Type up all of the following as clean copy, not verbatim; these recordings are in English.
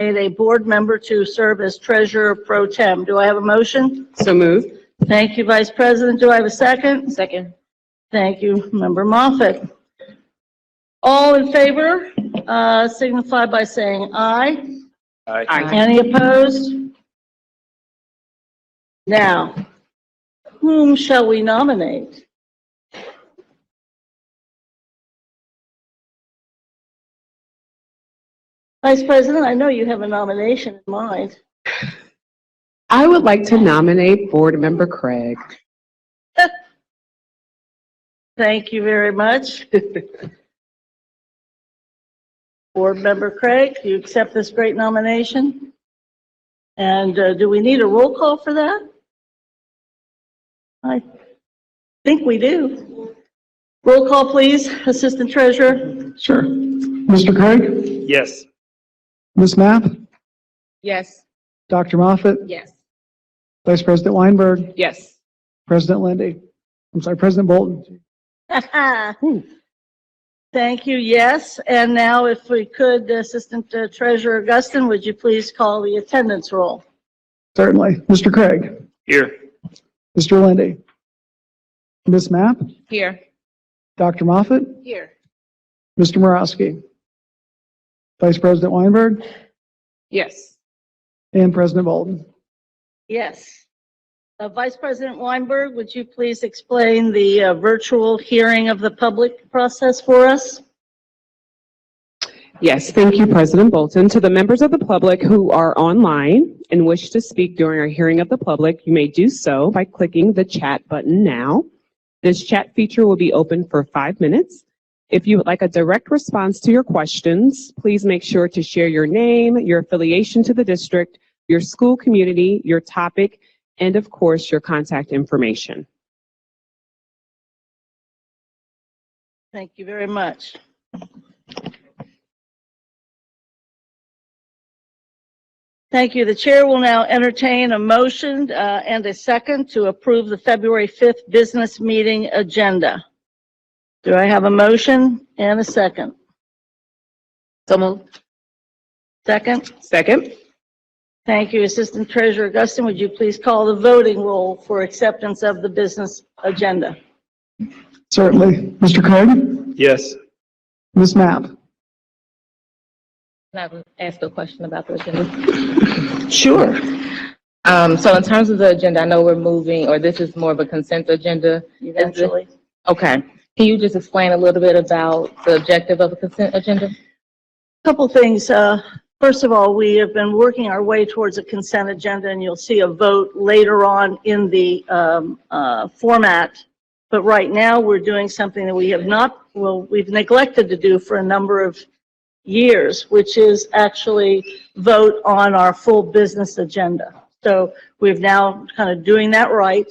a board member to serve as treasurer pro tem. Do I have a motion? So moved. Thank you, Vice President. Do I have a second? Second. Thank you, Member Moffitt. All in favor, signify by saying aye. Aye. Any opposed? Now, whom shall we nominate? Vice President, I know you have a nomination in mind. I would like to nominate Board Member Craig. Thank you very much. Board Member Craig, do you accept this great nomination? And do we need a roll call for that? I think we do. Roll call, please, Assistant Treasurer. Sure. Mr. Craig? Yes. Ms. Mapp? Yes. Dr. Moffitt? Yes. Vice President Weinberg? Yes. President Lindy? I'm sorry, President Bolton? Thank you, yes. And now if we could, Assistant Treasurer Augustin, would you please call the attendance roll? Certainly. Mr. Craig? Here. Mr. Lindy? Ms. Mapp? Here. Dr. Moffitt? Here. Mr. Morosky? Vice President Weinberg? Yes. And President Bolton? Yes. Vice President Weinberg, would you please explain the virtual hearing of the public process for us? Yes, thank you, President Bolton. To the members of the public who are online and wish to speak during our hearing of the public, you may do so by clicking the chat button now. This chat feature will be open for 5 minutes. If you would like a direct response to your questions, please make sure to share your name, your affiliation to the district, your school community, your topic, and of course, your contact information. Thank you very much. Thank you. The chair will now entertain a motion and a second to approve the February 5th business meeting agenda. Do I have a motion and a second? So moved. Second? Second. Thank you. Assistant Treasurer Augustin, would you please call the voting roll for acceptance of the business agenda? Certainly. Mr. Craig? Yes. Ms. Mapp? Can I ask a question about the agenda? Sure. So in terms of the agenda, I know we're moving, or this is more of a consent agenda. Eventually. Okay. Can you just explain a little bit about the objective of a consent agenda? Couple things. First of all, we have been working our way towards a consent agenda, and you'll see a vote later on in the format. But right now, we're doing something that we have not, well, we've neglected to do for a number of years, which is actually vote on our full business agenda. So we're now kind of doing that right.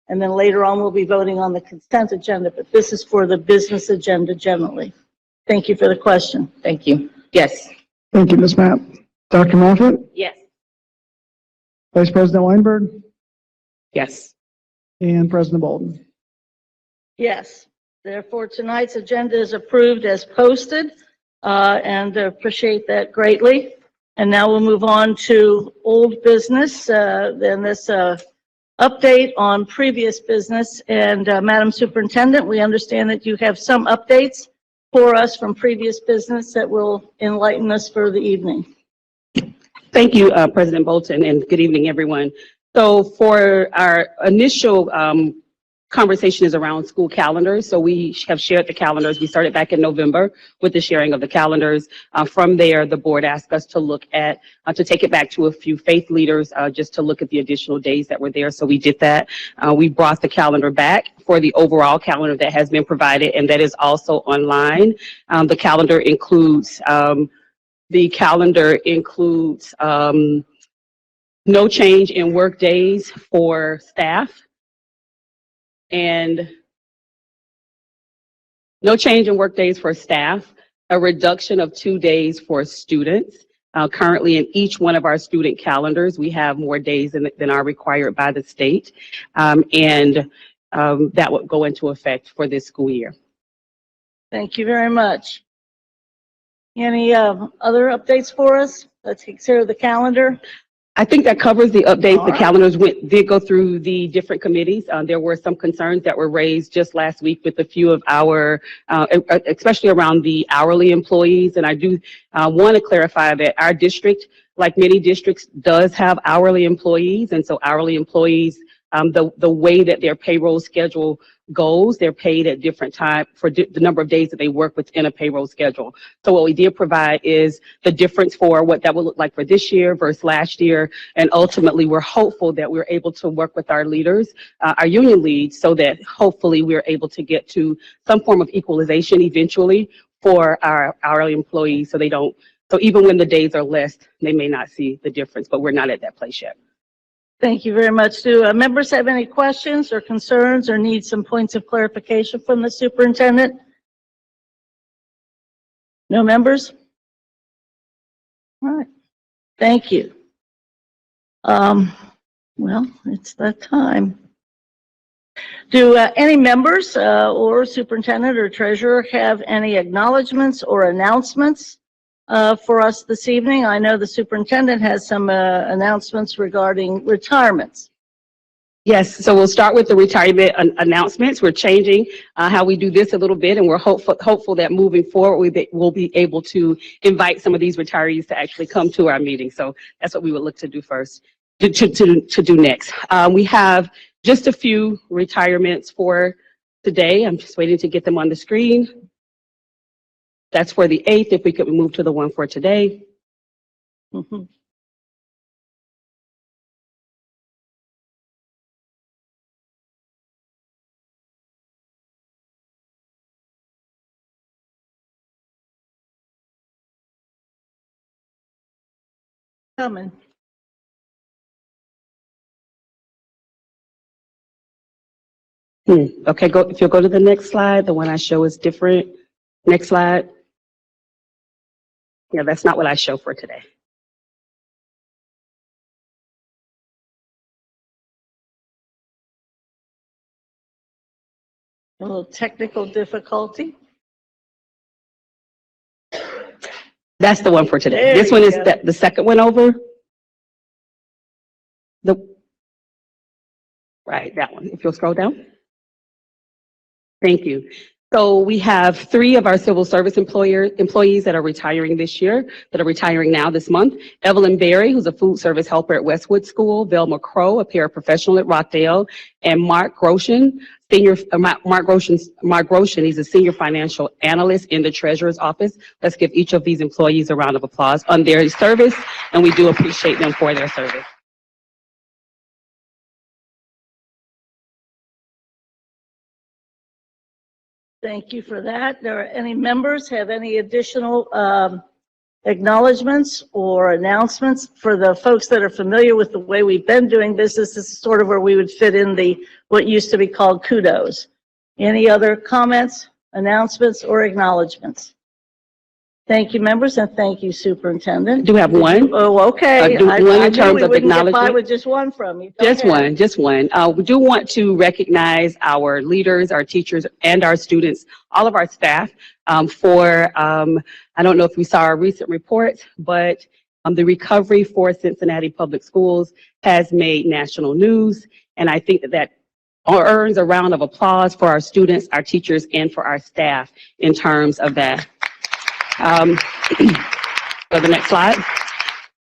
And then later on, we'll be voting on the consent agenda, but this is for the business agenda generally. Thank you for the question. Thank you. Yes. Thank you, Ms. Mapp. Dr. Moffitt? Yes. Vice President Weinberg? Yes. And President Bolton? Yes. Therefore, tonight's agenda is approved as posted, and appreciate that greatly. And now we'll move on to old business. Then this update on previous business. And Madam Superintendent, we understand that you have some updates for us from previous business that will enlighten us for the evening. Thank you, President Bolton, and good evening, everyone. So for our initial conversation is around school calendars. So we have shared the calendars. We started back in November with the sharing of the calendars. From there, the board asked us to look at, to take it back to a few faith leaders, just to look at the additional days that were there. So we did that. We brought the calendar back for the overall calendar that has been provided, and that is also online. The calendar includes, no change in work days for staff, and no change in work days for staff, a reduction of 2 days for students. Currently in each one of our student calendars, we have more days than are required by the state, and that would go into effect for this school year. Thank you very much. Any other updates for us? Let's take care of the calendar. I think that covers the updates. All The right. calendars did go through the different committees. There were some concerns that were raised just last week with a few of our, especially around the hourly employees. And I do want to clarify that our district, like many districts, does have hourly employees. And so hourly employees, the way that their payroll schedule goes, they're paid at different times for the number of days that they work within a payroll schedule. So what we did provide is the difference for what that would look like for this year versus last year. And ultimately, we're hopeful that we're able to work with our leaders, our union leads, so that hopefully we're able to get to some form of equalization eventually for our hourly employees, so they don't, so even when the days are less, they may not see the difference, but we're not at that place yet. Thank you very much. Do members have any questions or concerns or need some points of clarification from the superintendent? No members? All right. Thank you. Well, it's that time. Do any members or superintendent or treasurer have any acknowledgements or announcements for us this evening? I know the superintendent has some announcements regarding retirements. Yes, so we'll start with the retirement announcements. We're changing how we do this a little bit, and we're hopeful that moving forward we'll be able to invite some of these retirees to actually come to our meeting. So that's what we would look to do first, to do next. We have just a few retirements for today. I'm just waiting to get them on the screen. That's for the 8th, if we could move to the one for today. Mhm. Coming. Okay, if you'll go to the next slide, the one I show is different. Next slide. Yeah, that's not what I show for today. A little technical difficulty. That's the one for today. There This one you is go. the second one over. Right, that one. If you'll scroll down. Thank you. So we have 3 of our civil service employees that are retiring this year, that are retiring now this month. Evelyn Berry, who's a food service helper at Westwood School, Velma Crow, a paraprofessional at Rockdale, and Mark Groshen, Mark Groshen, he's a senior financial analyst in the treasurer's office. Let's give each of these employees a round of applause on their service, and we do appreciate them for their service. Thank you for that. There are any members have any additional acknowledgements or announcements for the folks that are familiar with the way we've been doing business? This is sort of where we would fit in what used to be called kudos. Any other comments, announcements, or acknowledgements? Thank you, members, and thank you, superintendent. Do have one. Oh, okay. One I in knew terms we of wouldn't get by acknowledgement. with just one from you. Go Just ahead. one. We do want to recognize our leaders, our teachers, and our students, all of our staff for, I don't know if we saw our recent reports, but the recovery for Cincinnati Public Schools has made national news. And I think that earns a round of applause for our students, our teachers, and for our staff in terms of that. Go to the next slide.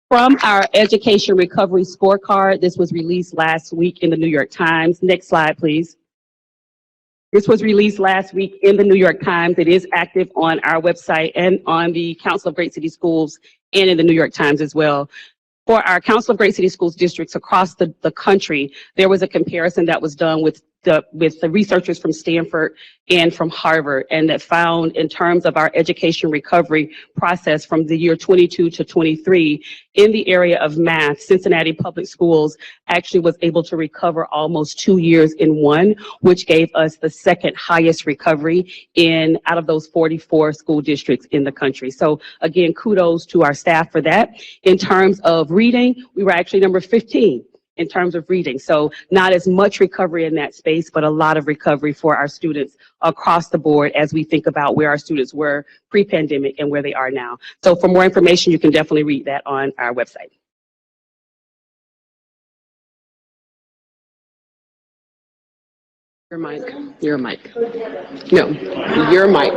From our education recovery scorecard, this was released last week in the New York Times. Next slide, please. This was released last week in the New York Times. It is active on our website and on the Council of Great City Schools and in the New York Times as well. For our Council of Great City Schools districts across the country, there was a comparison that was done with the researchers from Stanford and from Harvard, and that found in terms of our education recovery process from the year 22 to 23, in the area of math, Cincinnati Public Schools actually was able to recover almost 2 years in one, which gave us the second highest recovery out of those 44 school districts in the country. So again, kudos to our staff for that. In terms of reading, we were actually number 15 in terms of reading. So not as much recovery in that space, but a lot of recovery for our students across the board as we think about where our students were pre-pandemic and where they are now. So for more information, you can definitely read that on our website. Your mic, your mic. No, your mic.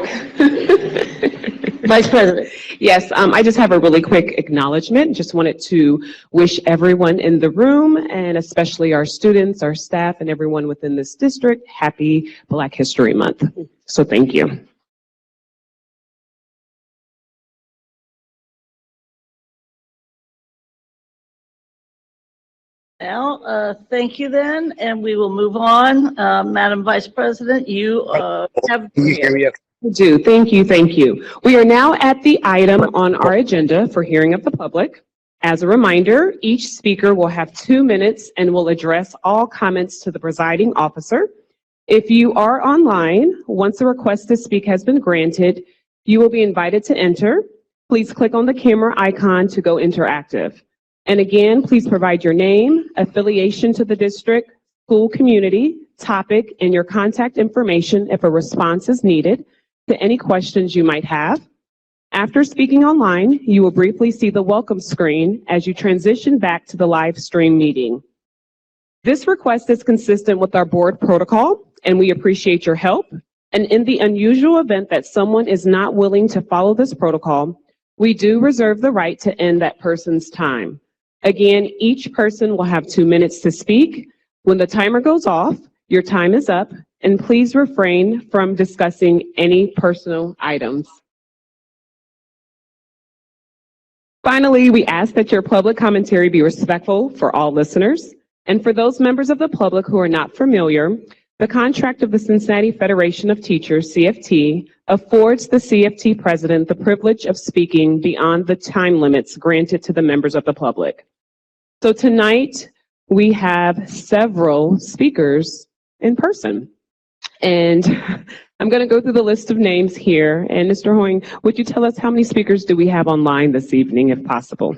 Vice President. Yes, I just have a really quick acknowledgement. Just wanted to wish everyone in the room, and especially our students, our staff, and everyone within this district, happy Black History Month. So thank you. Now, thank you then, and we will move on. Madam Vice President, you have. Can you hear me? I do. Thank you. Thank you. We are now at the item on our agenda for hearing of the public. As a reminder, each speaker will have 2 minutes and will address all comments to the presiding officer. If you are online, once the request to speak has been granted, you will be invited to enter. Please click on the camera icon to go interactive. And again, please provide your name, affiliation to the district, school community, topic, and your contact information if a response is needed to any questions you might have. After speaking online, you will briefly see the welcome screen as you transition back to the live stream meeting. This request is consistent with our board protocol, and we appreciate your help. And in the unusual event that someone is not willing to follow this protocol, we do reserve the right to end that person's time. Again, each person will have 2 minutes to speak. When the timer goes off, your time is up, and please refrain from discussing any personal items. Finally, we ask that your public commentary be respectful for all listeners. And for those members of the public who are not familiar, the contract of the Cincinnati Federation of Teachers, CFT, affords the CFT president the privilege of speaking beyond the time limits granted to the members of the public. So tonight, we have several speakers in person. And I'm going to go through the list of names here. And Mr. Hoying, would you tell us how many speakers do we have online this evening, if possible?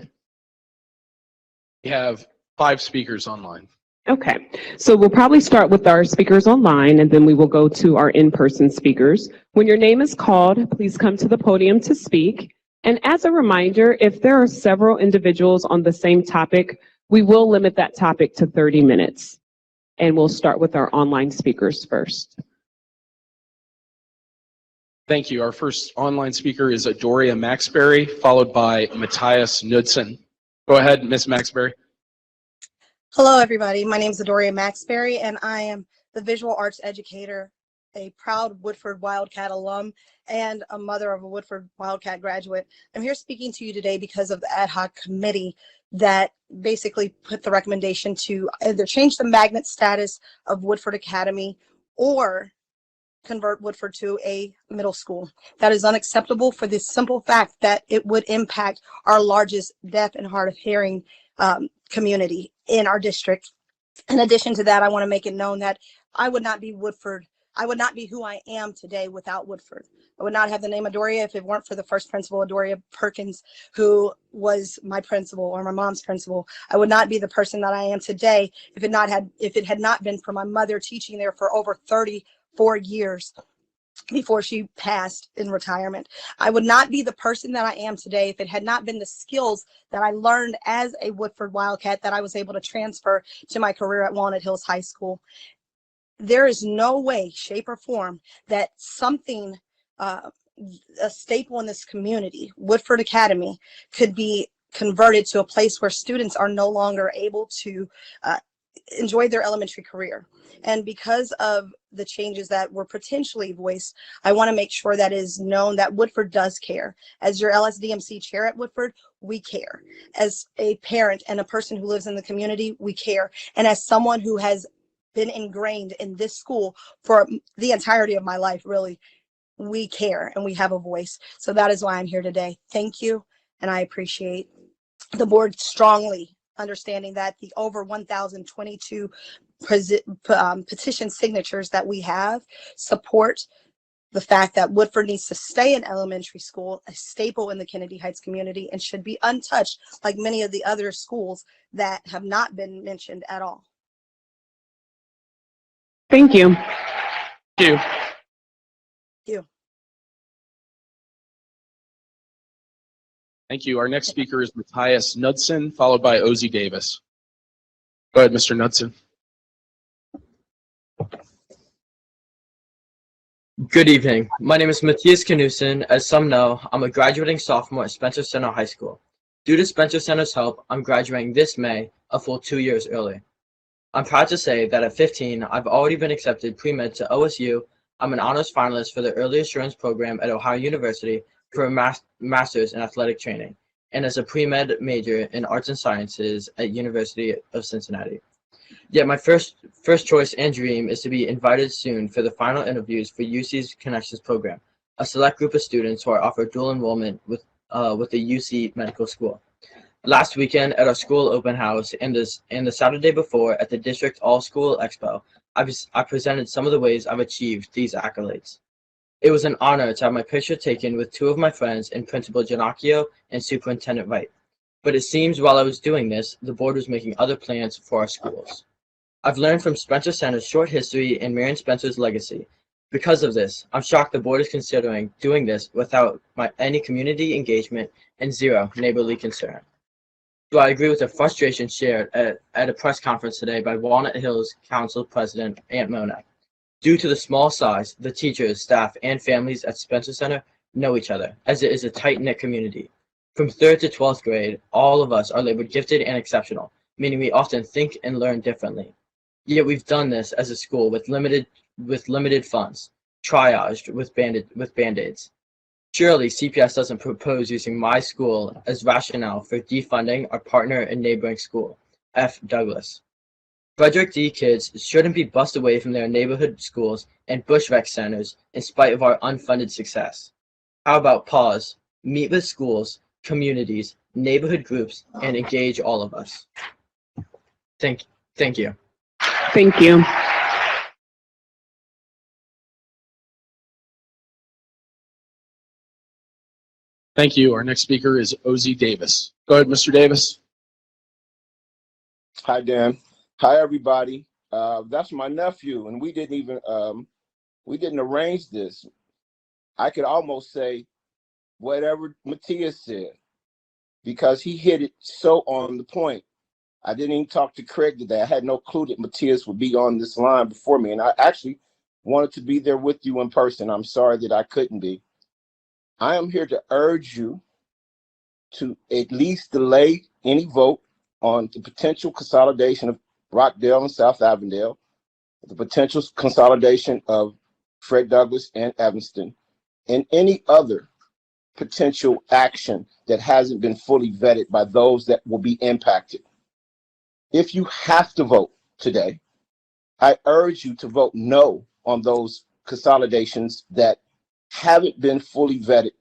We have 5 speakers online. Okay, so we'll probably start with our speakers online, and then we will go to our in-person speakers. When your name is called, please come to the podium to speak. And as a reminder, if there are several individuals on the same topic, we will limit that topic to 30 minutes. And we'll start with our online speakers first. Thank you. Our first online speaker is Adoria Maxberry, followed by Matthias Knudsen. Go ahead, Ms. Maxberry. Hello, everybody. My name is Adoria Maxberry, and I am the visual arts educator, a proud Woodford Wildcat alum, and a mother of a Woodford Wildcat graduate. I'm here speaking to you today because of the ad hoc committee that basically put the recommendation to either change the magnet status of Woodford Academy or convert Woodford to a middle school. That is unacceptable for the simple fact that it would impact our largest deaf and hard of hearing community in our district. In addition to that, I want to make it known that I would not be Woodford. I would not be who I am today without Woodford. I would not have the name Adoria if it weren't for the first principal, Adoria Perkins, who was my principal or my mom's principal. I would not be the person that I am today if it had not been for my mother teaching there for over 34 years before she passed in retirement. I would not be the person that I am today if it had not been the skills that I learned as a Woodford Wildcat that I was able to transfer to my career at Walnut Hills High School. There is no way, shape, or form that something, a staple in this community, Woodford Academy, could be converted to a place where students are no longer able to enjoy their elementary career. And because of the changes that were potentially voiced, I want to make sure that it is known that Woodford does care. As your LSDMC chair at Woodford, we care. As a parent and a person who lives in the community, we care. And as someone who has been ingrained in this school for the entirety of my life, really, we care and we have a voice. So that is why I'm here today. Thank you. And I appreciate the board strongly understanding that the over 1,022 petition signatures that we have support the fact that Woodford needs to stay an elementary school, a staple in the Kennedy Heights community, and should be untouched like many of the other schools that have not been mentioned at all. Thank you. Thank you. Thank you. Thank you. Our next speaker is Matthias Knudsen, followed by Ozzie Davis. Go ahead, Mr. Knudsen. Good evening. My name is Matthias Knudsen. As some know, I'm a graduating sophomore at Spencer Center High School. Due to Spencer Center's help, I'm graduating this May, a full 2 years early. I'm proud to say that at 15, I've already been accepted pre-med to OSU. I'm an honors finalist for the Early Assurance Program at Ohio University for a master's in athletic training, and as a pre-med major in arts and sciences at University of Cincinnati. Yet my first choice and dream is to be invited soon for the final interviews for UC's Connections program, a select group of students who are offered dual enrollment with the UC Medical School. Last weekend at our school open house and the Saturday before at the District All-School Expo, I presented some of the ways I've achieved these accolades. It was an honor to have my picture taken with two of my friends and Principal Giannacchio and Superintendent Wright. But it seems while I was doing this, the board was making other plans for our schools. I've learned from Spencer Center's short history and Marion Spencer's legacy. Because of this, I'm shocked the board is considering doing this without any community engagement and zero neighborly concern. Do I agree with the frustration shared at a press conference today by Walnut Hills Council President Aunt Mona? Due to the small size, the teachers, staff, and families at Spencer Center know each other, as it is a tight-knit community. From 3rd to 12th grade, all of us are labeled gifted and exceptional, meaning we often think and learn differently. Yet we've done this as a school with limited funds, triaged with Band-Aids. Surely CPS doesn't propose using my school as rationale for defunding our partner and neighboring school, F. Douglas. Frederick D. kids shouldn't be bussed away from their neighborhood schools and bush rec centers in spite of our unfunded success. How about pause, meet with schools, communities, neighborhood groups, and engage all of us? Thank you. Thank you. Thank you. Our next speaker is Ozzie Davis. Go ahead, Mr. Davis. Hi, Dan. Hi, everybody. That's my nephew, and we didn't arrange this. I could almost say whatever Matthias said, because he hit it so on the point. I didn't even talk to Craig today. I had no clue that Matthias would be on this line before me, and I actually wanted to be there with you in person. I'm sorry that I couldn't be. I am here to urge you to at least delay any vote on the potential consolidation of Rockdale and South Avondale, the potential consolidation of Fred Douglass and Evanston, and any other potential action that hasn't been fully vetted by those that will be impacted. If you have to vote today, I urge you to vote no on those consolidations that haven't been fully vetted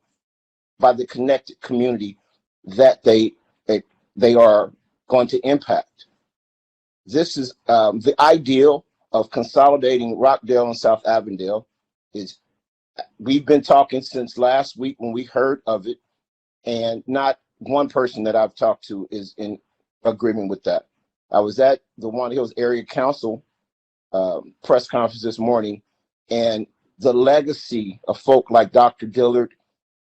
by the connected community that they are going to impact. This is the ideal of consolidating Rockdale and South Avondale. We've been talking since last week when we heard of it, and not one person that I've talked to is in agreement with that. I was at the Walnut Hills Area Council press conference this morning, and the legacy of folk like Dr. Dillard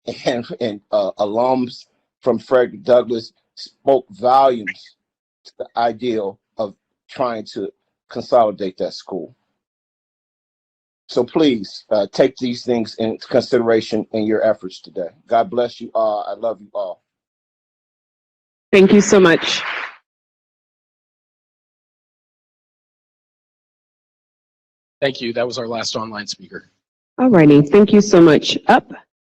and alums from Frederick Douglass spoke volumes to the ideal of trying to consolidate that school. So please take these things into consideration in your efforts today. God bless you all. I love you all. Thank you so much. Thank you. That was our last online speaker. All righty. Thank you so much. Up,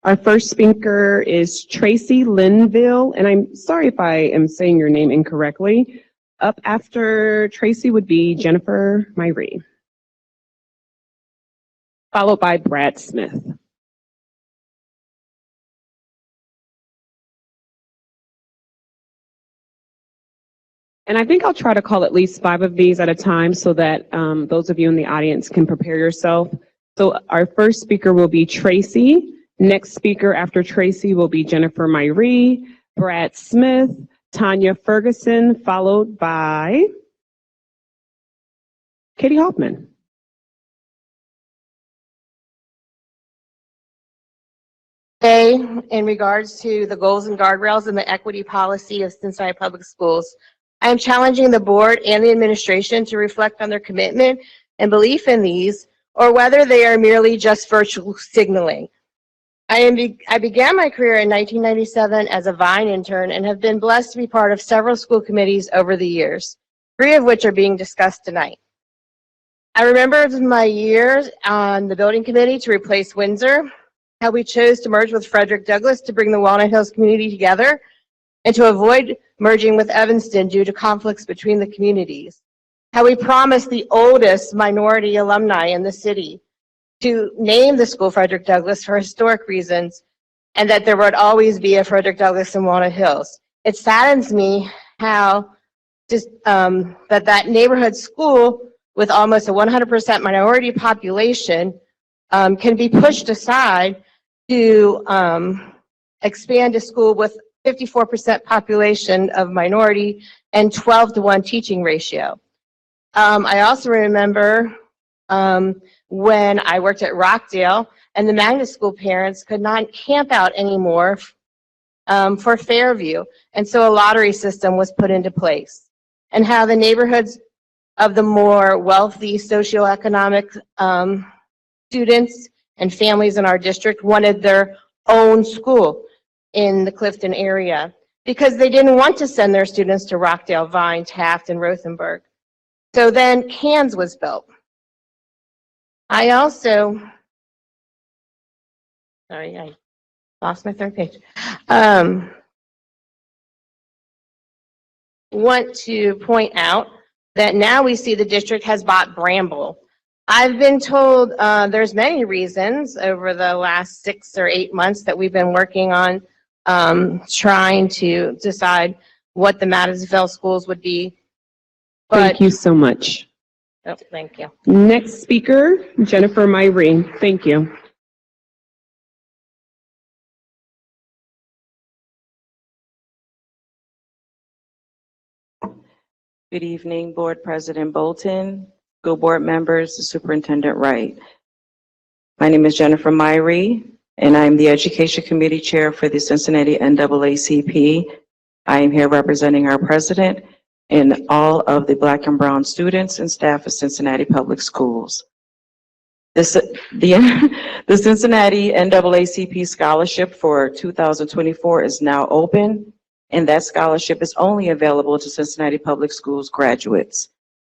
our first speaker is Tracy Lynville, and I'm sorry if I am saying your name incorrectly. Up after Tracy would be Jennifer Myrie, followed by Brad Smith. And I think I'll try to call at least 5 of these at a time so that those of you in the audience can prepare yourself. So our first speaker will be Tracy. Next speaker after Tracy will be Jennifer Myrie, Brad Smith, Tanya Ferguson, followed by Katie Hoffman. Today, in regards to the goals and guardrails and the equity policy of Cincinnati Public Schools, I am challenging the board and the administration to reflect on their commitment and belief in these, or whether they are merely just virtual signaling. I began my career in 1997 as a Vine intern and have been blessed to be part of several school committees over the years, 3 of which are being discussed tonight. I remember my years on the building committee to replace Windsor, how we chose to merge with Frederick Douglass to bring the Walnut Hills community together, and to avoid merging with Evanston due to conflicts between the communities. How we promised the oldest minority alumni in the city to name the school Frederick Douglass for historic reasons, and that there would always be a Frederick Douglass in Walnut Hills. It saddens me how just that neighborhood school with almost a 100% minority population can be pushed aside to expand a school with 54% population of minority and 12-to-1 teaching ratio. I also remember when I worked at Rockdale and the magnet school parents could not camp out anymore for Fairview. And so a lottery system was put into place. And how the neighborhoods of the more wealthy socioeconomic students and families in our district wanted their own school in the Clifton area because they didn't want to send their students to Rockdale, Vine, Taft, and Rothenburg. So then CANS was built. I also, sorry, I lost my 3rd page. Want to point out that now we see the district has bought Bramble. I've been told there's many reasons over the last 6 or 8 months that we've been working on trying to decide what the Madisonville schools would be. But, Thank you so much. oh, thank you. Next speaker, Jennifer Myrie. Thank you. Good evening, Board President Bolton, school board members, Superintendent Wright. My name is Jennifer Myrie, and I'm the Education Committee Chair for the Cincinnati NAACP. I am here representing our president and all of the Black and Brown students and staff of Cincinnati Public Schools. The Cincinnati NAACP Scholarship for 2024 is now open, and that scholarship is only available to Cincinnati Public Schools graduates.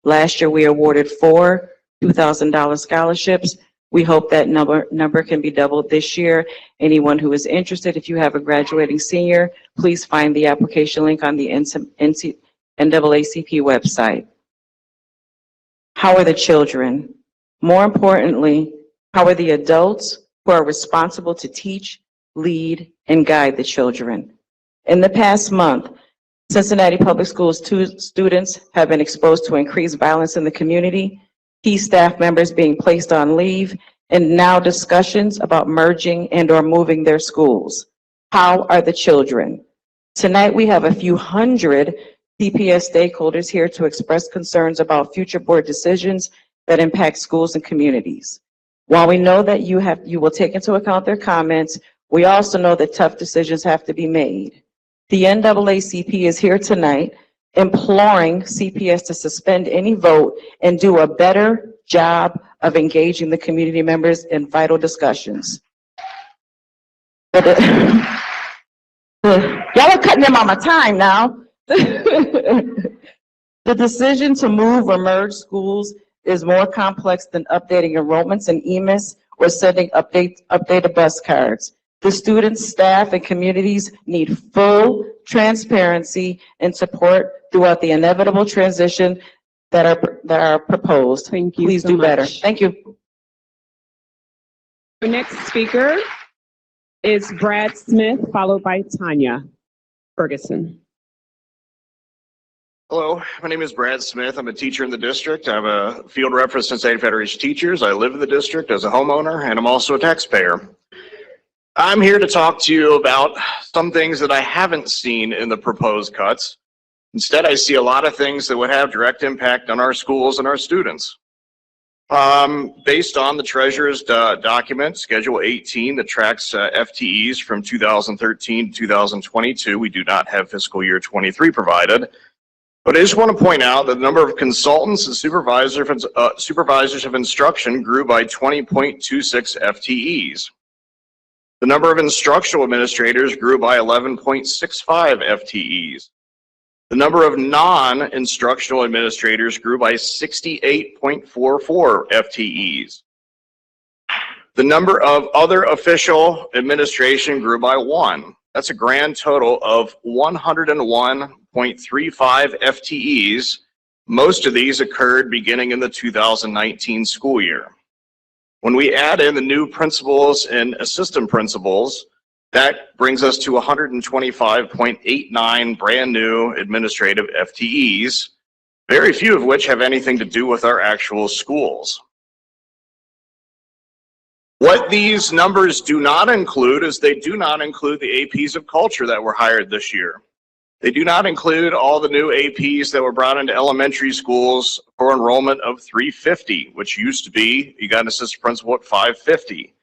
Last year, we awarded 4 $2,000 scholarships. We hope that number can be doubled this year. Anyone who is interested, if you have a graduating senior, please find the application link on the NAACP website. How are the children? More importantly, how are the adults who are responsible to teach, lead, and guide the children? In the past month, Cincinnati Public Schools students have been exposed to increased violence in the community, key staff members being placed on leave, and now discussions about merging and/or moving their schools. How are the children? Tonight, we have a few hundred CPS stakeholders here to express concerns about future board decisions that impact schools and communities. While we know that you will take into account their comments, we also know that tough decisions have to be made. The NAACP is here tonight imploring CPS to suspend any vote and do a better job of engaging the community members in vital discussions. Y'all are cutting them on my time now. The decision to move or merge schools is more complex than updating enrollments in EMIS or sending updated bus cards. The students, staff, and communities need full transparency and support throughout the inevitable transition that are proposed. Thank you. Please so do much. better. Thank you. Our next speaker is Brad Smith, followed by Tanya Ferguson. Hello, my name is Brad Smith. I'm a teacher in the district. I'm a field rep for Cincinnati Federation of Teachers. I live in the district as a homeowner, and I'm also a taxpayer. I'm here to talk to you about some things that I haven't seen in the proposed cuts. Instead, I see a lot of things that would have direct impact on our schools and our students. Based on the Treasurer's document, Schedule 18, that tracks FTEs from 2013 to 2022, we do not have fiscal year 23 provided. But I just want to point out that the number of consultants and supervisors of instruction grew by 20.26 FTEs. The number of instructional administrators grew by 11.65 FTEs. The number of non-instructional administrators grew by 68.44 FTEs. The number of other official administration grew by 1. That's a grand total of 101.35 FTEs. Most of these occurred beginning in the 2019 school year. When we add in the new principals and assistant principals, that brings us to 125.89 brand new administrative FTEs, very few of which have anything to do with our actual schools. What these numbers do not include is they do not include the APs of culture that were hired this year. They do not include all the new APs that were brought into elementary schools for enrollment of 350, which used to be, you got an assistant principal at 550.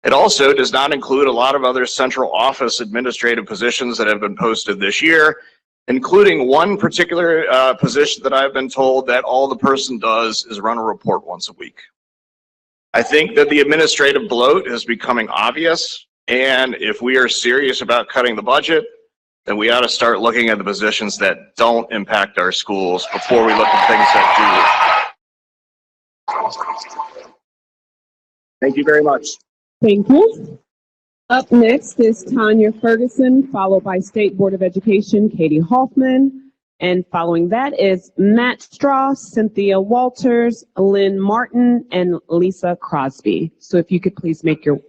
It also does not include a lot of other central office administrative positions that have been posted this year, including one particular position that I've been told that all the person does is run a report once a week. I think that the administrative bloat is becoming obvious, and if we are serious about cutting the budget, then we ought to start looking at the positions that don't impact our schools before we look at things that do. Thank you very much. Thank you. Up next is Tanya Ferguson, followed by State Board of Education, Katie Hoffman. And following that is Matt Strauss, Cynthia Walters, Lynn Martin, and Alisa Crosby. So if you could please make your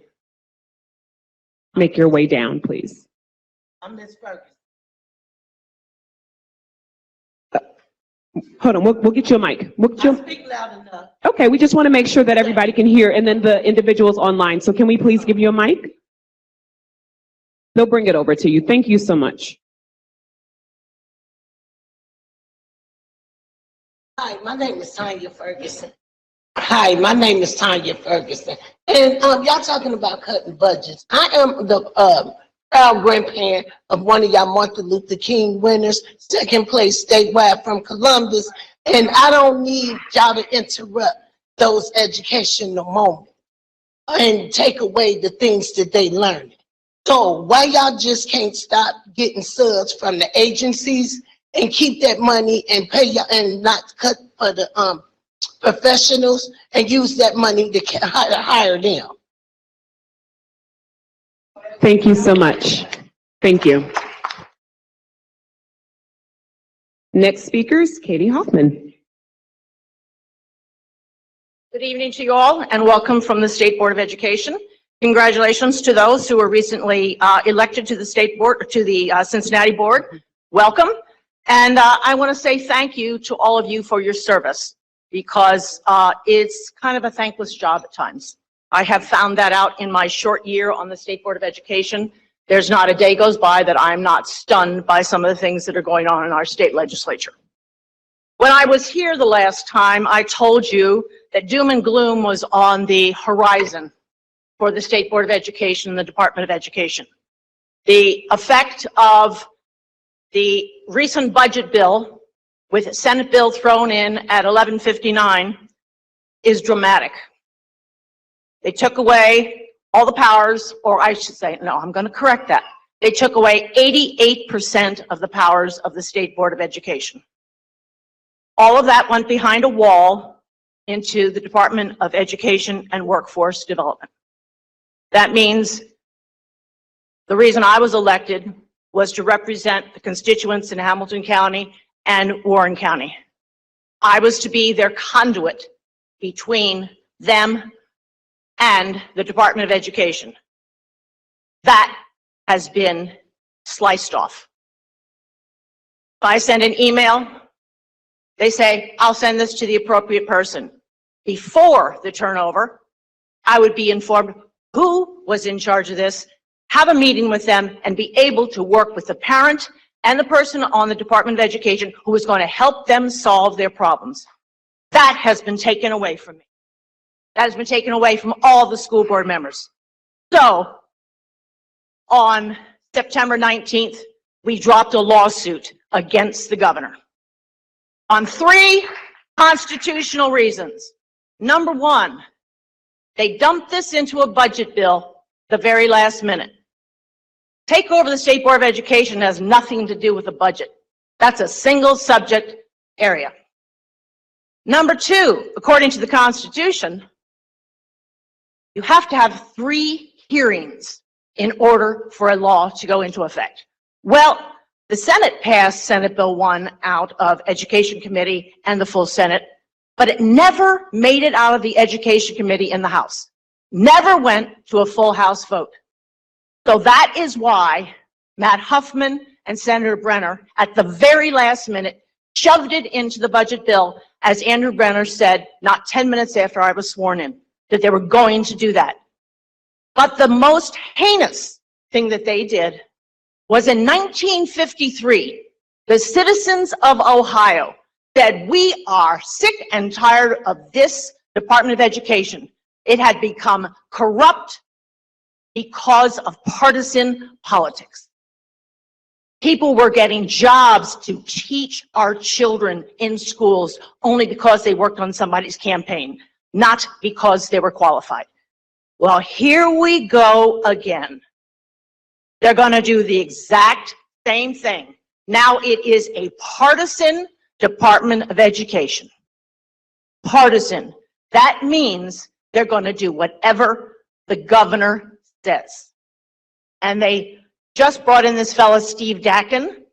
way down, please. I'm Ms. Ferguson. Hold on, we'll get you a mic. Speak loud enough. Okay, we just want to make sure that everybody can hear, and then the individuals online. So can we please give you a mic? They'll bring it over to you. Thank you so much. Hi, my name is Tanya Ferguson. And y'all talking about cutting budgets. I am the proud grandparent of one of y'all Martin Luther King winners, second place statewide from Columbus, and I don't need y'all to interrupt those educational moments and take away the things that they learned. So why y'all just can't stop getting subs from the agencies and keep that money and pay y'all and not cut for the professionals and use that money to hire them? Thank you so much. Thank you. Next speaker is Katie Hoffman. Good evening to you all, and welcome from the State Board of Education. Congratulations to those who were recently elected to the State Board, to the Cincinnati Board. Welcome. And I want to say thank you to all of you for your service, because it's kind of a thankless job at times. I have found that out in my short year on the State Board of Education. There's not a day goes by that I'm not stunned by some of the things that are going on in our state legislature. When I was here the last time, I told you that doom and gloom was on the horizon for the State Board of Education and the Department of Education. The effect of the recent budget bill, with a Senate bill thrown in at 11:59, is dramatic. They took away all the powers, or I should say, no, I'm going to correct that. They took away 88% of the powers of the State Board of Education. All of that went behind a wall into the Department of Education and Workforce Development. That means the reason I was elected was to represent the constituents in Hamilton County and Warren County. I was to be their conduit between them and the Department of Education. That has been sliced off. If I send an email they say, I'll send this to the appropriate person. Before the turnover, I would be informed who was in charge of this, have a meeting with them, and be able to work with the parent and the person on the Department of Education who is going to help them solve their problems. That has been taken away from me. That has been taken away from all the school board members. So, on September 19th, we dropped a lawsuit against the governor on 3 constitutional reasons. Number 1, they dumped this into a budget bill the very last minute. Take over the State Board of Education has nothing to do with the budget. That's a single subject area. Number 2, according to the Constitution, you have to have 3 hearings in order for a law to go into effect. Well, the Senate passed Senate Bill 1 out of Education Committee and the full Senate, but it never made it out of the Education Committee in the House. Never went to a full House vote. So that is why Matt Hoffman and Senator Brenner, at the very last minute, shoved it into the budget bill, as Andrew Brenner said not 10 minutes after I was sworn in, that they were going to do that. But the most heinous thing that they did was in 1953, the citizens of Ohio said, we are sick and tired of this Department of Education. It had become corrupt because of partisan politics. People were getting jobs to teach our children in schools only because they worked on somebody's campaign, not because they were qualified. Well, here we go again. They're going to do the exact same thing. Now it is a partisan Department of Education. Partisan. That means they're going to do whatever the governor says. And they just brought in this fellow, Steve Dakin.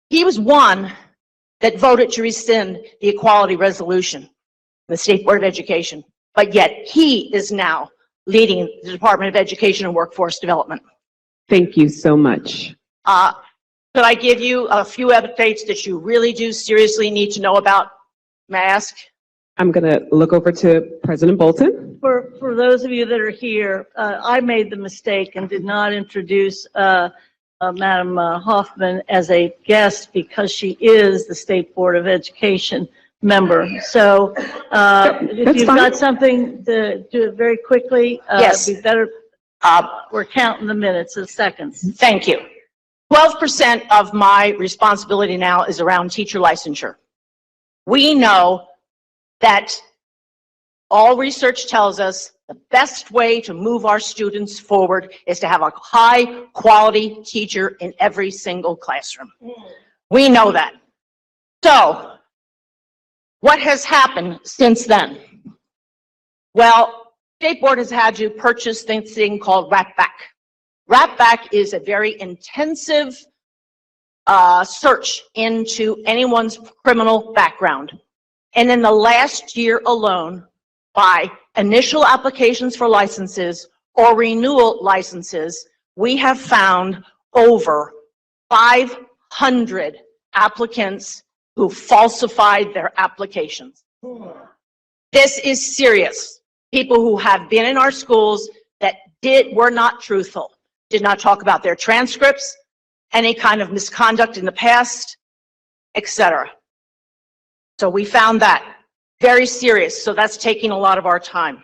He was one that voted to rescind the equality resolution, the State Board of Education. But yet he is now leading the Department of Education and Workforce Development. Thank you so much. Could I give you a few updates that you really do seriously need to know about? May I ask? I'm going to look over to President Bolton. For those of you that are here, I made the mistake and did not introduce Madam Hoffman as a guest because she is the State Board of Education member. So if you've got something to do it very quickly, Yes. it'd be better. We're counting the minutes as seconds. Thank you. 12% of my responsibility now is around teacher licensure. We know that all research tells us the best way to move our students forward is to have a high-quality teacher in every single classroom. We know that. So, what has happened since then? Well, State Board has had to purchase this thing called RAPBAC. RAPBAC is a very intensive search into anyone's criminal background. And in the last year alone, by initial applications for licenses or renewal licenses, we have found over 500 applicants who falsified their applications. This is serious. People who have been in our schools that were not truthful, did not talk about their transcripts, any kind of misconduct in the past, etc. So we found that very serious. So that's taking a lot of our time.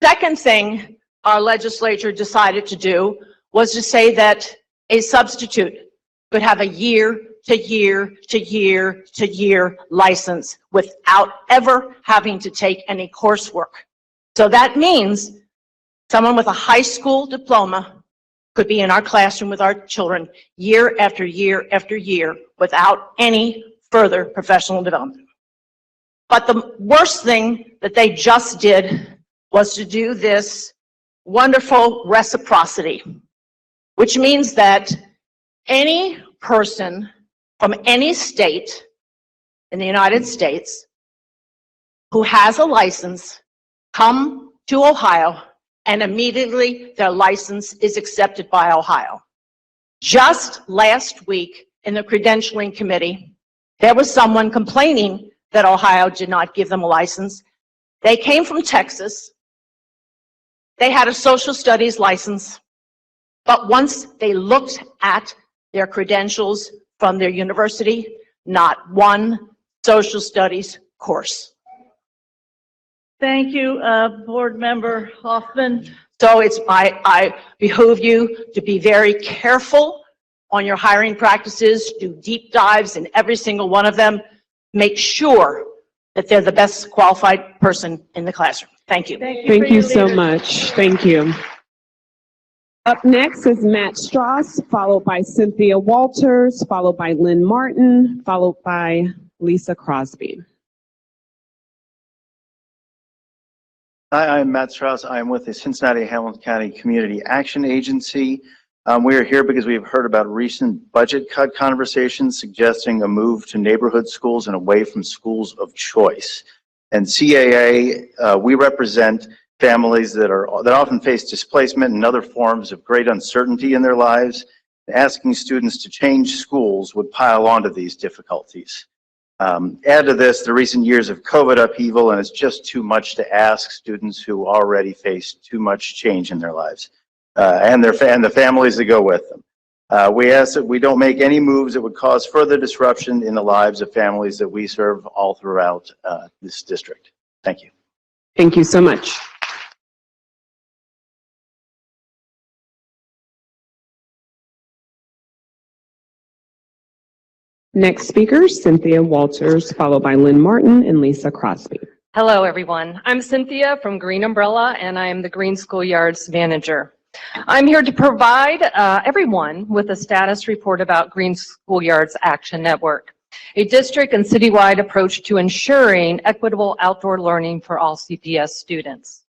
Second thing our legislature decided to do was to say that a substitute could have a year-to-year license without ever having to take any coursework. So that means someone with a high school diploma could be in our classroom with our children year after year after year without any further professional development. But the worst thing that they just did was to do this wonderful reciprocity, which means that any person from any state in the United States who has a license come to Ohio and immediately their license is accepted by Ohio. Just last week in the credentialing committee, There was someone complaining that Ohio did not give them a license. They came from Texas. They had a social studies license. But once they looked at their credentials from their university, not one social studies course. Thank you, Board Member Hoffman. So I behoove you to be very careful on your hiring practices, do deep dives in every single one of them. Make sure that they're the best qualified person in the classroom. Thank you. Thank you so much. Thank you. Up next is Matt Strauss, followed by Cynthia Walters, followed by Lynn Martin, followed by Alisa Crosby. Hi, I'm Matt Strauss. I'm with the Cincinnati Hamilton County Community Action Agency. We are here because we've heard about recent budget cut conversations suggesting a move to neighborhood schools and away from schools of choice. And CAA, we represent families that often face displacement and other forms of great uncertainty in their lives. Asking students to change schools would pile onto these difficulties. Add to this the recent years of COVID upheaval, and it's just too much to ask students who already face too much change in their lives, and the families that go with them. We ask that we don't make any moves that would cause further disruption in the lives of families that we serve all throughout this district. Thank you. Thank you so much. Next speaker, Cynthia Walters, followed by Lynn Martin and Alisa Crosby. Hello, everyone. I'm Cynthia from Green Umbrella, and I am the Green Schoolyards Manager. I'm here to provide everyone with a status report about Green Schoolyards Action Network, a district and citywide approach to ensuring equitable outdoor learning for all CPS students.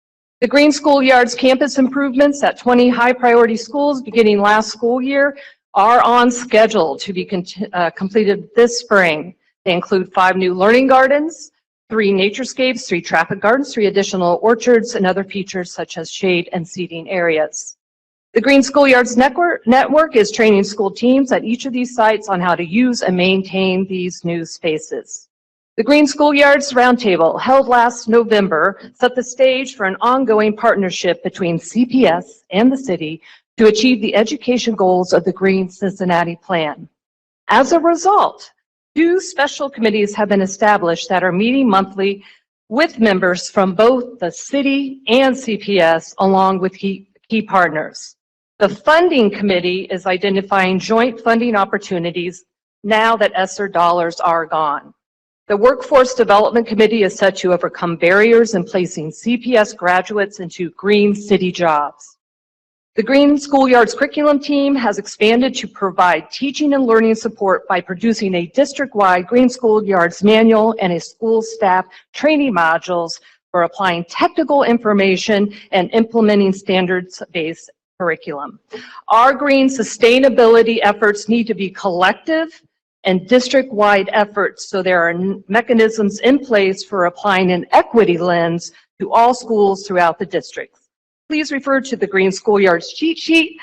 The Green Schoolyards campus improvements at 20 high-priority schools beginning last school year are on schedule to be completed this spring. They include 5 new learning gardens, 3 naturescapes, 3 traffic gardens, 3 additional orchards, and other features such as shade and seating areas. The Green Schoolyards Network is training school teams at each of these sites on how to use and maintain these new spaces. The Green Schoolyards Roundtable, held last November, set the stage for an ongoing partnership between CPS and the city to achieve the education goals of the Green Cincinnati Plan. As a result, 2 special committees have been established that are meeting monthly with members from both the city and CPS, along with key partners. The funding committee is identifying joint funding opportunities now that ESSER dollars are gone. The Workforce Development Committee is set to overcome barriers in placing CPS graduates into green city jobs. The Green Schoolyards curriculum team has expanded to provide teaching and learning support by producing a district-wide Green Schoolyards manual and a school staff training modules for applying technical information and implementing standards-based curriculum. Our green sustainability efforts need to be collective and district-wide efforts, so there are mechanisms in place for applying an equity lens to all schools throughout the district. Please refer to the Green Schoolyards cheat sheet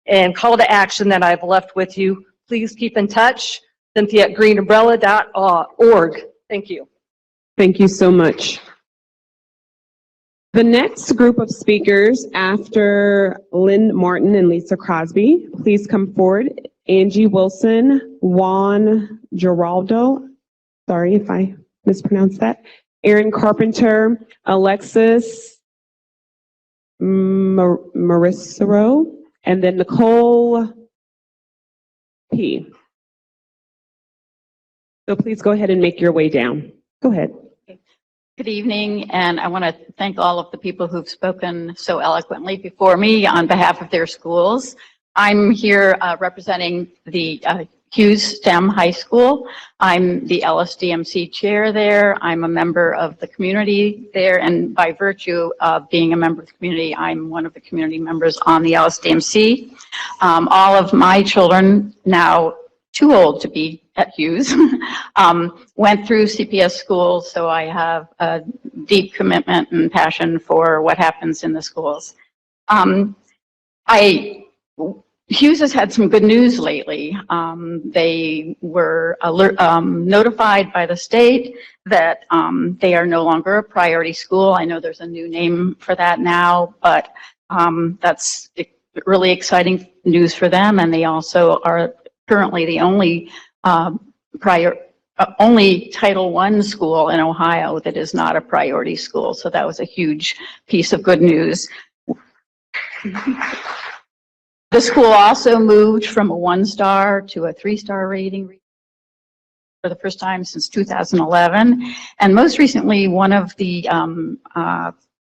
and call to action that I've left with you. Please keep in touch. Cynthia at greenumbrella.org. Thank you. Thank you so much. The next group of speakers after Lynn Martin and Alisa Crosby, please come forward. Angie Wilson, Juan Giraldo, sorry if I mispronounced that, Aaron Carpenter, Alexis Marissero, and then Nicole P. So please go ahead and make your way down. Go ahead. Good evening, and I want to thank all of the people who've spoken so eloquently before me on behalf of their schools. I'm here representing the Hughes STEM High School. I'm the LSDMC chair there. I'm a member of the community there, and by virtue of being a member of the community, I'm one of the community members on the LSDMC. All of my children, now too old to be at Hughes, went through CPS schools, so I have a deep commitment and passion for what happens in the schools. Hughes has had some good news lately. They were notified by the state that they are no longer a priority school. I know there's a new name for that now, but that's really exciting news for them. And they also are currently the only only Title I school in Ohio that is not a priority school. So that was a huge piece of good news. The school also moved from a 1-star to a 3-star rating for the first time since 2011. And most recently, one of the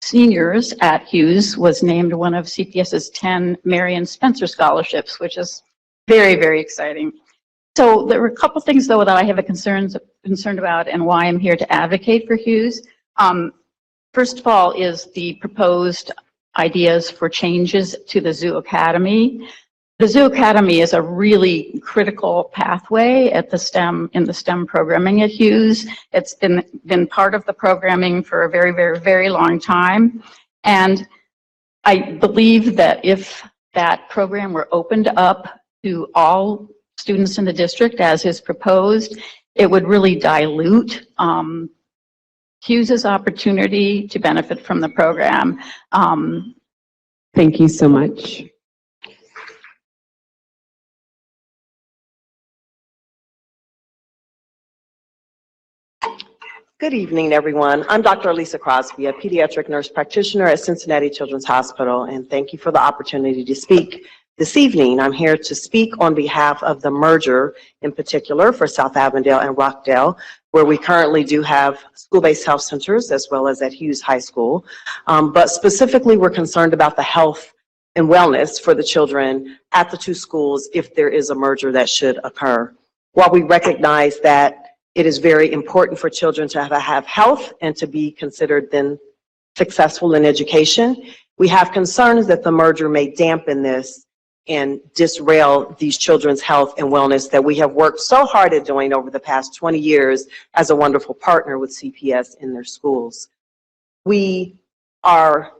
seniors at Hughes was named one of CPS's 10 Marion Spencer scholarships, which is very, very exciting. So there were a couple things, though, that I have a concerned about and why I'm here to advocate for Hughes. First of all is the proposed ideas for changes to the Zoo Academy. The Zoo Academy is a really critical pathway at the in the STEM programming at Hughes. It's been part of the programming for a very, very, very long time. And I believe that if that program were opened up to all students in the district as is proposed, it would really dilute Hughes's opportunity to benefit from the program. Thank you so much. Good evening, everyone. I'm Dr. Alisa Crosby, a pediatric nurse practitioner at Cincinnati Children's Hospital, and thank you for the opportunity to speak this evening. I'm here to speak on behalf of the merger, in particular for South Avondale and Rockdale, where we currently do have school-based health centers as well as at Hughes High School. But specifically, we're concerned about the health and wellness for the children at the two schools if there is a merger that should occur. While we recognize that it is very important for children to have health and to be considered then successful in education, we have concerns that the merger may dampen this and disrail these children's health and wellness that we have worked so hard at doing over the past 20 years as a wonderful partner with CPS in their schools. We are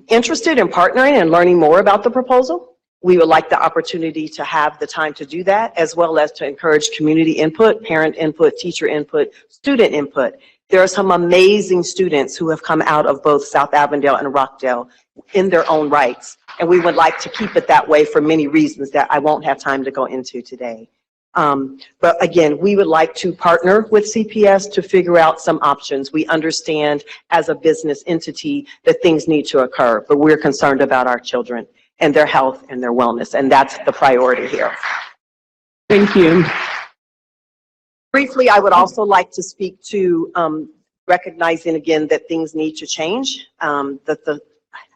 interested in partnering and learning more about the proposal. We would like the opportunity to have the time to do that, as well as to encourage community input, parent input, teacher input, student input. There are some amazing students who have come out of both South Avondale and Rockdale in their own rights, and we would like to keep it that way for many reasons that I won't have time to go into today. But again, we would like to partner with CPS to figure out some options. We understand as a business entity that things need to occur, but we're concerned about our children and their health and their wellness, and that's the priority here. Thank you. Briefly, I would also like to speak to recognizing again that things need to change, that the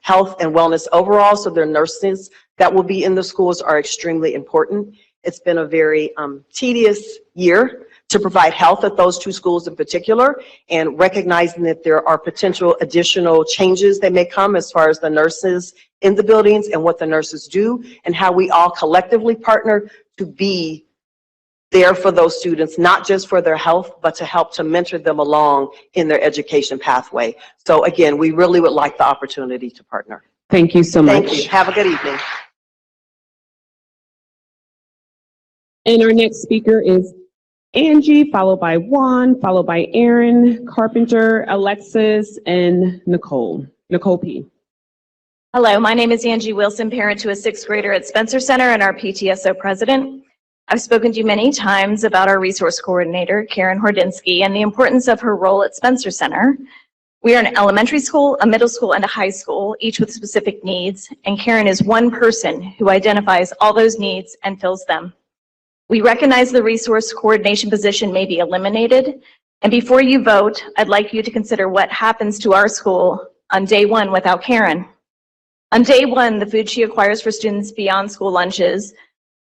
health and wellness overall, so their nurses that will be in the schools are extremely important. It's been a very tedious year to provide health at those two schools in particular, and recognizing that there are potential additional changes that may come as far as the nurses in the buildings and what the nurses do, and how we all collectively partner to be there for those students, not just for their health, but to help to mentor them along in their education pathway. So again, we really would like the opportunity to partner. Thank you so much. Thank you. Have a good evening. And our next speaker is Angie, followed by Juan, followed by Aaron, Carpenter, Alexis, and Nicole. Nicole P. Hello, my name is Angie Wilson, parent to a 6th grader at Spencer Center and our PTSO president. I've spoken to you many times about our resource coordinator, Karen Hordinsky, and the importance of her role at Spencer Center. We are an elementary school, a middle school, and a high school, each with specific needs, and Karen is one person who identifies all those needs and fills them. We recognize the resource coordination position may be eliminated, and before you vote, I'd like you to consider what happens to our school on day one without Karen. On day one, the food she acquires for students beyond school lunches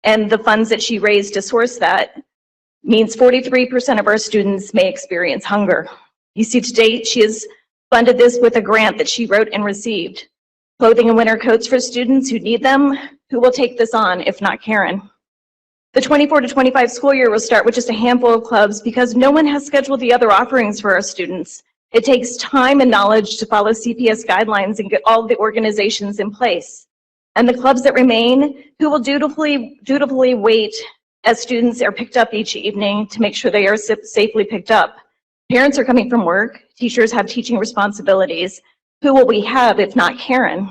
and the funds that she raised to source that means 43% of our students may experience hunger. You see, to date, she has funded this with a grant that she wrote and received. Clothing and winter coats for students who need them. Who will take this on if not Karen? The 24 to 25 school year will start with just a handful of clubs because no one has scheduled the other offerings for our students. It takes time and knowledge to follow CPS guidelines and get all the organizations in place. And the clubs that remain, who will dutifully wait as students are picked up each evening to make sure they are safely picked up. Parents are coming from work, teachers have teaching responsibilities. Who will we have if not Karen?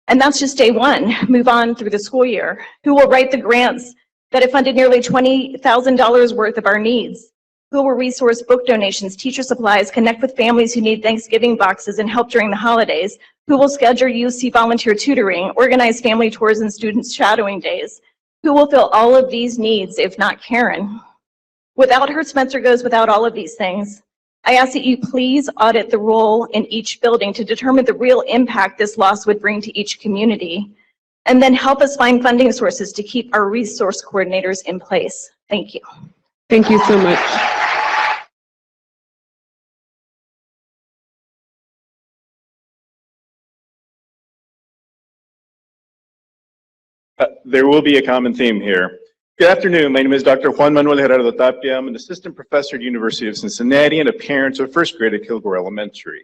And that's just day one. Move on through the school year. Who will write the grants that have funded nearly $20,000 worth of our needs? Who will resource book donations, teacher supplies, connect with families who need Thanksgiving boxes and help during the holidays? Who will schedule UC volunteer tutoring, organize family tours and students shadowing days? Who will fill all of these needs if not Karen? Without her, Spencer goes without all of these things. I ask that you please audit the role in each building to determine the real impact this loss would bring to each community, and then help us find funding sources to keep our resource coordinators in place. Thank you. Thank you so much. There will be a common theme here. Good afternoon. My name is Dr. Juan Manuia. I'm an assistant professor at University of Cincinnati and a parent of first grade at Kilgore Elementary.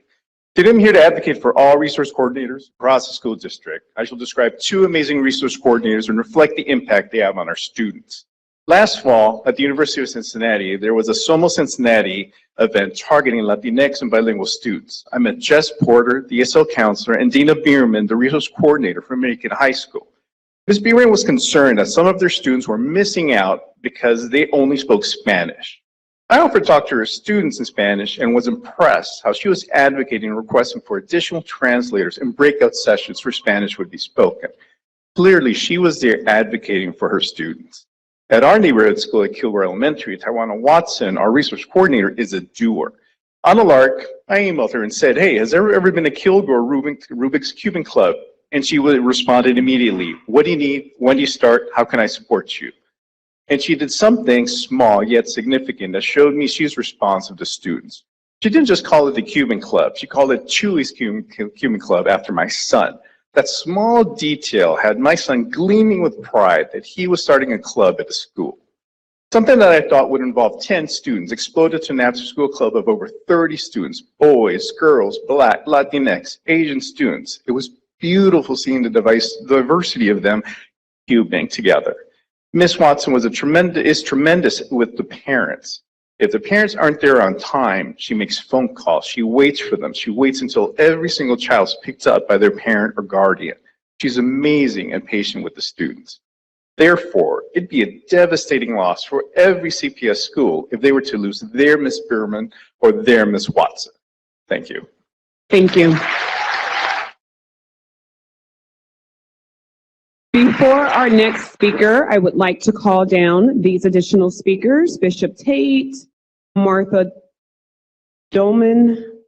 Today I'm here to advocate for all resource coordinators across the school district. I shall describe two amazing resource coordinators and reflect the impact they have on our students. Last fall at the University of Cincinnati, there was a Somos Cincinnati event targeting Latinx and bilingual students. I met Jess Porter, the ESL counselor, and Dina Bierman, the resource coordinator from American High School. Ms. Bierman was concerned that some of their students were missing out because they only spoke Spanish. I offered to talk to her students in Spanish and was impressed how she was advocating and requesting for additional translators and breakout sessions where Spanish would be spoken. Clearly, she was there advocating for her students. At our neighborhood school at Kilgore Elementary, Tawana Watson, our resource coordinator, is a doer. On a lark, I emailed her and said, hey, has there ever been a Kilgore Rubik's Cubing Club? And she responded immediately, what do you need? When do you start? How can I support you? And she did something small yet significant that showed me she's responsive to students. She didn't just call it the Cuban Club. She called it Chewy's Cuban Club after my son. That small detail had my son gleaming with pride that he was starting a club at the school. Something that I thought would involve 10 students exploded to an after-school club of over 30 students, boys, girls, Black, Latinx, Asian students. It was beautiful seeing the diversity of them cubing together. Miss Watson is tremendous with the parents. If the parents aren't there on time, she makes phone calls. She waits for them. She waits until every single child is picked up by their parent or guardian. She's amazing and patient with the students. Therefore, it'd be a devastating loss for every CPS school if they were to lose their Miss Bierman or their Miss Watson. Thank you. Thank you. Before our next speaker, I would like to call down these additional speakers: Bishop Tate, Martha Doman,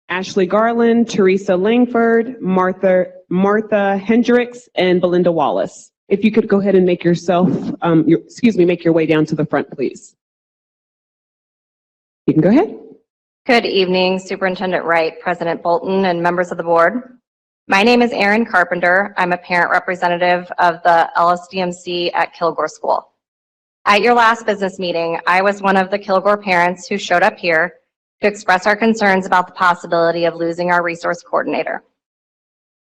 Ashley Garland, Teresa Langford, Martha Hendricks, and Belinda Wallace. If you could go ahead and make yourself, make your way down to the front, please. You can go ahead. Good evening, Superintendent Wright, President Bolton, and members of the board. My name is Erin Carpenter. I'm a parent representative of the LSDMC at Kilgore School. At your last business meeting, I was one of the Kilgore parents who showed up here to express our concerns about the possibility of losing our resource coordinator.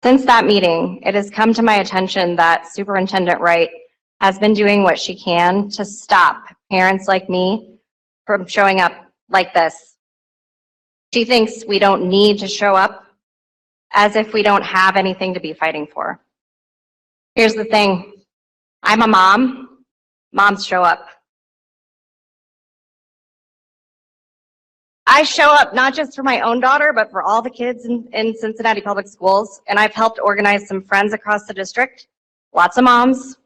Since that meeting, it has come to my attention that Superintendent Wright has been doing what she can to stop parents like me from showing up like this. She thinks we don't need to show up, as if we don't have anything to be fighting for. Here's the thing, I'm a mom. Moms show up. I show up not just for my own daughter, but for all the kids in Cincinnati Public Schools, and I've helped organize some friends across the district, lots of moms,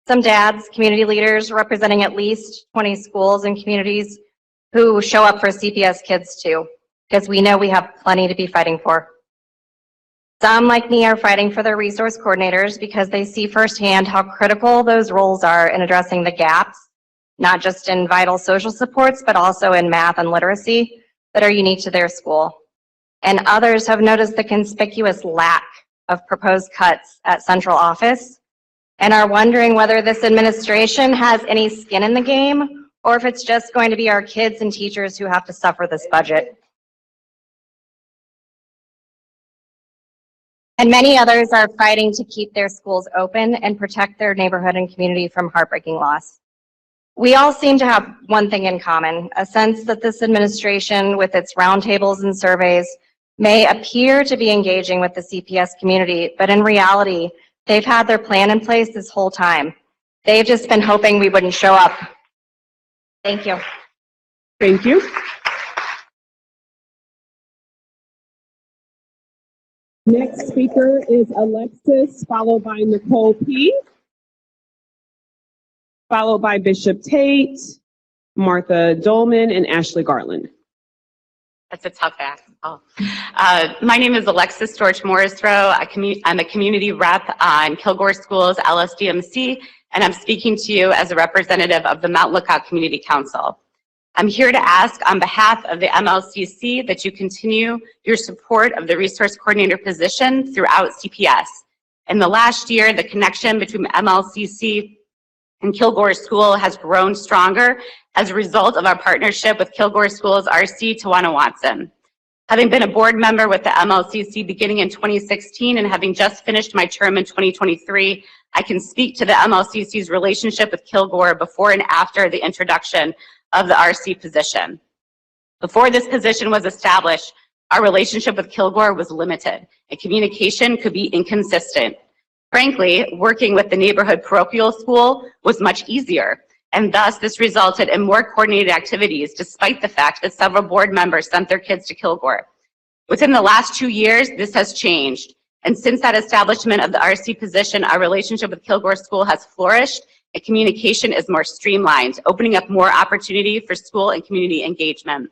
some dads, community leaders representing at least 20 schools and communities who show up for CPS kids too, because we know we have plenty to be fighting for. Some, like me, are fighting for their resource coordinators because they see firsthand how critical those roles are in addressing the gaps, not just in vital social supports, but also in math and literacy that are unique to their school. And others have noticed the conspicuous lack of proposed cuts at central office and are wondering whether this administration has any skin in the game or if it's just going to be our kids and teachers who have to suffer this budget. And many others are fighting to keep their schools open and protect their neighborhood and community from heartbreaking loss. We all seem to have one thing in common, a sense that this administration, with its roundtables and surveys, may appear to be engaging with the CPS community, but in reality, they've had their plan in place this whole time. They've just been hoping we wouldn't show up. Thank you. Thank you. Next speaker is Alexis, followed by Nicole P., followed by Bishop Tate, Martha Dolman, and Ashley Garland. That's a tough act. Oh. My name is Alexis Storch Morrisrow. I'm a community rep on Kilgore Schools LSDMC, and I'm speaking to you as a representative of the Mount Lookout Community Council. I'm here to ask on behalf of the MLCC that you continue your support of the resource coordinator position throughout CPS. In the last year, the connection between MLCC and Kilgore School has grown stronger as a result of our partnership with Kilgore Schools RC Tawana Watson. Having been a board member with the MLCC beginning in 2016 and having just finished my term in 2023, I can speak to the MLCC's relationship with Kilgore before and after the introduction of the RC position. Before this position was established, our relationship with Kilgore was limited and communication could be inconsistent. Frankly, working with the neighborhood parochial school was much easier, and thus this resulted in more coordinated activities despite the fact that several board members sent their kids to Kilgore. Within the last 2 years, this has changed, and since that establishment of the RC position, our relationship with Kilgore School has flourished and communication is more streamlined, opening up more opportunity for school and community engagement.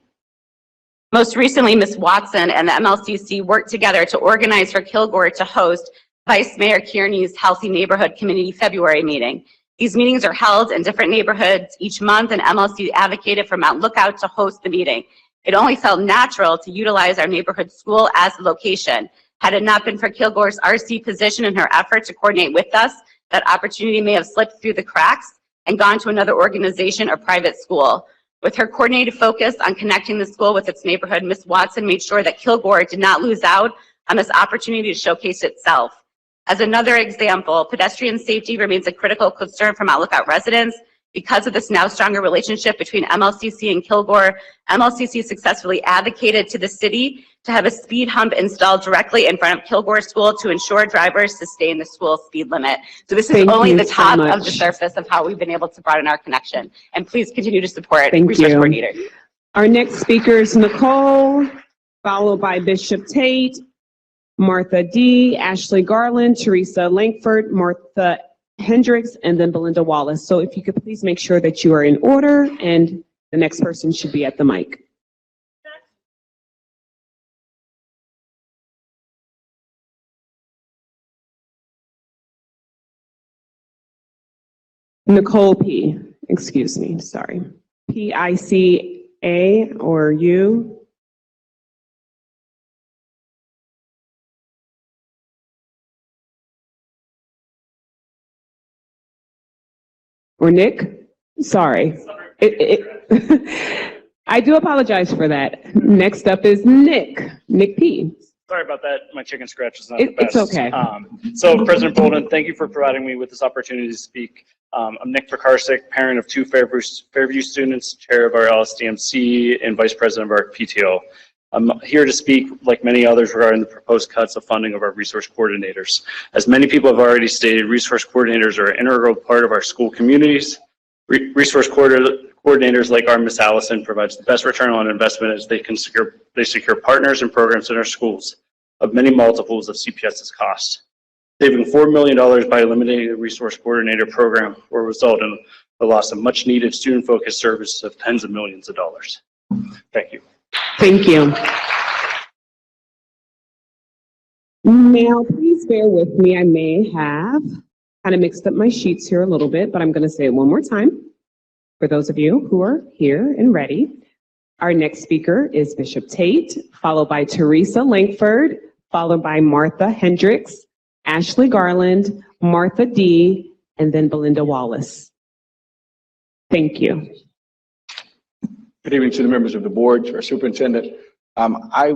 Most recently, Ms. Watson and the MLCC worked together to organize for Kilgore to host Vice Mayor Kearney's Healthy Neighborhood Community February meeting. These meetings are held in different neighborhoods each month, and MLC advocated for Mount Lookout to host the meeting. It only felt natural to utilize our neighborhood school as the location. Had it not been for Kilgore's RC position and her effort to coordinate with us, that opportunity may have slipped through the cracks and gone to another organization or private school. With her coordinated focus on connecting the school with its neighborhood, Ms. Watson made sure that Kilgore did not lose out on this opportunity to showcase itself. As another example, pedestrian safety remains a critical concern for Mount Lookout residents. Because of this now stronger relationship between MLCC and Kilgore, MLCC successfully advocated to the city to have a speed hump installed directly in front of Kilgore School to ensure drivers sustain the school speed limit. So this is only the top of the surface of how we've been able to broaden our connection. And please continue to support Resource Coordinator. Our next speaker is Nicole, followed by Bishop Tate, Martha D., Ashley Garland, Teresa Langford, Martha Hendricks, and then Belinda Wallace. So if you could please make sure that you are in order, and the next person should be at the mic. Nicole P., excuse me, sorry. P-I-C-A or U. Or Nick? Sorry. I do apologize for that. Next up is Nick. Nick P. Sorry about that. My chicken scratch is not the best. It's okay. So President Bolden, thank you for providing me with this opportunity to speak. I'm Nick Prakarsik, parent of two Fairview students, chair of our LSDMC, and vice president of our PTO. I'm here to speak, like many others, regarding the proposed cuts of funding of our resource coordinators. As many people have already stated, resource coordinators are an integral part of our school communities. Resource coordinators like our Miss Allison provides the best return on investment as they secure partners and programs in our schools of many multiples of CPS's costs. Saving $4 million by eliminating the resource coordinator program will result in the loss of much needed student-focused services of tens of millions of dollars. Thank you. Thank you. Now, please bear with me. I may have kind of mixed up my sheets here a little bit, but I'm going to say it one more time for those of you who are here and ready. Our next speaker is Bishop Tate, followed by Teresa Langford, followed by Martha Hendricks, Ashley Garland, Martha D., and then Belinda Wallace. Thank you. Good evening to the members of the board, to our superintendent. I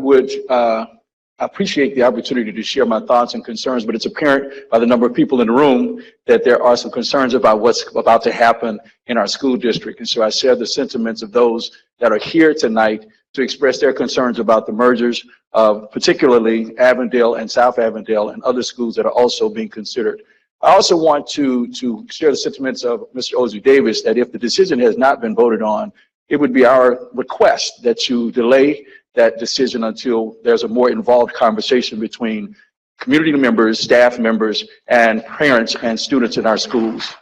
appreciate the opportunity to share my thoughts and concerns, but it's apparent by the number of people in the room that there are some concerns about what's about to happen in our school district. And so I share the sentiments of those that are here tonight to express their concerns about the mergers of particularly Avondale and South Avondale and other schools that are also being considered. I also want to share the sentiments of Mr. Otis Davis that if the decision has not been voted on, it would be our request that you delay that decision until there's a more involved conversation between community members, staff members, and parents and students in our schools.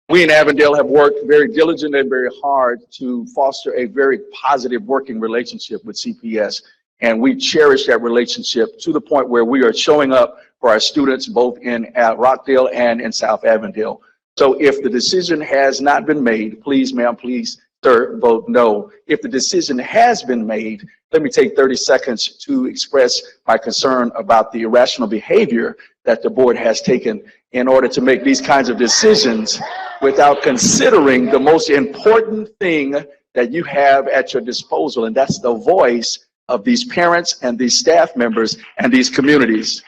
We in Avondale have worked very diligently and very hard to foster a very positive working relationship with CPS, and we cherish that relationship to the point where we are showing up for our students both in Rockdale and in South Avondale. So if the decision has not been made, please, ma'am, please, sir, vote no. If the decision has been made, let me take 30 seconds to express my concern about the irrational behavior that the board has taken in order to make these kinds of decisions without considering the most important thing that you have at your disposal, and that's the voice of these parents and these staff members and these communities.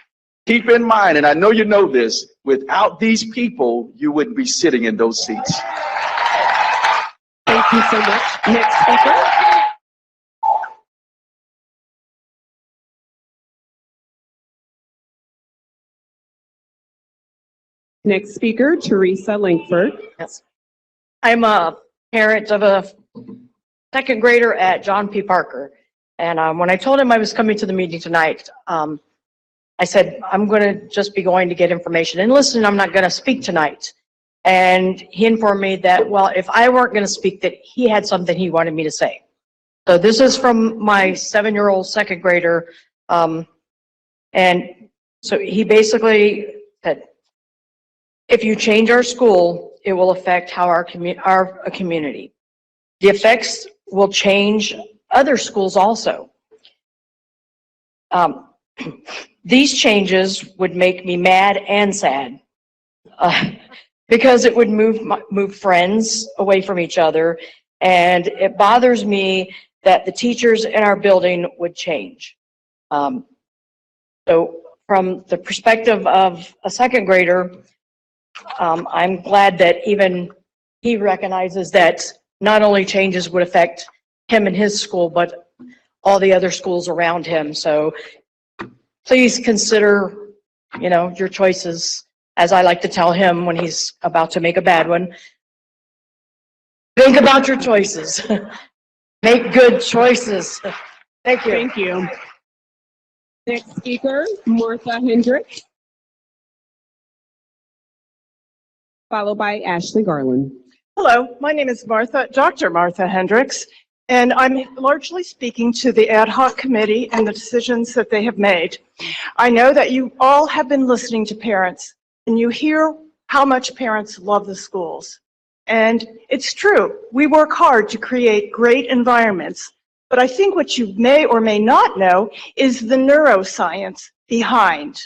Keep in mind, and I know you know this, without these people, you wouldn't be sitting in those seats. Thank you so much. Next speaker. Next speaker, Teresa Langford. Yes. I'm a parent of a second grader at John P. Parker. And when I told him I was coming to the meeting tonight, I said, I'm going to just be going to get information. And listen, I'm not going to speak tonight. And he informed me that, well, if I weren't going to speak, that he had something he wanted me to say. So this is from my 7-year-old second grader. And so he basically said, if you change our school, it will affect how our community. The effects will change other schools also. These changes would make me mad and sad because it would move friends away from each other, and it bothers me that the teachers in our building would change. So from the perspective of a second grader, I'm glad that even he recognizes that not only changes would affect him and his school, but all the other schools around him. So please consider, your choices, as I like to tell him when he's about to make a bad one. Think about your choices. Make good choices. Thank you. Thank you. Next speaker, Martha Hendricks, followed by Ashley Garland. Hello, my name is Dr. Martha Hendricks, and I'm largely speaking to the ad hoc committee and the decisions that they have made. I know that you all have been listening to parents, and you hear how much parents love the schools. And it's true, we work hard to create great environments, but I think what you may or may not know is the neuroscience behind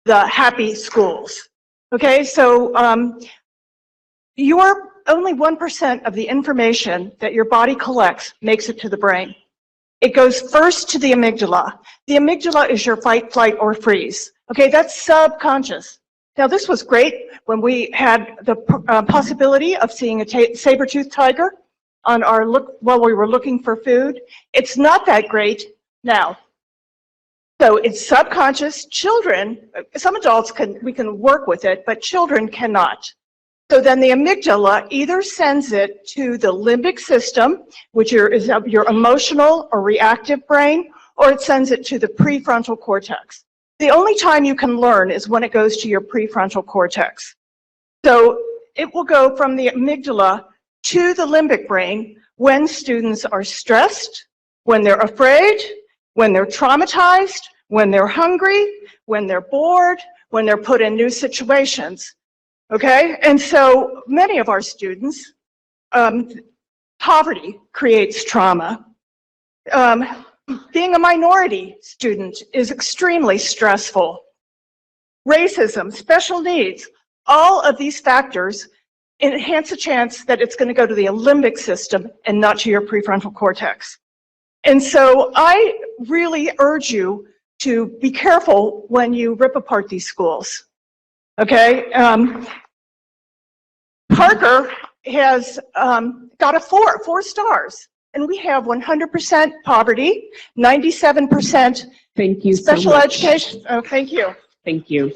the happy schools. Okay, so only 1% of the information that your body collects makes it to the brain. It goes first to the amygdala. The amygdala is your fight, flight, or freeze. Okay, that's subconscious. Now, this was great when we had the possibility of seeing a saber-toothed tiger on our while we were looking for food. It's not that great now. So it's subconscious. Children, some adults we can work with it, but children cannot. So then the amygdala either sends it to the limbic system, which is your emotional or reactive brain, or it sends it to the prefrontal cortex. The only time you can learn is when it goes to your prefrontal cortex. So it will go from the amygdala to the limbic brain when students are stressed, when they're afraid, when they're traumatized, when they're hungry, when they're bored, when they're put in new situations. Okay, and so many of our students, poverty creates trauma. Being a minority student is extremely stressful. Racism, special needs, all of these factors enhance the chance that it's going to go to the limbic system and not to your prefrontal cortex. And so I really urge you to be careful when you rip apart these schools. Okay? Parker has got four stars, and we have 100% poverty, 97% Thank you special so much. education. Oh, thank you. Thank you.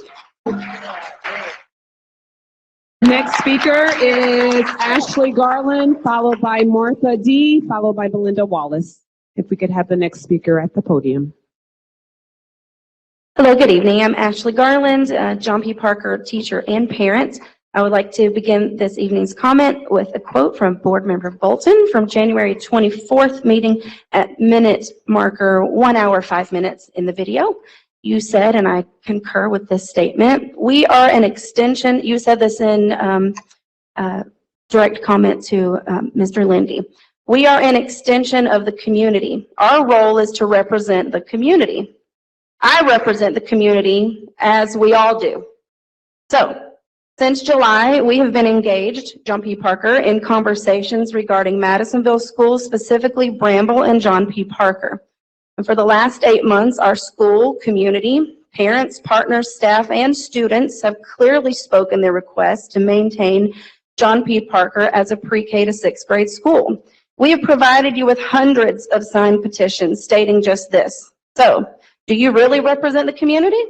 Next speaker is Ashley Garland, followed by Martha D., followed by Belinda Wallace. If we could have the next speaker at the podium. Hello, good evening. I'm Ashley Garland, John P. Parker teacher and parent. I would like to begin this evening's comment with a quote from Board Member Bolton from January 24th meeting at minute marker 1 hour 5 minutes in the video. You said, and I concur with this statement, we are an extension, you said this in direct comment to Mr. Lindy. We are an extension of the community. Our role is to represent the community. I represent the community, as we all do. So, since July, we have been engaged, John P. Parker, in conversations regarding Madisonville schools, specifically Bramble and John P. Parker. And for the last 8 months, our school, community, parents, partners, staff, and students have clearly spoken their request to maintain John P. Parker as a pre-K to 6th grade school. We have provided you with hundreds of signed petitions stating just this. So, do you really represent the community?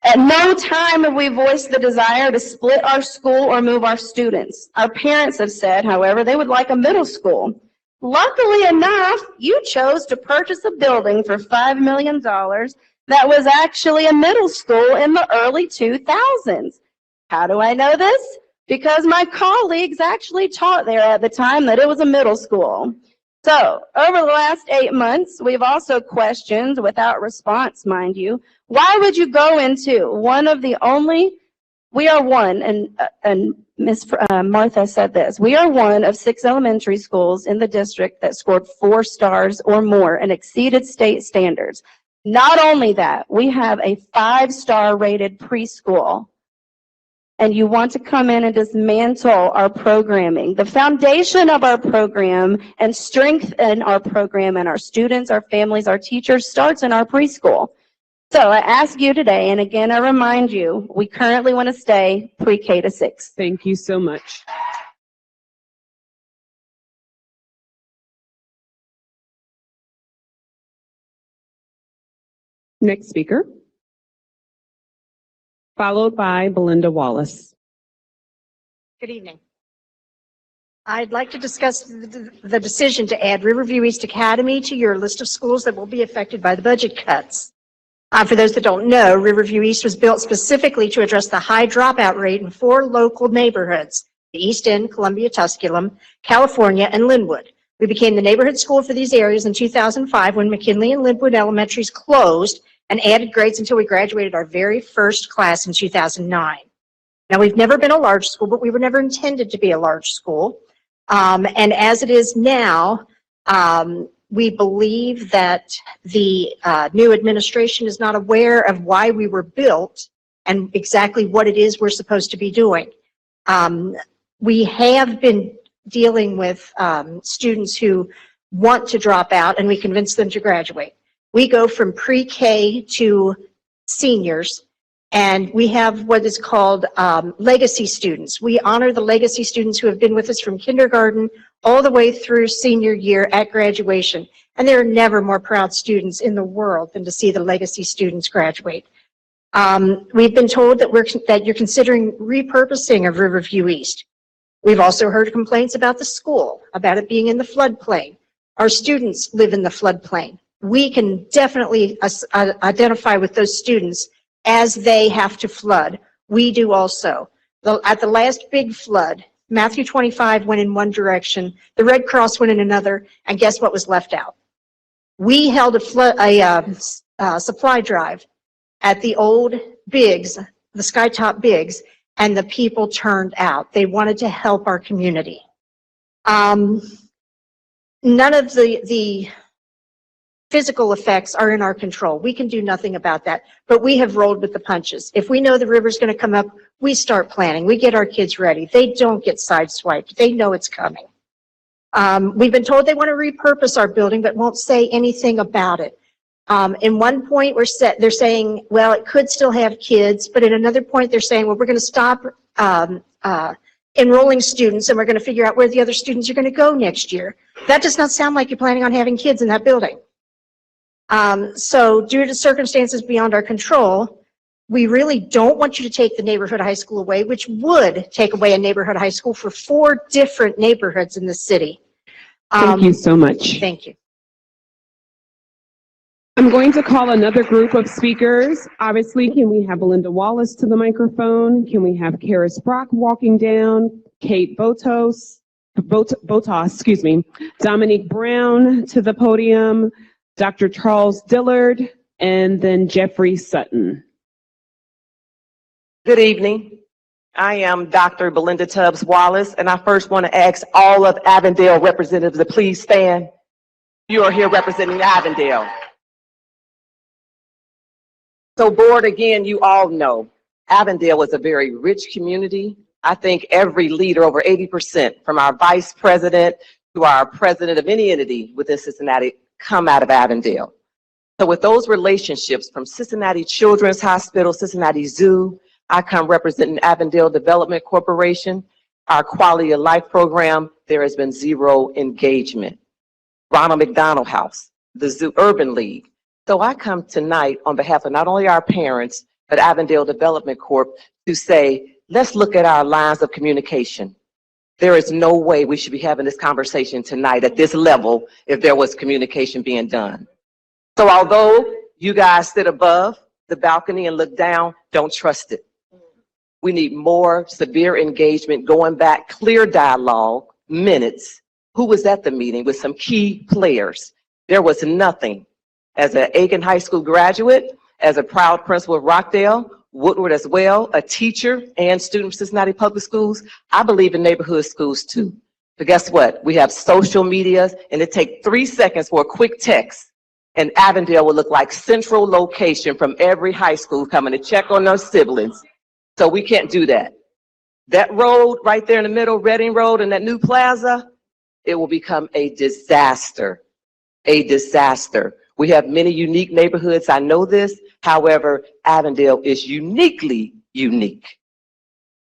At no time have we voiced the desire to split our school or move our students. Our parents have said, however, they would like a middle school. Luckily enough, you chose to purchase a building for $5 million that was actually a middle school in the early 2000s. How do I know this? Because my colleagues actually taught there at the time that it was a middle school. So, over the last 8 months, we've also questioned, without response, mind you, why would you go into one of the only, we are one, and Ms. Martha said this, we are one of 6 elementary schools in the district that scored 4 stars or more and exceeded state standards. Not only that, we have a 5-star rated preschool. And you want to come in and dismantle our programming. The foundation of our program and strengthen our program and our students, our families, our teachers starts in our preschool. So I ask you today, and again, I remind you, we currently want to stay pre-K to 6. Thank you so much. Next speaker, followed by Belinda Wallace. Good evening. I'd like to discuss the decision to add Riverview East Academy to your list of schools that will be affected by the budget cuts. For those that don't know, Riverview East was built specifically to address the high dropout rate in 4 local neighborhoods, the East End, Columbia, Tusculum, California, and Linwood. We became the neighborhood school for these areas in 2005 when McKinley and Linwood Elementaries closed and added grades until we graduated our very first class in 2009. Now, we've never been a large school, but we were never intended to be a large school. And as it is now, we believe that the new administration is not aware of why we were built and exactly what it is we're supposed to be doing. We have been dealing with students who want to drop out, and we convince them to graduate. We go from pre-K to seniors, and we have what is called legacy students. We honor the legacy students who have been with us from kindergarten all the way through senior year at graduation. And there are never more proud students in the world than to see the legacy students graduate. We've been told that you're considering repurposing of Riverview East. We've also heard complaints about the school, about it being in the floodplain. Our students live in the floodplain. We can definitely identify with those students as they have to flood. We do also. At the last big flood, Matthew 25 went in one direction, the Red Cross went in another, and guess what was left out? We held a supply drive at the old Biggs, the Skytop Biggs, and the people turned out. They wanted to help our community. None of the physical effects are in our control. We can do nothing about that, but we have rolled with the punches. If we know the river's going to come up, we start planning. We get our kids ready. They don't get sideswiped. They know it's coming. We've been told they want to repurpose our building, but won't say anything about it. In one point, they're saying, well, it could still have kids, but in another point, they're saying, well, we're going to stop enrolling students and we're going to figure out where the other students are going to go next year. That does not sound like you're planning on having kids in that building. So due to circumstances beyond our control, we really don't want you to take the neighborhood high school away, which would take away a neighborhood high school for 4 different neighborhoods in the city. Thank you so much. Thank you. I'm going to call another group of speakers. Obviously, can we have Belinda Wallace to the microphone? Can we have Karis Brock walking down? Kate Botos, Dominique Brown to the podium, Dr. Charles Dillard, and then Jeffrey Sutton. Good evening. I am Dr. Belinda Tubbs Wallace, and I first want to ask all of Avondale representatives to please stand. You are here representing Avondale. So board, again, you all know Avondale is a very rich community. I think every leader, over 80%, from our vice president to our president of any entity within Cincinnati, come out of Avondale. So with those relationships from Cincinnati Children's Hospital, Cincinnati Zoo, I come representing Avondale Development Corporation, our quality of life program, there has been 0 engagement. Ronald McDonald House, the Zoo Urban League. So I come tonight on behalf of not only our parents, but Avondale Development Corp to say, let's look at our lines of communication. There is no way we should be having this conversation tonight at this level if there was communication being done. So although you guys sit above the balcony and look down, don't trust it. We need more severe engagement, going back, clear dialogue, minutes. Who was at the meeting with some key players? There was nothing. As an Aiken High School graduate, as a proud principal of Rockdale, Woodward as well, a teacher and student of Cincinnati Public Schools, I believe in neighborhood schools too. But guess what? We have social media, and it takes 3 seconds for a quick text, and Avondale will look like central location from every high school coming to check on their siblings. So we can't do that. That road right there in the middle, Reading Road, and that new plaza, it will become a disaster. A disaster. We have many unique neighborhoods, I know this. However, Avondale is uniquely unique.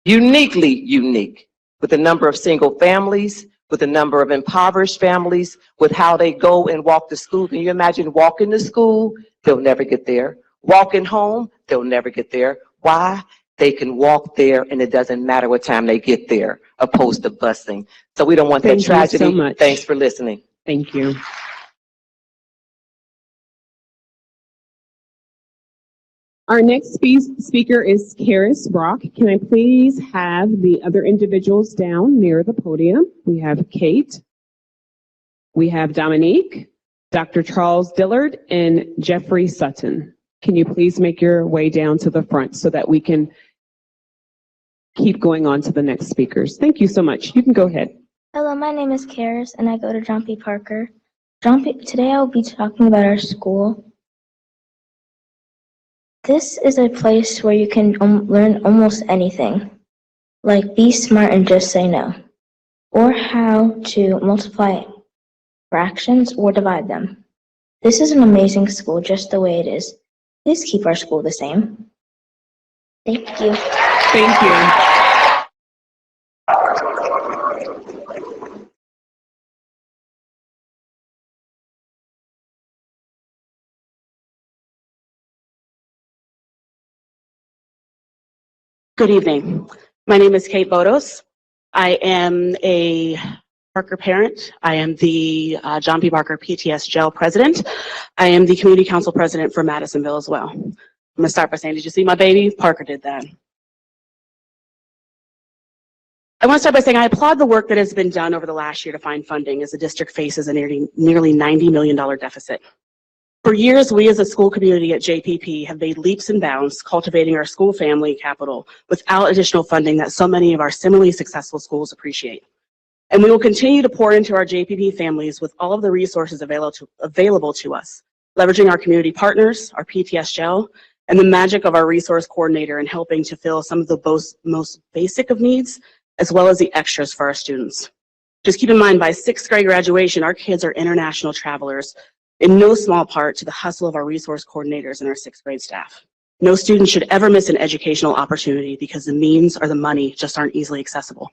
Uniquely unique with the number of single families, with the number of impoverished families, with how they go and walk to school. Can you imagine walking to school? They'll never get there. Walking home, they'll never get there. Why? They can walk there and it doesn't matter what time they get there, opposed to busing. So we don't want that tragedy. Thank you so much. Thanks for listening. Thank you. Our next speaker is Karis Brock. Can I please have the other individuals down near the podium? We have Kate, we have Dominique, Dr. Charles Dillard, and Jeffrey Sutton. Can you please make your way down to the front so that we can keep going on to the next speakers? Thank you so much. You can go ahead. Hello, my name is Karis, and I go to John P. Parker. Today I will be talking about our school. This is a place where you can learn almost anything, like be smart and just say no, or how to multiply fractions or divide them. This is an amazing school just the way it is. Please keep our school the same. Thank you. Thank you. Good evening. My name is Kate Botos. I am a Parker parent. I am the John P. Parker PTS Gel president. I am the community council president for Madisonville as well. I'm gonna start by saying, did you see my baby? Parker did that. I want to start by saying I applaud the work that has been done over the last year to find funding as the district faces a nearly $90 million deficit. For years, we as a school community at JPP have made leaps and bounds cultivating our school family capital without additional funding that so many of our similarly successful schools appreciate. And we will continue to pour into our JPP families with all of the resources available to us, leveraging our community partners, our PTS Gel, and the magic of our resource coordinator in helping to fill some of the most basic of needs, as well as the extras for our students. Just keep in mind, by 6th grade graduation, our kids are international travelers, in no small part to the hustle of our resource coordinators and our 6th grade staff. No student should ever miss an educational opportunity because the means or the money just aren't easily accessible.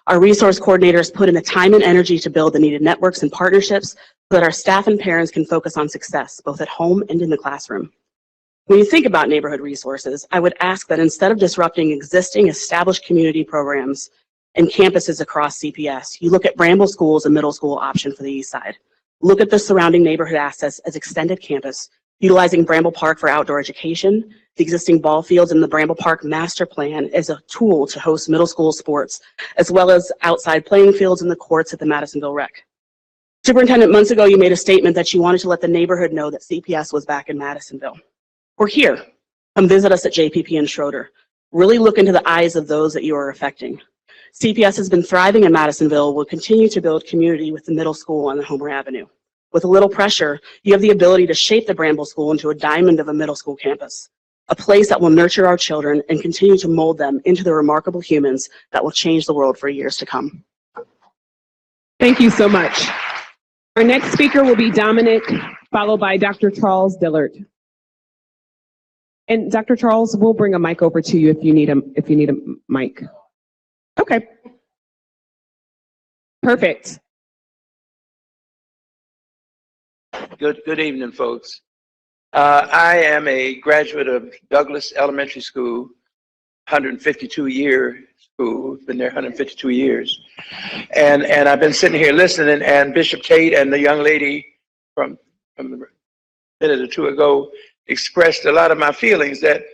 Our resource coordinators put in the time and energy to build the needed networks and partnerships so that our staff and parents can focus on success, both at home and in the classroom. When you think about neighborhood resources, I would ask that instead of disrupting existing established community programs and campuses across CPS, you look at Bramble School as a middle school option for the East Side. Look at the surrounding neighborhood assets as extended campus, utilizing Bramble Park for outdoor education, the existing ball fields in the Bramble Park master plan as a tool to host middle school sports, as well as outside playing fields and the courts at the Madisonville Rec. Superintendent, months ago, you made a statement that you wanted to let the neighborhood know that CPS was back in Madisonville. We're here. Come visit us at JPP and Schroeder. Really look into the eyes of those that you are affecting. CPS has been thriving in Madisonville, will continue to build community with the middle school on the Homer Avenue. With a little pressure, you have the ability to shape the Bramble School into a diamond of a middle school campus, a place that will nurture our children and continue to mold them into the remarkable humans that will change the world for years to come. Thank you so much. Our next speaker will be Dominic, followed by Dr. Charles Dillard. And Dr. Charles, we'll bring a mic over to you if you need a mic. Okay. Perfect. Good evening, folks. I am a graduate of Douglas Elementary School, 152-year school, been there 152 years. And I've been sitting here listening, and Bishop Tate and the young lady from a minute or two ago expressed a lot of my feelings that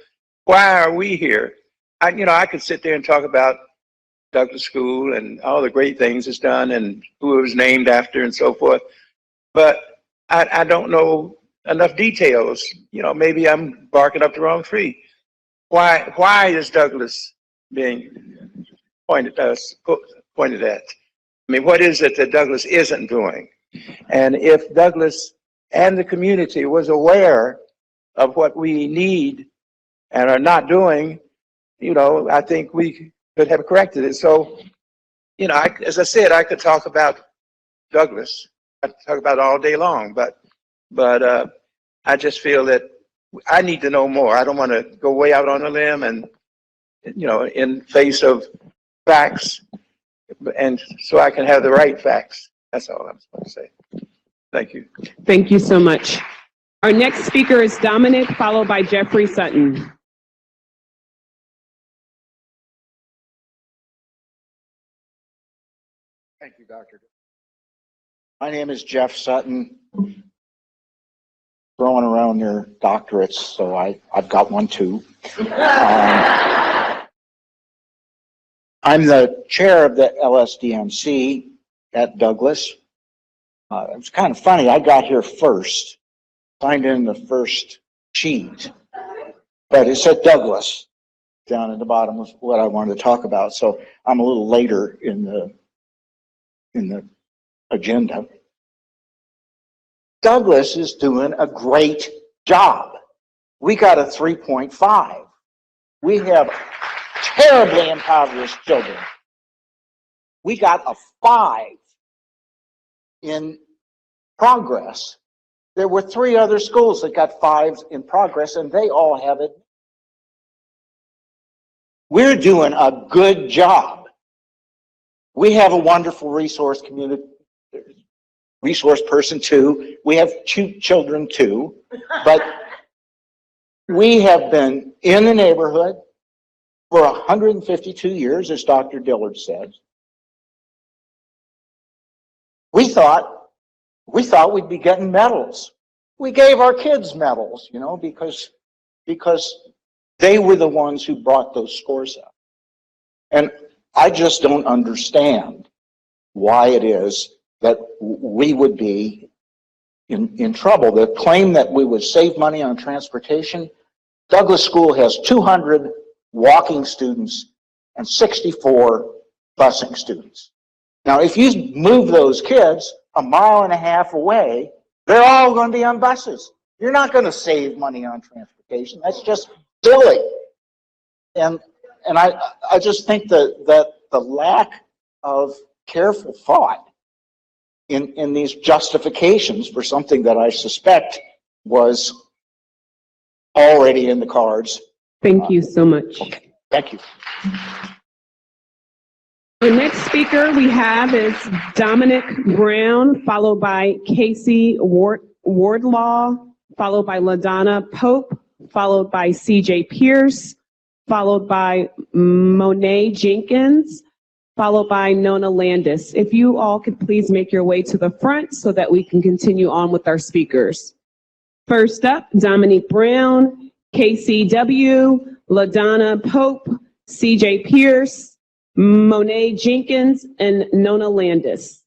why are we here? I could sit there and talk about Douglas School and all the great things it's done and who it was named after and so forth, but I don't know enough details. Maybe I'm barking up the wrong tree. Why is Douglas being pointed at? I mean, what is it that Douglas isn't doing? And if Douglas and the community was aware of what we need and are not doing, I think we could have corrected it. So, as I said, I could talk about Douglas. I could talk about it all day long, but I just feel that I need to know more. I don't want to go way out on a limb and, in face of facts, and so I can have the right facts. That's all I'm supposed to say. Thank you. Thank you so much. Our next speaker is Dominic, followed by Jeffrey Sutton. Thank you, Dr. My name is Jeff Sutton. Throwing around your doctorates, so I've got one too. I'm the chair of the LSDMC at Douglas. It's kind of funny, I got here first, signed in the first sheet, but it said Douglas down at the bottom was what I wanted to talk about, so I'm a little later in the agenda. Douglas is doing a great job. We got a 3.5. We have terribly impoverished children. We got a 5 in progress. There were 3 other schools that got 5s in progress, and they all have it. We're doing a good job. We have a wonderful resource person too. We have 2 children too, but we have been in the neighborhood for 152 years, as Dr. Dillard said. We thought we'd be getting medals. We gave our kids medals, because they were the ones who brought those scores up. And I just don't understand why it is that we would be in trouble. The claim that we would save money on transportation, Douglas School has 200 walking students and 64 busing students. Now, if you move those kids a mile and a half away, they're all going to be on buses. You're not going to save money on transportation. That's just silly. And I just think that the lack of careful thought in these justifications for something that I suspect was already in the cards. Thank you so much. Okay, thank you. The next speaker we have is Dominic Brown, followed by Casey Wardlaw, followed by LaDonna Pope, followed by CJ Pierce, followed by Monet Jenkins, followed by Nona Landis. If you all could please make your way to the front so that we can continue on with our speakers. First up, Dominic Brown, KCW, LaDonna Pope, CJ Pierce, Monet Jenkins, and Nona Landis.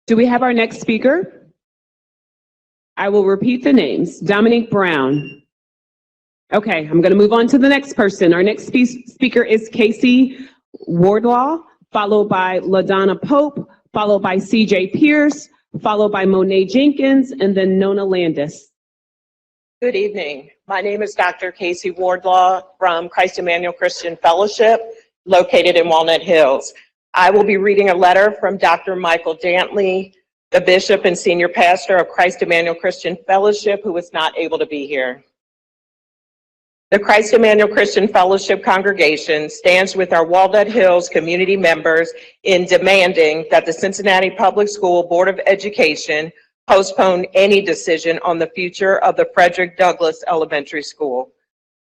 Do we have our next speaker? I will repeat the names. Dominic Brown. Okay, I'm going to move on to the next person. Our next speaker is Casey Wardlaw, followed by LaDonna Pope, followed by CJ Pierce, followed by Monet Jenkins, and then Nona Landis. Good evening. My name is Dr. Casey Wardlaw from Christ Emmanuel Christian Fellowship, located in Walnut Hills. I will be reading a letter from Dr. Michael Dantley, the Bishop and Senior Pastor of Christ Emmanuel Christian Fellowship, who was not able to be here. The Christ Emmanuel Christian Fellowship congregation stands with our Walnut Hills community members in demanding that the Cincinnati Public School Board of Education postpone any decision on the future of the Frederick Douglass Elementary School.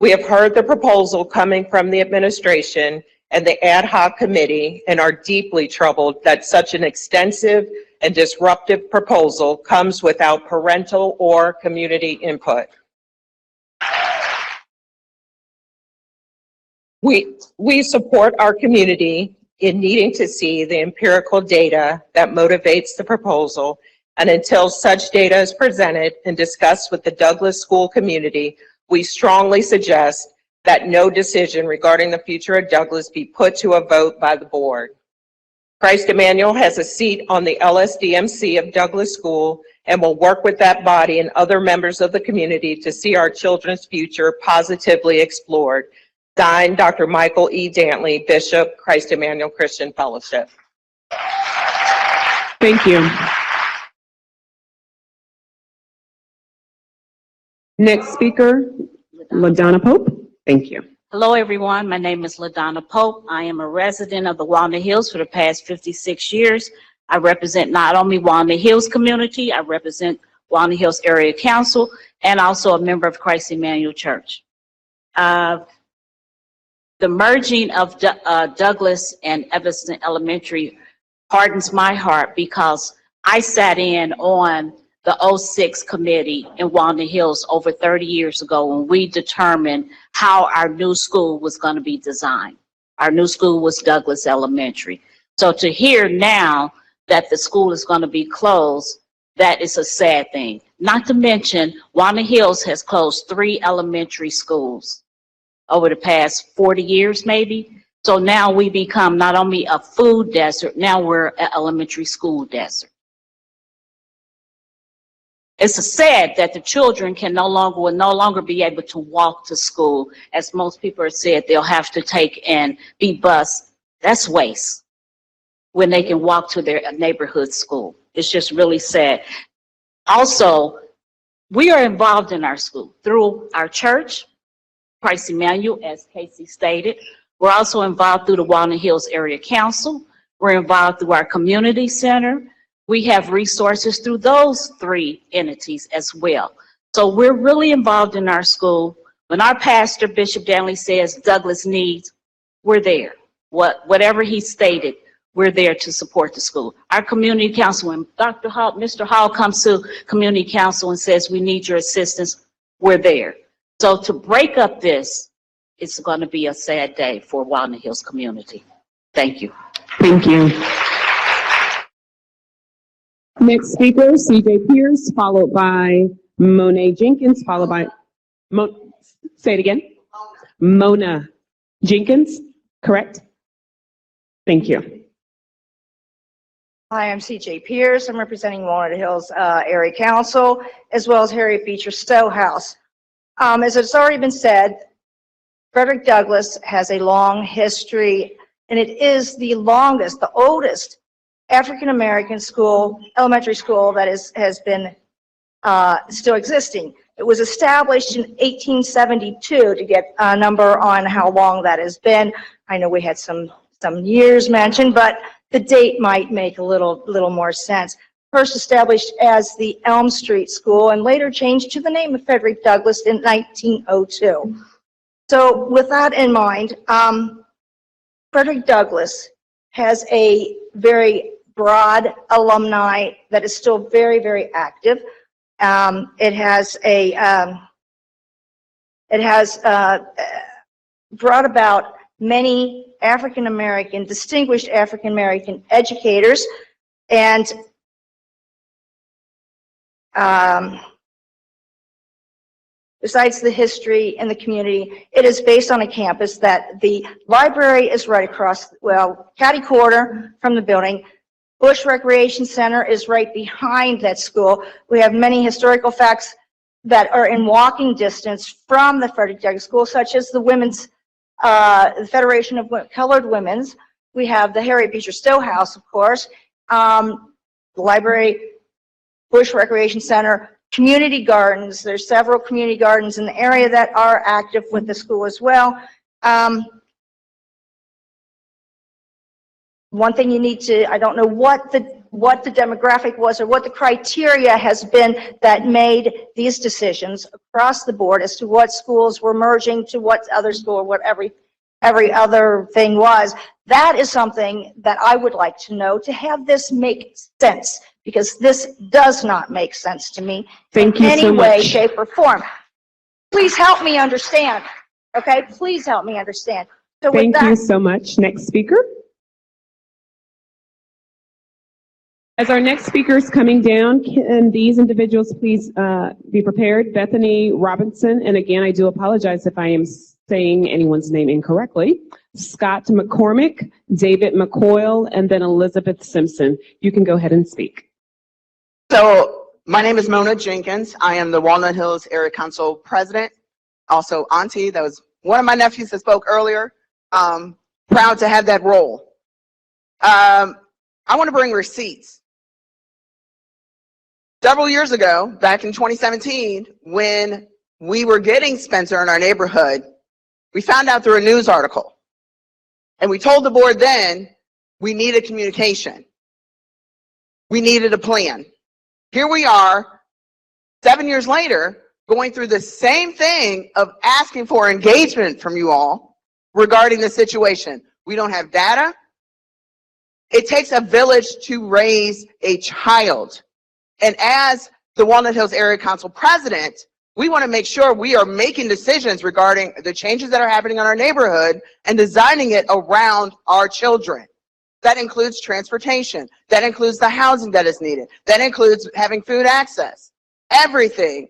We have heard the proposal coming from the administration and the ad hoc committee and are deeply troubled that such an extensive and disruptive proposal comes without parental or community input. We support our community in needing to see the empirical data that motivates the proposal, and until such data is presented and discussed with the Douglass school community, we strongly suggest that no decision regarding the future of Douglass be put to a vote by the board. Christ Emmanuel has a seat on the LSDMC of Douglass School and will work with that body and other members of the community to see our children's future positively explored. Signed, Dr. Michael E. Dantley, Bishop, Christ Emmanuel Christian Fellowship. Thank you. Next speaker, LaDonna Pope. Thank you. Hello, everyone. My name is LaDonna Pope. I am a resident of the Walnut Hills for the past 56 years. I represent not only Walnut Hills community, I represent Walnut Hills Area Council, and also a member of Christ Emmanuel Church. The merging of Douglass and Evanston Elementary hardens my heart because I sat in on the 06 committee in Walnut Hills over 30 years ago when we determined how our new school was going to be designed. Our new school was Douglass Elementary. So to hear now that the school is going to be closed, that is a sad thing. Not to mention, Walnut Hills has closed 3 elementary schools over the past 40 years maybe. So now we become not only a food desert, now we're an elementary school desert. It's sad that the children will no longer be able to walk to school. As most people have said, they'll have to take and be bused. That's waste when they can walk to their neighborhood school. It's just really sad. Also, we are involved in our school through our church, Christ Emmanuel, as Casey stated. We're also involved through the Walnut Hills Area Council. We're involved through our community center. We have resources through those 3 entities as well. So we're really involved in our school. When our pastor, Bishop Dantley, says Douglass needs, we're there. Whatever he stated, we're there to support the school. Our community council, when Mr. Hall comes to community council and says we need your assistance, we're there. So to break up this, it's going to be a sad day for Walnut Hills community. Thank you. Thank you. Next speaker, CJ Pierce, followed by Monet Jenkins, followed by, say it again. Mona Jenkins, correct? Thank you. Hi, I'm CJ Pierce. I'm representing Walnut Hills Area Council, as well as Harriet Beecher Stowehouse. As it's already been said, Frederick Douglass has a long history, and it is the longest, the oldest African-American school, elementary school that has been still existing. It was established in 1872 to get a number on how long that has been. I know we had some years mentioned, but the date might make a little more sense. First established as the Elm Street School and later changed to the name of Frederick Douglass in 1902. So with that in mind, Frederick Douglass has a very broad alumni that is still very, very active. It has brought about many distinguished African-American educators, and besides the history and the community, it is based on a campus that the library is right across, well, catty-corner from the building. Bush Recreation Center is right behind that school. We have many historical facts that are in walking distance from the Frederick Douglass School, such as the Women's the Federation of Colored Women's. We have the Harriet Beecher Stowehouse, of course, the library, Bush Recreation Center, community gardens. There's several community gardens in the area that are active with the school as well. One thing you need to, I don't know what the demographic was or what the criteria has been that made these decisions across the board as to what schools were merging to what other school, what every other thing was. That is something that I would like to know to have this make sense, because this does not make sense to me in any way, shape, or form. Please help me understand, okay? Please help me understand. So Thank you so much. Next speaker. As our next speaker is coming down, can these individuals please be prepared? Bethany Robinson, and again, I do apologize if I am saying anyone's name incorrectly. Scott McCormick, David McCoyle, and then Elizabeth Simpson. You can go ahead and speak. So my name is Mona Jenkins. I am the Walnut Hills Area Council President, also auntie. That was one of my nephews that spoke earlier. Proud to have that role. I want to bring receipts. Several years ago, back in 2017, when we were getting Spencer in our neighborhood, we found out through a news article. And we told the board then we needed communication. We needed a plan. Here we are, 7 years later, going through the same thing of asking for engagement from you all regarding the situation. We don't have data. It takes a village to raise a child. And as the Walnut Hills Area Council President, we want to make sure we are making decisions regarding the changes that are happening in our neighborhood and designing it around our children. That includes transportation. That includes the housing that is needed. That includes having food access. Everything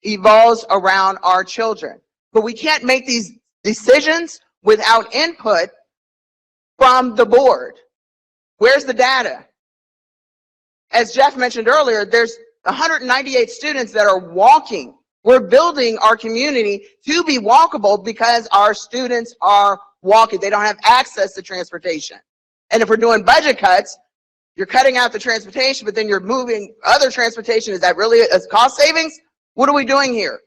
evolves around our children. But we can't make these decisions without input from the board. Where's the data? As Jeff mentioned earlier, there's 198 students that are walking. We're building our community to be walkable because our students are walking. They don't have access to transportation. And if we're doing budget cuts, you're cutting out the transportation, but then you're moving other transportation. Is that really a cost savings? What are we doing here?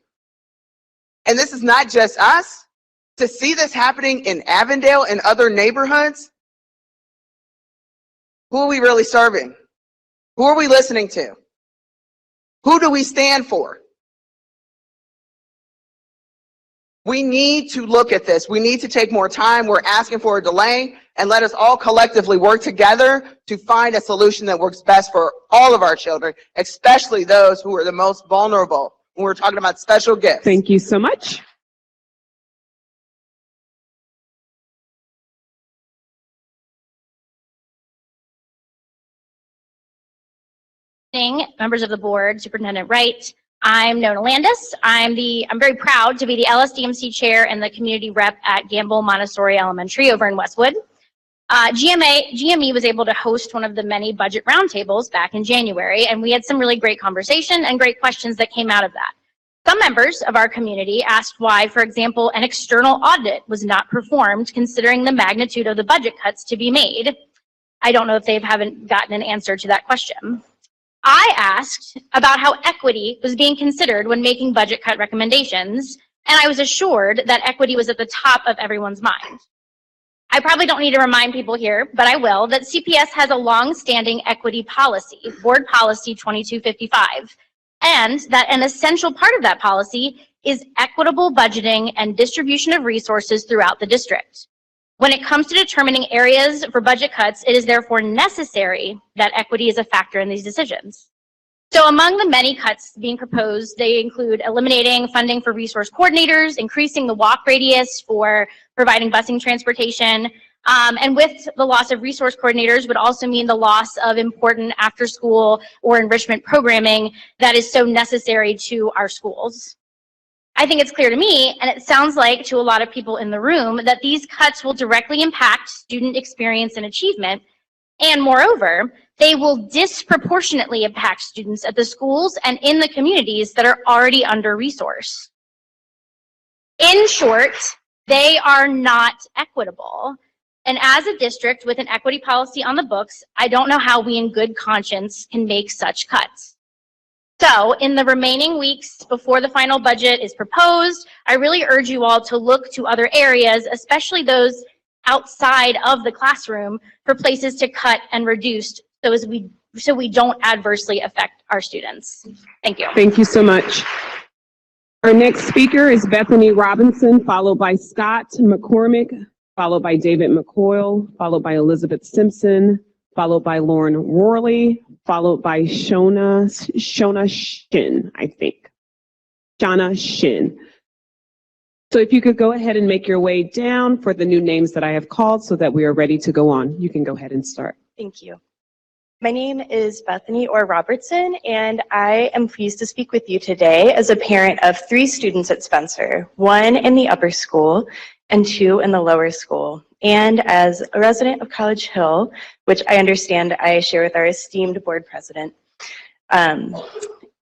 And this is not just us. To see this happening in Avondale and other neighborhoods, who are we really serving? Who are we listening to? Who do we stand for? We need to look at this. We need to take more time. We're asking for a delay, and let us all collectively work together to find a solution that works best for all of our children, especially those who are the most vulnerable when we're talking about special gifts. Thank you so much. evening, members of the board, Superintendent Wright. I'm Nona Landis. I'm very proud to be the LSDMC chair and the community rep at Gamble Montessori Elementary over in Westwood. GME was able to host one of the many budget roundtables back in January, and we had some really great conversation and great questions that came out of that. Some members of our community asked why, for example, an external audit was not performed considering the magnitude of the budget cuts to be made. I don't know if they haven't gotten an answer to that question. I asked about how equity was being considered when making budget cut recommendations, and I was assured that equity was at the top of everyone's mind. I probably don't need to remind people here, but I will, that CPS has a long-standing equity policy, Board Policy 2255, and that an essential part of that policy is equitable budgeting and distribution of resources throughout the district. When it comes to determining areas for budget cuts, it is therefore necessary that equity is a factor in these decisions. So among the many cuts being proposed, they include eliminating funding for resource coordinators, increasing the walk radius for providing busing transportation, and with the loss of resource coordinators would also mean the loss of important after-school or enrichment programming that is so necessary to our schools. I think it's clear to me, and it sounds like to a lot of people in the room, that these cuts will directly impact student experience and achievement, and moreover, they will disproportionately impact students at the schools and in the communities that are already under-resourced. In short, they are not equitable. And as a district with an equity policy on the books, I don't know how we in good conscience can make such cuts. So in the remaining weeks before the final budget is proposed, I really urge you all to look to other areas, especially those outside of the classroom, for places to cut and reduce so we don't adversely affect our students. Thank you. Thank you so much. Our next speaker is Bethany Robinson, followed by Scott McCormick, followed by David McCoyle, followed by Elizabeth Simpson, followed by Lauren Worley, followed by Shona Shin, I think. Shana Shin. So if you could go ahead and make your way down for the new names that I have called so that we are ready to go on. You can go ahead and start. Thank you. My name is Bethany Orr Robertson, and I am pleased to speak with you today as a parent of 3 students at Spencer, 1 in the upper school and 2 in the lower school, and as a resident of College Hill, which I understand I share with our esteemed board president.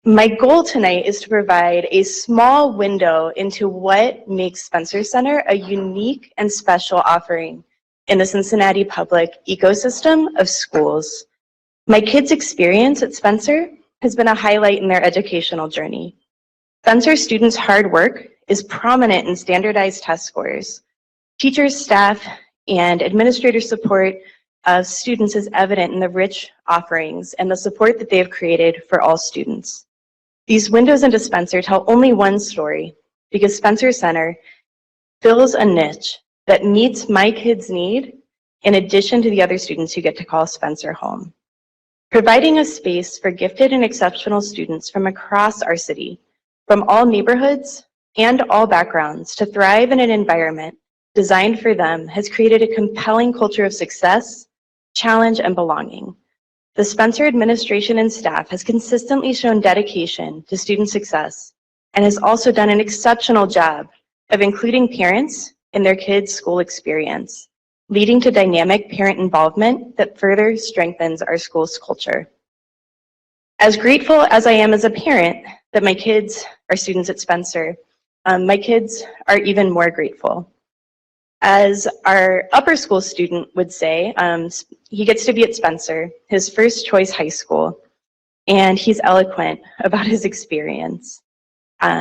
My goal tonight is to provide a small window into what makes Spencer Center a unique and special offering in the Cincinnati public ecosystem of schools. My kids' experience at Spencer has been a highlight in their educational journey. Spencer students' hard work is prominent in standardized test scores. Teachers, staff, and administrator support of students is evident in the rich offerings and the support that they have created for all students. These windows into Spencer tell only one story, because Spencer Center fills a niche that meets my kids' need in addition to the other students who get to call Spencer home. Providing a space for gifted and exceptional students from across our city, from all neighborhoods and all backgrounds, to thrive in an environment designed for them has created a compelling culture of success, challenge, and belonging. The Spencer administration and staff has consistently shown dedication to student success and has also done an exceptional job of including parents in their kids' school experience, leading to dynamic parent involvement that further strengthens our school's culture. As grateful as I am as a parent that my kids are students at Spencer, my kids are even more grateful. As our upper school student would say, he gets to be at Spencer, his first choice high school, and he's eloquent about his experience.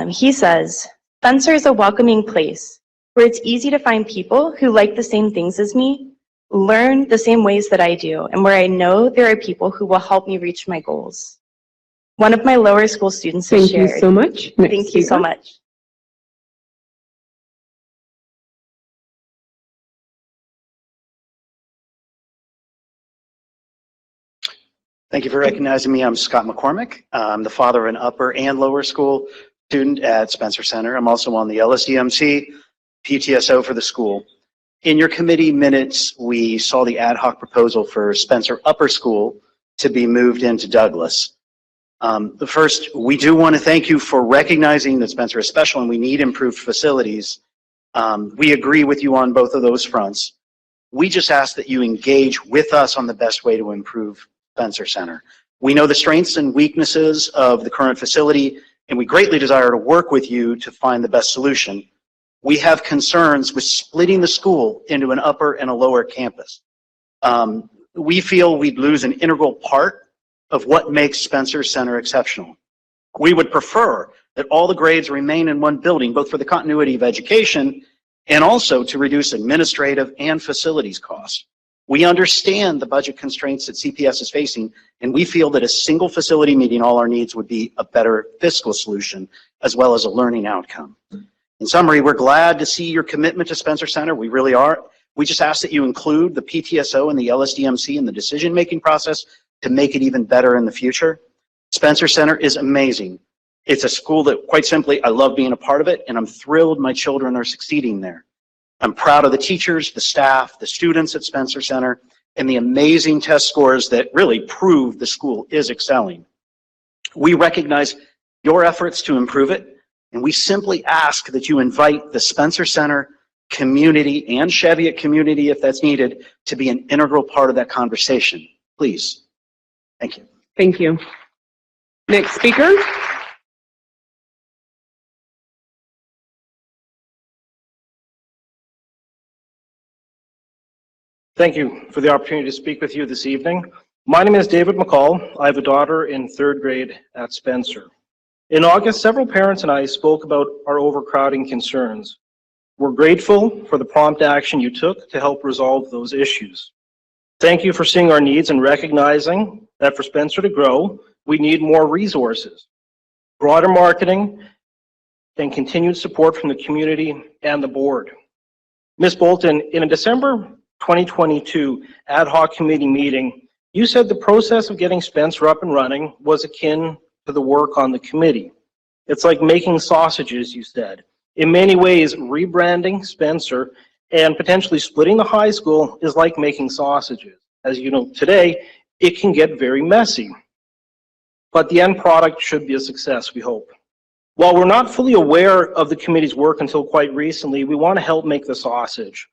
He says, Spencer is a welcoming place where it's easy to find people who like the same things as me, learn the same ways that I do, and where I know there are people who will help me reach my goals. One of my lower school students has shared. Thank you so much. Thank you so much. Thank you for recognizing me. I'm Scott McCormick. I'm the father of an upper and lower school student at Spencer Center. I'm also on the LSDMC PTSO for the school. In your committee minutes, we saw the ad hoc proposal for Spencer Upper School to be moved into Douglas. The first, we do want to thank you for recognizing that Spencer is special and we need improved facilities. We agree with you on both of those fronts. We just ask that you engage with us on the best way to improve Spencer Center. We know the strengths and weaknesses of the current facility, and we greatly desire to work with you to find the best solution. We have concerns with splitting the school into an upper and a lower campus. We feel we'd lose an integral part of what makes Spencer Center exceptional. We would prefer that all the grades remain in one building, both for the continuity of education and also to reduce administrative and facilities costs. We understand the budget constraints that CPS is facing, and we feel that a single facility meeting all our needs would be a better fiscal solution, as well as a learning outcome. In summary, we're glad to see your commitment to Spencer Center. We really are. We just ask that you include the PTSO and the LSDMC in the decision-making process to make it even better in the future. Spencer Center is amazing. It's a school that, quite simply, I love being a part of it, and I'm thrilled my children are succeeding there. I'm proud of the teachers, the staff, the students at Spencer Center, and the amazing test scores that really prove the school is excelling. We recognize your efforts to improve it, and we simply ask that you invite the Spencer Center community and Cheviot community, if that's needed, to be an integral part of that conversation. Please. Thank you. Thank you. Next speaker. Thank you for the opportunity to speak with you this evening. My name is David McCall. I have a daughter in 3rd grade at Spencer. In August, several parents and I spoke about our overcrowding concerns. We're grateful for the prompt action you took to help resolve those issues. Thank you for seeing our needs and recognizing that for Spencer to grow, we need more resources, broader marketing, and continued support from the community and the board. Ms. Bolton, in a December 2022 ad hoc committee meeting, you said the process of getting Spencer up and running was akin to the work on the committee. It's like making sausages, you said. In many ways, rebranding Spencer and potentially splitting the high school is like making sausages. As you know, today, it can get very messy. But the end product should be a success, we hope. While we're not fully aware of the committee's work until quite recently, we want to help make the sausage.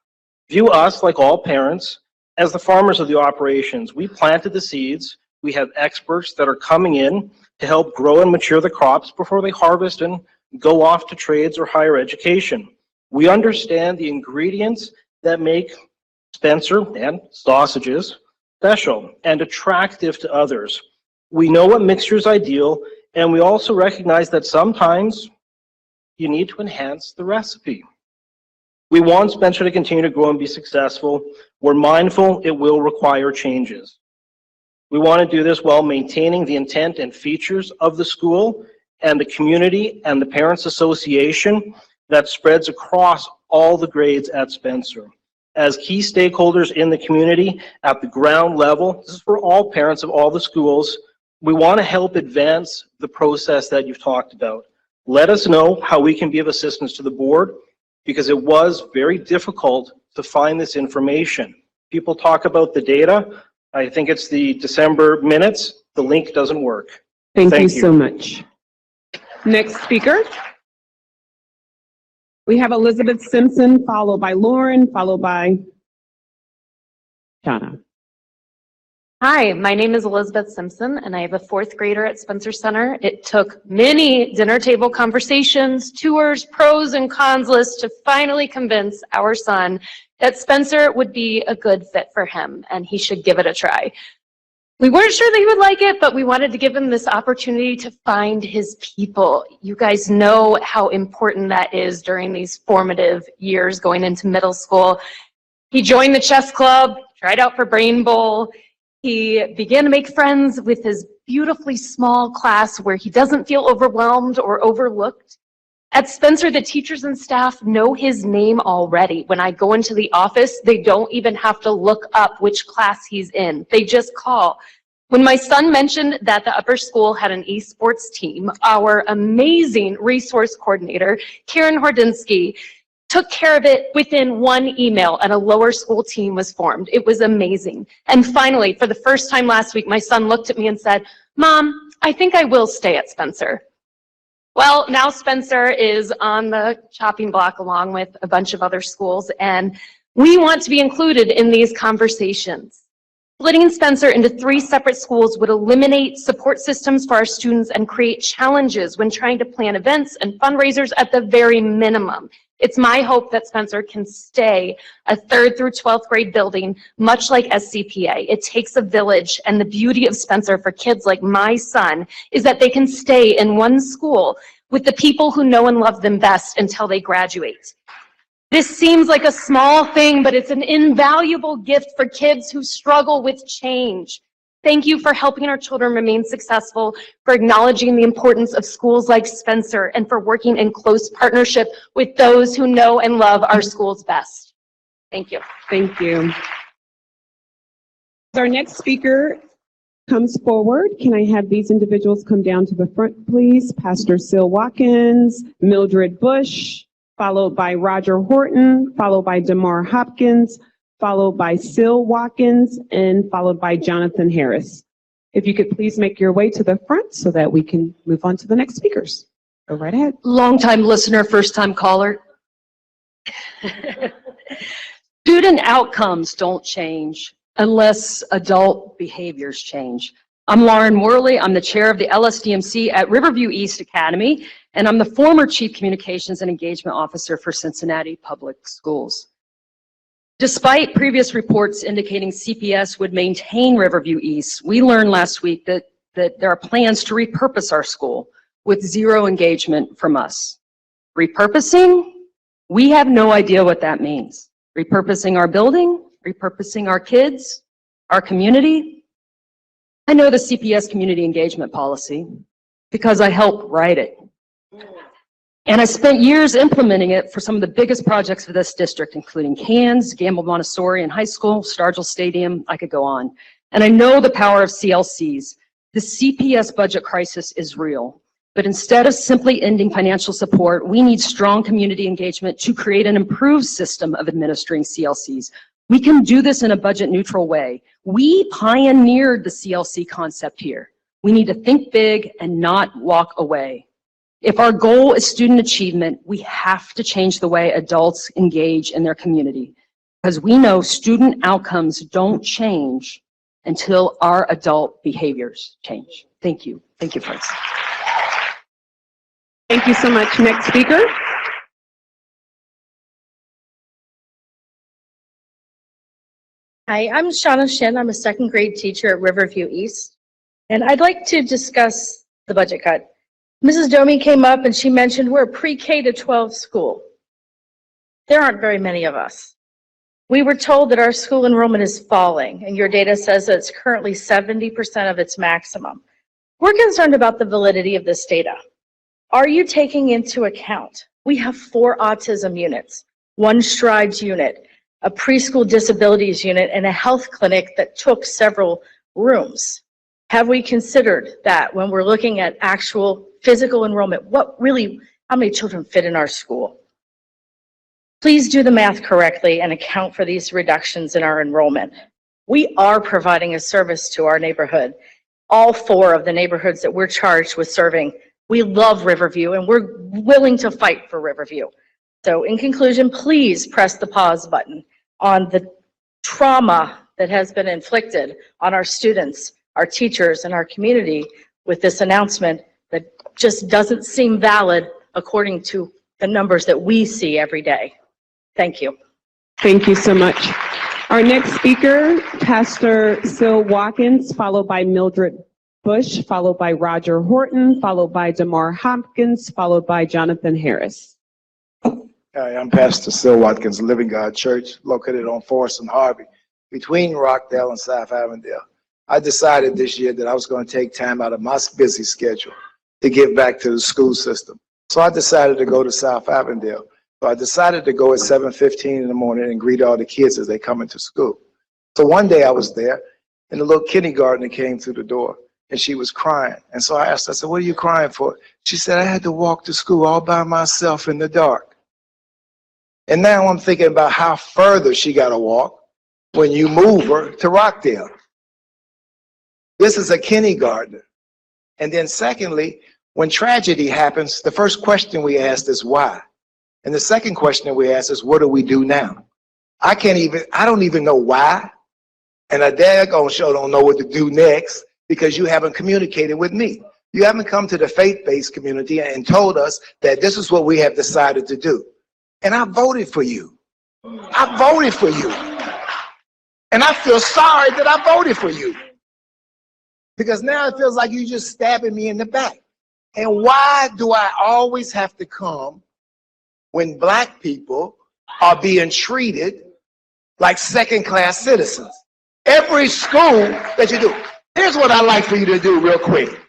View us, like all parents, as the farmers of the operations. We planted the seeds. We have experts that are coming in to help grow and mature the crops before they harvest and go off to trades or higher education. We understand the ingredients that make Spencer and sausages special and attractive to others. We know what mixture is ideal, and we also recognize that sometimes you need to enhance the recipe. We want Spencer to continue to grow and be successful. We're mindful it will require changes. We want to do this while maintaining the intent and features of the school and the community and the Parents Association that spreads across all the grades at Spencer. As key stakeholders in the community at the ground level, this is for all parents of all the schools, we want to help advance the process that you've talked about. Let us know how we can be of assistance to the board, because it was very difficult to find this information. People talk about the data. I think it's the December minutes. The link doesn't work. Thank you so much. Next speaker. We have Elizabeth Simpson, followed by Lauren, followed by Shana. Hi, my name is Elizabeth Simpson, and I have a 4th grader at Spencer Center. It took many dinner table conversations, tours, pros and cons lists to finally convince our son that Spencer would be a good fit for him and he should give it a try. We weren't sure that he would like it, but we wanted to give him this opportunity to find his people. You guys know how important that is during these formative years going into middle school. He joined the chess club, tried out for Brain Bowl. He began to make friends with his beautifully small class where he doesn't feel overwhelmed or overlooked. At Spencer, the teachers and staff know his name already. When I go into the office, they don't even have to look up which class he's in. They just call. When my son mentioned that the upper school had an esports team, our amazing resource coordinator, Karen Hordinsky, took care of it within one email, and a lower school team was formed. It was amazing. And finally, for the first time last week, my son looked at me and said, "Mom, I think I will stay at Spencer. Well, now Spencer is on the chopping block along with a bunch of other schools, and we want to be included in these conversations. Splitting Spencer into 3 separate schools would eliminate support systems for our students and create challenges when trying to plan events and fundraisers at the very minimum. It's my hope that Spencer can stay a 3rd through 12th grade building, much like SCPA. It takes a village, and the beauty of Spencer for kids like my son is that they can stay in one school with the people who know and love them best until they graduate. This seems like a small thing, but it's an invaluable gift for kids who struggle with change. Thank you for helping our children remain successful, for acknowledging the importance of schools like Spencer, and for working in close partnership with those who know and love our schools best. Thank you. Thank you. Our next speaker comes forward. Can I have these individuals come down to the front, please? Pastor Sil Watkins, Mildred Bush, followed by Roger Horton, followed by Damar Hopkins, followed by Sil Watkins, and followed by Jonathan Harris. If you could please make your way to the front so that we can move on to the next speakers. Go right ahead. Long-time listener, first-time caller. Student outcomes don't change unless adult behaviors change. I'm Lauren Worley. I'm the chair of the LSDMC at Riverview East Academy, and I'm the former Chief Communications and Engagement Officer for Cincinnati Public Schools. Despite previous reports indicating CPS would maintain Riverview East, we learned last week that there are plans to repurpose our school with 0 engagement from us. Repurposing? We have no idea what that means. Repurposing our building? Repurposing our kids? Our community? I know the CPS community engagement policy because I helped write it. And I spent years implementing it for some of the biggest projects for this district, including CANS, Gamble Montessori in high school, Stargell Stadium, I could go on. And I know the power of CLCs. The CPS budget crisis is real. But instead of simply ending financial support, we need strong community engagement to create an improved system of administering CLCs. We can do this in a budget neutral way. We pioneered the CLC concept here. We need to think big and not walk away. If our goal is student achievement, we have to change the way adults engage in their community, because we know student outcomes don't change until our adult behaviors change. Thank you. Thank you, friends. Thank you so much. Next speaker. Hi, I'm Shauna Shin. I'm a 2nd grade teacher at Riverview East, and I'd like to discuss the budget cut. Mrs. Domi came up and she mentioned we're a pre-K to 12 school. There aren't very many of us. We were told that our school enrollment is falling, and your data says that it's currently 70% of its maximum. We're concerned about the validity of this data. Are you taking into account we have 4 autism units, 1 strides unit, a preschool disabilities unit, and a health clinic that took several rooms? Have we considered that when we're looking at actual physical enrollment? How many children fit in our school? Please do the math correctly and account for these reductions in our enrollment. We are providing a service to our neighborhood. All 4 of the neighborhoods that we're charged with serving. We love Riverview and we're willing to fight for Riverview. So in conclusion, please press the pause button on the trauma that has been inflicted on our students, our teachers, and our community with this announcement that just doesn't seem valid according to the numbers that we see every day. Thank you. Thank you so much. Our next speaker, Pastor Sil Watkins, followed by Mildred Bush, followed by Roger Horton, followed by Damar Hopkins, followed by Jonathan Harris. Hi, I'm Pastor Sil Watkins, Living God Church, located on Forest and Harvey, between Rockdale and South Avondale. I decided this year that I was going to take time out of my busy schedule to give back to the school system. So I decided to go to South Avondale. So I decided to go at 7:15 in the morning and greet all the kids as they come into school. So one day I was there, and the little kindergartner came through the door, and she was crying. And so I asked her, I said, "What are you crying for?" She said, "I had to walk to school all by myself in the dark." And now I'm thinking about how further she got to walk when you move her to Rockdale. This is a kindergartner. And then secondly, when tragedy happens, the first question we ask is why? And the second question we ask is, what do we do now? I don't even know why. And I daggone sure don't know what to do next because you haven't communicated with me. You haven't come to the faith-based community and told us that this is what we have decided to do. And I voted for you. I voted for you. And I feel sorry that I voted for you. Because now it feels like you're just stabbing me in the back. And why do I always have to come when black people are being treated like second-class citizens? Every school that you do. Here's what I'd like for you to do real quick.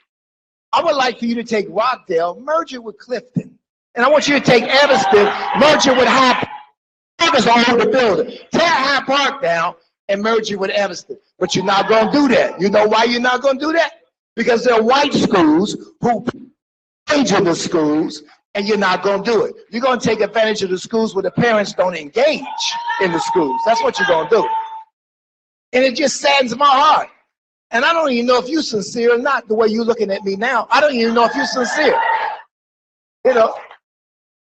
I would like for you to take Rockdale, merge it with Clifton. And I want you to take Evanston, merge it with Hyde Park. Is all over the building. Tear Hyde Park down and merge it with Evanston. But you're not going to do that. You know why you're not going to do that? Because there are white schools who engage in the schools, and you're not going to do it. You're going to take advantage of the schools where the parents don't engage in the schools. That's what you're going to do. And it just saddens my heart. And I don't even know if you're sincere or not, the way you're looking at me now. I don't even know if you're sincere. You know,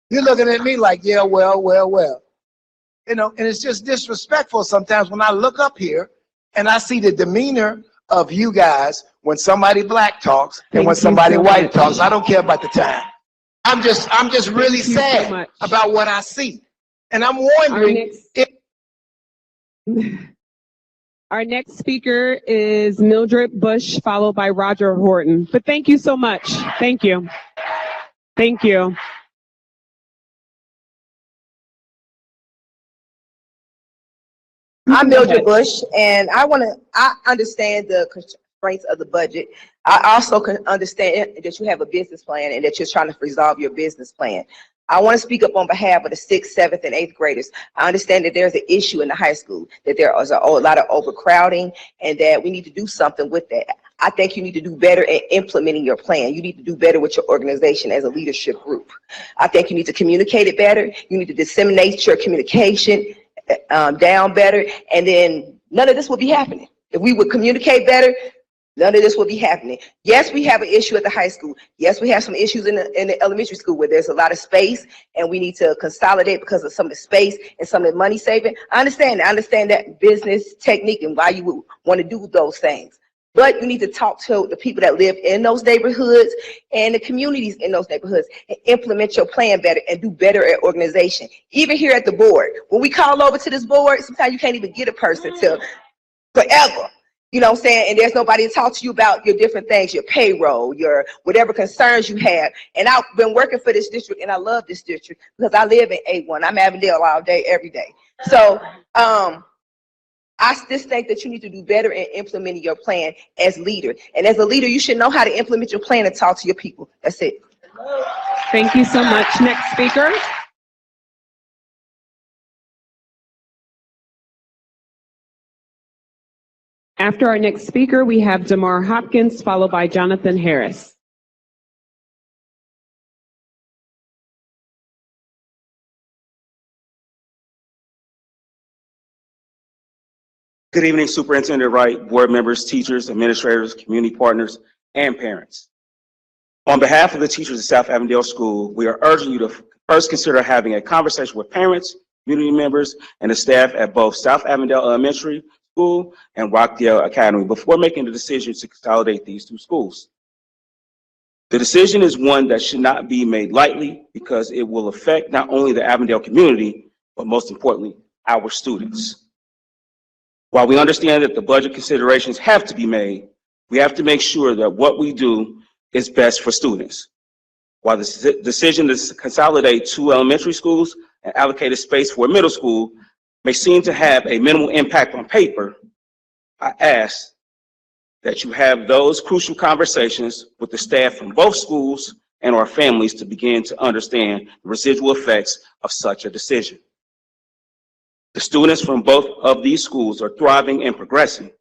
you're looking at me like, yeah, well. You know, and it's just disrespectful sometimes when I look up here and I see the demeanor of you guys when somebody black talks and when somebody white talks. I don't care about the time. I'm just really sad about what I see. And I'm wondering if our next speaker is Mildred Bush, followed by Roger Horton. But thank you so much. Thank you. Thank you. I'm Mildred Bush, and I understand the constraints of the budget. I also can understand that you have a business plan and that you're trying to resolve your business plan. I want to speak up on behalf of the 6th, 7th, and 8th graders. I understand that there's an issue in the high school, that there is a lot of overcrowding, and that we need to do something with that. I think you need to do better at implementing your plan. You need to do better with your organization as a leadership group. I think you need to communicate it better. You need to disseminate your communication down better, and then none of this will be happening. If we would communicate better, none of this will be happening. Yes, we have an issue at the high school. Yes, we have some issues in the elementary school where there's a lot of space and we need to consolidate because of some of the space and some of the money saving. I understand that business technique and why you would want to do those things. But you need to talk to the people that live in those neighborhoods and the communities in those neighborhoods and implement your plan better and do better at organization. Even here at the board, when we call over to this board, sometimes you can't even get a person till forever. You know what I'm saying? And there's nobody to talk to you about your different things, your payroll, your whatever concerns you have. And I've been working for this district, and I love this district because I live in A1. I'm Avondale all day, every day. So I just think that you need to do better in implementing your plan as leader. And as a leader, you should know how to implement your plan and talk to your people. That's it. Thank you so much. Next speaker. After our next speaker, we have Damar Hopkins, followed by Jonathan Harris. Good evening, Superintendent Wright, board members, teachers, administrators, community partners, and parents. On behalf of the teachers at South Avondale School, we are urging you to first consider having a conversation with parents, community members, and the staff at both South Avondale Elementary School and Rockdale Academy before making the decision to consolidate these two schools. The decision is one that should not be made lightly because it will affect not only the Avondale community, but most importantly, our students. While we understand that the budget considerations have to be made, we have to make sure that what we do is best for students. While the decision to consolidate 2 elementary schools and allocate a space for a middle school may seem to have a minimal impact on paper, I ask that you have those crucial conversations with the staff from both schools and our families to begin to understand the residual effects of such a decision. The students from both of these schools are thriving and progressing.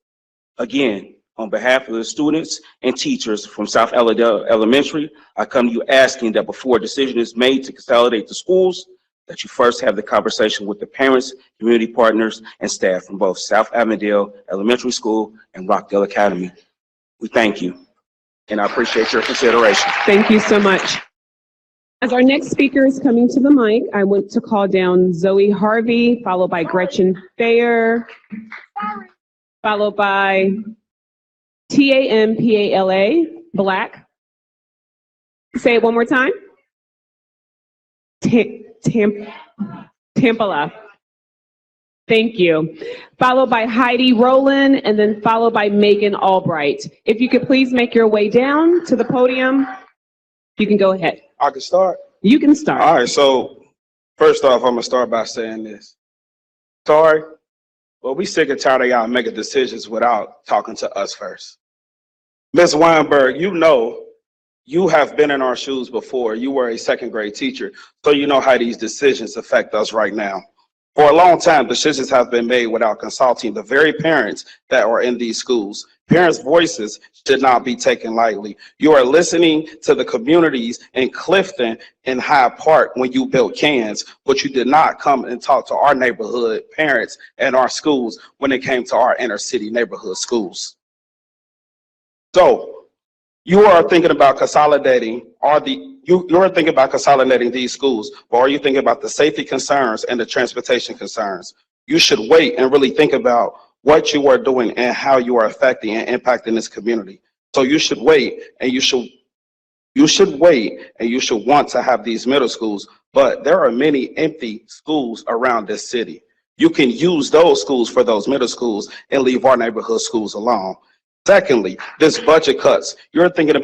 Again, on behalf of the students and teachers from South Avondale Elementary, I come to you asking that before a decision is made to consolidate the schools, that you first have the conversation with the parents, community partners, and staff from both South Avondale Elementary School and Rockdale Academy. We thank you. and I appreciate your consideration. Thank you so much. As our next speaker is coming to the mic, I want to call down Zoe Harvey, followed by Gretchen Thayer, followed by Tampala, Black. Say it one more time. Tampala. Thank you. Followed by Heidi Rowland, and then followed by Megan Albright. If you could please make your way down to the podium, you can go ahead. I can start? You can start. All right, so first off, I'm gonna start by saying this. Sorry, but we sick and tired of y'all making decisions without talking to us first. Ms. Weinberg, you know, you have been in our shoes before. You were a second grade teacher, so you know how these decisions affect us right now. For a long time, decisions have been made without consulting the very parents that are in these schools. Parents' voices should not be taken lightly. You are listening to the communities in Clifton and Hyde Park when you built cans, but you did not come and talk to our neighborhood parents and our schools when it came to our inner city neighborhood schools. So you are thinking about consolidating you're thinking about consolidating these schools, or are you thinking about the safety concerns and the transportation concerns? You should wait and really think about what you are doing and how you are affecting and impacting this community. So you should wait, and you should want to have these middle schools, but there are many empty schools around this city. You can use those schools for those middle schools and leave our neighborhood schools alone. Secondly, this budget cuts. You're talking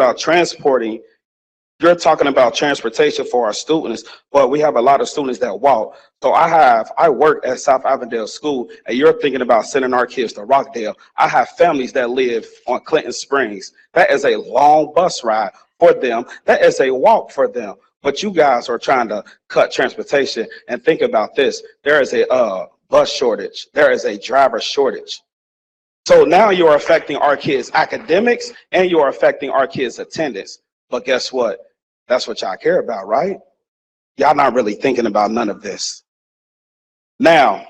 about transportation for our students, but we have a lot of students that walk. So I work at South Avondale School, and you're thinking about sending our kids to Rockdale. I have families that live on Clinton Springs. That is a long bus ride for them. That is a walk for them. But you guys are trying to cut transportation, and think about this. There is a bus shortage. There is a driver shortage. So now you're affecting our kids' academics, and you're affecting our kids' attendance. But guess what? That's what y'all care about, right? Y'all not really thinking about none of this. Now,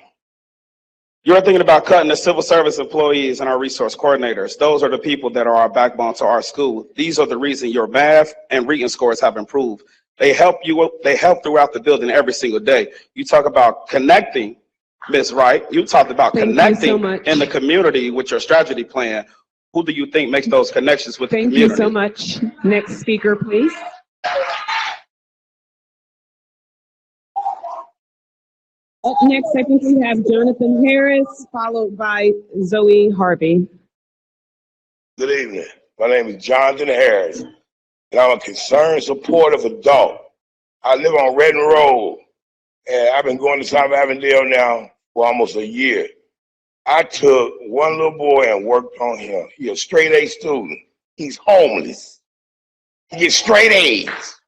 you're thinking about cutting the civil service employees and our resource coordinators. Those are the people that are our backbone to our school. These are the reason your math and reading scores have improved. They help throughout the building every single day. You talk about connecting, Ms. Wright. You talked about connecting in the community with your strategy plan. Who do you think makes those connections with the community? Thank you so much. Next speaker, please. Up next, I think we have Jonathan Harris, followed by Zoe Harvey. Good evening. My name is Jonathan Harris, and I'm a concerned, supportive adult. I live on Redden Road, and I've been going to South Avondale now for almost a year. I took one little boy and worked on him. He's a straight A student. He's homeless. He gets straight A's.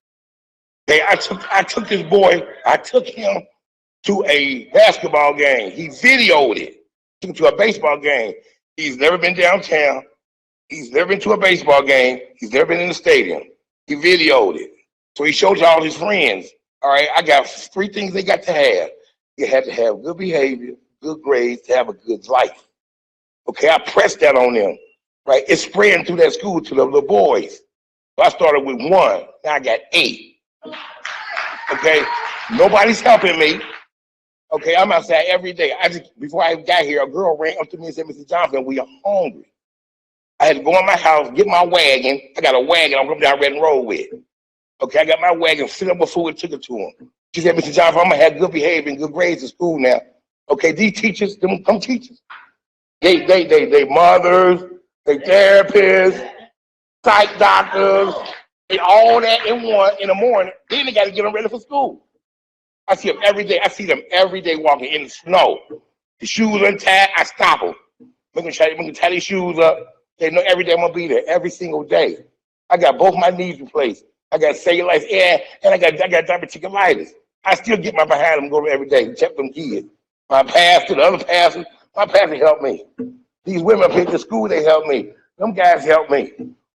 Okay, I took this boy, I took him to a basketball game. He videoed it. Took him to a baseball game. He's never been downtown. He's never been to a baseball game. He's never been in the stadium. He videoed it. So he showed all his friends. All right, I got 3 things they got to have. You had to have good behavior, good grades, to have a good life. Okay, I pressed that on them. Right, it's spreading through that school to the little boys. So I started with 1. Now I got 8. Okay, nobody's helping me. Okay, I'm outside every day. Before I got here, a girl ran up to me and said, "Mr. Johnson, we are hungry." I had to go in my house, get my wagon. I got a wagon I'm coming down Redden Road with. Okay, I got my wagon, filled up with food, and took it to him. She said, "Mr. Johnson, I'm gonna have good behavior and good grades in school now." Okay, these teachers, them teachers, they mothers, they therapists, psych doctors, they all that in one in the morning. Then they got to get them ready for school. I see them every day. I see them every day walking in the snow. The shoes untied, I stop them. Make them tie their shoes up. They know every day I'm gonna be there, every single day. I got both my knees replaced. I got cellulitis, and I got diverticulitis. I still get my behind them, go every day, check them kids. My pastor, the other pastor, my pastor helped me. These women up here at the school, they helped me. Them guys helped me.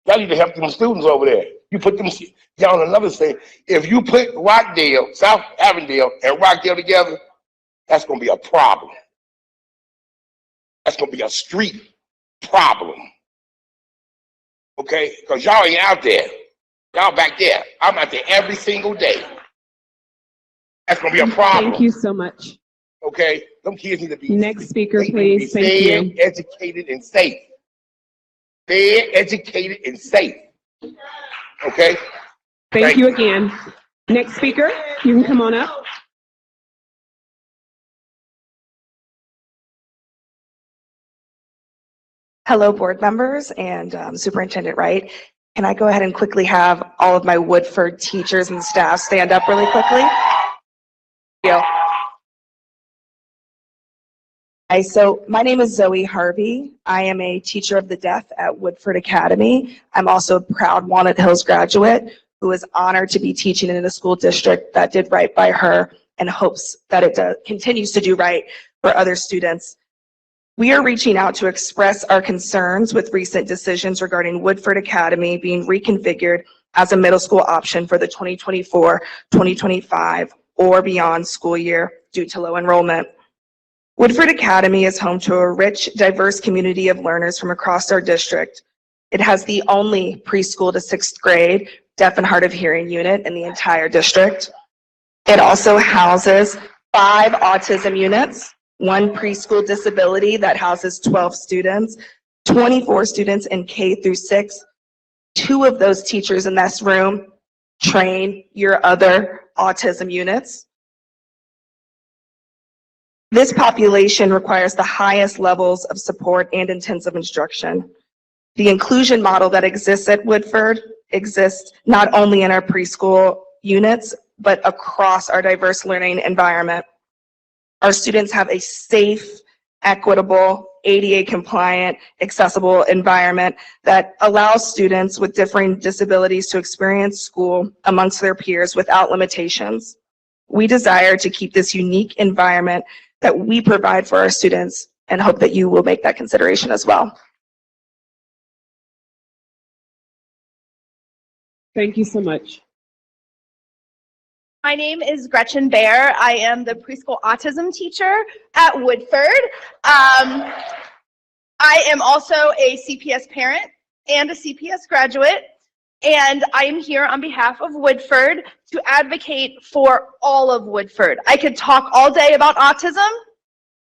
Y'all need to help them students over there. You put them, y'all another thing. If you put Rockdale, South Avondale, and Rockdale together, that's gonna be a problem. That's gonna be a street problem. okay? Because y'all ain't out there. Y'all back there. I'm out there every single day. That's gonna be a problem. Thank you so much. Okay? Them kids need to be Next speaker, they need to be please. Thank fed, you. educated, and safe. Fed, educated, and safe. Okay? Thank you again. Next speaker, you can come on up. Hello, board members and Superintendent Wright. Can I go ahead and quickly have all of my Woodford teachers and staff stand up really quickly? Thank you. Hi, so my name is Zoe Harvey. I am a teacher of the deaf at Woodford Academy. I'm also a proud Walnut Hills graduate who is honored to be teaching in a school district that did right by her and hopes that it continues to do right for other students. We are reaching out to express our concerns with recent decisions regarding Woodford Academy being reconfigured as a middle school option for the 2024-2025 or beyond school year due to low enrollment. Woodford Academy is home to a rich, diverse community of learners from across our district. It has the only preschool to 6th grade deaf and hard of hearing unit in the entire district. It also houses 5 autism units, 1 preschool disability that houses 12 students, 24 students in K through 6. 2 of those teachers in this room train your other autism units. This population requires the highest levels of support and intensive instruction. The inclusion model that exists at Woodford exists not only in our preschool units, but across our diverse learning environment. Our students have a safe, equitable, ADA compliant, accessible environment that allows students with differing disabilities to experience school amongst their peers without limitations. We desire to keep this unique environment that we provide for our students and hope that you will make that consideration as well. Thank you so much. My name is Gretchen Baer. I am the preschool autism teacher at Woodford. I am also a CPS parent and a CPS graduate, and I am here on behalf of Woodford to advocate for all of Woodford. I could talk all day about autism,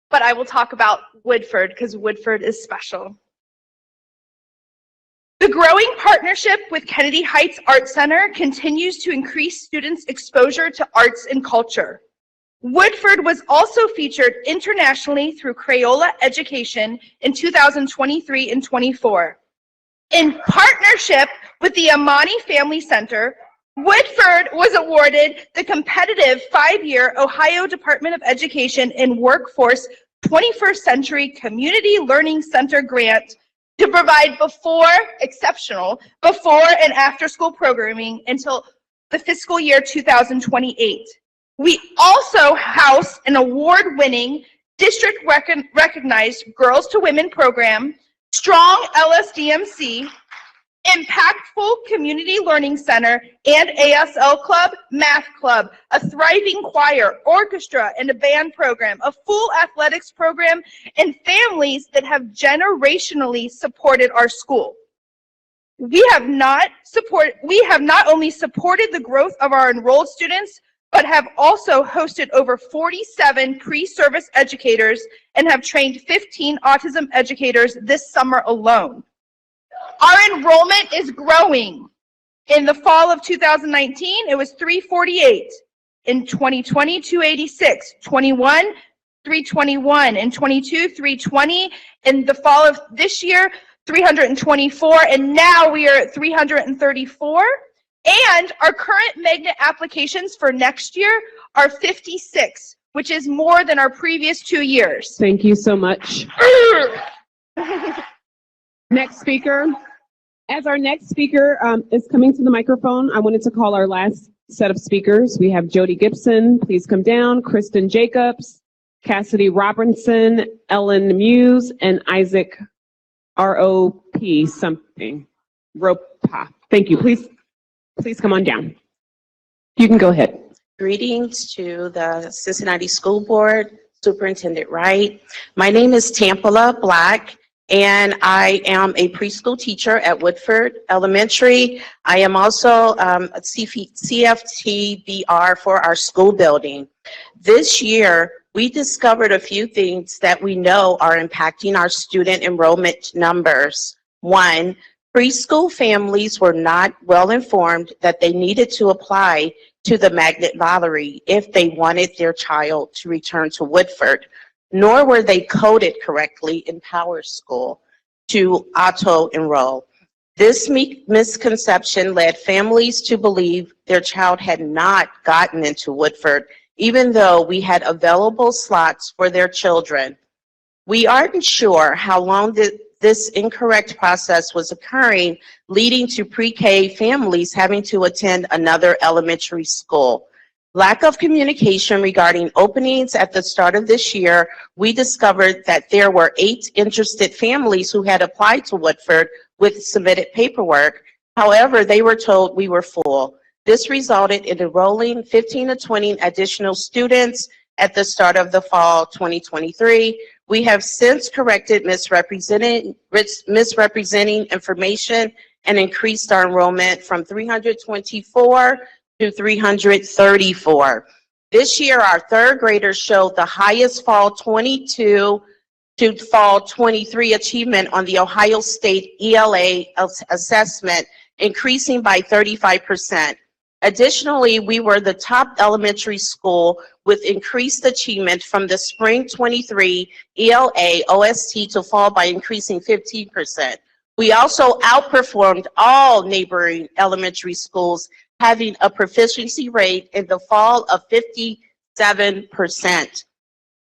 but I will talk about Woodford because Woodford is special. The growing partnership with Kennedy Heights Art Center continues to increase students' exposure to arts and culture. Woodford was also featured internationally through Crayola Education in 2023 and 24. In partnership with the Amani Family Center, Woodford was awarded the competitive 5-year Ohio Department of Education and Workforce 21st Century Community Learning Center grant to provide exceptional before and after school programming until the fiscal year 2028. We also house an award-winning district recognized Girls to Women program, strong LSDMC, impactful community learning center, and ASL club, math club, a thriving choir, orchestra, and a band program, a full athletics program, and families that have generationally supported our school. We have not only supported the growth of our enrolled students, but have also hosted over 47 pre-service educators and have trained 15 autism educators this summer alone. Our enrollment is growing. In the fall of 2019, it was 348. In 2020, 286. 21, 321. In 22, 320. In the fall of this year, 324. And now we are at 334. And our current magnet applications for next year are 56, which is more than our previous 2 years. Thank you so much. Next speaker. As our next speaker is coming to the microphone, I wanted to call our last set of speakers. We have Jody Gibson, please come down, Kristen Jacobs, Cassidy Robinson, Ellen Muse, and Isaac R.O.P. something. Ropa. Thank you. Please come on down. You can go ahead. Greetings to the Cincinnati School Board, Superintendent Wright. My name is Tampala Black, and I am a preschool teacher at Woodford Elementary. I am also a CFTBR for our school building. This year, we discovered a few things that we know are impacting our student enrollment numbers. One, preschool families were not well informed that they needed to apply to the magnet lottery if they wanted their child to return to Woodford, nor were they coded correctly in Power School to auto-enroll. This misconception led families to believe their child had not gotten into Woodford, even though we had available slots for their children. We aren't sure how long this incorrect process was occurring, leading to pre-K families having to attend another elementary school. Lack of communication regarding openings at the start of this year, we discovered that there were 8 interested families who had applied to Woodford with submitted paperwork. However, they were told we were full. This resulted in enrolling 15 to 20 additional students at the start of the fall 2023. We have since corrected misrepresenting information and increased our enrollment from 324 to 334. This year, our third graders showed the highest fall 22 to fall 23 achievement on the Ohio State ELA assessment, increasing by 35%. Additionally, we were the top elementary school with increased achievement from the spring 23 ELA OST to fall by increasing 15%. We also outperformed all neighboring elementary schools, having a proficiency rate in the fall of 57%.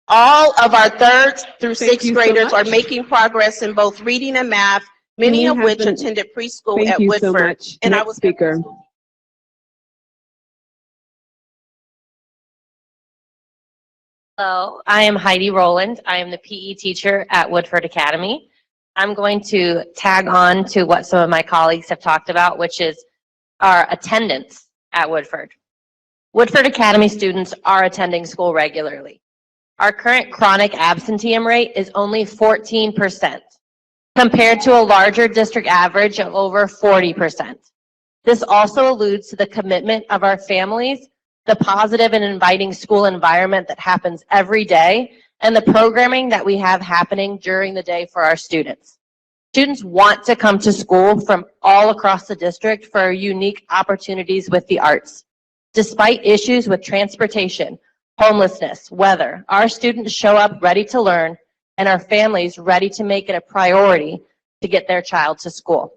All of our 3rd through 6th graders are making progress in both reading and math, many of which attended preschool at Woodford. So much. And Next speaker. Hello, I am Heidi Rowland. I am the PE teacher at Woodford Academy. I'm going to tag on to what some of my colleagues have talked about, which is our attendance at Woodford. Woodford Academy students are attending school regularly. Our current chronic absenteeism rate is only 14%, compared to a larger district average of over 40%. This also alludes to the commitment of our families, the positive and inviting school environment that happens every day, and the programming that we have happening during the day for our students. Students want to come to school from all across the district for unique opportunities with the arts. Despite issues with transportation, homelessness, weather, our students show up ready to learn, and our families ready to make it a priority to get their child to school.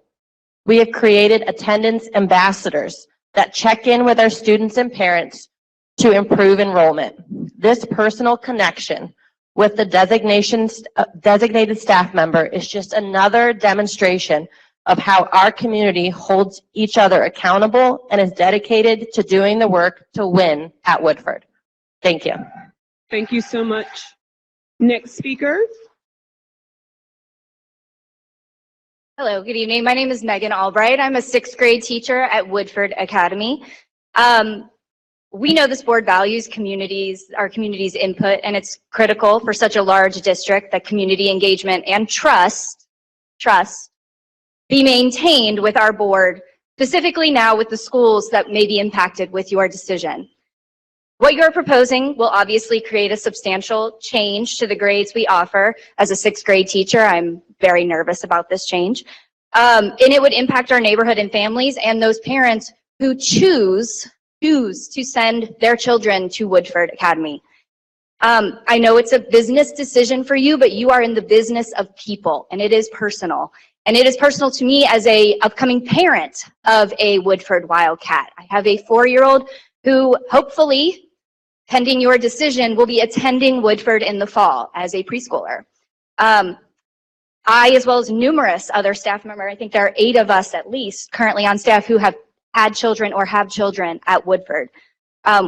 We have created attendance ambassadors that check in with our students and parents to improve enrollment. This personal connection with the designated staff member is just another demonstration of how our community holds each other accountable and is dedicated to doing the work to win at Woodford. Thank you. Thank you so much. Next speaker. Hello, good evening. My name is Megan Albright. I'm a 6th grade teacher at Woodford Academy. We know this board values our community's input, and it's critical for such a large district that community engagement and trust be maintained with our board, specifically now with the schools that may be impacted with your decision. What you're proposing will obviously create a substantial change to the grades we offer. As a 6th grade teacher, I'm very nervous about this change. And it would impact our neighborhood and families and those parents who choose to send their children to Woodford Academy. I know it's a business decision for you, but you are in the business of people, and it is personal. And it is personal to me as a upcoming parent of a Woodford Wildcat. I have a 4-year-old who hopefully, pending your decision, will be attending Woodford in the fall as a preschooler. I, as well as numerous other staff members, I think there are 8 of us at least currently on staff who have had children or have children at Woodford.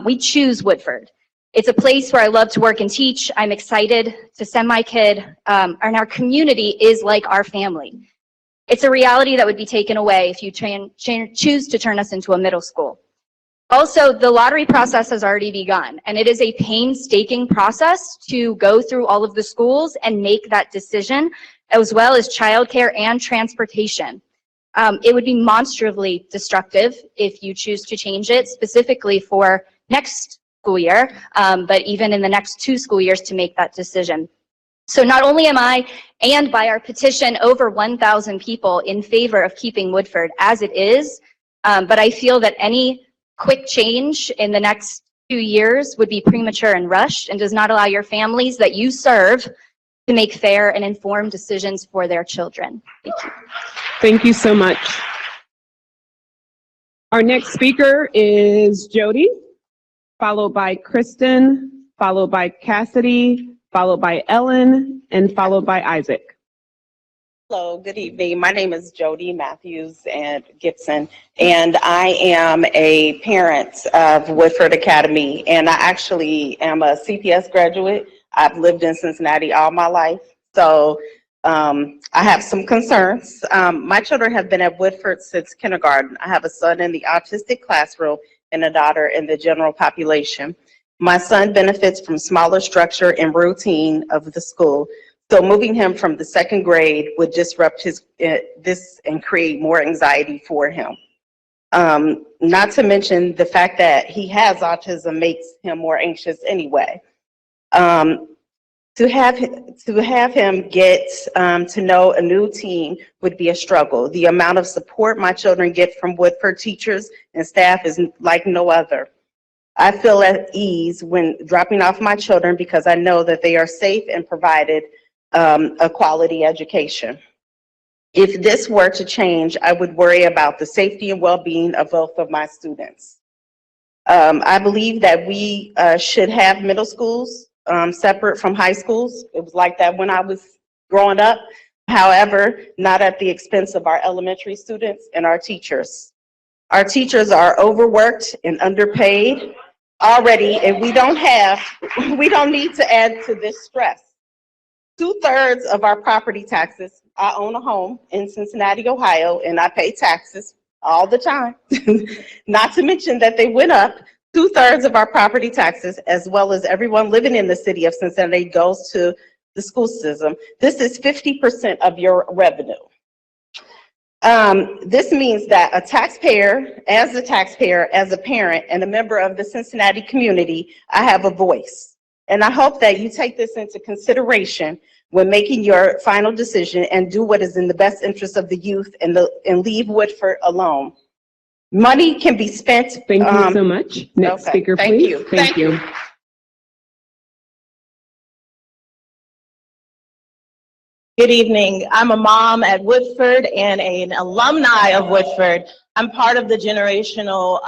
We choose Woodford. It's a place where I love to work and teach. I'm excited to send my kid, and our community is like our family. It's a reality that would be taken away if you choose to turn us into a middle school. Also, the lottery process has already begun, and it is a painstaking process to go through all of the schools and make that decision, as well as childcare and transportation. It would be monstrously destructive if you choose to change it specifically for next school year, but even in the next 2 school years to make that decision. So not only am I, and by our petition, over 1,000 people in favor of keeping Woodford as it is, but I feel that any quick change in the next 2 years would be premature and rushed and does not allow your families that you serve to make fair and informed decisions for their children. Thank you. Thank you so much. Our next speaker is Jody, followed by Kristen, followed by Cassidy, followed by Ellen, and followed by Isaac. Hello, good evening. My name is Jody Matthews and Gibson, and I am a parent of Woodford Academy, and I actually am a CPS graduate. I've lived in Cincinnati all my life, so I have some concerns. My children have been at Woodford since kindergarten. I have a son in the autistic classroom and a daughter in the general population. My son benefits from smaller structure and routine of the school. So moving him from the 2nd grade would disrupt this and create more anxiety for him. Not to mention the fact that he has autism makes him more anxious anyway. To have him get to know a new team would be a struggle. The amount of support my children get from Woodford teachers and staff is like no other. I feel at ease when dropping off my children because I know that they are safe and provided a quality education. If this were to change, I would worry about the safety and well-being of both of my students. I believe that we should have middle schools separate from high schools. It was like that when I was growing up. However, not at the expense of our elementary students and our teachers. Our teachers are overworked and underpaid already, and we don't need to add to this stress. 2/3 of our property taxes, I own a home in Cincinnati, Ohio, and I pay taxes all the time. Not to mention that they went up. 2/3 of our property taxes, as well as everyone living in the city of Cincinnati, goes to the school system. This is 50% of your revenue. This means that a taxpayer, as a parent, and a member of the Cincinnati community, I have a voice. And I hope that you take this into consideration when making your final decision and do what is in the best interest of the youth and leave Woodford alone. Money can be spent. Thank you so much. Next speaker, please. Thank you. Thank you. Good evening. I'm a mom at Woodford and an alumni of Woodford. I'm part of the generational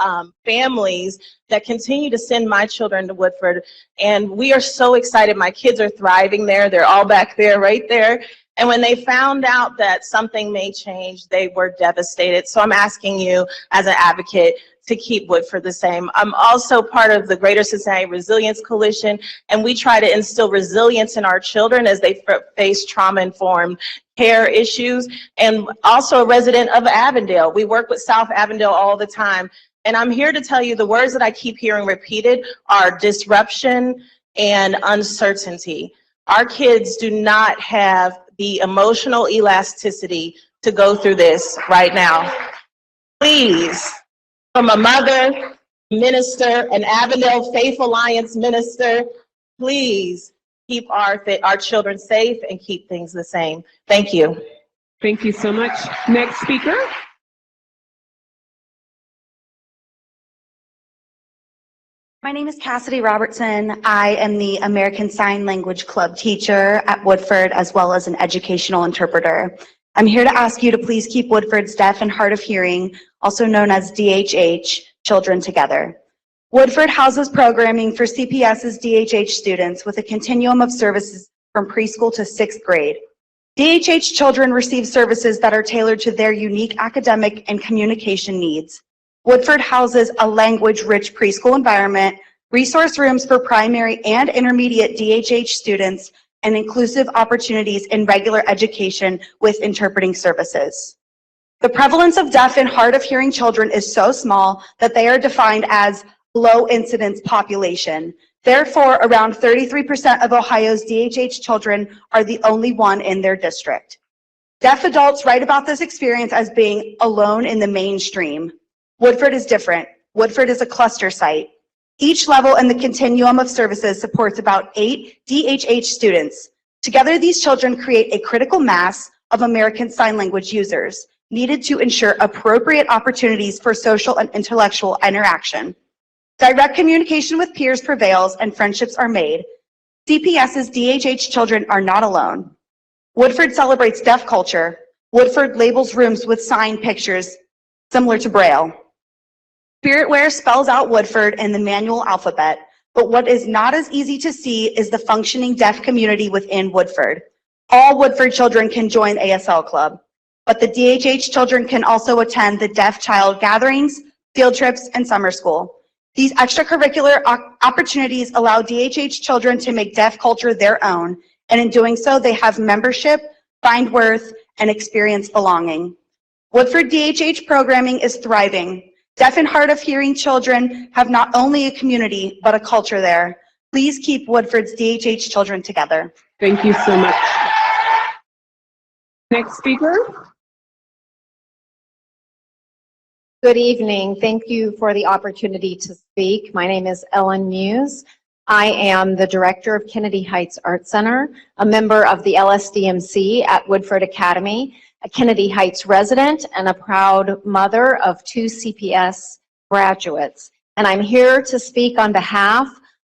families that continue to send my children to Woodford. And we are so excited. My kids are thriving there. They're all back there, right there. And when they found out that something may change, they were devastated. So I'm asking you as an advocate to keep Woodford the same. I'm also part of the Greater Cincinnati Resilience Coalition, and we try to instill resilience in our children as they face trauma-informed care issues, and also a resident of Avondale. We work with South Avondale all the time, and I'm here to tell you the words that I keep hearing repeated are disruption and uncertainty. Our kids do not have the emotional elasticity to go through this right now. Please, from a mother, minister, an Avondale Faith Alliance minister, please keep our children safe and keep things the same. Thank you. Thank you so much. Next speaker. My name is Cassidy Robertson. I am the American Sign Language Club teacher at Woodford, as well as an educational interpreter. I'm here to ask you to please keep Woodford's deaf and hard of hearing, also known as DHH, children together. Woodford houses programming for CPS's DHH students with a continuum of services from preschool to 6th grade. DHH children receive services that are tailored to their unique academic and communication needs. Woodford houses a language-rich preschool environment, resource rooms for primary and intermediate DHH students, and inclusive opportunities in regular education with interpreting services. The prevalence of deaf and hard of hearing children is so small that they are defined as low incidence population. Therefore, around 33% of Ohio's DHH children are the only one in their district. Deaf adults write about this experience as being alone in the mainstream. Woodford is different. Woodford is a cluster site. Each level in the continuum of services supports about 8 DHH students. Together, these children create a critical mass of American Sign Language users needed to ensure appropriate opportunities for social and intellectual interaction. Direct communication with peers prevails and friendships are made. CPS's DHH children are not alone. Woodford celebrates deaf culture. Woodford labels rooms with sign pictures similar to Braille. Spiritware spells out Woodford in the manual alphabet, but what is not as easy to see is the functioning deaf community within Woodford. All Woodford children can join ASL Club, but the DHH children can also attend the deaf child gatherings, field trips, and summer school. These extracurricular opportunities allow DHH children to make deaf culture their own, and in doing so, they have membership, find worth, and experience belonging. Woodford DHH programming is thriving. Deaf and hard of hearing children have not only a community, but a culture there. Please keep Woodford's DHH children together. Thank you so much. Next speaker. Good evening. Thank you for the opportunity to speak. My name is Ellen Muse. I am the director of Kennedy Heights Art Center, a member of the LSDMC at Woodford Academy, a Kennedy Heights resident, and a proud mother of 2 CPS graduates. And I'm here to speak on behalf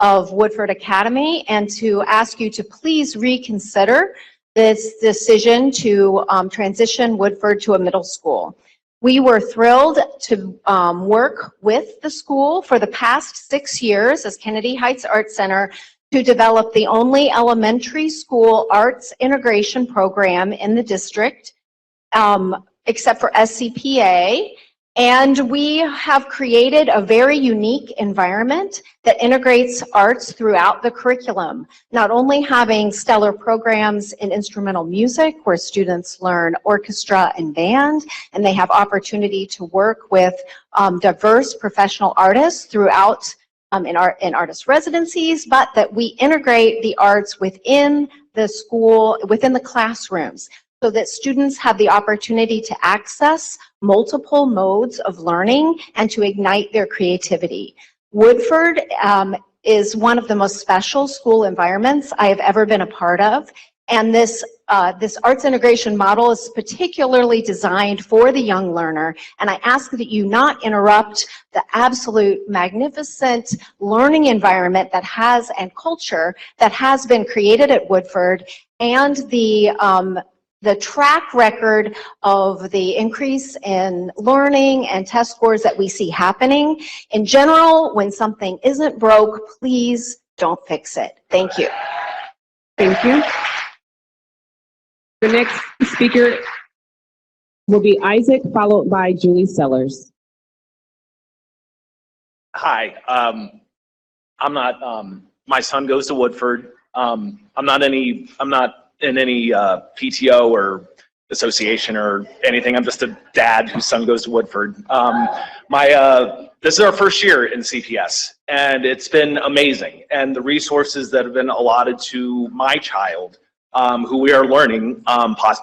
of Woodford Academy and to ask you to please reconsider this decision to transition Woodford to a middle school. We were thrilled to work with the school for the past 6 years as Kennedy Heights Art Center to develop the only elementary school arts integration program in the district, except for SCPA. And we have created a very unique environment that integrates arts throughout the curriculum, not only having stellar programs in instrumental music where students learn orchestra and band, and they have opportunity to work with diverse professional artists throughout in artist residencies, but that we integrate the arts within the school, within the classrooms, so that students have the opportunity to access multiple modes of learning and to ignite their creativity. Woodford is one of the most special school environments I have ever been a part of, and this arts integration model is particularly designed for the young learner, and I ask that you not interrupt the absolute magnificent learning environment that has, and culture that has been created at Woodford, and the track record of the increase in learning and test scores that we see happening. In general, when something isn't broke, please don't fix it. Thank you. Thank you. The next speaker will be Isaac, followed by Julie Sellers. Hi, I'm not, my son goes to Woodford. I'm not in any PTO or association or anything. I'm just a dad whose son goes to Woodford. This is our first year in CPS, and it's been amazing. And the resources that have been allotted to my child, who we are learning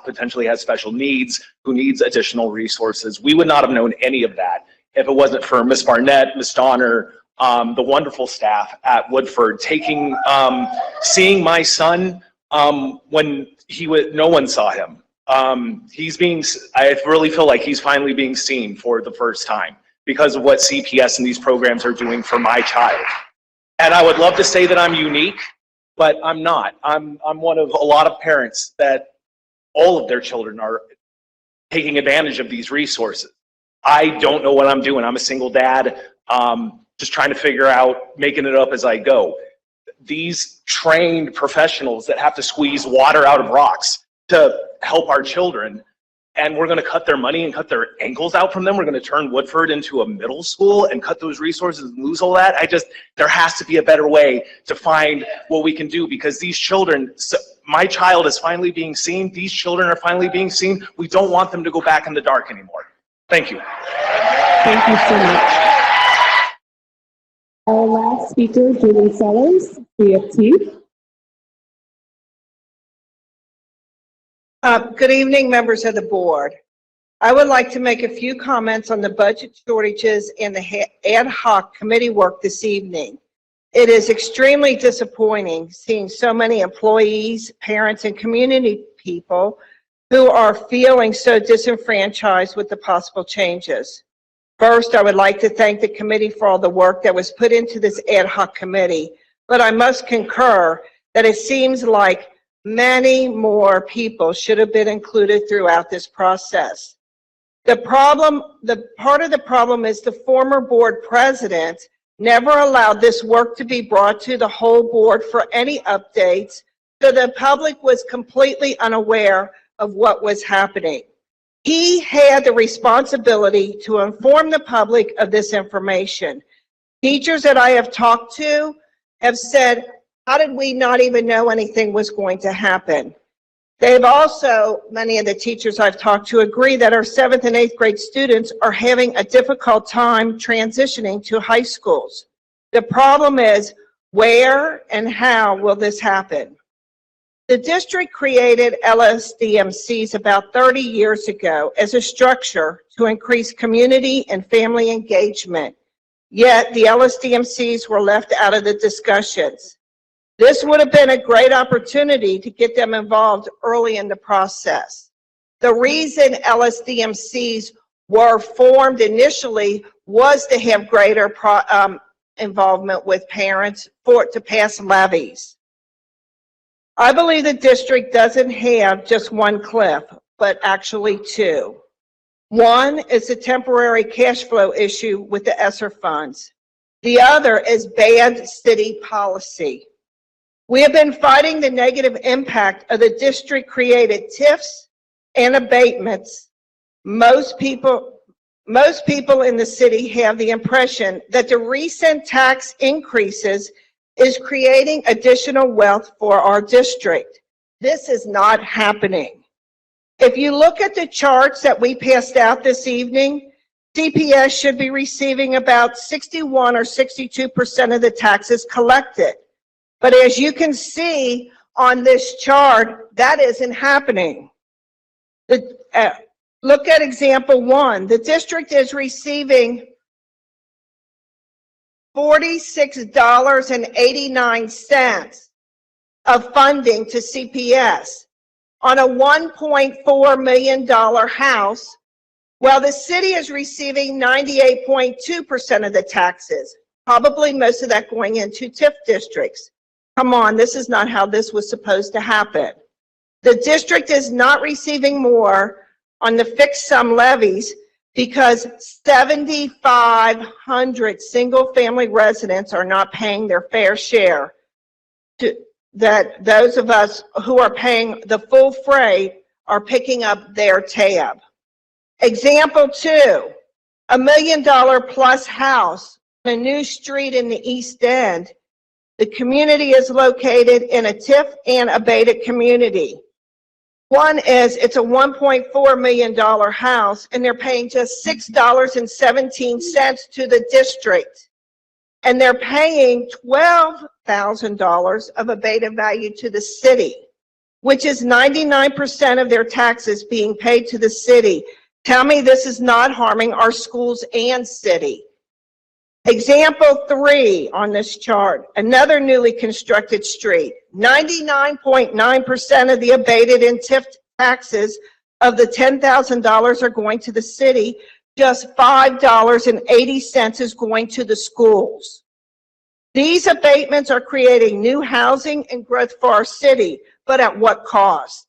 potentially has special needs, who needs additional resources. We would not have known any of that if it wasn't for Miss Barnett, Miss Donner, the wonderful staff at Woodford, seeing my son when no one saw him. I really feel like he's finally being seen for the first time because of what CPS and these programs are doing for my child. And I would love to say that I'm unique, but I'm not. I'm one of a lot of parents that all of their children are taking advantage of these resources. I don't know what I'm doing. I'm a single dad, just trying to figure out, making it up as I go. These trained professionals that have to squeeze water out of rocks to help our children, and we're going to cut their money and cut their ankles out from them. We're going to turn Woodford into a middle school and cut those resources and lose all that. There has to be a better way to find what we can do, because these children, my child is finally being seen. These children are finally being seen. We don't want them to go back in the dark anymore. Thank you. Thank you so much. Our last speaker, Julie Sellers, CFT. Good evening, members of the board. I would like to make a few comments on the budget shortages and the ad hoc committee work this evening. It is extremely disappointing seeing so many employees, parents, and community people who are feeling so disenfranchised with the possible changes. First, I would like to thank the committee for all the work that was put into this ad hoc committee, but I must concur that it seems like many more people should have been included throughout this process. The part of the problem is the former board president never allowed this work to be brought to the whole board for any updates, so the public was completely unaware of what was happening. He had the responsibility to inform the public of this information. Teachers that I have talked to have said, how did we not even know anything was going to happen? They've also, many of the teachers I've talked to agree that our 7th and 8th grade students are having a difficult time transitioning to high schools. The problem is, where and how will this happen? The district created LSDMCs about 30 years ago as a structure to increase community and family engagement, yet the LSDMCs were left out of the discussions. This would have been a great opportunity to get them involved early in the process. The reason LSDMCs were formed initially was to have greater involvement with parents to pass levies. I believe the district doesn't have just one cliff, but actually two. One is a temporary cash flow issue with the ESSER funds. The other is bad city policy. We have been fighting the negative impact of the district-created TIFs and abatements. Most people in the city have the impression that the recent tax increases is creating additional wealth for our district. This is not happening. If you look at the charts that we passed out this evening, CPS should be receiving about 61 or 62% of the taxes collected. But as you can see on this chart, that isn't happening. Look at example 1. The district is receiving $46.89 of funding to CPS on a $1.4 million house, while the city is receiving 98.2% of the taxes, probably most of that going into TIF districts. Come on, this is not how this was supposed to happen. The district is not receiving more on the fixed sum levies because 7,500 single-family residents are not paying their fair share. That those of us who are paying the full freight are picking up their tab. Example 2, $1 million plus house on a new street in the East End. The community is located in a TIF and abated community. One is it's a $1.4 million house and they're paying just $6.17 to the district. And they're paying $12,000 of abated value to the city, which is 99% of their taxes being paid to the city. Tell me this is not harming our schools and city. Example 3 on this chart, another newly constructed street. 99.9% of the abated and TIF taxes of the $10,000 are going to the city. Just $5.80 is going to the schools. These abatements are creating new housing and growth for our city, but at what cost?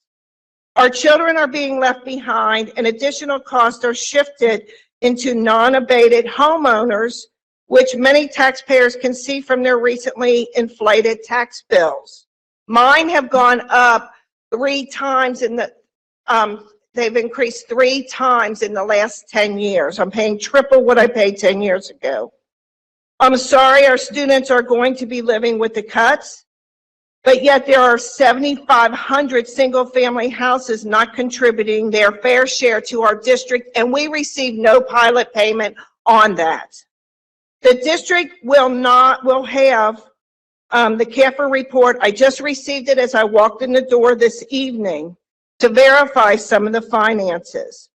Our children are being left behind and additional costs are shifted into non-abated homeowners, which many taxpayers can see from their recently inflated tax bills. Mine have gone up 3 times in the, they've increased 3 times in the last 10 years. I'm paying triple what I paid 10 years ago. I'm sorry, our students are going to be living with the cuts. But yet there are 7,500 single-family houses not contributing their fair share to our district, and we receive no pilot payment on that. The district will have the CAFR report. I just received it as I walked in the door this evening to verify some of the finances.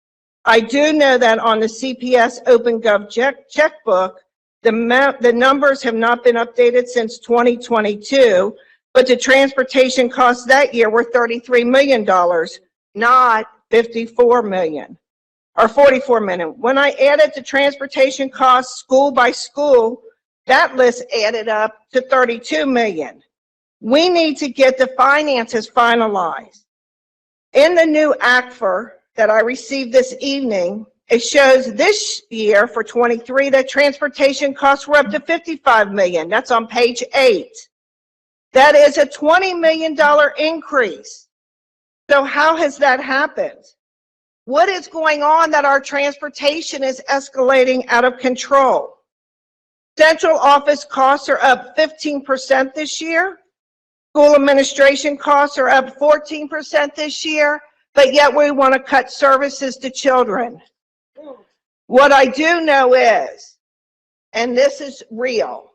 I do know that on the CPS OpenGov checkbook, the numbers have not been updated since 2022, but the transportation costs that year were $33 million, not $54 million or $44 million. When I added the transportation costs school by school, that list added up to $32 million. We need to get the finances finalized. In the new ACFR that I received this evening, it shows this year for 23 that transportation costs were up to $55 million. That's on page 8. That is a $20 million increase. So how has that happened? What is going on that our transportation is escalating out of control? Central office costs are up 15% this year. School administration costs are up 14% this year, but yet we want to cut services to children. What I do know is, and this is real,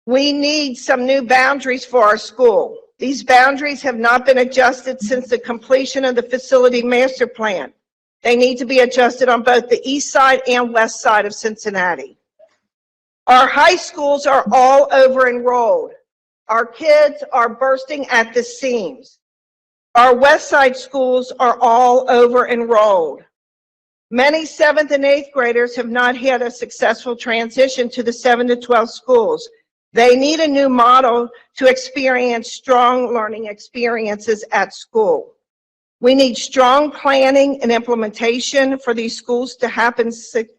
we need some new boundaries for our school. These boundaries have not been adjusted since the completion of the facility master plan. They need to be adjusted on both the east side and west side of Cincinnati. Our high schools are all over enrolled. Our kids are bursting at the seams. Our west side schools are all over enrolled. Many 7th and 8th graders have not had a successful transition to the 7 to 12 schools. They need a new model to experience strong learning experiences at school. We need strong planning and implementation for these schools to happen,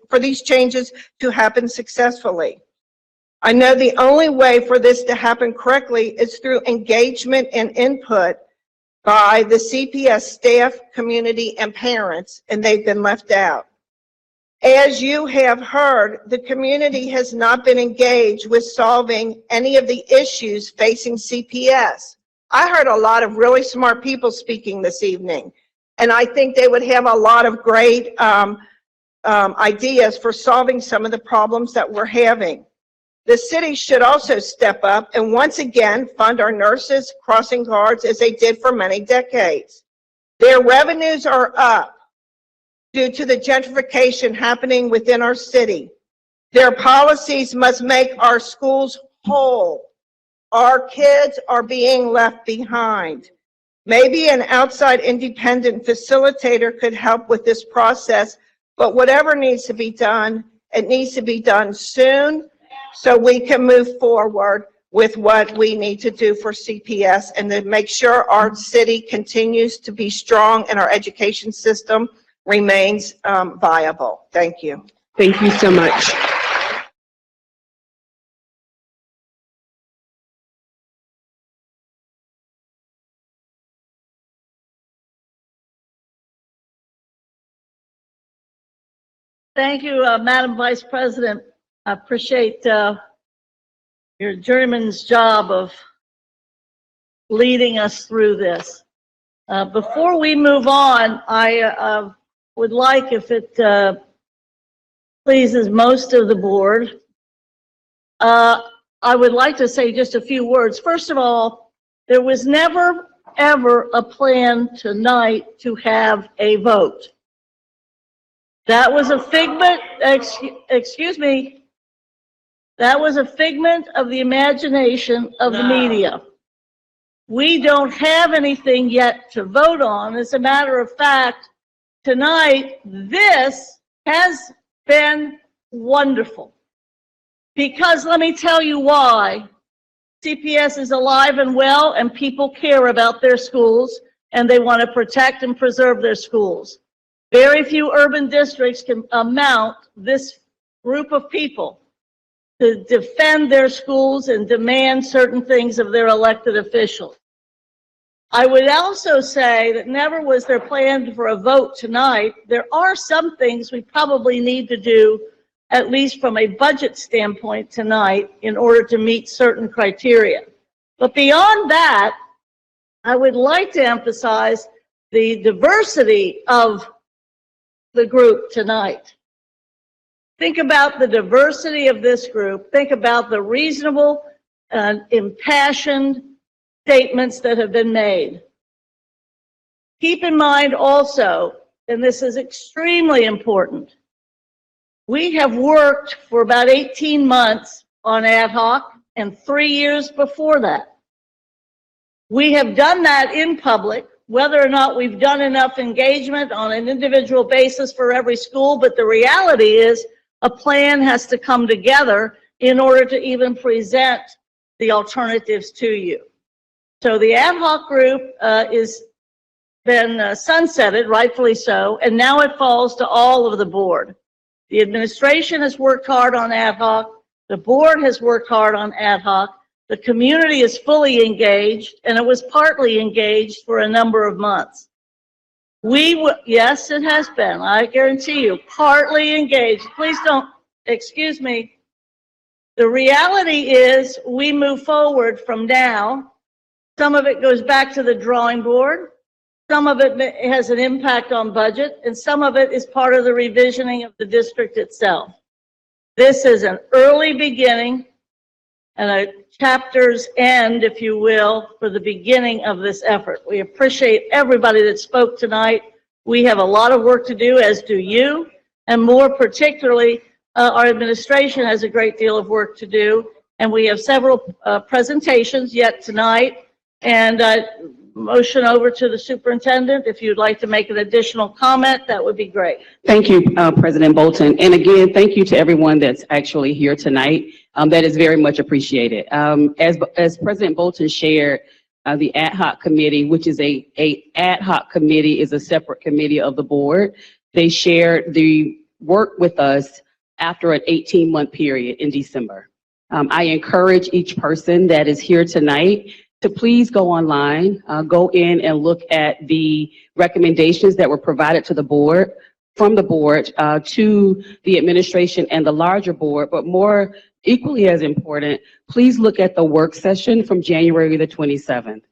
for these changes to happen successfully. I know the only way for this to happen correctly is through engagement and input by the CPS staff, community, and parents, and they've been left out. As you have heard, the community has not been engaged with solving any of the issues facing CPS. I heard a lot of really smart people speaking this evening, and I think they would have a lot of great ideas for solving some of the problems that we're having. The city should also step up and once again fund our nurses, crossing guards, as they did for many decades. Their revenues are up due to the gentrification happening within our city. Their policies must make our schools whole. Our kids are being left behind. Maybe an outside independent facilitator could help with this process, but whatever needs to be done, it needs to be done soon so we can move forward with what we need to do for CPS and to make sure our city continues to be strong and our education system remains viable. Thank you. Thank you so much. Thank you, Madam Vice President. I appreciate your journeyman's job of leading us through this. Before we move on, I would like, if it pleases most of the board, I would like to say just a few words. First of all, there was never, ever a plan tonight to have a vote. That was a figment, excuse me, that was a figment of the imagination of the media. We don't have anything yet to vote on. As a matter of fact, tonight, this has been wonderful. Because let me tell you why. CPS is alive and well, and people care about their schools, and they want to protect and preserve their schools. Very few urban districts can amount this group of people to defend their schools and demand certain things of their elected officials. I would also say that never was there planned for a vote tonight. There are some things we probably need to do, at least from a budget standpoint tonight, in order to meet certain criteria. But beyond that, I would like to emphasize the diversity of the group tonight. Think about the diversity of this group. Think about the reasonable and impassioned statements that have been made. Keep in mind also, and this is extremely important, we have worked for about 18 months on ad hoc and 3 years before that. We have done that in public, whether or not we've done enough engagement on an individual basis for every school, but the reality is a plan has to come together in order to even present the alternatives to you. So the ad hoc group is been sunsetted, rightfully so, and now it falls to all of the board. The administration has worked hard on ad hoc, the board has worked hard on ad hoc, the community is fully engaged, and it was partly engaged for a number of months. Yes, it has been, I guarantee you, partly engaged. Please don't, excuse me. The reality is we move forward from now. Some of it goes back to the drawing board. Some of it has an impact on budget, and some of it is part of the revisioning of the district itself. This is an early beginning and a chapter's end, if you will, for the beginning of this effort. We appreciate everybody that spoke tonight. We have a lot of work to do, as do you, and more particularly, our administration has a great deal of work to do, and we have several presentations yet tonight, and motion over to the superintendent. If you'd like to make an additional comment, that would be great. Thank you, President Bolton. And again, thank you to everyone that's actually here tonight. That is very much appreciated. As President Bolton shared, the ad hoc committee, which is a ad hoc committee, is a separate committee of the board. They shared the work with us after an 18-month period in December. I encourage each person that is here tonight to please go online, go in and look at the recommendations that were provided to the board, from the board to the administration and the larger board, but more equally as important, please look at the work session from January the 27th,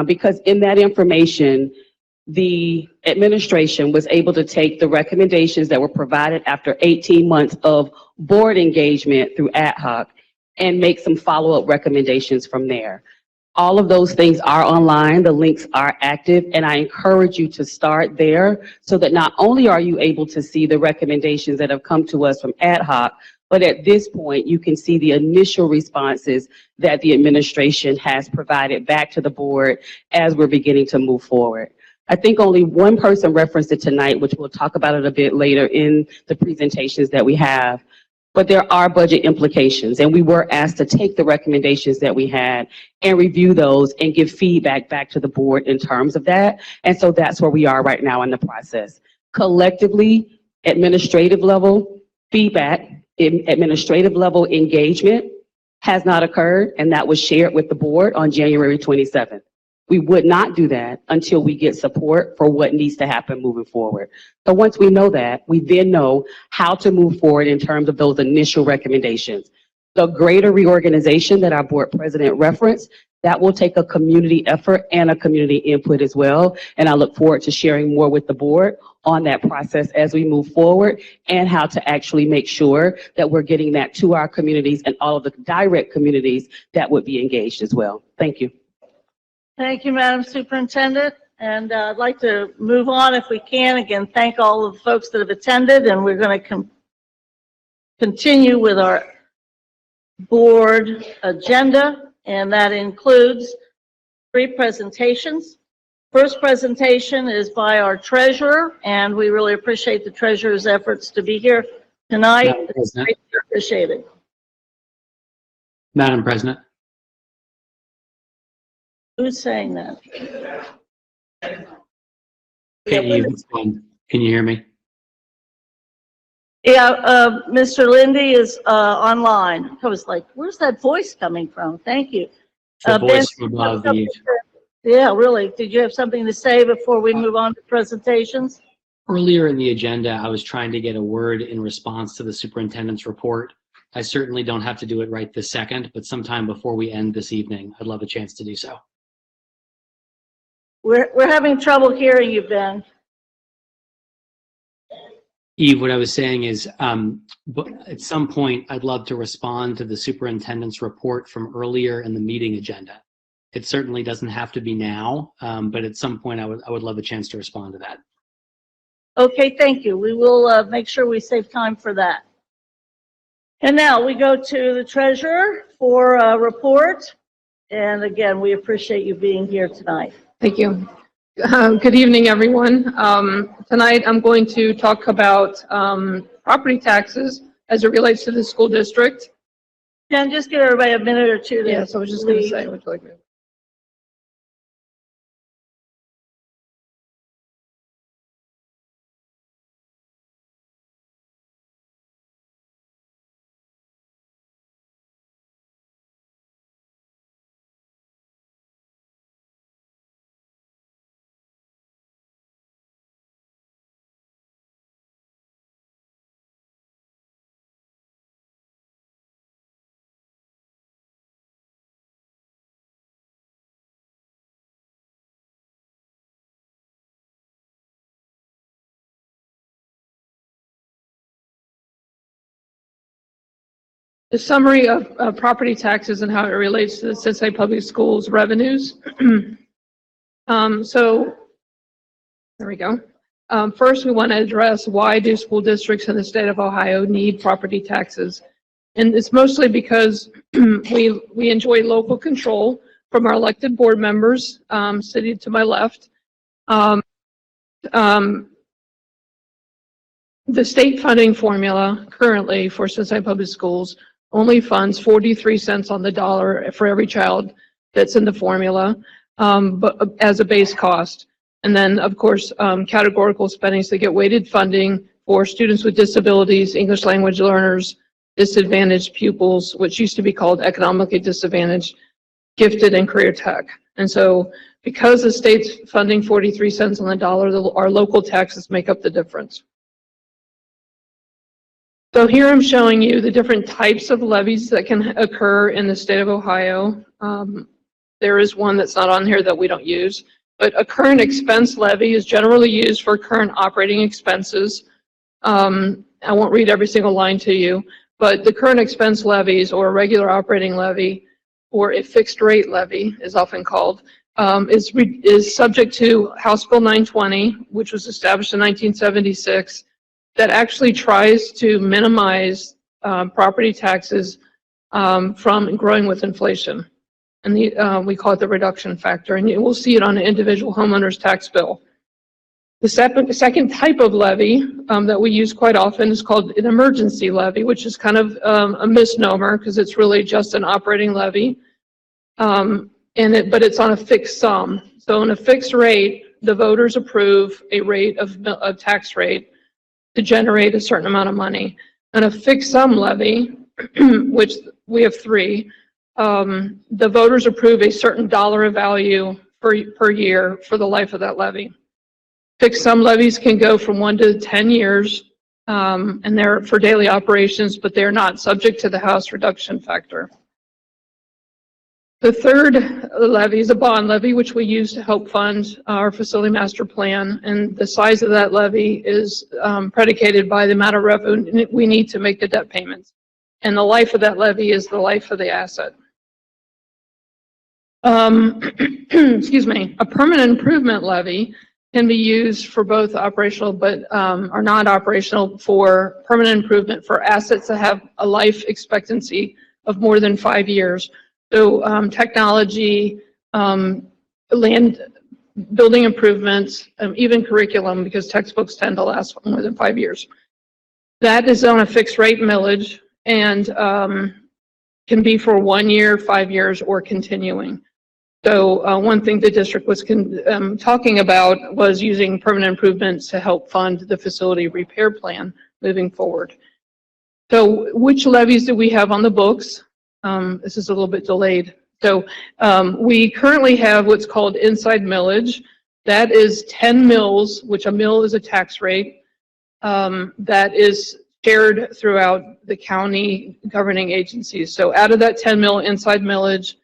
because in that information, the administration was able to take the recommendations that were provided after 18 months of board engagement through ad hoc and make some follow-up recommendations from there. All of those things are online, the links are active, and I encourage you to start there so that not only are you able to see the recommendations that have come to us from ad hoc, but at this point you can see the initial responses that the administration has provided back to the board as we're beginning to move forward. I think only one person referenced it tonight, which we'll talk about it a bit later in the presentations that we have. But there are budget implications, and we were asked to take the recommendations that we had and review those and give feedback back to the board in terms of that. And so that's where we are right now in the process. Collectively, administrative level feedback, administrative level engagement has not occurred, and that was shared with the board on January 27th. We would not do that until we get support for what needs to happen moving forward. So once we know that, we then know how to move forward in terms of those initial recommendations. The greater reorganization that our board president referenced, that will take a community effort and a community input as well. And I look forward to sharing more with the board on that process as we move forward and how to actually make sure that we're getting that to our communities and all of the direct communities that would be engaged as well. Thank you. Thank you, Madam Superintendent. And I'd like to move on if we can. Again, thank all of the folks that have attended, and we're going to continue with our board agenda, and that includes 3 presentations. First presentation is by our treasurer, and we really appreciate the treasurer's efforts to be here tonight. It's greatly appreciated. Madam President. Who's saying that? Can you hear me? Yeah, Mr. Lindy is online. I was like, where's that voice coming from? Thank you. The voice from above the... Yeah, really. Did you have something to say before we move on to presentations? Earlier in the agenda, I was trying to get a word in response to the superintendent's report. I certainly don't have to do it right this second, but sometime before we end this evening, I'd love a chance to do so. We're having trouble hearing you, Ben. Eve, what I was saying is, but at some point, I'd love to respond to the superintendent's report from earlier in the meeting agenda. It certainly doesn't have to be now, but at some point, I would love a chance to respond to that. Okay, thank you. We will make sure we save time for that. And now we go to the treasurer for a report. And again, we appreciate you being here tonight. Thank you. Good evening, everyone. Tonight I'm going to talk about property taxes as it relates to the school district. Jen, just give everybody a minute or two to Yes, I was just going to leave. say, would you like me to? The summary of property taxes and how it relates to the Cincinnati Public Schools revenues. So there we go. First, we want to address why do school districts in the state of Ohio need property taxes? And it's mostly because we enjoy local control from our elected board members, sitting to my left. The state funding formula currently for Cincinnati Public Schools only funds 43 cents on the dollar for every child that's in the formula, but as a base cost. And then, of course, categorical spendings that get weighted funding for students with disabilities, English language learners, disadvantaged pupils, which used to be called economically disadvantaged, gifted, and career tech. And so because the state's funding 43 cents on the dollar, our local taxes make up the difference. So here I'm showing you the different types of levies that can occur in the state of Ohio. There is one that's not on here that we don't use, but a current expense levy is generally used for current operating expenses. I won't read every single line to you, but the current expense levies or a regular operating levy or a fixed rate levy is often called, is subject to House Bill 920, which was established in 1976. That actually tries to minimize property taxes from growing with inflation. And we call it the reduction factor, and you will see it on an individual homeowner's tax bill. The second type of levy that we use quite often is called an emergency levy, which is kind of a misnomer because it's really just an operating levy, but it's on a fixed sum. So in a fixed rate, the voters approve a rate of tax rate to generate a certain amount of money. And a fixed sum levy, which we have three, the voters approve a certain dollar value per year for the life of that levy. Fixed sum levies can go from 1 to 10 years, and they're for daily operations, but they're not subject to the House reduction factor. The third levy is a bond levy, which we use to help fund our facility master plan, and the size of that levy is predicated by the amount of revenue we need to make the debt payments. And the life of that levy is the life of the asset. Excuse me, a permanent improvement levy can be used for both operational but are not operational for permanent improvement for assets that have a life expectancy of more than 5 years. So technology, land building improvements, even curriculum, because textbooks tend to last more than 5 years. That is on a fixed rate millage and can be for 1 year, 5 years, or continuing. So one thing the district was talking about was using permanent improvements to help fund the facility repair plan moving forward. So which levies do we have on the books? This is a little bit delayed. So we currently have what's called inside millage. That is 10 mills, which a mill is a tax rate, that is shared throughout the county governing agencies. So out of that 10 mil inside millage,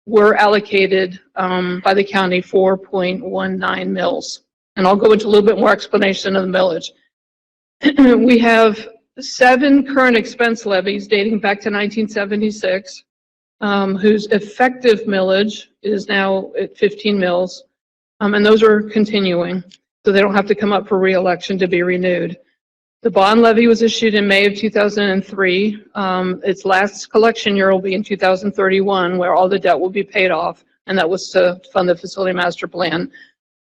we're allocated by the county 4.19 mils. And I'll go into a little bit more explanation of the millage. We have 7 current expense levies dating back to 1976, whose effective millage is now at 15 mils, and those are continuing, so they don't have to come up for re-election to be renewed. The bond levy was issued in May of 2003. Its last collection year will be in 2031, where all the debt will be paid off, and that was to fund the facility master plan.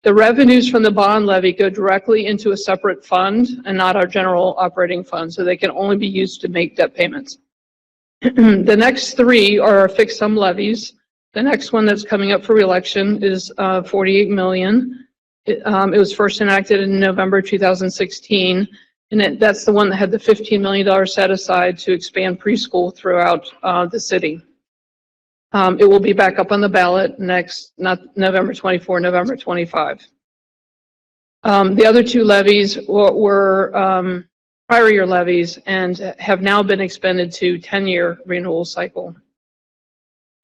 The revenues from the bond levy go directly into a separate fund and not our general operating fund, so they can only be used to make debt payments. The next 3 are our fixed sum levies. The next one that's coming up for re-election is 48 million. It was first enacted in November 2016, and that's the one that had the $15 million set aside to expand preschool throughout the city. It will be back up on the ballot next, not November 24, November 25. The other 2 levies were prior year levies and have now been expended to 10-year renewal cycle.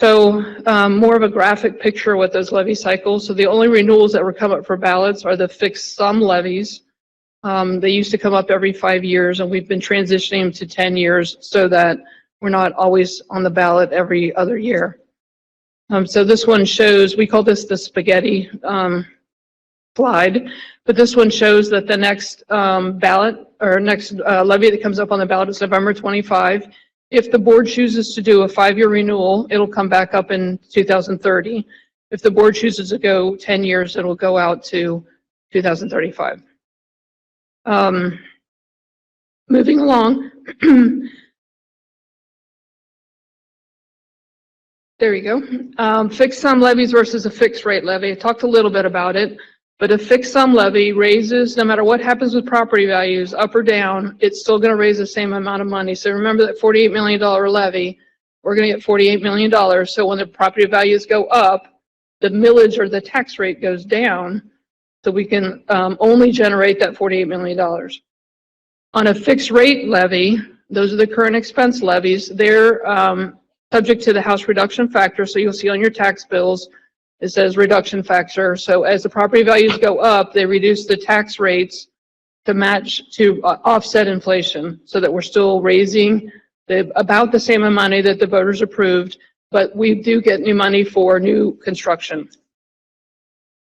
So more of a graphic picture with those levy cycles. So the only renewals that were come up for ballots are the fixed sum levies. They used to come up every 5 years, and we've been transitioning them to 10 years so that we're not always on the ballot every other year. So this one shows, we call this the spaghetti slide, but this one shows that the next ballot or next levy that comes up on the ballot is November 25. If the board chooses to do a 5-year renewal, it'll come back up in 2030. If the board chooses to go 10 years, it'll go out to 2035. Moving along. There you go. Fixed sum levies versus a fixed rate levy. I talked a little bit about it, but a fixed sum levy raises, no matter what happens with property values, up or down, it's still going to raise the same amount of money. So remember that $48 million levy, we're going to get $48 million. So when the property values go up, the millage or the tax rate goes down, so we can only generate that $48 million. On a fixed rate levy, those are the current expense levies. They're subject to the House reduction factor. So you'll see on your tax bills, it says reduction factor. So as the property values go up, they reduce the tax rates to match, to offset inflation, so that we're still raising about the same amount of money that the voters approved, but we do get new money for new construction.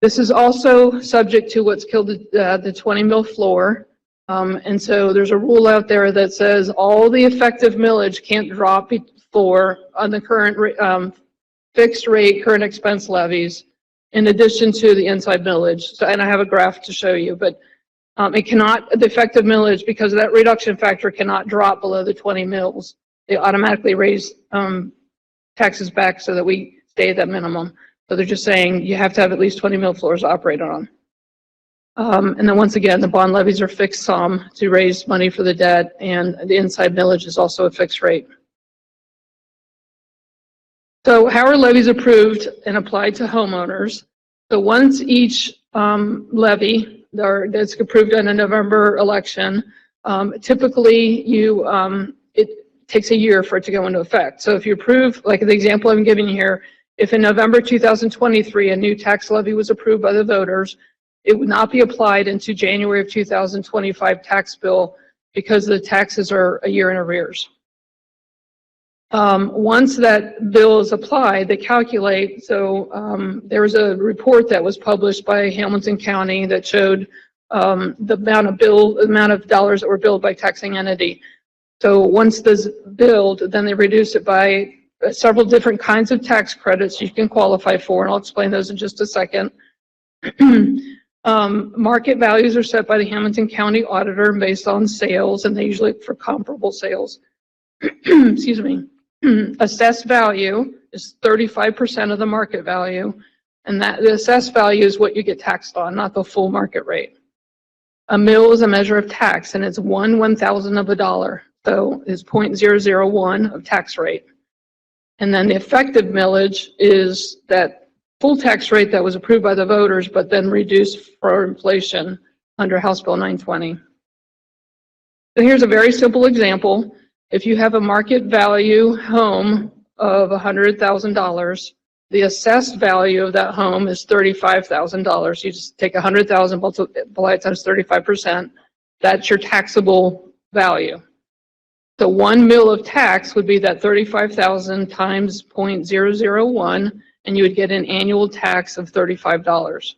This is also subject to what's called the 20 mil floor. And so there's a rule out there that says all the effective millage can't drop before on the current fixed rate current expense levies, in addition to the inside millage. So, and I have a graph to show you, but it cannot, the effective millage, because of that reduction factor, cannot drop below the 20 mils. They automatically raise taxes back so that we stay at that minimum. So they're just saying you have to have at least 20 mil floors to operate on. And then once again, the bond levies are fixed sum to raise money for the debt, and the inside millage is also a fixed rate. So how are levies approved and applied to homeowners? So once each levy that's approved in a November election, typically it takes a year for it to go into effect. So if you approve, like the example I'm giving you here, if in November 2023 a new tax levy was approved by the voters, it would not be applied into January of 2025 tax bill because the taxes are a year in arrears. Once that bill is applied, they calculate. So there was a report that was published by Hamilton County that showed the amount of dollars that were billed by taxing entity. So once this billed, then they reduce it by several different kinds of tax credits you can qualify for, and I'll explain those in just a second. Market values are set by the Hamilton County auditor based on sales, and they usually look for comparable sales. Excuse me. Assessed value is 35% of the market value, and that the assessed value is what you get taxed on, not the full market rate. A mill is a measure of tax, and it's 1/1000 of a dollar, so it's 0.001 of tax rate. And then the effective millage is that full tax rate that was approved by the voters, but then reduced for inflation under House Bill 920. So here's a very simple example. If you have a market value home of $100,000, the assessed value of that home is $35,000. You just take 100,000, multiply it times 35%. That's your taxable value. So 1 mil of tax would be that 35,000 times 0.001, and you would get an annual tax of $35.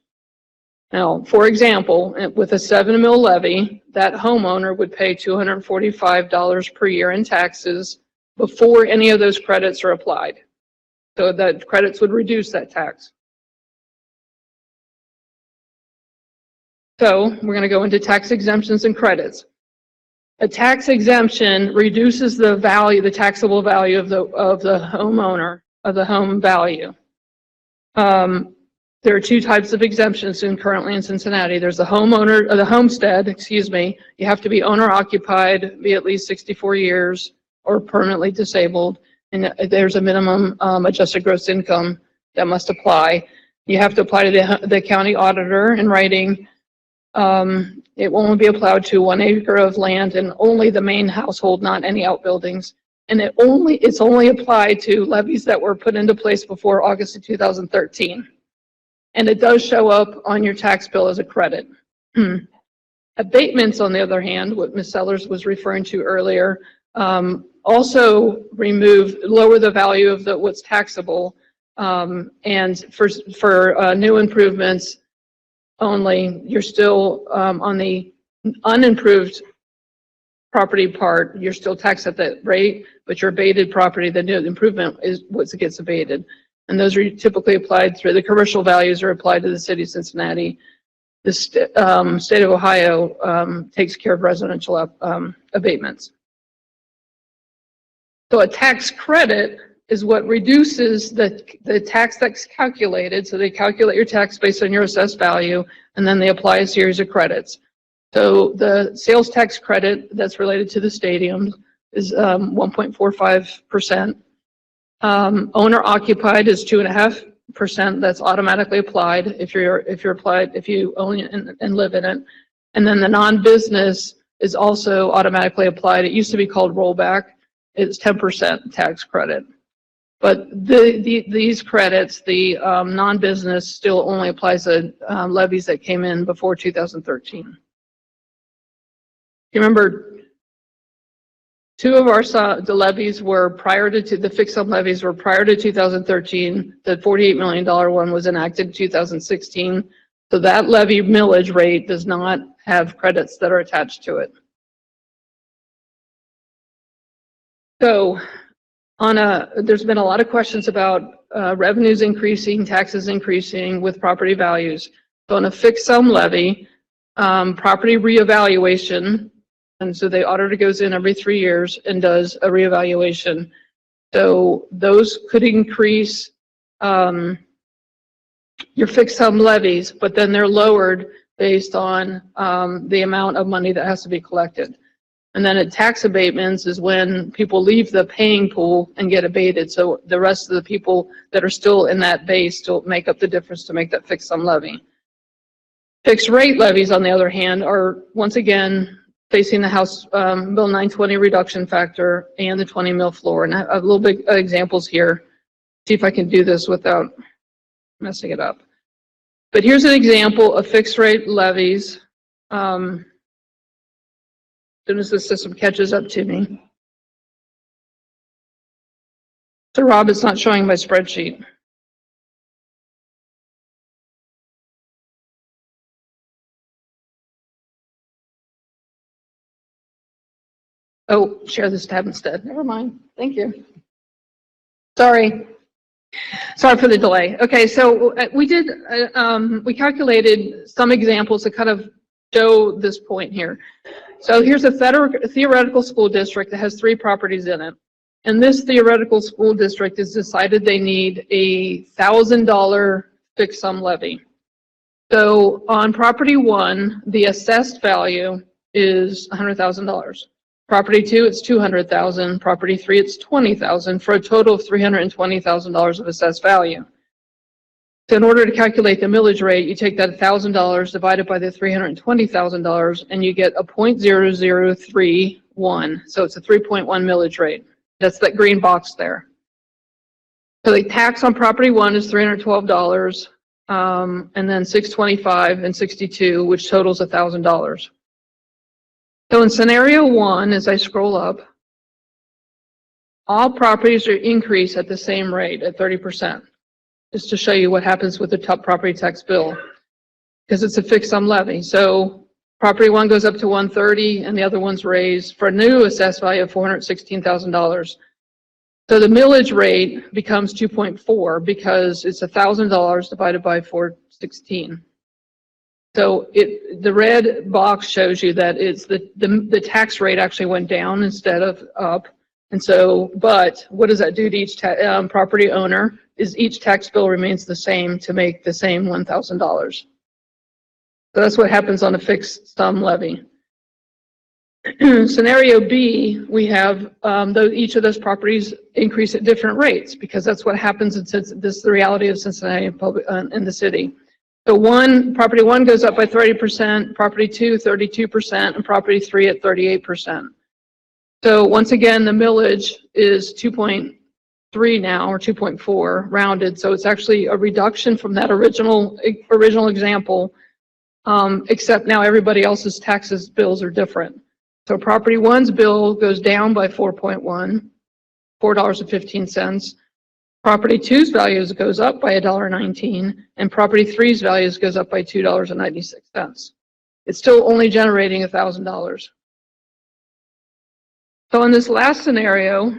Now, for example, with a 7 mil levy, that homeowner would pay $245 per year in taxes before any of those credits are applied. So that credits would reduce that tax. So we're going to go into tax exemptions and credits. A tax exemption reduces the value, the taxable value of the homeowner, of the home value. There are two types of exemptions currently in Cincinnati. There's the homeowner, or the homestead, excuse me. You have to be owner occupied, be at least 64 years, or permanently disabled. And there's a minimum adjusted gross income that must apply. You have to apply to the county auditor in writing. It will only be applied to 1 acre of land and only the main household, not any outbuildings. And it's only applied to levies that were put into place before August of 2013. And it does show up on your tax bill as a credit. Abatements, on the other hand, what Ms. Sellers was referring to earlier, also lower the value of what's taxable. And for new improvements only, you're still on the unimproved property part, you're still taxed at that rate, but your abated property, the new improvement, is what gets abated. And those are typically applied through the commercial values are applied to the city of Cincinnati. The state of Ohio takes care of residential abatements. So a tax credit is what reduces the tax that's calculated. So they calculate your tax based on your assessed value, and then they apply a series of credits. So the sales tax credit that's related to the stadium is 1.45%. Owner occupied is 2.5%. That's automatically applied if you own it and live in it. And then the non-business is also automatically applied. It used to be called rollback. It's 10% tax credit. But these credits, the non-business still only applies to levies that came in before 2013. You remember, two of the levies were prior to the fixed sum levies were prior to 2013. The $48 million one was enacted in 2016. So that levy millage rate does not have credits that are attached to it. So there's been a lot of questions about revenues increasing, taxes increasing with property values. So on a fixed sum levy, property reevaluation, and so the auditor goes in every 3 years and does a reevaluation. So those could increase your fixed sum levies, but then they're lowered based on the amount of money that has to be collected. And then at tax abatements is when people leave the paying pool and get abated. So the rest of the people that are still in that base still make up the difference to make that fixed sum levy. Fixed rate levies, on the other hand, are once again facing the House Bill 920 reduction factor and the 20 mil floor. And I have little big examples here. See if I can do this without messing it up. But here's an example of fixed rate levies. As soon as the system catches up to me. So Rob, it's not showing my spreadsheet. Oh, share this tab instead. Never mind. Thank you. Sorry for the delay. Okay, so we calculated some examples to kind of show this point here. So here's a theoretical school district that has 3 properties in it. And this theoretical school district has decided they need a $1,000 fixed sum levy. So on property 1, the assessed value is $100,000. Property 2, it's $200,000. Property 3, it's $20,000 for a total of $320,000 of assessed value. So in order to calculate the millage rate, you take that $1,000 divided by the $320,000 and you get a 0.0031. So it's a 3.1 millage rate. That's that green box there. So the tax on property one is $312, and then $625 and $62, which totals $1,000. So in scenario one, as I scroll up, all properties are increased at the same rate at 30%. Just to show you what happens with the top property tax bill, because it's a fixed sum levy. So property one goes up to $130 and the other one's raised for a new assessed value of $416,000. So the millage rate becomes 2.4 because it's $1,000 divided by 416. So the red box shows you that it's the tax rate actually went down instead of up. And so, but what does that do to each property owner? Is each tax bill remains the same to make the same $1,000. So that's what happens on a fixed sum levy. Scenario B, we have each of those properties increase at different rates because that's what happens in this is the reality of Cincinnati in the city. So property one goes up by 30%, property two 32%, and property three at 38%. So once again, the millage is 2.3 now, or 2.4 rounded. So it's actually a reduction from that original example, except now everybody else's taxes bills are different. So property one's bill goes down by 4.1, $4.15. Property two's values goes up by $1.19, and property three's values goes up by $2.96. It's still only generating $1,000. So in this last scenario,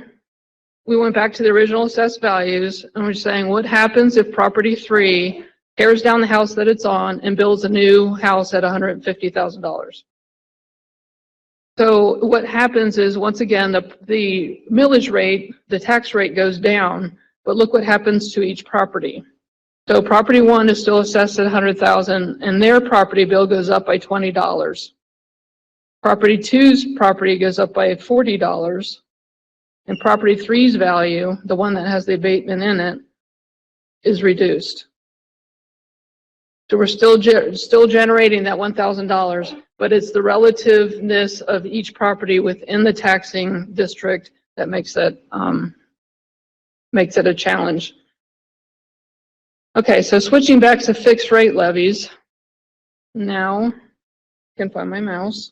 we went back to the original assessed values, and we're saying what happens if property three tears down the house that it's on and builds a new house at $150,000. So what happens is, once again, the millage rate, the tax rate goes down, but look what happens to each property. So property one is still assessed at $100,000, and their property bill goes up by $20. Property two's property goes up by $40, and property three's value, the one that has the abatement in it, is reduced. So we're still generating that $1,000, but it's the relativeness of each property within the taxing district that makes it a challenge. Okay, so switching back to fixed rate levies. Now, I can find my mouse.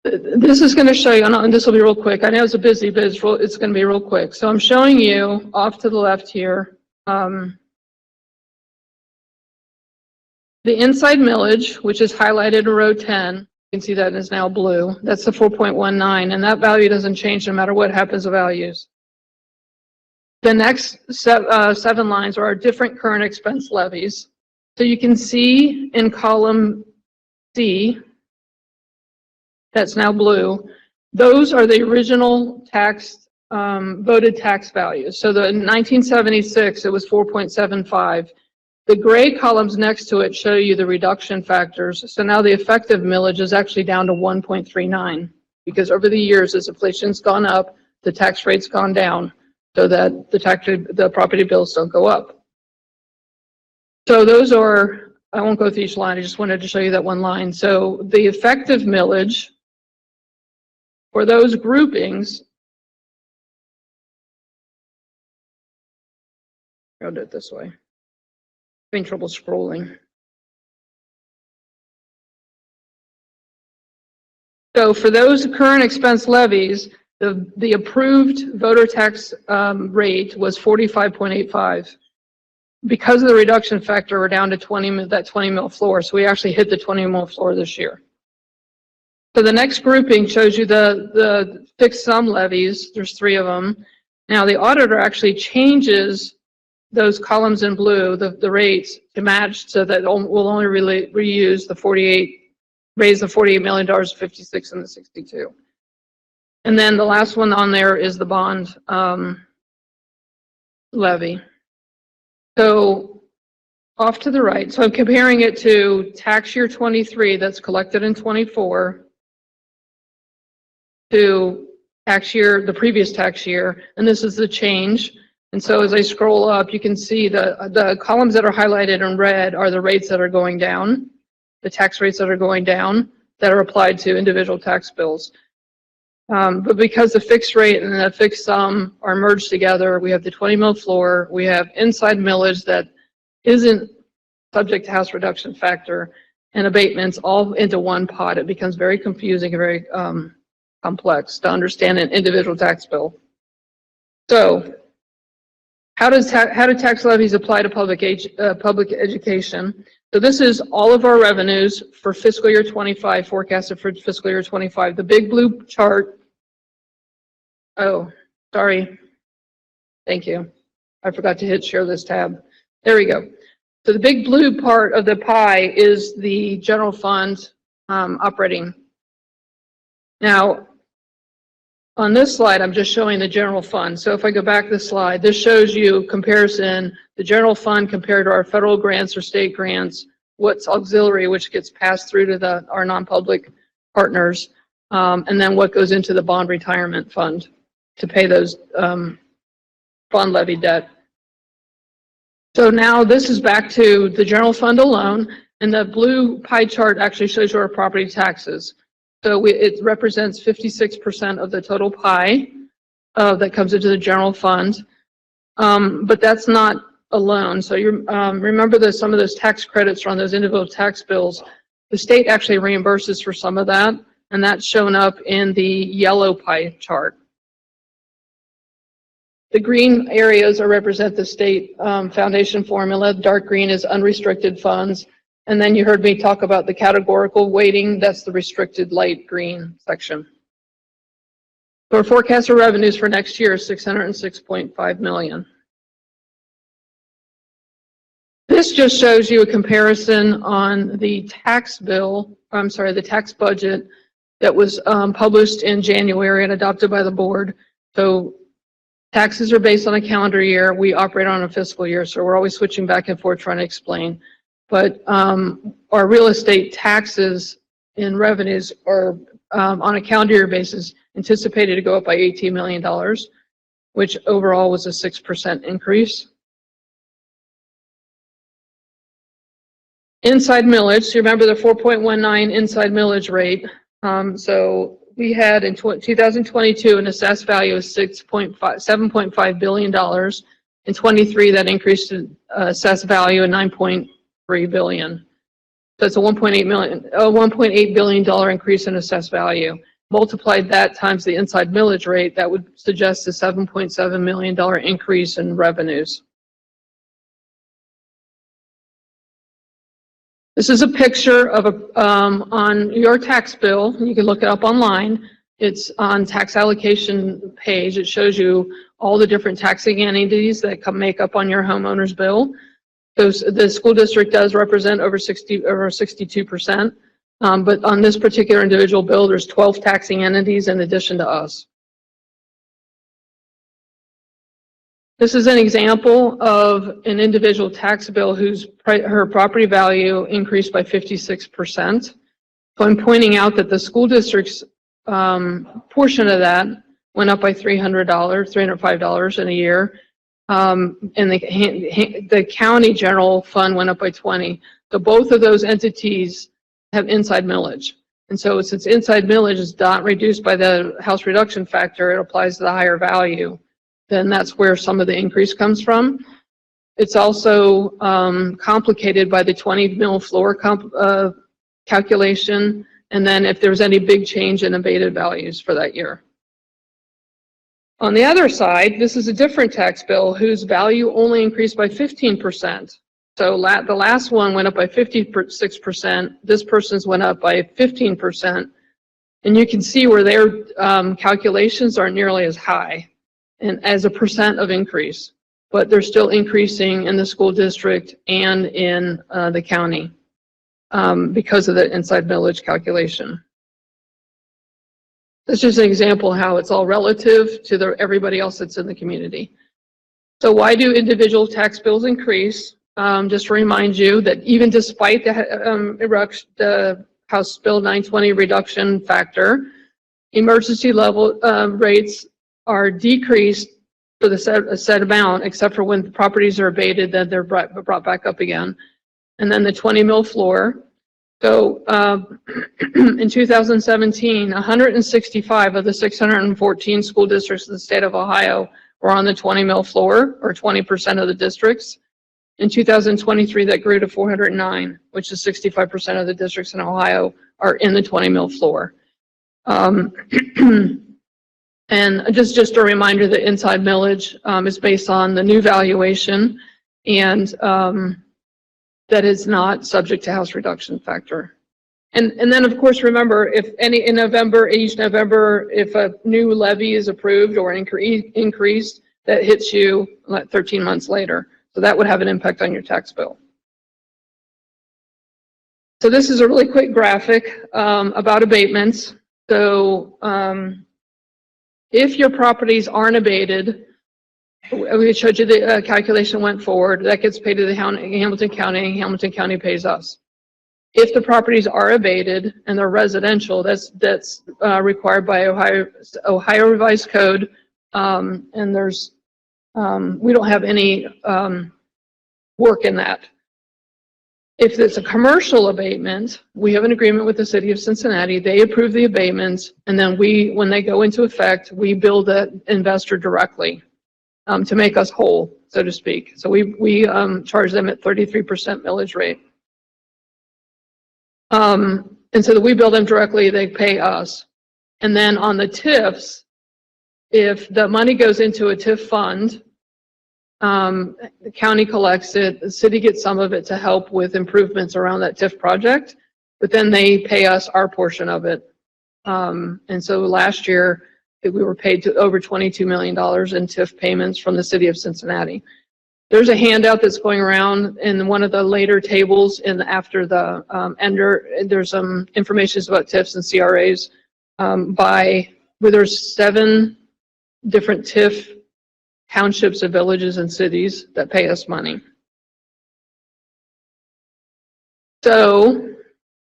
This is going to show you, and this will be real quick. I know it's a busy, but it's going to be real quick. So I'm showing you off to the left here, the inside millage, which is highlighted in row 10. You can see that is now blue. That's the 4.19, and that value doesn't change no matter what happens to values. The next 7 lines are our different current expense levies. So you can see in column C, that's now blue, those are the original tax, voted tax values. So in 1976, it was 4.75. The gray columns next to it show you the reduction factors. So now the effective millage is actually down to 1.39 because over the years, as inflation's gone up, the tax rate's gone down so that the property bills don't go up. So those are, I won't go through each line, I just wanted to show you that one line. So the effective millage for those groupings, I'll do it this way. Having trouble scrolling. So for those current expense levies, the approved voter tax rate was 45.85. Because of the reduction factor, we're down to that 20 mil floor. So we actually hit the 20 mil floor this year. So the next grouping shows you the fixed sum levies. There's 3 of them. Now the auditor actually changes those columns in blue, the rates, to match so that we'll only reuse raise the $48 million, 56 and the 62. And then the last one on there is the bond levy. So off to the right, so I'm comparing it to tax year 23 that's collected in 24 to tax year, the previous tax year, and this is the change. And so as I scroll up, you can see the columns that are highlighted in red are the rates that are going down, the tax rates that are going down that are applied to individual tax bills. But because the fixed rate and the fixed sum are merged together, we have the 20 mil floor, we have inside millage that isn't subject to house reduction factor, and abatements all into one pot. It becomes very confusing and very complex to understand an individual tax bill. So how do tax levies apply to public education? So this is all of our revenues for fiscal year 25, forecasted for fiscal year 25. The big blue chart. Oh, sorry. Thank you. I forgot to hit share this tab. There we go. So the big blue part of the pie is the general fund operating. Now, on this slide, I'm just showing the general fund. So if I go back to the slide, this shows you comparison, the general fund compared to our federal grants or state grants, what's auxiliary, which gets passed through to our non-public partners, and then what goes into the bond retirement fund to pay those bond levy debt. So now this is back to the general fund alone, and the blue pie chart actually shows you our property taxes. So it represents 56% of the total pie that comes into the general fund, but that's not alone. So you remember that some of those tax credits are on those individual tax bills. The state actually reimburses for some of that, and that's shown up in the yellow pie chart. The green areas represent the state foundation formula. Dark green is unrestricted funds. And then you heard me talk about the categorical weighting. That's the restricted light green section. So our forecasted revenues for next year is $606.5 million. This just shows you a comparison on the tax bill, I'm sorry, the tax budget that was published in January and adopted by the board. So taxes are based on a calendar year. We operate on a fiscal year, so we're always switching back and forth trying to explain. But our real estate taxes and revenues are on a calendar year basis anticipated to go up by $18 million, which overall was a 6% increase. Inside millage, so you remember the 4.19 inside millage rate. So we had in 2022 an assessed value of $7.5 billion. In 23, that increased to assessed value of $9.3 billion. So it's a $1.8 billion increase in assessed value. Multiplied that times the inside millage rate, that would suggest a $7.7 million increase in revenues. This is a picture of on your tax bill. You can look it up online. It's on tax allocation page. It shows you all the different taxing entities that make up on your homeowner's bill. The school district does represent over 62%, but on this particular individual bill, there's 12 taxing entities in addition to us. This is an example of an individual tax bill whose her property value increased by 56%. So I'm pointing out that the school district's portion of that went up by $305 in a year. And the county general fund went up by 20. So both of those entities have inside millage. And so since inside millage is not reduced by the house reduction factor, it applies to the higher value. Then that's where some of the increase comes from. It's also complicated by the 20 mil floor calculation, and then if there's any big change in abated values for that year. On the other side, this is a different tax bill whose value only increased by 15%. So the last one went up by 56%. This person's went up by 15%. And you can see where their calculations aren't nearly as high and as a percent of increase, but they're still increasing in the school district and in the county because of the inside millage calculation. That's just an example how it's all relative to everybody else that's in the community. So why do individual tax bills increase? Just to remind you that even despite the House Bill 920 reduction factor, Emergency level rates are decreased for the set amount, except for when the properties are abated, then they're brought back up again. And then the 20 mil floor. So in 2017, 165 of the 614 school districts in the state of Ohio were on the 20 mil floor, or 20% of the districts. In 2023, that grew to 409, which is 65% of the districts in Ohio are in the 20 mil floor. And just a reminder that inside millage is based on the new valuation, and that is not subject to house reduction factor. And then, of course, remember, if in November, each November, if a new levy is approved or increased, that hits you like 13 months later. So that would have an impact on your tax bill. So this is a really quick graphic about abatements. So if your properties aren't abated, we showed you the calculation went forward, that gets paid to the Hamilton County, Hamilton County pays us. If the properties are abated and they're residential, that's required by Ohio Revised Code, and there's we don't have any work in that. If it's a commercial abatement, we have an agreement with the city of Cincinnati. They approve the abatements, and then when they go into effect, we bill the investor directly to make us whole, so to speak. So we charge them at 33% millage rate. And so that we bill them directly, they pay us. And then on the TIFs, if the money goes into a TIF fund, the county collects it, the city gets some of it to help with improvements around that TIF project, but then they pay us our portion of it. And so last year, we were paid to over $22 million in TIF payments from the city of Cincinnati. There's a handout that's going around in one of the later tables, and after the ender, there's some information about TIFs and CRAs where there's 7 different TIF townships and villages and cities that pay us money. So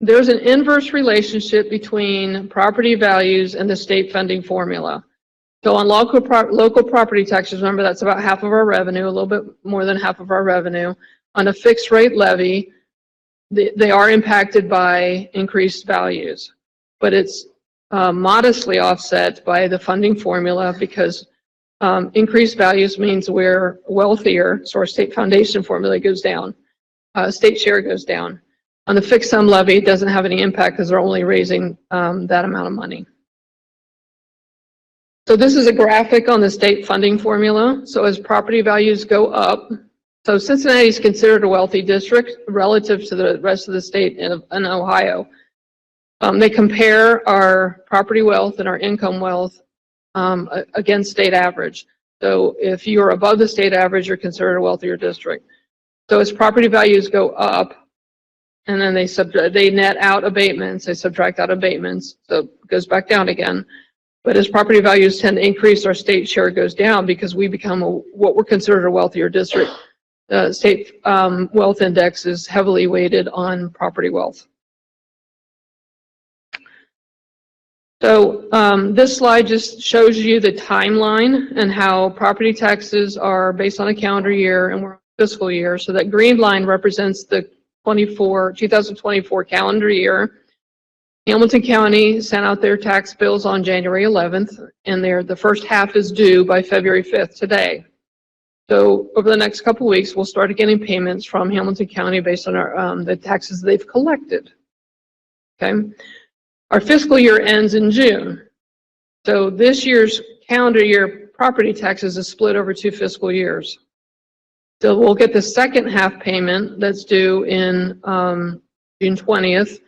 there's an inverse relationship between property values and the state funding formula. So on local property taxes, remember that's about half of our revenue, a little bit more than half of our revenue. On a fixed rate levy, they are impacted by increased values, but it's modestly offset by the funding formula, because increased values means we're wealthier, so our state foundation formula goes down, state share goes down. On the fixed sum levy, it doesn't have any impact because they're only raising that amount of money. So this is a graphic on the state funding formula. So as property values go up, so Cincinnati is considered a wealthy district relative to the rest of the state in Ohio. They compare our property wealth and our income wealth against state average. So if you're above the state average, you're considered a wealthier district. So as property values go up, and then they net out abatements, they subtract out abatements, so it goes back down again. But as property values tend to increase, our state share goes down because we become what we're considered a wealthier district. The state wealth index is heavily weighted on property wealth. So this slide just shows you the timeline and how property taxes are based on a calendar year and we're on a fiscal year. So that green line represents the 2024 calendar year. Hamilton County sent out their tax bills on January 11th, and the first half is due by February 5th today. So over the next couple of weeks, we'll start getting payments from Hamilton County based on the taxes they've collected. Okay. Our fiscal year ends in June. So this year's calendar year property taxes is split over 2 fiscal years. So we'll get the second half payment that's due in June 20th,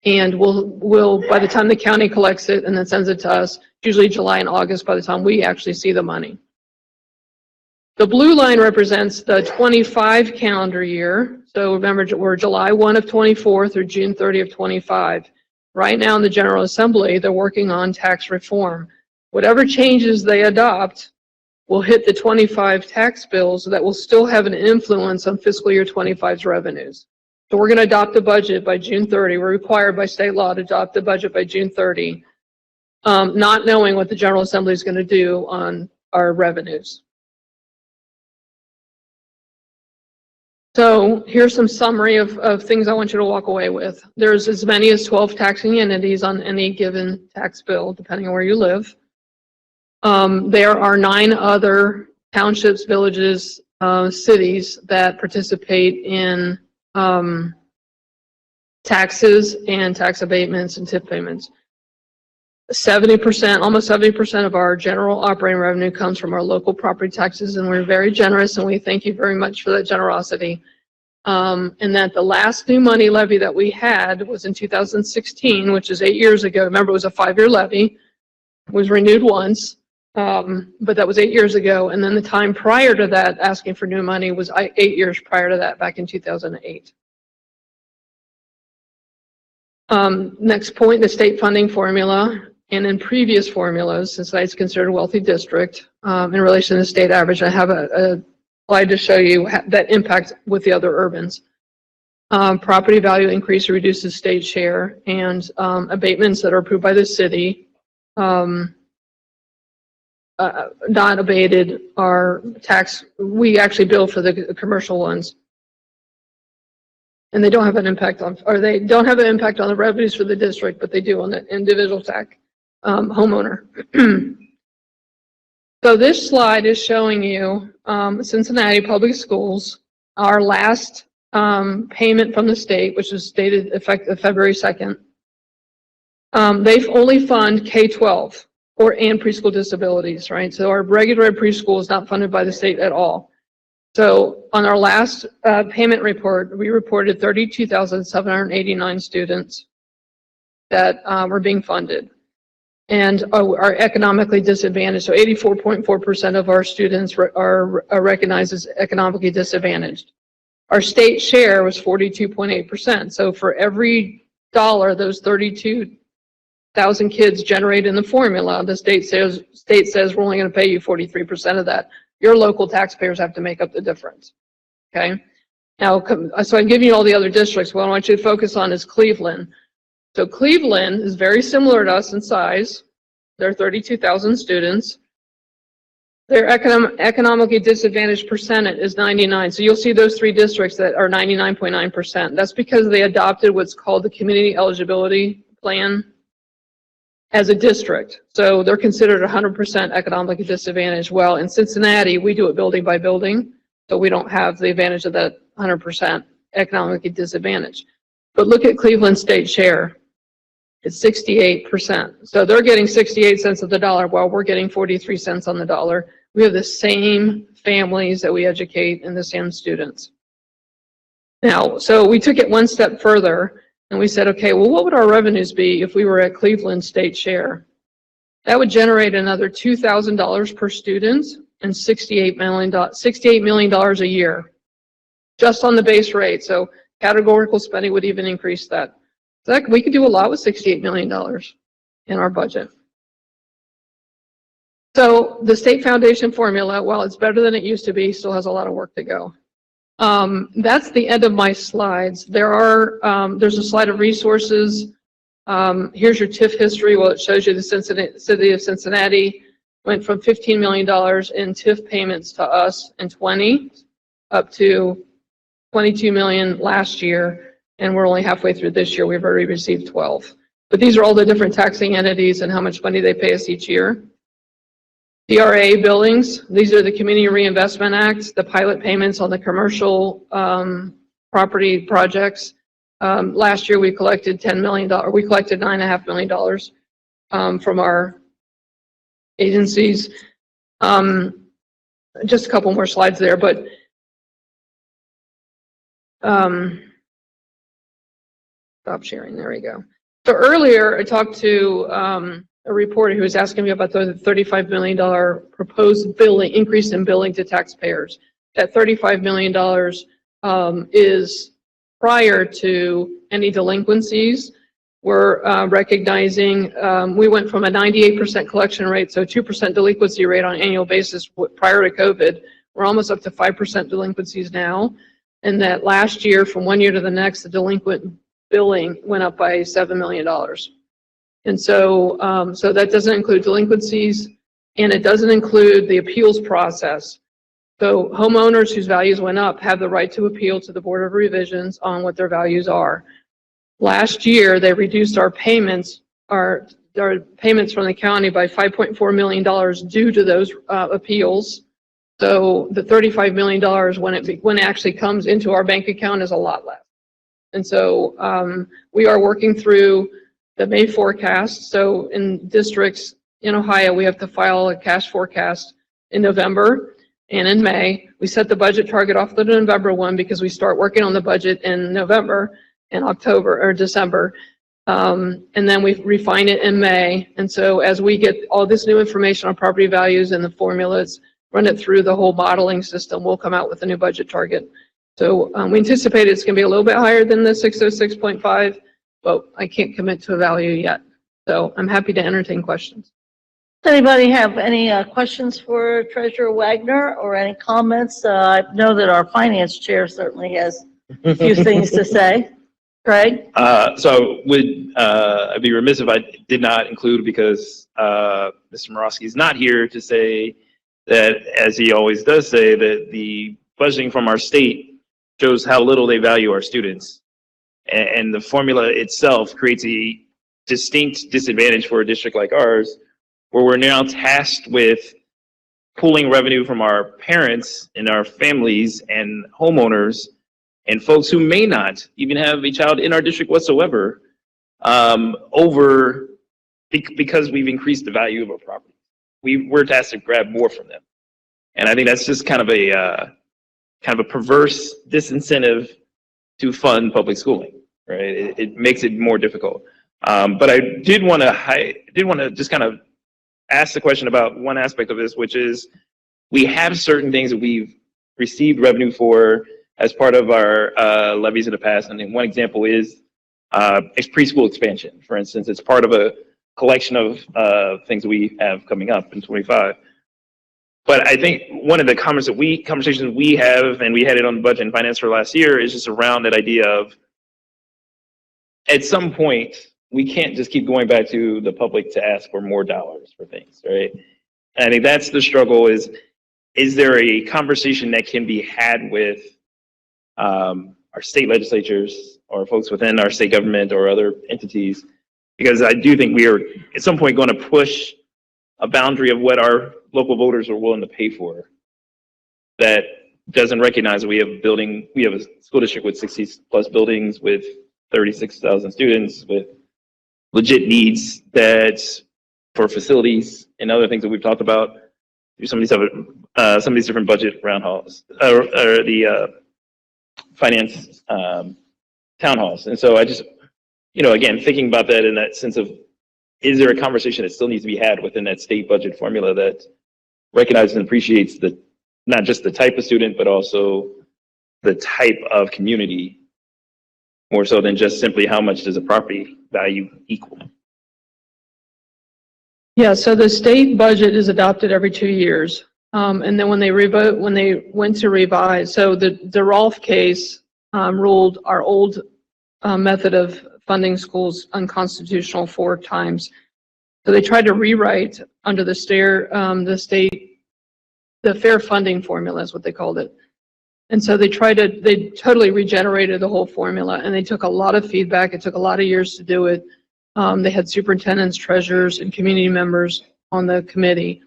and we'll by the time the county collects it and then sends it to us, usually July and August by the time we actually see the money. The blue line represents the 25 calendar year. So remember, we're July 1 of 24 through June 30 of 25. Right now in the General Assembly, they're working on tax reform. Whatever changes they adopt will hit the 25 tax bills that will still have an influence on fiscal year 25's revenues. So we're going to adopt the budget by June 30. We're required by state law to adopt the budget by June 30. not knowing what the General Assembly is going to do on our revenues. So here's some summary of things I want you to walk away with. There's as many as 12 taxing entities on any given tax bill, depending on where you live. There are 9 other townships, villages, cities that participate in taxes and tax abatements and tip payments. 70%, almost 70% of our general operating revenue comes from our local property taxes, and we're very generous, and we thank you very much for that generosity. And that the last new money levy that we had was in 2016, which is 8 years ago. Remember, it was a 5-year levy. It was renewed once, but that was 8 years ago. And then the time prior to that, asking for new money, was 8 years prior to that, back in 2008. Next point, the state funding formula. And in previous formulas, since it's considered a wealthy district, in relation to the state average, I have a slide to show you that impact with the other urbans. Property value increase reduces state share, and abatements that are approved by the city, not abated, are tax. We actually bill for the commercial ones. And they don't have an impact on, or they don't have an impact on the revenues for the district, but they do on the individual tax homeowner. So this slide is showing you Cincinnati Public Schools, our last payment from the state, which was dated effective February 2nd. They've only fund K-12 and preschool disabilities, right? So our regular preschool is not funded by the state at all. So on our last payment report, we reported 32,789 students that were being funded and are economically disadvantaged. So 84.4% of our students are recognized as economically disadvantaged. Our state share was 42.8%. So for every dollar those 32,000 kids generate in the formula, the state says we're only going to pay you 43% of that. Your local taxpayers have to make up the difference. Okay. Now, so I'm giving you all the other districts. What I want you to focus on is Cleveland. So Cleveland is very similar to us in size. There are 32,000 students. Their economically disadvantaged percentage is 99. So you'll see those 3 districts that are 99.9%. That's because they adopted what's called the Community Eligibility Plan as a district. So they're considered 100% economically disadvantaged. Well, in Cincinnati, we do it building by building, so we don't have the advantage of that 100% economically disadvantaged. But look at Cleveland state share. It's 68%. So they're getting 68 cents of the dollar while we're getting 43 cents on the dollar. We have the same families that we educate and the same students. Now, so we took it one step further and we said, okay, well, what would our revenues be if we were at Cleveland state share? That would generate another $2,000 per student and $68 million a year, just on the base rate. So categorical spending would even increase that. So we could do a lot with $68 million in our budget. So the state foundation formula, while it's better than it used to be, still has a lot of work to go. That's the end of my slides. There's a slide of resources. Here's your TIF history. Well, it shows you the city of Cincinnati went from $15 million in TIF payments to us in 20 up to $22 million last year. And we're only halfway through this year. We've already received 12. But these are all the different taxing entities and how much money they pay us each year. DRA billings, these are the Community Reinvestment Acts, the pilot payments on the commercial property projects. Last year we collected $10 million, we collected $9.5 million from our agencies. Just a couple more slides there, but stop sharing, there we go. So earlier I talked to a reporter who was asking me about the $35 million proposed billing, increase in billing to taxpayers. That $35 million is prior to any delinquencies. We're recognizing, we went from a 98% collection rate, so 2% delinquency rate on an annual basis prior to COVID. We're almost up to 5% delinquencies now. And that last year, from one year to the next, the delinquent billing went up by $7 million. And so, so that doesn't include delinquencies, and it doesn't include the appeals process. So homeowners whose values went up have the right to appeal to the Board of Revisions on what their values are. Last year, they reduced our payments, our payments from the county by $5.4 million due to those appeals. So the $35 million when it actually comes into our bank account is a lot less. And so we are working through the May forecast. So in districts in Ohio, we have to file a cash forecast in November and in May. We set the budget target off the November one because we start working on the budget in November and October or December. And then we refine it in May. And so as we get all this new information on property values and the formulas, run it through the whole modeling system, we'll come out with a new budget target. So we anticipate it's going to be a little bit higher than the 606.5, but I can't commit to a value yet. So I'm happy to entertain questions. Does anybody have any questions for Treasurer Wagner or any comments? I know that our finance chair certainly has a few things to say. Craig? So I'd be remiss if I did not include, because Mr. Morosky is not here, to say that, as he always does say, that the budgeting from our state shows how little they value our students. And the formula itself creates a distinct disadvantage for a district like ours, where we're now tasked with pulling revenue from our parents and our families and homeowners and folks who may not even have a child in our district whatsoever, because we've increased the value of our property. We're tasked to grab more from them. And I think that's just kind of a perverse disincentive to fund public schooling, right? It makes it more difficult. But I did want to just kind of ask the question about one aspect of this, which is we have certain things that we've received revenue for as part of our levies in the past. And one example is preschool expansion. For instance, it's part of a collection of things that we have coming up in 25. But I think one of the conversations we have, and we had it on the budget and finance for last year, is just around that idea of, at some point, we can't just keep going back to the public to ask for more dollars for things, right? And I think that's the struggle, is there a conversation that can be had with our state legislatures or folks within our state government or other entities? Because I do think we are at some point going to push a boundary of what our local voters are willing to pay for, that doesn't recognize that we have a school district with 60+ buildings, with 36,000 students, with legit needs that for facilities and other things that we've talked about through some of these different budget round halls, or the finance town halls. And so I just, again, thinking about that in that sense of, is there a conversation that still needs to be had within that state budget formula that recognizes and appreciates not just the type of student, but also the type of community, more so than just simply how much does a property value equal? Yeah, so the state budget is adopted every 2 years. And then when they went to revise, so the Rolfe case ruled our old method of funding schools unconstitutional 4 times. So they tried to rewrite under the fair funding formula is what they called it. And so they totally regenerated the whole formula, and they took a lot of feedback. It took a lot of years to do it. They had superintendents, treasurers, and community members on the committee.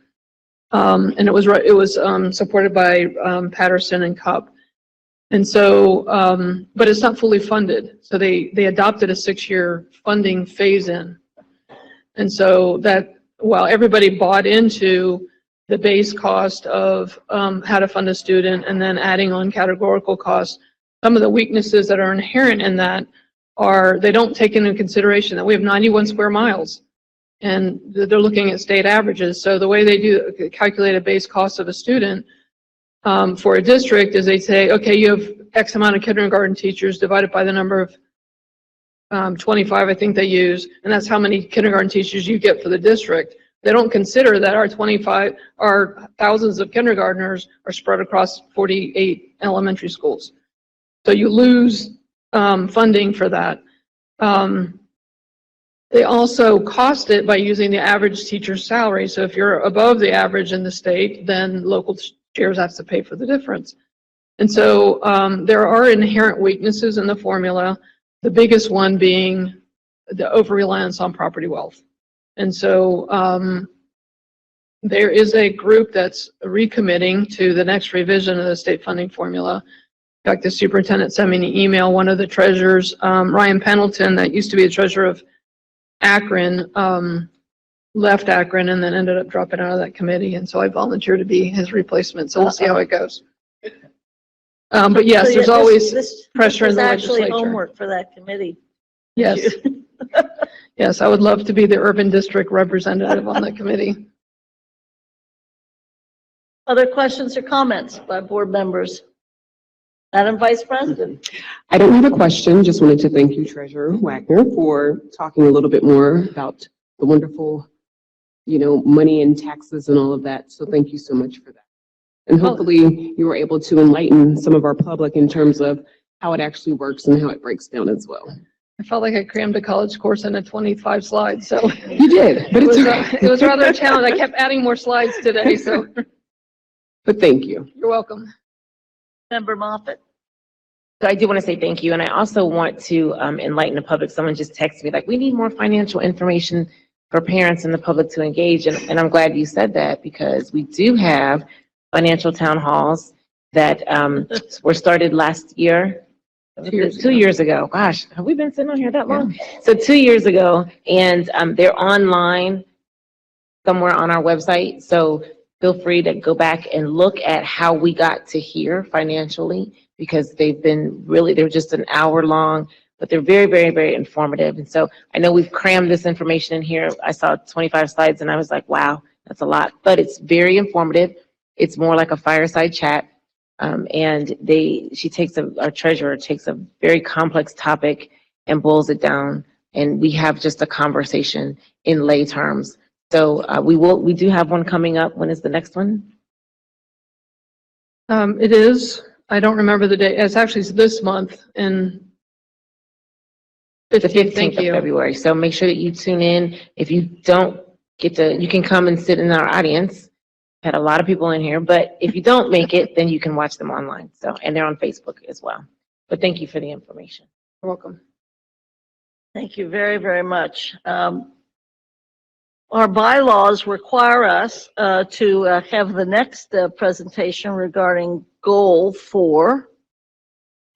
And it was supported by Patterson and Cupp. And so, but it's not fully funded. So they adopted a 6-year funding phase-in. And so that, while everybody bought into the base cost of how to fund a student and then adding on categorical costs, some of the weaknesses that are inherent in that are they don't take into consideration that we have 91 square miles. And they're looking at state averages. So the way they calculate a base cost of a student for a district is they say, okay, you have X amount of kindergarten teachers divided by the number of 25, I think they use, and that's how many kindergarten teachers you get for the district. They don't consider that our thousands of kindergartners are spread across 48 elementary schools. So you lose funding for that. They also cost it by using the average teacher's salary. So if you're above the average in the state, then local chairs have to pay for the difference. And so there are inherent weaknesses in the formula, the biggest one being the over-reliance on property wealth. And so there is a group that's recommitting to the next revision of the state funding formula. In fact, the superintendent sent me an email. One of the treasurers, Ryan Pendleton, that used to be the treasurer of Akron, left Akron and then ended up dropping out of that committee. And so I volunteered to be his replacement. So we'll see how it goes. But yes, So there's always pressure in the This was actually legislature. homework for that committee. Yes. Yes, I would love to be the urban district representative on that committee. Other questions or comments by board members? Madam Vice President. I don't have a question, just wanted to thank you, Treasurer Wagner, for talking a little bit more about the wonderful, money and taxes and all of that. So thank you so much for that. And hopefully you were able to enlighten some of our public in terms of how it actually works and how it breaks down as well. I felt like I crammed a college course into 25 slides, so. You did, but it was rather a challenge. I kept adding more slides today, so. But thank you. You're welcome. Member Moffitt. So I do want to say thank you, and I also want to enlighten the public. Someone just texted me, like, we need more financial information for parents and the public to engage, and I'm glad you said that, because we do have financial town halls that were started last year. 2 years ago. Gosh, have we been sitting on here that long? So 2 years ago, and they're online somewhere on our website. So feel free to go back and look at how we got to here financially, because they're just an hour long, but they're very, very, very informative. And so I know we've crammed this information in here. I saw 25 slides and I was like, wow, that's a lot, but it's very informative. It's more like a fireside chat. And our treasurer takes a very complex topic and boils it down, and we have just a conversation in lay terms. So we do have one coming up. When is the next one? It is, I don't remember the date. It's actually this month in The 15th of February. So make sure that you tune in. If you don't get to, you can come and sit in our audience. Had a lot of people in here, but if you don't make it, then you can watch them online. So, and they're on Facebook as well. But thank you for the information. You're welcome. Thank you very, very much. Our bylaws require us to have the next presentation regarding goal 4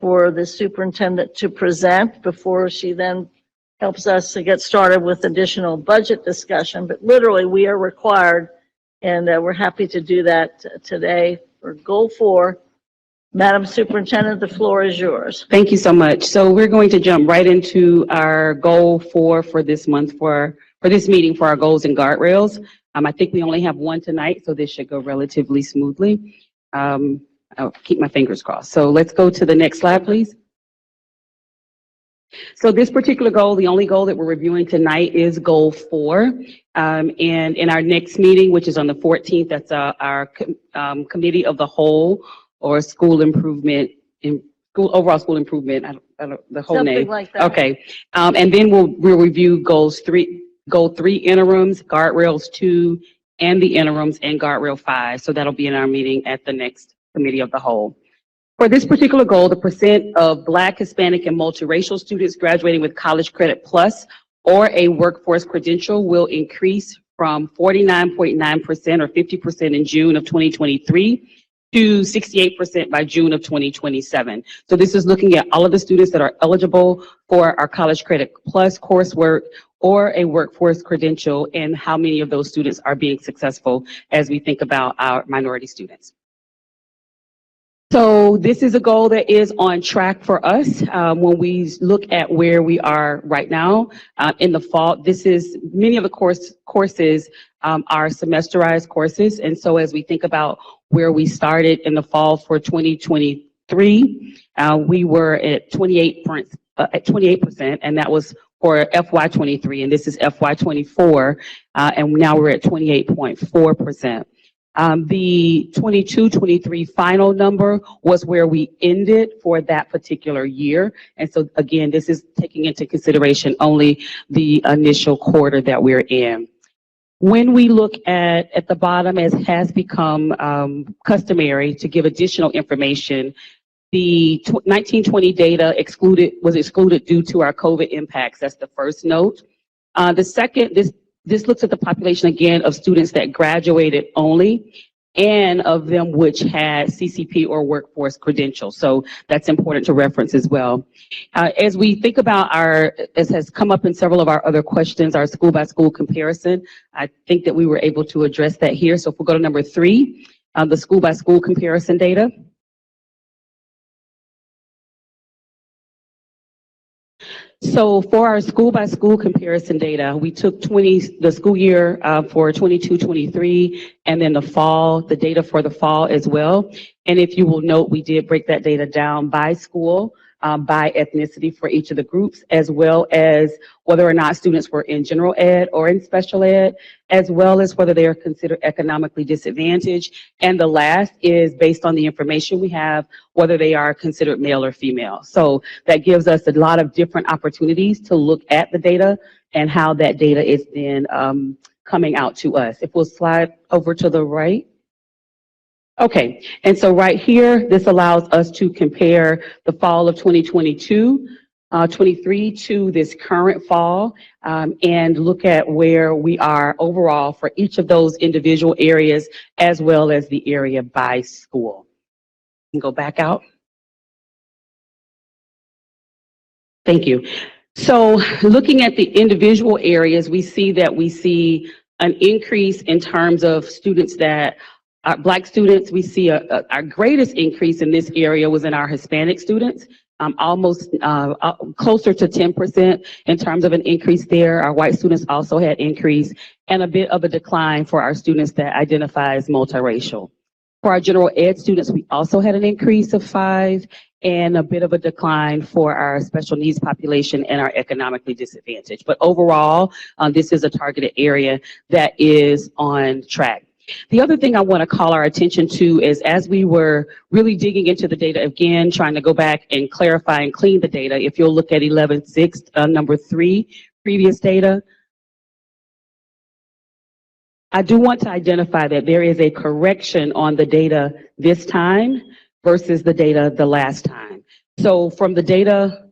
for the superintendent to present before she then helps us to get started with additional budget discussion. But literally, we are required, and we're happy to do that today for goal 4. Madam Superintendent, the floor is yours. Thank you so much. So we're going to jump right into our goal 4 for this month for this meeting for our goals and guardrails. I think we only have one tonight, so this should go relatively smoothly. I'll keep my fingers crossed. So let's go to the next slide, please. So this particular goal, the only goal that we're reviewing tonight is goal 4. And in our next meeting, which is on the 14th, that's our committee of the whole, or school improvement, overall school improvement, the whole Something name. like that. Okay. And then we'll review goal 3 interims, guardrails 2, and the interims, and guardrail 5. So that'll be in our meeting at the next committee of the whole. For this particular goal, the percent of Black, Hispanic, and multiracial students graduating with College Credit Plus or a workforce credential will increase from 49.9% or 50% in June of 2023 to 68% by June of 2027. So this is looking at all of the students that are eligible for our College Credit Plus coursework or a workforce credential, and how many of those students are being successful as we think about our minority students. So this is a goal that is on track for us when we look at where we are right now. In the fall, many of the courses are semesterized courses. And so as we think about where we started in the fall for 2023, we were at 28%, and that was for FY23, and this is FY24, and now we're at 28.4%. The 22-23 final number was where we ended for that particular year. And so again, this is taking into consideration only the initial quarter that we're in. When we look at the bottom, as has become customary to give additional information, the 1920 data was excluded due to our COVID impacts. That's the first note. The second, this looks at the population again of students that graduated only and of them which had CCP or workforce credentials. So that's important to reference as well. As we think about as has come up in several of our other questions, our school by school comparison, I think that we were able to address that here. So if we go to number 3, the school by school comparison data. So for our school by school comparison data, we took the school year for 22-23 and then the data for the fall as well. And if you will note, we did break that data down by school, by ethnicity for each of the groups, as well as whether or not students were in general ed or in special ed, as well as whether they are considered economically disadvantaged. And the last is based on the information we have, whether they are considered male or female. So that gives us a lot of different opportunities to look at the data and how that data is then coming out to us. If we'll slide over to the right. Okay, and so right here, this allows us to compare the fall of 2022, 23 to this current fall, and look at where we are overall for each of those individual areas, as well as the area by school. And go back out. Thank you. So looking at the individual areas, we see an increase in terms of students that Black students. We see our greatest increase in this area was in our Hispanic students, almost closer to 10% in terms of an increase there. Our white students also had increase, and a bit of a decline for our students that identify as multiracial. For our general ed students, we also had an increase of 5 and a bit of a decline for our special needs population and our economically disadvantaged. But overall, this is a targeted area that is on track. The other thing I want to call our attention to is, as we were really digging into the data again, trying to go back and clarify and clean the data, if you'll look at 11.6, number 3, previous data, I do want to identify that there is a correction on the data this time versus the data the last time. So from the data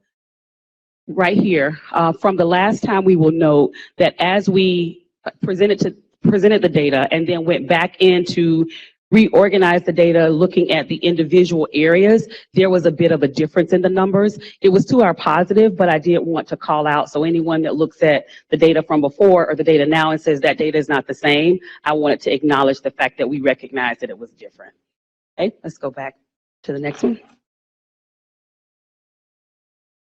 right here, from the last time, we will note that as we presented the data and then went back in to reorganize the data, looking at the individual areas, there was a bit of a difference in the numbers. It was to our positive, but I did want to call out, so anyone that looks at the data from before or the data now and says that data is not the same, I wanted to acknowledge the fact that we recognize that it was different. Okay, let's go back to the next one.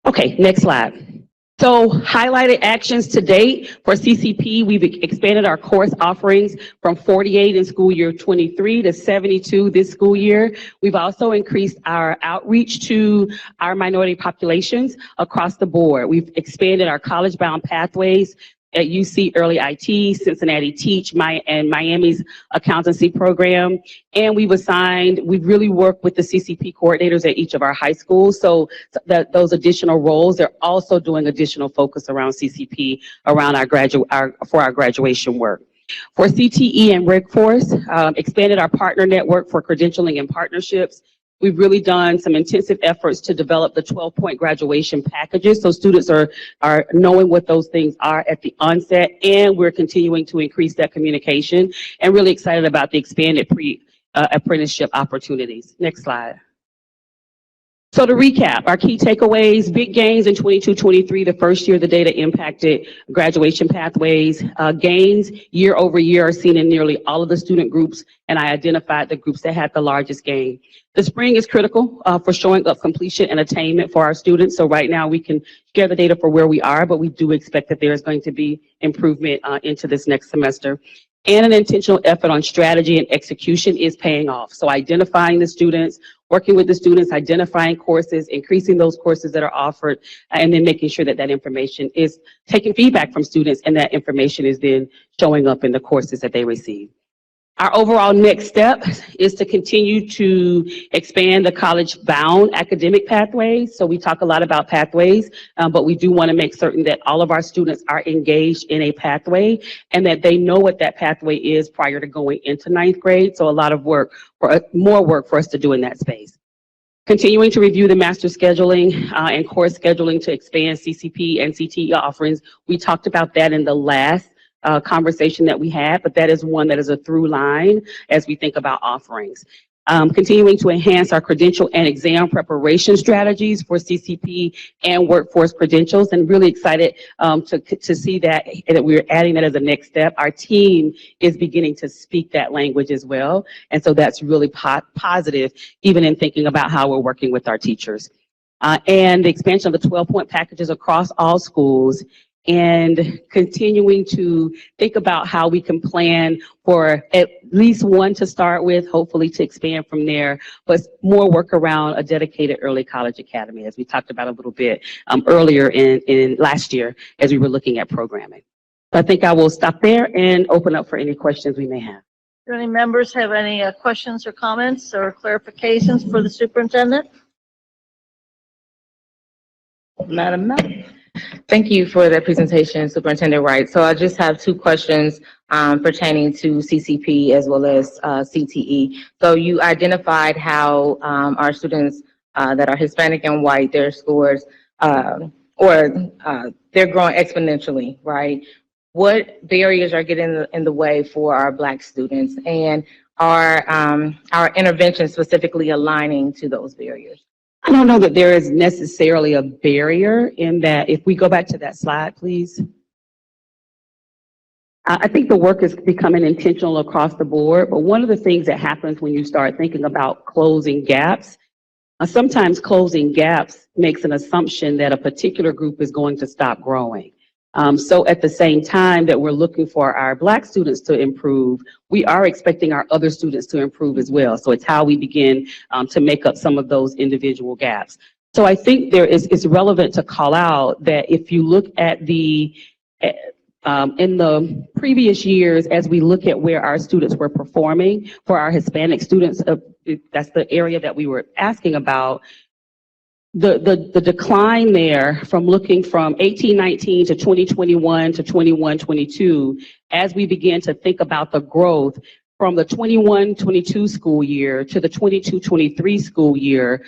Okay, next slide. So highlighted actions to date for CCP, we've expanded our course offerings from 48 in school year 23 to 72 this school year. We've also increased our outreach to our minority populations across the board. We've expanded our college-bound pathways at UC Early IT, Cincinnati Teach, and Miami's accountancy program. And we've really worked with the CCP coordinators at each of our high schools. So that those additional roles, they're also doing additional focus around CCP around for our graduation work. For CTE and workforce, expanded our partner network for credentialing and partnerships. We've really done some intensive efforts to develop the 12-point graduation packages, so students are knowing what those things are at the onset, and we're continuing to increase that communication, and really excited about the expanded apprenticeship opportunities. Next slide. So to recap, our key takeaways: big gains in 22-23, the first year the data impacted graduation pathways. Gains year over year are seen in nearly all of the student groups, and I identified the groups that had the largest gain. The spring is critical for showing up completion and attainment for our students. So right now we can share the data for where we are, but we do expect that there is going to be improvement into this next semester. And an intentional effort on strategy and execution is paying off. So identifying the students, working with the students, identifying courses, increasing those courses that are offered, and then making sure that that information is taking feedback from students and that information is then showing up in the courses that they receive. Our overall next step is to continue to expand the college-bound academic pathways. So we talk a lot about pathways, but we do want to make certain that all of our students are engaged in a pathway and that they know what that pathway is prior to going into 9th grade. So a lot of work, more work for us to do in that space. Continuing to review the master scheduling and course scheduling to expand CCP and CTE offerings. We talked about that in the last conversation that we had, but that is one that is a through line as we think about offerings. Continuing to enhance our credential and exam preparation strategies for CCP and workforce credentials, and really excited to see that we're adding that as a next step. Our team is beginning to speak that language as well, and so that's really positive, even in thinking about how we're working with our teachers. And the expansion of the 12-point packages across all schools, and continuing to think about how we can plan for at least one to start with, hopefully to expand from there, but more work around a dedicated early college academy, as we talked about a little bit earlier in last year as we were looking at programming. So I think I will stop there and open up for any questions we may have. Do any members have any questions or comments or clarifications for the superintendent? Madam Mel. Thank you for that presentation, Superintendent Wright. So I just have 2 questions pertaining to CCP as well as CTE. So you identified how our students that are Hispanic and white, their scores, they're growing exponentially, right? What barriers are getting in the way for our Black students, and are our interventions specifically aligning to those barriers? I don't know that there is necessarily a barrier in that. If we go back to that slide, please. I think the work is becoming intentional across the board, but one of the things that happens when you start thinking about closing gaps, sometimes closing gaps makes an assumption that a particular group is going to stop growing. So at the same time that we're looking for our Black students to improve, we are expecting our other students to improve as well. So it's how we begin to make up some of those individual gaps. So I think it's relevant to call out that if you look at in the previous years, as we look at where our students were performing, for our Hispanic students, that's the area that we were asking about, the decline there from looking from 18-19 to 20-21 to 21-22, as we begin to think about the growth from the 21-22 school year to the 22-23 school year,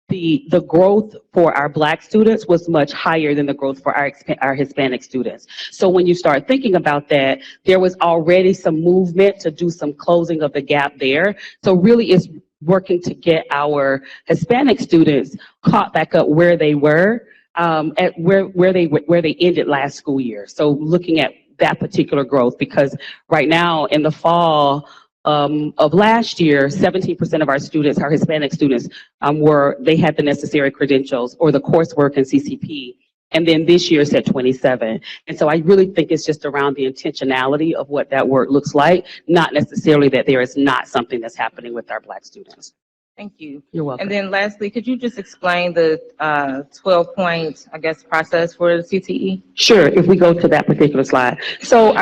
the growth for our Black students was much higher than the growth for our Hispanic students. So when you start thinking about that, there was already some movement to do some closing of the gap there. So really it's working to get our Hispanic students caught back up where they were, at where they ended last school year. So looking at that particular growth, because right now in the fall of last year, 17% of our students, our Hispanic students, they had the necessary credentials or the coursework in CCP. And then this year it's at 27. And so I really think it's just around the intentionality of what that work looks like, not necessarily that there is not something that's happening with our Black students. Thank you. You're welcome. And then lastly, could you just explain the 12-point, process for the CTE? Sure, if we go to that particular slide. So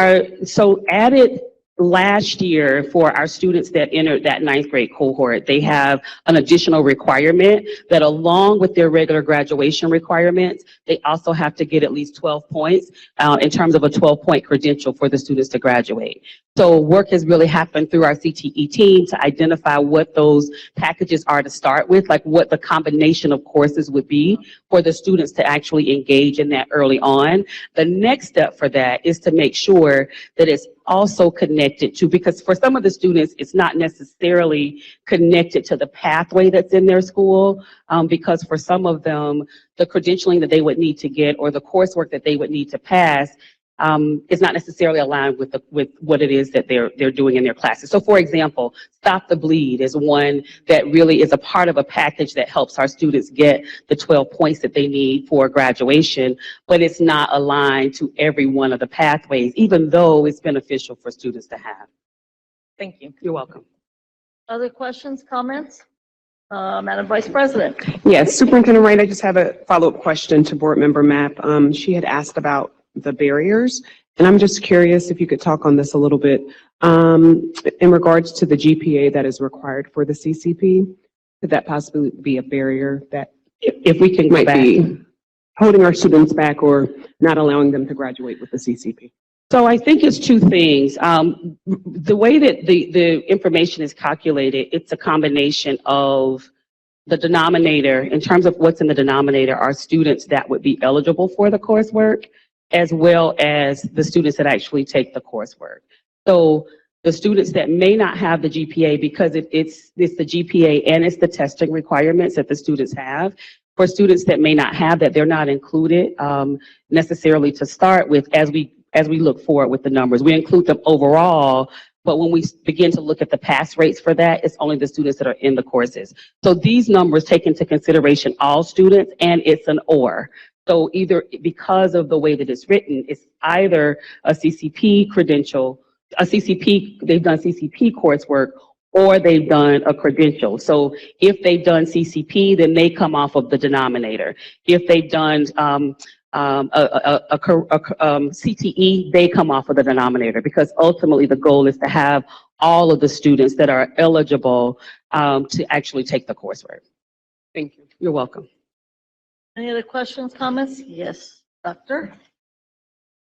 added last year for our students that entered that 9th grade cohort, they have an additional requirement that along with their regular graduation requirements, they also have to get at least 12 points in terms of a 12-point credential for the students to graduate. So work has really happened through our CTE team to identify what those packages are to start with, like what the combination of courses would be for the students to actually engage in that early on. The next step for that is to make sure that it's also connected to, because for some of the students, it's not necessarily connected to the pathway that's in their school, because for some of them, the credentialing that they would need to get or the coursework that they would need to pass is not necessarily aligned with what it is that they're doing in their classes. So for example, Stop the Bleed is one that really is a part of a package that helps our students get the 12 points that they need for graduation, but it's not aligned to every one of the pathways, even though it's beneficial for students to have. Thank you. You're welcome. Other questions, comments? Madam Vice President. Yes, Superintendent Wright, I just have a follow-up question to Board Member Mapp. She had asked about the barriers, And I'm just curious if you could talk on this a little bit. In regards to the GPA that is required for the CCP, could that possibly be a barrier that if we can go back, be holding our students back or not allowing them to graduate with the CCP? So I think it's two things. The way that the information is calculated, it's a combination of the denominator. In terms of what's in the denominator are students that would be eligible for the coursework, as well as the students that actually take the coursework. So the students that may not have the GPA, because it's the GPA and it's the testing requirements that the students have. For students that may not have that, they're not included necessarily to start with as we look forward with the numbers. We include them overall, but when we begin to look at the pass rates for that, it's only the students that are in the courses. So these numbers take into consideration all students, and it's an or. So either because of the way that it's written, it's either a CCP credential, they've done CCP coursework, or they've done a credential. So if they've done CCP, then they come off of the denominator. If they've done CTE, they come off of the denominator, because ultimately the goal is to have all of the students that are eligible to actually take the coursework. Thank you. You're welcome. Any other questions, comments? Yes, Doctor?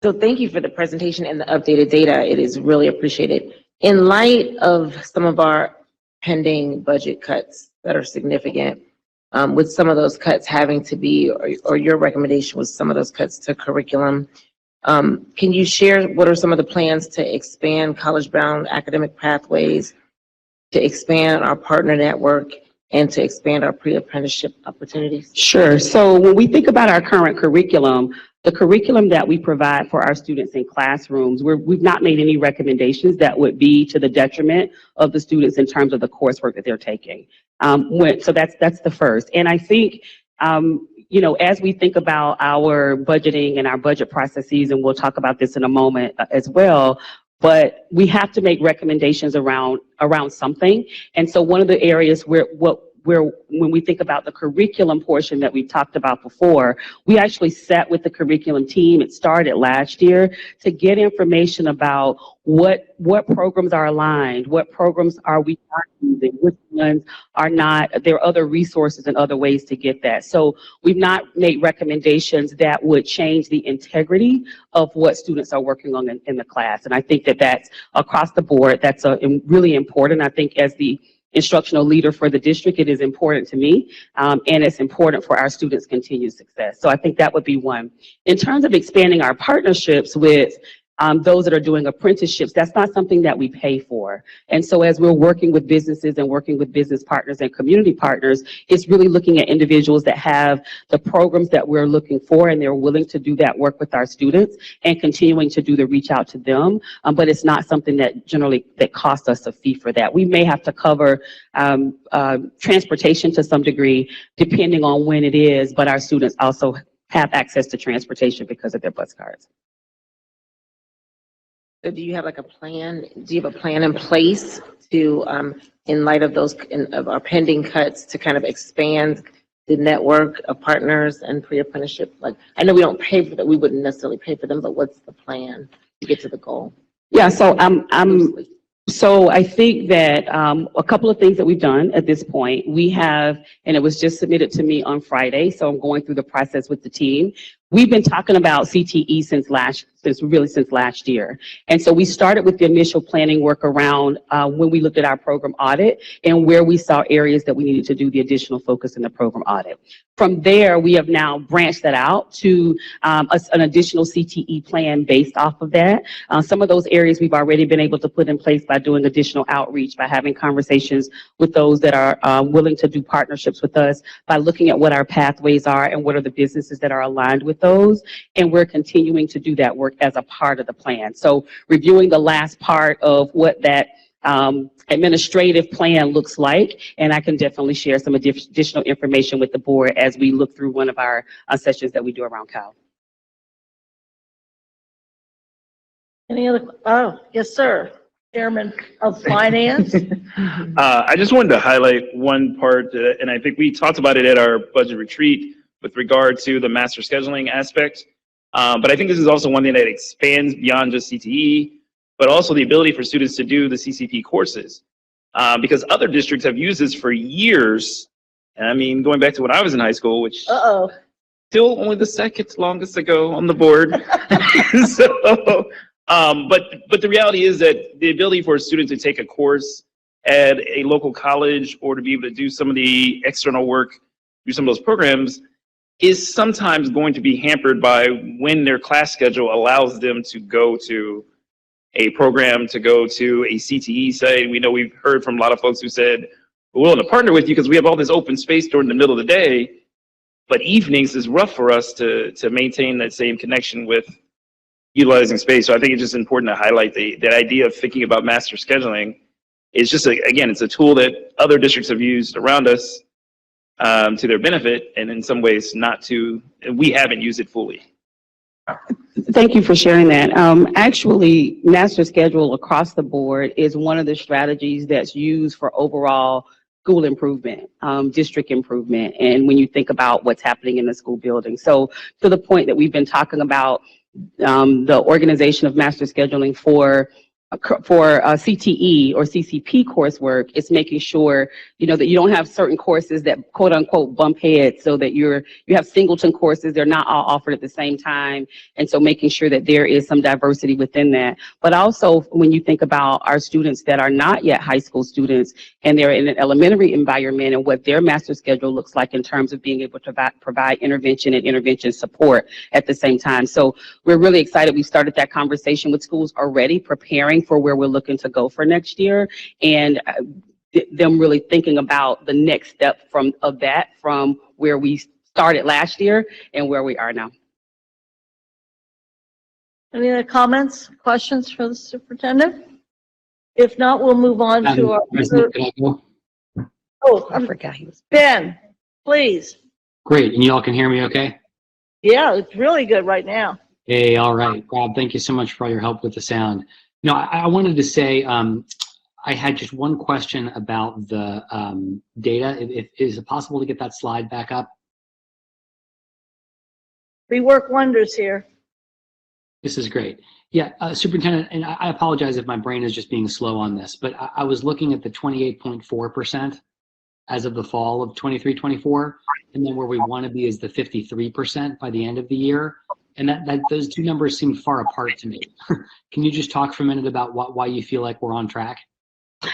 So thank you for the presentation and the updated data. It is really appreciated. In light of some of our pending budget cuts that are significant, with some of those cuts having to be, or your recommendation was some of those cuts to curriculum, can you share what are some of the plans to expand college-bound academic pathways, to expand our partner network, and to expand our pre-apprenticeship opportunities? Sure. So when we think about our current curriculum, the curriculum that we provide for our students in classrooms, we've not made any recommendations that would be to the detriment of the students in terms of the coursework that they're taking. So that's the first. And I think, as we think about our budgeting and our budget processes, and we'll talk about this in a moment as well, but we have to make recommendations around something. And so one of the areas where when we think about the curriculum portion that we talked about before, we actually sat with the curriculum team. It started last year to get information about what programs are aligned, what programs are we not using, which ones are not. There are other resources and other ways to get that. So we've not made recommendations that would change the integrity of what students are working on in the class. And I think that that's across the board. That's really important. I think as the instructional leader for the district, it is important to me, and it's important for our students' continued success. So I think that would be one. In terms of expanding our partnerships with those that are doing apprenticeships, that's not something that we pay for. And so as we're working with businesses and working with business partners and community partners, it's really looking at individuals that have the programs that we're looking for, and they're willing to do that work with our students and continuing to do the reach out to them. But it's not something that generally that costs us a fee for that. We may have to cover transportation to some degree, depending on when it is, but our students also have access to transportation because of their bus cards. So do you have like a plan? Do you have a plan in place to, in light of of our pending cuts, to kind of expand the network of partners and pre-apprenticeship? Like, I know we don't pay for that. We wouldn't necessarily pay for them, but what's the plan to get to the goal? Yeah, so So I think that a couple of things that we've done at this point, we have, and it was just submitted to me on Friday, so I'm going through the process with the team. We've been talking about CTE since last year. And so we started with the initial planning work around when we looked at our program audit and where we saw areas that we needed to do the additional focus in the program audit. From there, we have now branched that out to an additional CTE plan based off of that. Some of those areas we've already been able to put in place by doing additional outreach, by having conversations with those that are willing to do partnerships with us, by looking at what our pathways are and what are the businesses that are aligned with those. And we're continuing to do that work as a part of the plan. So reviewing the last part of what that administrative plan looks like, and I can definitely share some additional information with the board as we look through one of our sessions that we do around Cal. Any other, yes, sir. Chairman of Finance. I just wanted to highlight one part, and I think we talked about it at our budget retreat with regard to the master scheduling aspect. But I think this is also one thing that expands beyond just CTE, but also the ability for students to do the CCP courses. Because other districts have used this for years. And I mean, going back to when I was in high school, which still only the second longest ago on the board. So, but the reality is that the ability for a student to take a course at a local college or to be able to do some of the external work through some of those programs is sometimes going to be hampered by when their class schedule allows them to go to a program, to go to a CTE site. We know we've heard from a lot of folks who said, we're willing to partner with you because we have all this open space during the middle of the day, but evenings is rough for us to maintain that same connection with utilizing space. So I think it's just important to highlight that idea of thinking about master scheduling. It's just, again, it's a tool that other districts have used around us to their benefit, and in some ways we haven't used it fully. Thank you for sharing that. Actually, master schedule across the board is one of the strategies that's used for overall school improvement, district improvement, and when you think about what's happening in the school building. So to the point that we've been talking about the organization of master scheduling for CTE or CCP coursework, it's making sure, that you don't have certain courses that quote unquote bump heads, so that you have singleton courses, they're not all offered at the same time. And so making sure that there is some diversity within that. But also when you think about our students that are not yet high school students and they're in an elementary environment and what their master schedule looks like in terms of being able to provide intervention and intervention support at the same time. So we're really excited. We started that conversation with schools already, preparing for where we're looking to go for next year, and them really thinking about the next step from where we started last year and where we are now. Any other comments, questions for the superintendent? If not, we'll move on to our. President, can I go? Oh, I forgot he was. Ben, please. Great, and you all can hear me okay? Yeah, it's really good right now. Hey, all right. Rob, thank you so much for all your help with the sound. I wanted to say I had just one question about the data. Is it possible to get that slide back up? We work wonders here. This is great. Yeah, Superintendent, and I apologize if my brain is just being slow on this, but I was looking at the 28.4% as of the fall of 23-24, and then where we want to be is the 53% by the end of the year. And that those two numbers seem far apart to me. Can you just talk for a minute about why you feel like we're on track?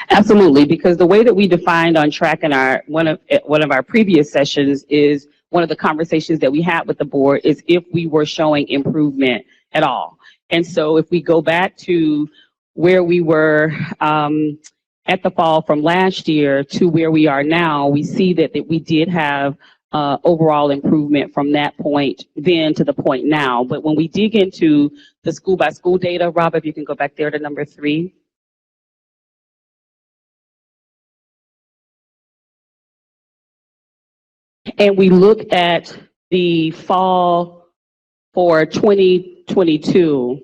Absolutely, because the way that we defined on track in one of our previous sessions is one of the conversations that we had with the board is if we were showing improvement at all. And so if we go back to where we were at the fall from last year to where we are now, we see that we did have overall improvement from that point then to the point now. But when we dig into the school by school data, Rob, if you can go back there to number 3. And we look at the fall for 2022.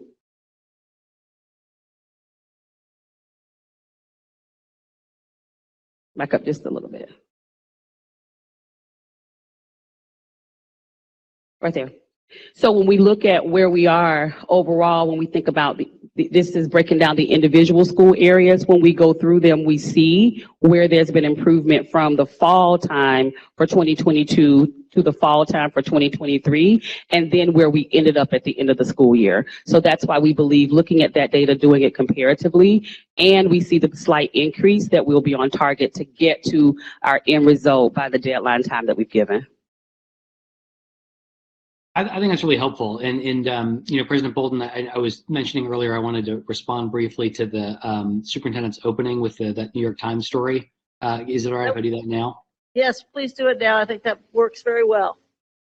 Back up just a little bit. Right there. So when we look at where we are overall, when we think about this is breaking down the individual school areas. When we go through them, we see where there's been improvement from the fall time for 2022 to the fall time for 2023, and then where we ended up at the end of the school year. So that's why we believe looking at that data, doing it comparatively, and we see the slight increase that we'll be on target to get to our end result by the deadline time that we've given. I think that's really helpful. And President Bolden, I was mentioning earlier, I wanted to respond briefly to the superintendent's opening with that New York Times story. Is it all right if I do that now? Yes, please do it now. I think that works very well.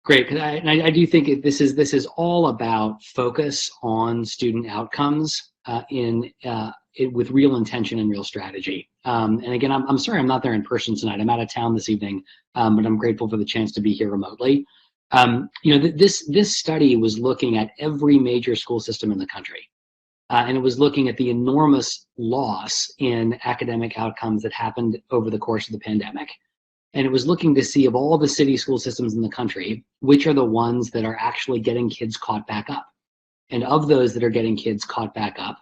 Great, because I do think this is all about focus on student outcomes with real intention and real strategy. And again, I'm sorry I'm not there in person tonight. I'm out of town this evening, but I'm grateful for the chance to be here remotely. This study was looking at every major school system in the country, and it was looking at the enormous loss in academic outcomes that happened over the course of the pandemic. And it was looking to see of all the city school systems in the country, which are the ones that are actually getting kids caught back up. And of those that are getting kids caught back up,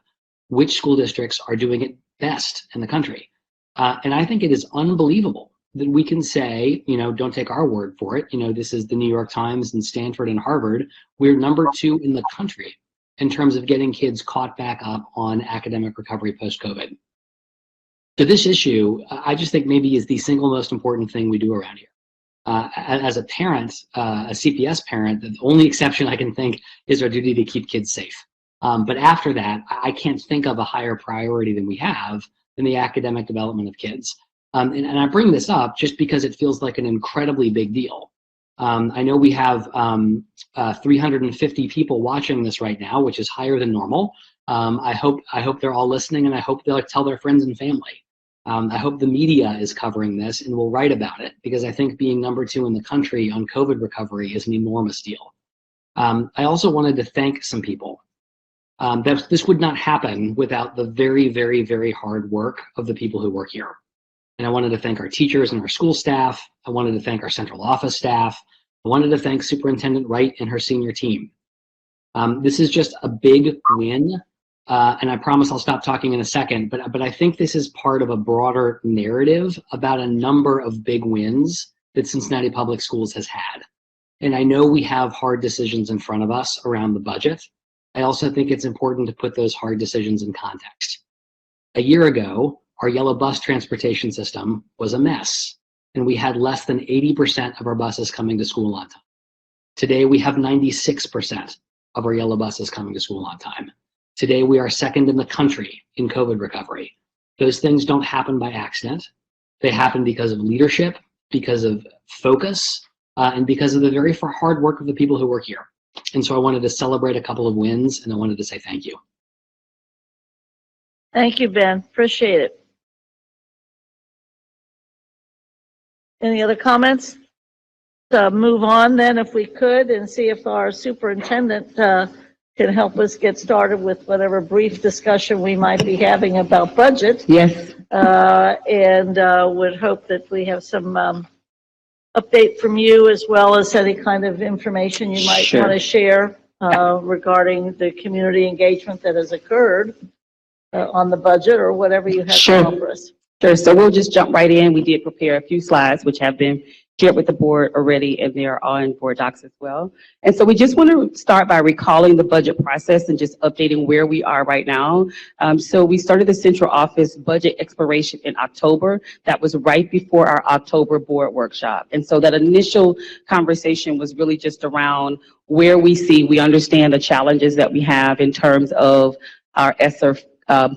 which school districts are doing it best in the country? And I think it is unbelievable that we can say, don't take our word for it. This is the New York Times and Stanford and Harvard. We're #2 in the country in terms of getting kids caught back up on academic recovery post-COVID. So this issue, I just think maybe is the single most important thing we do around here. As a parent, a CPS parent, the only exception I can think is our duty to keep kids safe. But after that, I can't think of a higher priority than we have in the academic development of kids. And I bring this up just because it feels like an incredibly big deal. I know we have 350 people watching this right now, which is higher than normal. I hope they're all listening, and I hope they'll tell their friends and family. I hope the media is covering this and will write about it, because I think being #2 in the country on COVID recovery is an enormous deal. I also wanted to thank some people. This would not happen without the very, very, very hard work of the people who work here. And I wanted to thank our teachers and our school staff. I wanted to thank our central office staff. I wanted to thank Superintendent Wright and her senior team. This is just a big win. And I promise I'll stop talking in a second, but I think this is part of a broader narrative about a number of big wins that Cincinnati Public Schools has had. And I know we have hard decisions in front of us around the budget. I also think it's important to put those hard decisions in context. A year ago, our yellow bus transportation system was a mess, and we had less than 80% of our buses coming to school on time. Today, we have 96% of our yellow buses coming to school on time. Today, we are second in the country in COVID recovery. Those things don't happen by accident. They happen because of leadership, because of focus, and because of the very hard work of the people who work here. And so I wanted to celebrate a couple of wins, and I wanted to say thank you. Thank you, Ben. Appreciate it. Any other comments? Move on then, if we could, and see if our superintendent can help us get started with whatever brief discussion we might be having about budget. Yes. And would hope that we have some update from you, as well as any kind of information you might Sure. want to share regarding the community engagement that has occurred on the budget, or whatever you have Sure. to offer us. Sure, so we'll just jump right in. We did prepare a few slides which have been shared with the board already, and they are on board docs as well. And so we just want to start by recalling the budget process and just updating where we are right now. So we started the central office budget exploration in October. That was right before our October board workshop. And so that initial conversation was really just around where we understand the challenges that we have in terms of our ESSER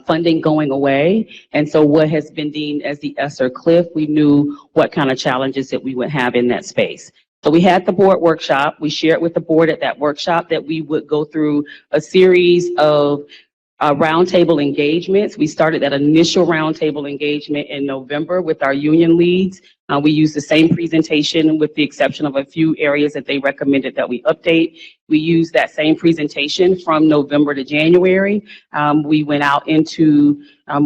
funding going away. And so what has been deemed as the ESSER cliff, we knew what kind of challenges that we would have in that space. So we had the board workshop. We shared with the board at that workshop that we would go through a series of roundtable engagements. We started that initial roundtable engagement in November with our union leads. We used the same presentation with the exception of a few areas that they recommended that we update. We used that same presentation from November to January. We went out into,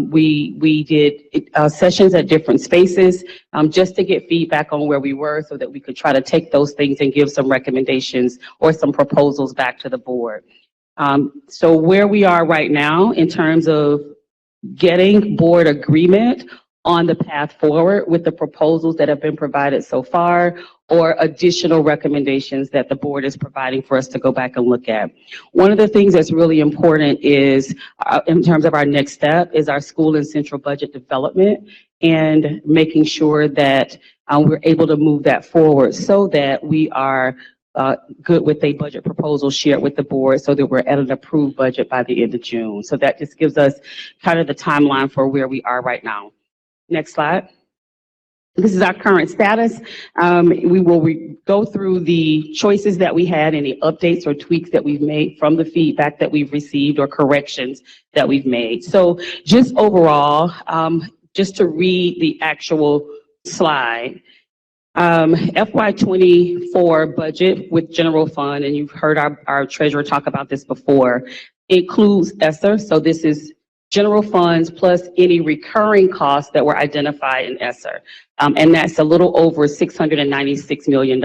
we did sessions at different spaces just to get feedback on where we were so that we could try to take those things and give some recommendations or some proposals back to the board. So where we are right now in terms of getting board agreement on the path forward with the proposals that have been provided so far, or additional recommendations that the board is providing for us to go back and look at. One of the things that's really important is, in terms of our next step, is our school and central budget development, and making sure that we're able to move that forward so that we are good with a budget proposal shared with the board so that we're at an approved budget by the end of June. So that just gives us kind of the timeline for where we are right now. Next slide. This is our current status. We will go through the choices that we had, any updates or tweaks that we've made from the feedback that we've received or corrections that we've made. So just overall, just to read the actual slide, FY24 budget with general fund, and you've heard our treasurer talk about this before, includes ESSER. So this is general funds plus any recurring costs that were identified in ESSER. And that's a little over $696 million.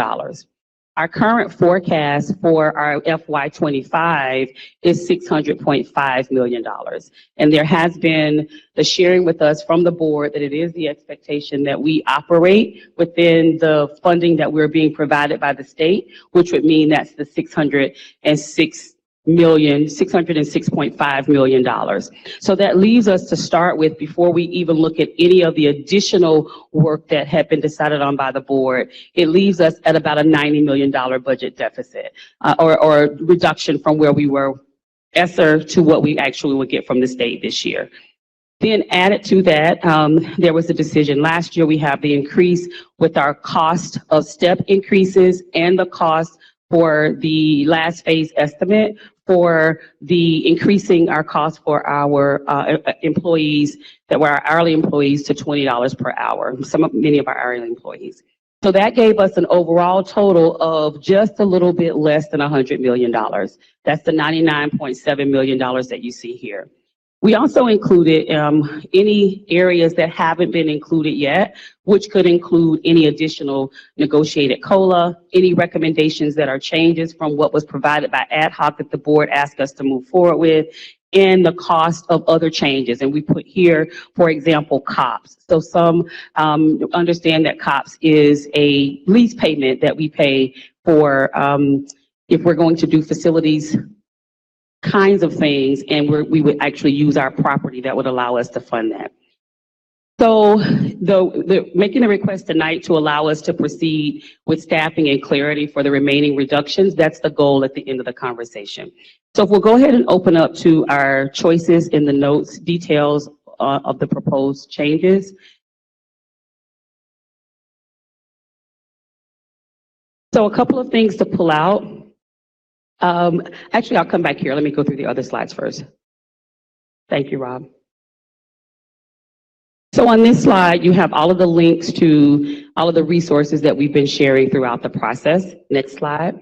Our current forecast for our FY25 is $600.5 million. And there has been the sharing with us from the board that it is the expectation that we operate within the funding that we're being provided by the state, which would mean that's the $606.5 million. So that leaves us to start with, before we even look at any of the additional work that had been decided on by the board, it leaves us at about a $90 million budget deficit, or reduction from where we were ESSER to what we actually would get from the state this year. Then added to that, there was a decision last year. We have the increase with our cost of step increases and the cost for the last phase estimate for the increasing our cost for our employees that were our hourly employees to $20 per hour, many of our hourly employees. So that gave us an overall total of just a little bit less than $100 million. That's the $99.7 million that you see here. We also included any areas that haven't been included yet, which could include any additional negotiated COLA, any recommendations that are changes from what was provided by ad hoc that the board asked us to move forward with, and the cost of other changes. And we put here, for example, COPS. So some understand that COPS is a lease payment that we pay for if we're going to do facilities kinds of things, and we would actually use our property that would allow us to fund that. So making the request tonight to allow us to proceed with staffing and clarity for the remaining reductions, that's the goal at the end of the conversation. So if we'll go ahead and open up to our choices in the notes, details of the proposed changes. So a couple of things to pull out. Actually, I'll come back here. Let me go through the other slides first. Thank you, Rob. So on this slide, you have all of the links to all of the resources that we've been sharing throughout the process. Next slide.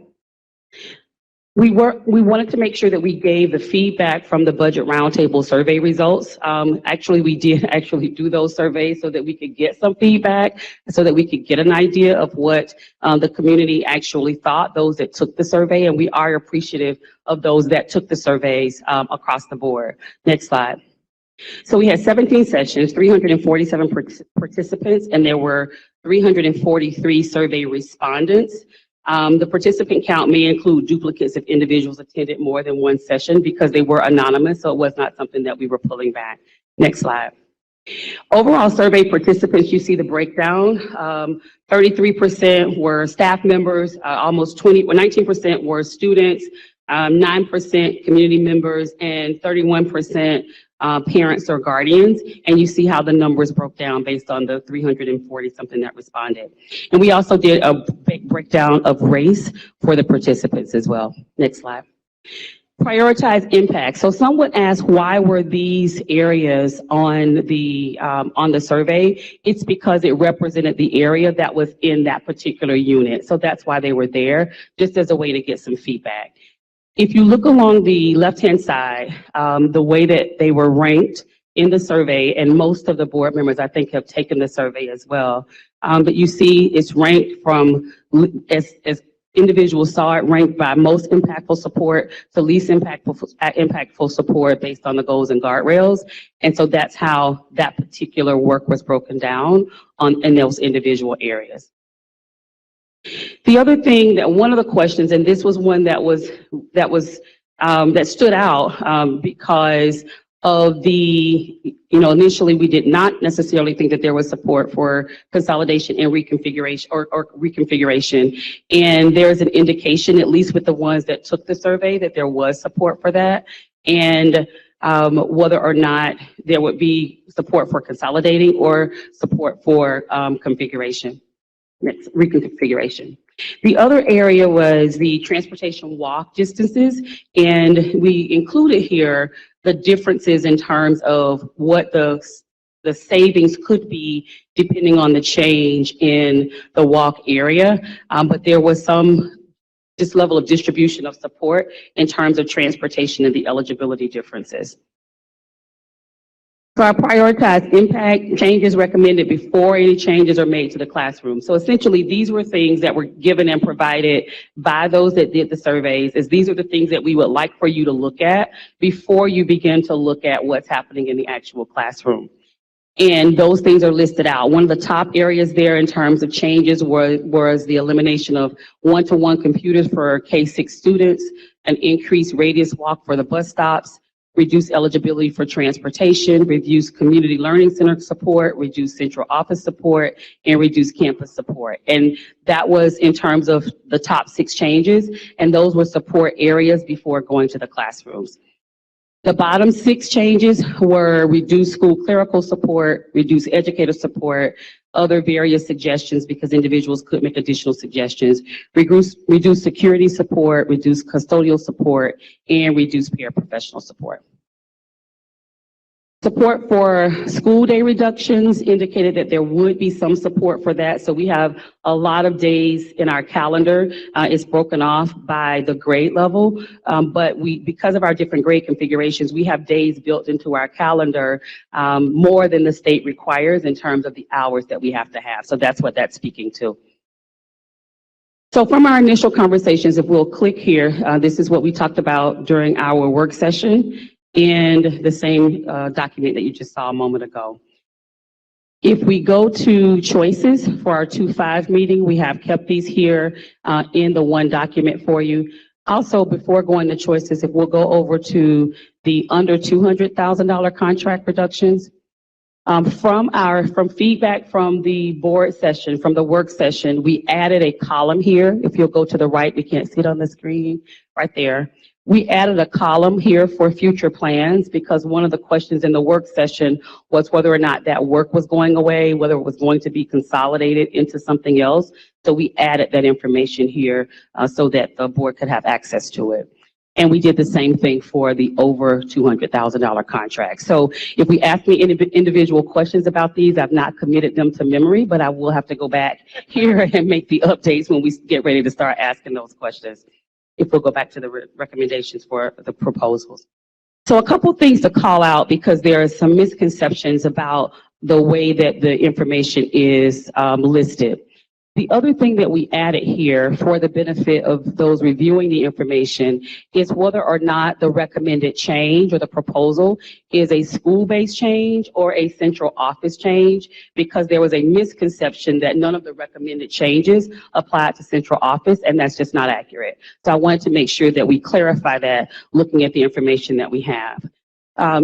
We wanted to make sure that we gave the feedback from the budget roundtable survey results. Actually, we did actually do those surveys so that we could get some feedback, so that we could get an idea of what the community actually thought, those that took the survey, and we are appreciative of those that took the surveys across the board. Next slide. So we had 17 sessions, 347 participants, and there were 343 survey respondents. The participant count may include duplicates if individuals attended more than one session because they were anonymous, so it was not something that we were pulling back. Next slide. Overall survey participants, you see the breakdown. 33% were staff members, almost 19% were students, 9% community members, and 31% parents or guardians, and you see how the numbers broke down based on the 340 something that responded. And we also did a big breakdown of race for the participants as well. Next slide. Prioritize impact. So some would ask, why were these areas on the survey? It's because it represented the area that was in that particular unit. So that's why they were there, just as a way to get some feedback. If you look along the left-hand side, the way that they were ranked in the survey, and most of the board members, I think, have taken the survey as well, but you see it's ranked from, as individuals saw it, ranked by most impactful support to least impactful support based on the goals and guardrails. And so that's how that particular work was broken down in those individual areas. The other thing that one of the questions, and this was one that stood out because of the, initially we did not necessarily think that there was support for consolidation and reconfiguration or reconfiguration. And there's an indication, at least with the ones that took the survey, that there was support for that. And whether or not there would be support for consolidating or support for configuration. Reconfiguration. The other area was the transportation walk distances, and we included here the differences in terms of what the savings could be depending on the change in the walk area, but there was this level of distribution of support in terms of transportation and the eligibility differences. So I prioritize impact changes recommended before any changes are made to the classroom. So essentially, these were things that were given and provided by those that did the surveys, as these are the things that we would like for you to look at before you begin to look at what's happening in the actual classroom. And those things are listed out. One of the top areas there in terms of changes was the elimination of one-to-one computers for K-6 students, an increased radius walk for the bus stops, reduce eligibility for transportation, reduce community learning center support, reduce central office support, and reduce campus support. And that was in terms of the top 6 changes, and those were support areas before going to the classrooms. The bottom 6 changes were reduce school clerical support, reduce educator support, other various suggestions because individuals could make additional suggestions, reduce security support, reduce custodial support, and reduce paraprofessional support. Support for school day reductions indicated that there would be some support for that. So we have a lot of days in our calendar. It's broken off by the grade level, but because of our different grade configurations, we have days built into our calendar more than the state requires in terms of the hours that we have to have. So that's what that's speaking to. So from our initial conversations, if we'll click here, this is what we talked about during our work session and the same document that you just saw a moment ago. If we go to choices for our 2-5 meeting, we have kept these here in the one document for you. Also, before going to choices, if we'll go over to the under $200,000 contract reductions, from feedback from the board session, from the work session, we added a column here. If you'll go to the right, we can't see it on the screen, right there. We added a column here for future plans because one of the questions in the work session was whether or not that work was going away, whether it was going to be consolidated into something else. So we added that information here so that the board could have access to it. And we did the same thing for the over $200,000 contract. So if we ask me individual questions about these, I've not committed them to memory, but I will have to go back here and make the updates when we get ready to start asking those questions. If we'll go back to the recommendations for the proposals. So a couple things to call out because there are some misconceptions about the way that the information is listed. The other thing that we added here for the benefit of those reviewing the information is whether or not the recommended change or the proposal is a school-based change or a central office change, because there was a misconception that none of the recommended changes applied to central office, and that's just not accurate. So I wanted to make sure that we clarify that looking at the information that we have.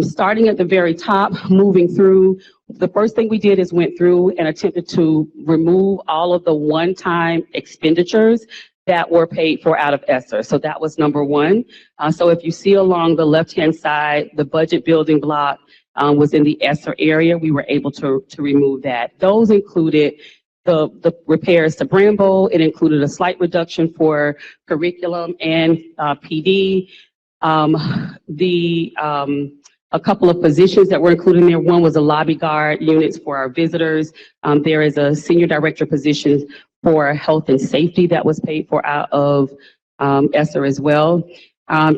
Starting at the very top, moving through, the first thing we did is went through and attempted to remove all of the one-time expenditures that were paid for out of ESSER. So that was number one. So if you see along the left-hand side, the budget building block was in the ESSER area. We were able to remove that. Those included the repairs to Bramble. It included a slight reduction for curriculum and PD. A couple of positions that were included in there. One was a lobby guard units for our visitors. There is a senior director position for health and safety that was paid for out of ESSER as well.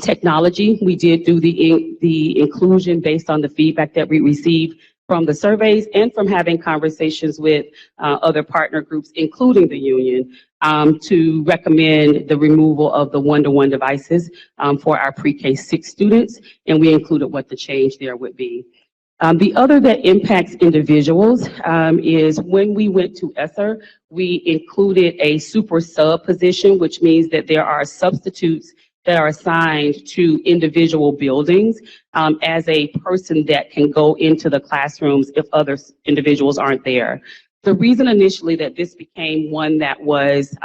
Technology, we did do the inclusion based on the feedback that we received from the surveys and from having conversations with other partner groups, including the union, to recommend the removal of the one-to-one devices for our pre-K 6 students, and we included what the change there would be. The other that impacts individuals is when we went to ESSER, we included a super sub position, which means that there are substitutes that are assigned to individual buildings as a person that can go into the classrooms if other individuals aren't there. The reason initially that this became one that was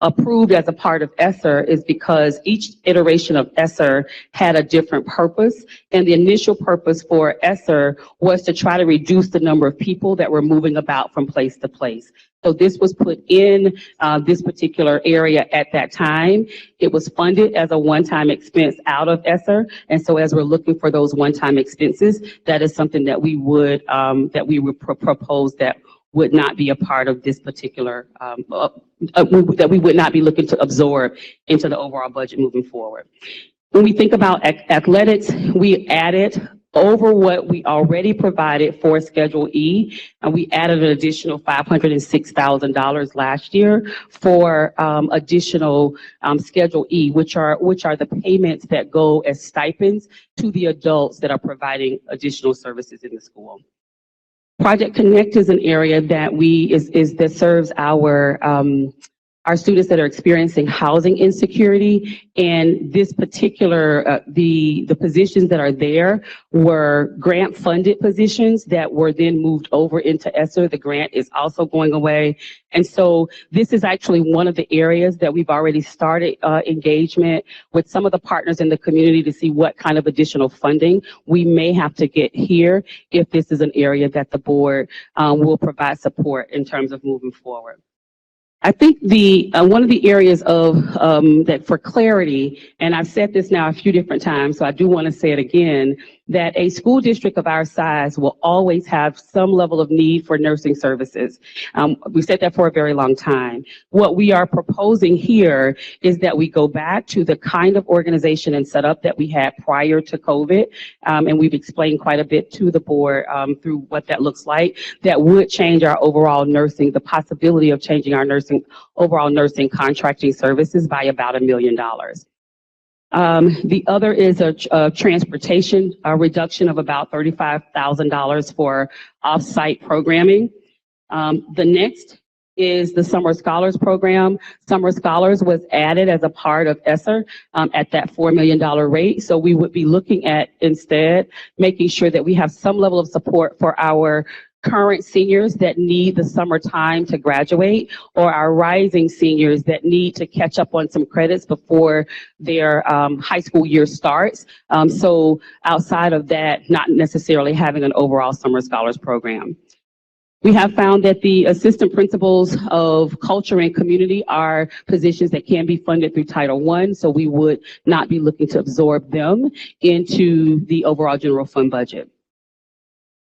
approved as a part of ESSER is because each iteration of ESSER had a different purpose, and the initial purpose for ESSER was to try to reduce the number of people that were moving about from place to place. So this was put in this particular area at that time. It was funded as a one-time expense out of ESSER, and so as we're looking for those one-time expenses, that is something that we would propose that would not be a part of this particular, that we would not be looking to absorb into the overall budget moving forward. When we think about athletics, we added over what we already provided for Schedule E, and we added an additional $506,000 last year for additional Schedule E, which are the payments that go as stipends to the adults that are providing additional services in the school. Project Connect is an area that that serves our students that are experiencing housing insecurity, and this particular, the positions that are there were grant-funded positions that were then moved over into ESSER. The grant is also going away. And so this is actually one of the areas that we've already started engagement with some of the partners in the community to see what kind of additional funding we may have to get here if this is an area that the board will provide support in terms of moving forward. I think one of the areas of that for clarity, and I've said this now a few different times, so I do want to say it again, that a school district of our size will always have some level of need for nursing services. We said that for a very long time. What we are proposing here is that we go back to the kind of organization and setup that we had prior to COVID, and we've explained quite a bit to the board through what that looks like. That would change our overall nursing, the possibility of changing our overall nursing contracting services by about $1 million. The other is a transportation reduction of about $35,000 for off-site programming. The next is the Summer Scholars Program. Summer Scholars was added as a part of ESSER at that $4 million rate. So we would be looking at instead making sure that we have some level of support for our current seniors that need the summertime to graduate, or our rising seniors that need to catch up on some credits before their high school year starts. So outside of that, not necessarily having an overall Summer Scholars Program. We have found that the assistant principals of culture and community are positions that can be funded through Title I, so we would not be looking to absorb them into the overall general fund budget.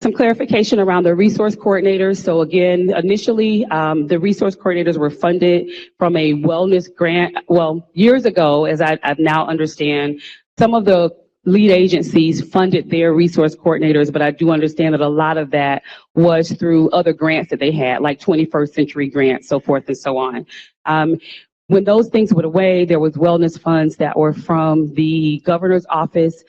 Some clarification around the resource coordinators. So again, initially, the resource coordinators were funded from a wellness grant. Well, years ago, as I've now understand, some of the lead agencies funded their resource coordinators, but I do understand that a lot of that was through other grants that they had, like 21st Century grants, so forth and so on. When those things went away, there was wellness funds that were from the governor's office.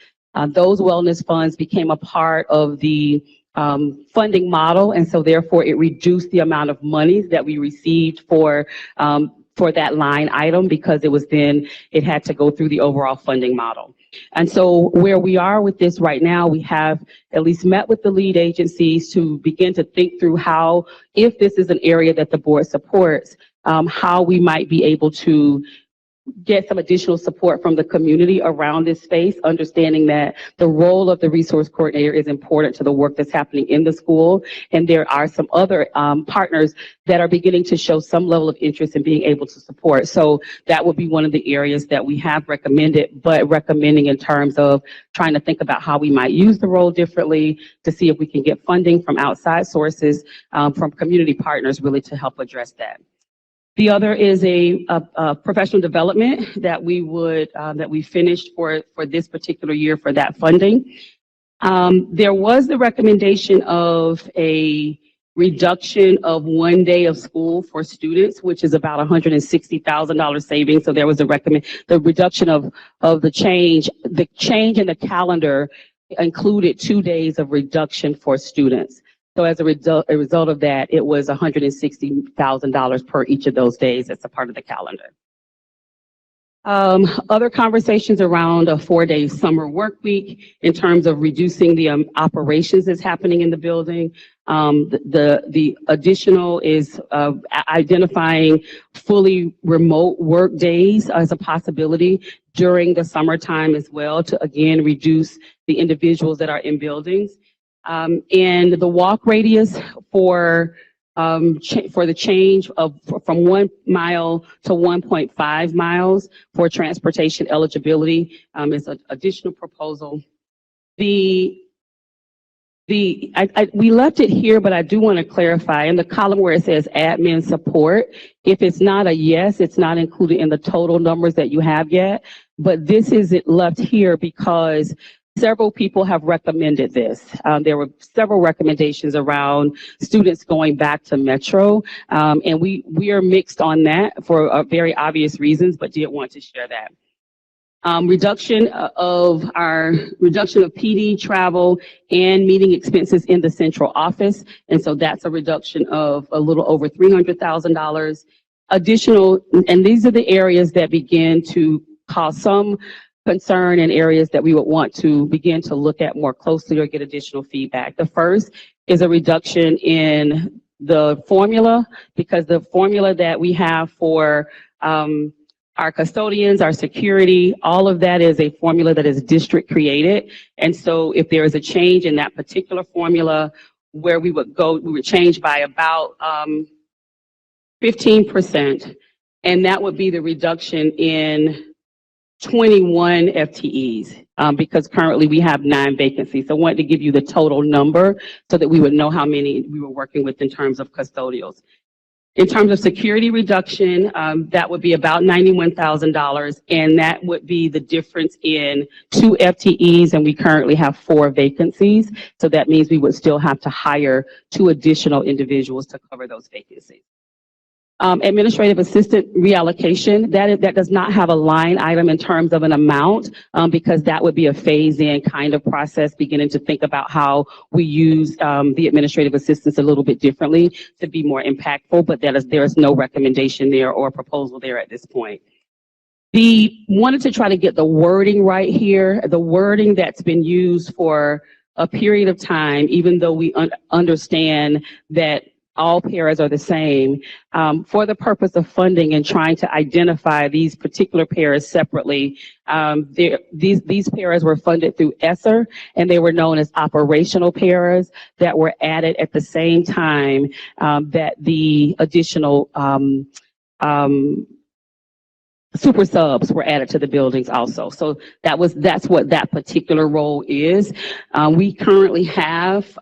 Those wellness funds became a part of the funding model, and so therefore it reduced the amount of money that we received for that line item, because it had to go through the overall funding model. And so where we are with this right now, we have at least met with the lead agencies to begin to think through how, if this is an area that the board supports, how we might be able to get some additional support from the community around this space, understanding that the role of the resource coordinator is important to the work that's happening in the school. And there are some other partners that are beginning to show some level of interest in being able to support. So that would be one of the areas that we have recommended, but recommending in terms of trying to think about how we might use the role differently to see if we can get funding from outside sources, from community partners, really to help address that. The other is a professional development that we finished for this particular year for that funding. There was the recommendation of a reduction of 1 day of school for students, which is about $160,000 savings. So there was the reduction of the change in the calendar included 2 days of reduction for students. So as a result of that, it was $160,000 per each of those days as a part of the calendar. Other conversations around a 4-day summer work week in terms of reducing the operations that's happening in the building. The additional is identifying fully remote work days as a possibility during the summertime as well, to again reduce the individuals that are in buildings. And the walk radius for the change from 1 mile to 1.5 miles for transportation eligibility is an additional proposal. We left it here, but I do want to clarify in the column where it says admin support, if it's not a yes, it's not included in the total numbers that you have yet, but this is left here because Several people have recommended this. There were several recommendations around students going back to Metro, and we are mixed on that for very obvious reasons, but did want to share that. Reduction of PD travel and meeting expenses in the central office, and so that's a reduction of a little over $300,000. Additional, and these are the areas that begin to cause some concern and areas that we would want to begin to look at more closely or get additional feedback. The first is a reduction in the formula, because the formula that we have for our custodians, our security, all of that is a formula that is district created. And so if there is a change in that particular formula where we would change by about 15%, and that would be the reduction in 21 FTEs, because currently we have 9 vacancies. So I wanted to give you the total number so that we would know how many we were working with in terms of custodials. In terms of security reduction, that would be about $91,000, and that would be the difference in 2 FTEs, and we currently have 4 vacancies. So that means we would still have to hire 2 additional individuals to cover those vacancies. Administrative assistant reallocation, that does not have a line item in terms of an amount, because that would be a phase-in kind of process, beginning to think about how we use the administrative assistants a little bit differently to be more impactful, but there is no recommendation there or proposal there at this point. We wanted to try to get the wording right here, the wording that's been used for a period of time, even though we understand that all paras are the same, for the purpose of funding and trying to identify these particular paras separately. These paras were funded through ESSER, and they were known as operational paras that were added at the same time that the additional super subs were added to the buildings also. So that's what that particular role is. We currently have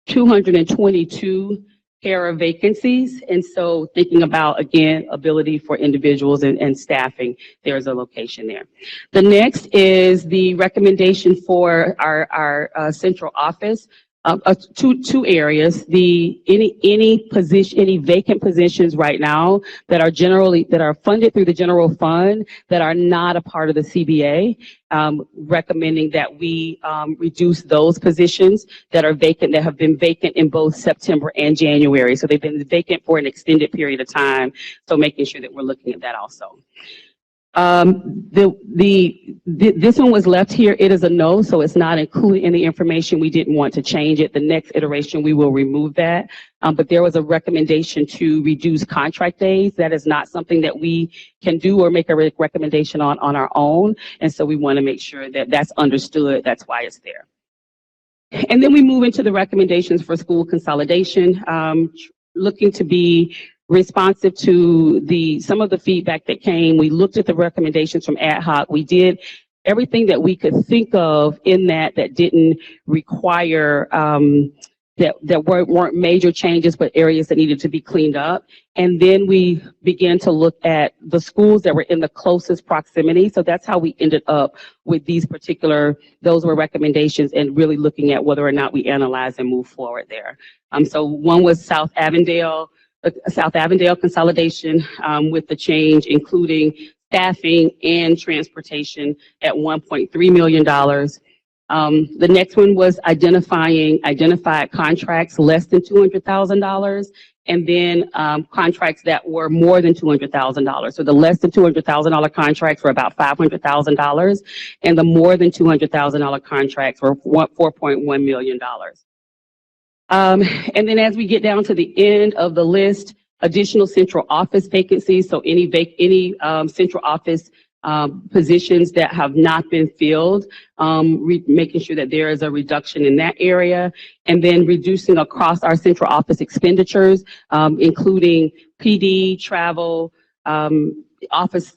222 para vacancies, and so thinking about, again, ability for individuals and staffing, there's a location there. The next is the recommendation for our central office. Two areas. Any vacant positions right now that are funded through the general fund that are not a part of the CBA, recommending that we reduce those positions that are vacant, that have been vacant in both September and January. So they've been vacant for an extended period of time. So making sure that we're looking at that also. This one was left here. It is a no, so it's not included in the information. We didn't want to change it. The next iteration, we will remove that. But there was a recommendation to reduce contract days. That is not something that we can do or make a recommendation on our own. And so we want to make sure that that's understood. That's why it's there. And then we move into the recommendations for school consolidation, looking to be responsive to some of the feedback that came. We looked at the recommendations from ad hoc. We did everything that we could think of in that didn't require, that weren't major changes, but areas that needed to be cleaned up. And then we began to look at the schools that were in the closest proximity. So that's how we ended up with those were recommendations, and really looking at whether or not we analyze and move forward there. So one was South Avondale consolidation, with the change, including staffing and transportation at $1.3 million. The next one was identified contracts less than $200,000, and then contracts that were more than $200,000. So the less than $200,000 contracts were about $500,000, and the more than $200,000 contracts were $4.1 million. And then as we get down to the end of the list, additional central office vacancies. So any central office positions that have not been filled, making sure that there is a reduction in that area, and then reducing across our central office expenditures, including PD, travel, office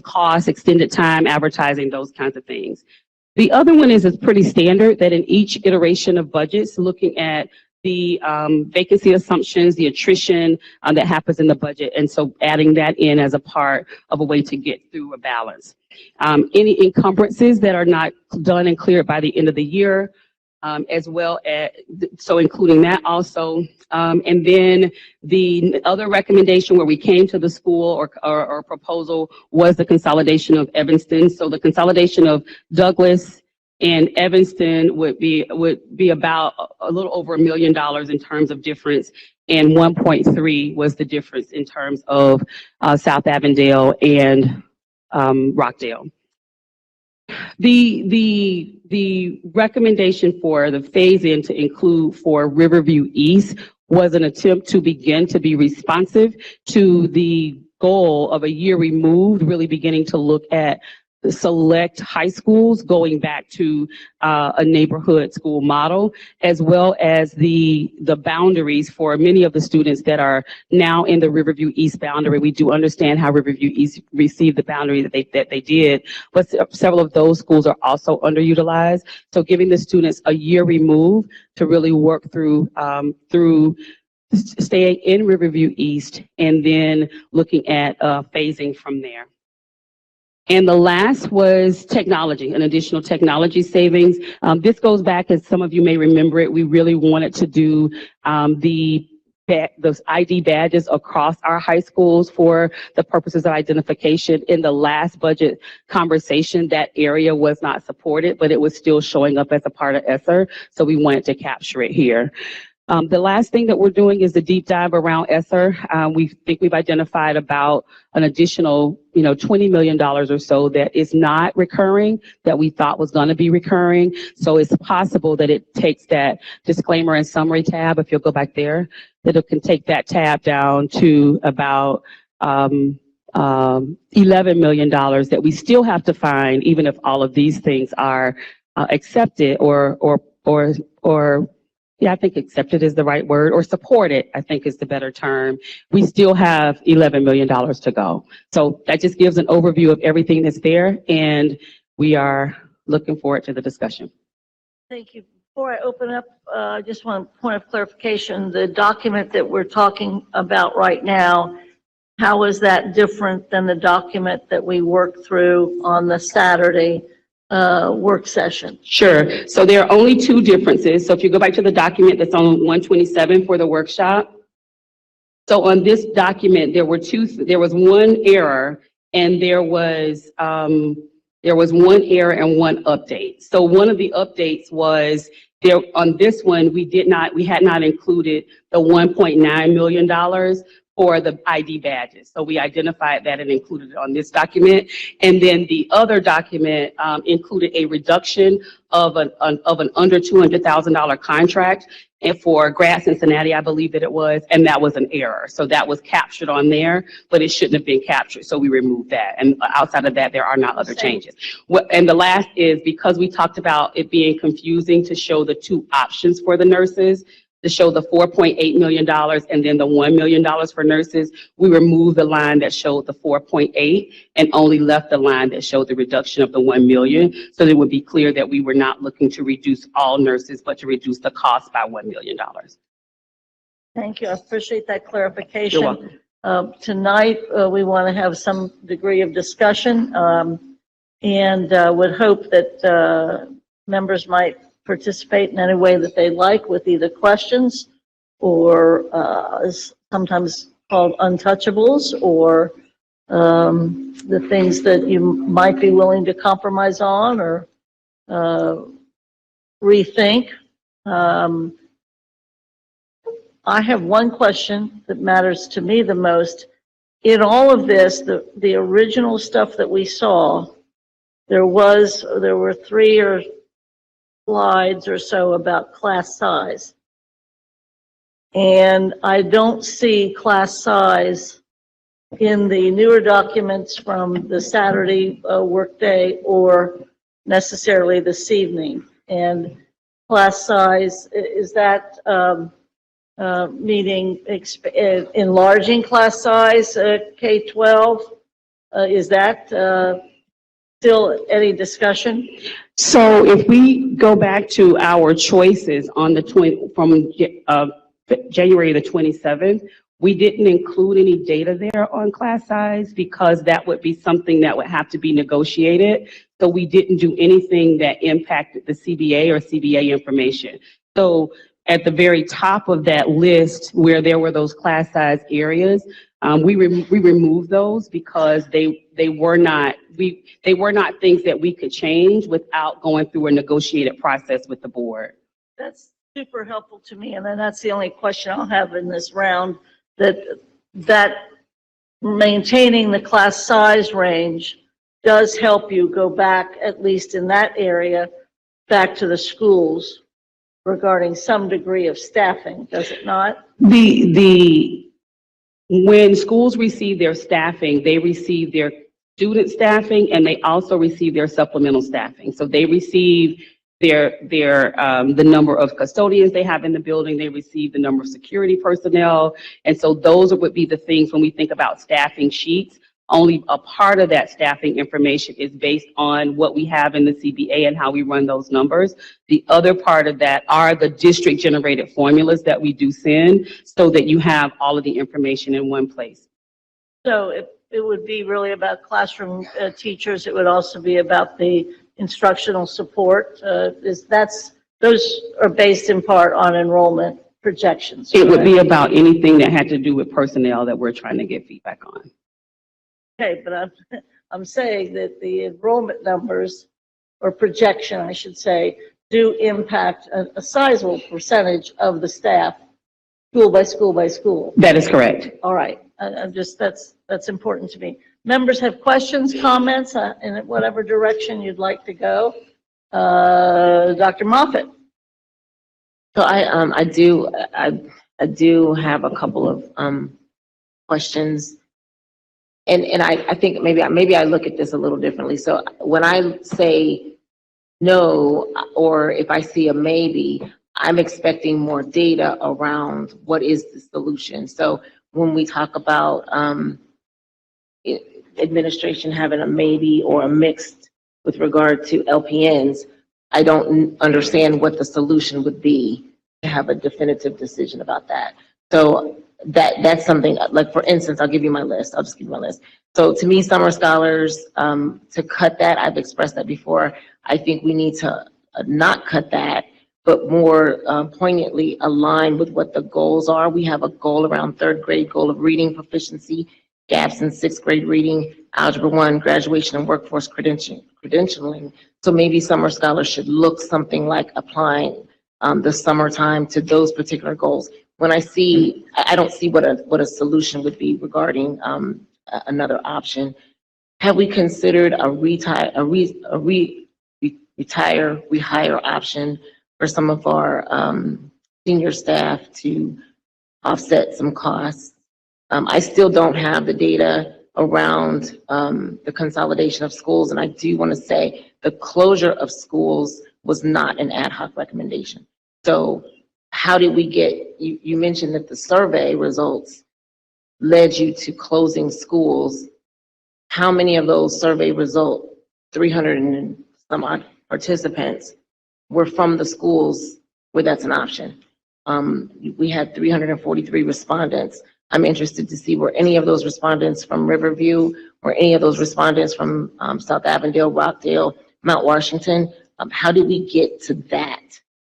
costs, extended time, advertising, those kinds of things. The other one is pretty standard, that in each iteration of budgets, looking at the vacancy assumptions, the attrition that happens in the budget, and so adding that in as a part of a way to get through a balance. Any encumbrances that are not done and cleared by the end of the year, as well as, so including that also. And then the other recommendation where we came to the school or proposal was the consolidation of Evanston. So the consolidation of Douglas and Evanston would be about a little over $1 million in terms of difference, and 1.3 was the difference in terms of South Avondale and Rockdale. The recommendation for the phase-in to include for Riverview East was an attempt to begin to be responsive to the goal of a year removed, really beginning to look at select high schools going back to a neighborhood school model, as well as the boundaries for many of the students that are now in the Riverview East boundary. We do understand how Riverview East received the boundary that they did, but several of those schools are also underutilized. So giving the students a year removed to really work through staying in Riverview East and then looking at phasing from there. And the last was technology, an additional technology savings. This goes back, as some of you may remember it, we really wanted to do those ID badges across our high schools for the purposes of identification. In the last budget conversation, that area was not supported, but it was still showing up as a part of ESSER, so we wanted to capture it here. The last thing that we're doing is the deep dive around ESSER. We think we've identified about an additional, $20 million or so that is not recurring, that we thought was going to be recurring. So it's possible that it takes that disclaimer and summary tab, if you'll go back there, that it can take that tab down to about $11 million that we still have to find, even if all of these things are accepted I think accepted is the right word, or supported, I think is the better term. We still have $11 million to go. So that just gives an overview of everything that's there, and we are looking forward to the discussion. Thank you. Before I open up, I just want a point of clarification. The document that we're talking about right now, how is that different than the document that we worked through on the Saturday work session? Sure. So there are only two differences. So if you go back to the document that's on 127 for the workshop. So on this document, there was one error, and there was one error and one update. So one of the updates was there on this one, we had not included the $1.9 million for the ID badges. So we identified that and included it on this document. And then the other document included a reduction of an under $200,000 contract, and for Grad Cincinnati, I believe that it was, and that was an error. So that was captured on there, but it shouldn't have been captured. So we removed that. And outside of that, there are not other changes. And the last is, because we talked about it being confusing to show the two options for the nurses, to show the $4.8 million and then the $1 million for nurses, we removed the line that showed the 4.8 and only left the line that showed the reduction of the 1 million. So that it would be clear that we were not looking to reduce all nurses, but to reduce the cost by $1 million. Thank you. I appreciate that clarification. You're welcome. Tonight, we want to have some degree of discussion, and would hope that members might participate in any way that they like, with either questions or sometimes called untouchables, or the things that you might be willing to compromise on or rethink. I have one question that matters to me the most. In all of this, the original stuff that we saw, there were 3 slides or so about class size. And I don't see class size in the newer documents from the Saturday workday or necessarily this evening. And class size, is that meaning enlarging class size K-12? Is that still any discussion? So if we go back to our choices on the January the 27th, we didn't include any data there on class size because that would be something that would have to be negotiated. So we didn't do anything that impacted the CBA or CBA information. So at the very top of that list where there were those class size areas, we removed those because they were not things that we could change without going through a negotiated process with the board. That's super helpful to me, and then that's the only question I'll have in this round, that maintaining the class size range does help you go back, at least in that area, back to the schools regarding some degree of staffing, does it not? When schools receive their staffing, they receive their student staffing and they also receive their supplemental staffing. So they receive the number of custodians they have in the building, they receive the number of security personnel. And so those would be the things when we think about staffing sheets. Only a part of that staffing information is based on what we have in the CBA and how we run those numbers. The other part of that are the district generated formulas that we do send so that you have all of the information in one place. So it would be really about classroom teachers. It would also be about the instructional support. Those are based in part on enrollment projections. It would be about anything that had to do with personnel that we're trying to get feedback on. Okay, but I'm saying that the enrollment numbers, or projection, I should say, do impact a sizable percentage of the staff, school by school by school. That is correct. All right, that's important to me. Members have questions, comments, in whatever direction you'd like to go. Dr. Moffitt. So I do have a couple of questions. And I think maybe I look at this a little differently. So when I say no, or if I see a maybe, I'm expecting more data around what is the solution. So when we talk about administration having a maybe or a mixed with regard to LPNs, I don't understand what the solution would be to have a definitive decision about that. So that's something, like for instance, I'll give you my list. I'll just give you my list. So to me, summer scholars, to cut that, I've expressed that before. I think we need to not cut that, but more poignantly align with what the goals are. We have a goal around third grade goal of reading proficiency, gaps in sixth grade reading, Algebra 1, graduation and workforce credentialing. So maybe summer scholars should look something like applying the summertime to those particular goals. When I don't see what a solution would be regarding another option. Have we considered a rehire option for some of our senior staff to offset some costs? I still don't have the data around the consolidation of schools, and I do want to say the closure of schools was not an ad hoc recommendation. So how did we get, you mentioned that the survey results led you to closing schools. How many of those survey results, 300 and some odd participants, were from the schools where that's an option? We had 343 respondents. I'm interested to see were any of those respondents from Riverview, or any of those respondents from South Avondale, Rockdale, Mount Washington. How did we get to that?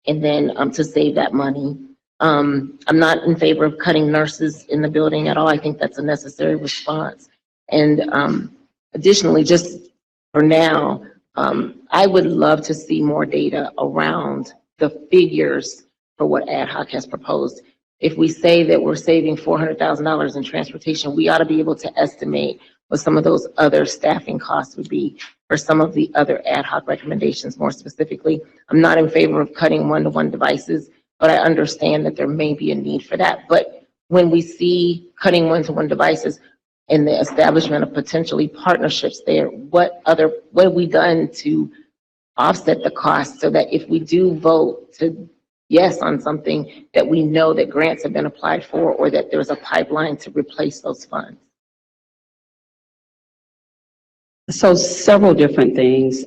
And then to save that money. I'm not in favor of cutting nurses in the building at all. I think that's a necessary response. And additionally, just for now, I would love to see more data around the figures for what ad hoc has proposed. If we say that we're saving $400,000 in transportation, we ought to be able to estimate what some of those other staffing costs would be for some of the other ad hoc recommendations. More specifically, I'm not in favor of cutting one-to-one devices, but I understand that there may be a need for that. But when we see cutting one-to-one devices and the establishment of potentially partnerships there, what have we done to offset the cost so that if we do vote to yes on something, that we know that grants have been applied for or that there's a pipeline to replace those funds? So several different things.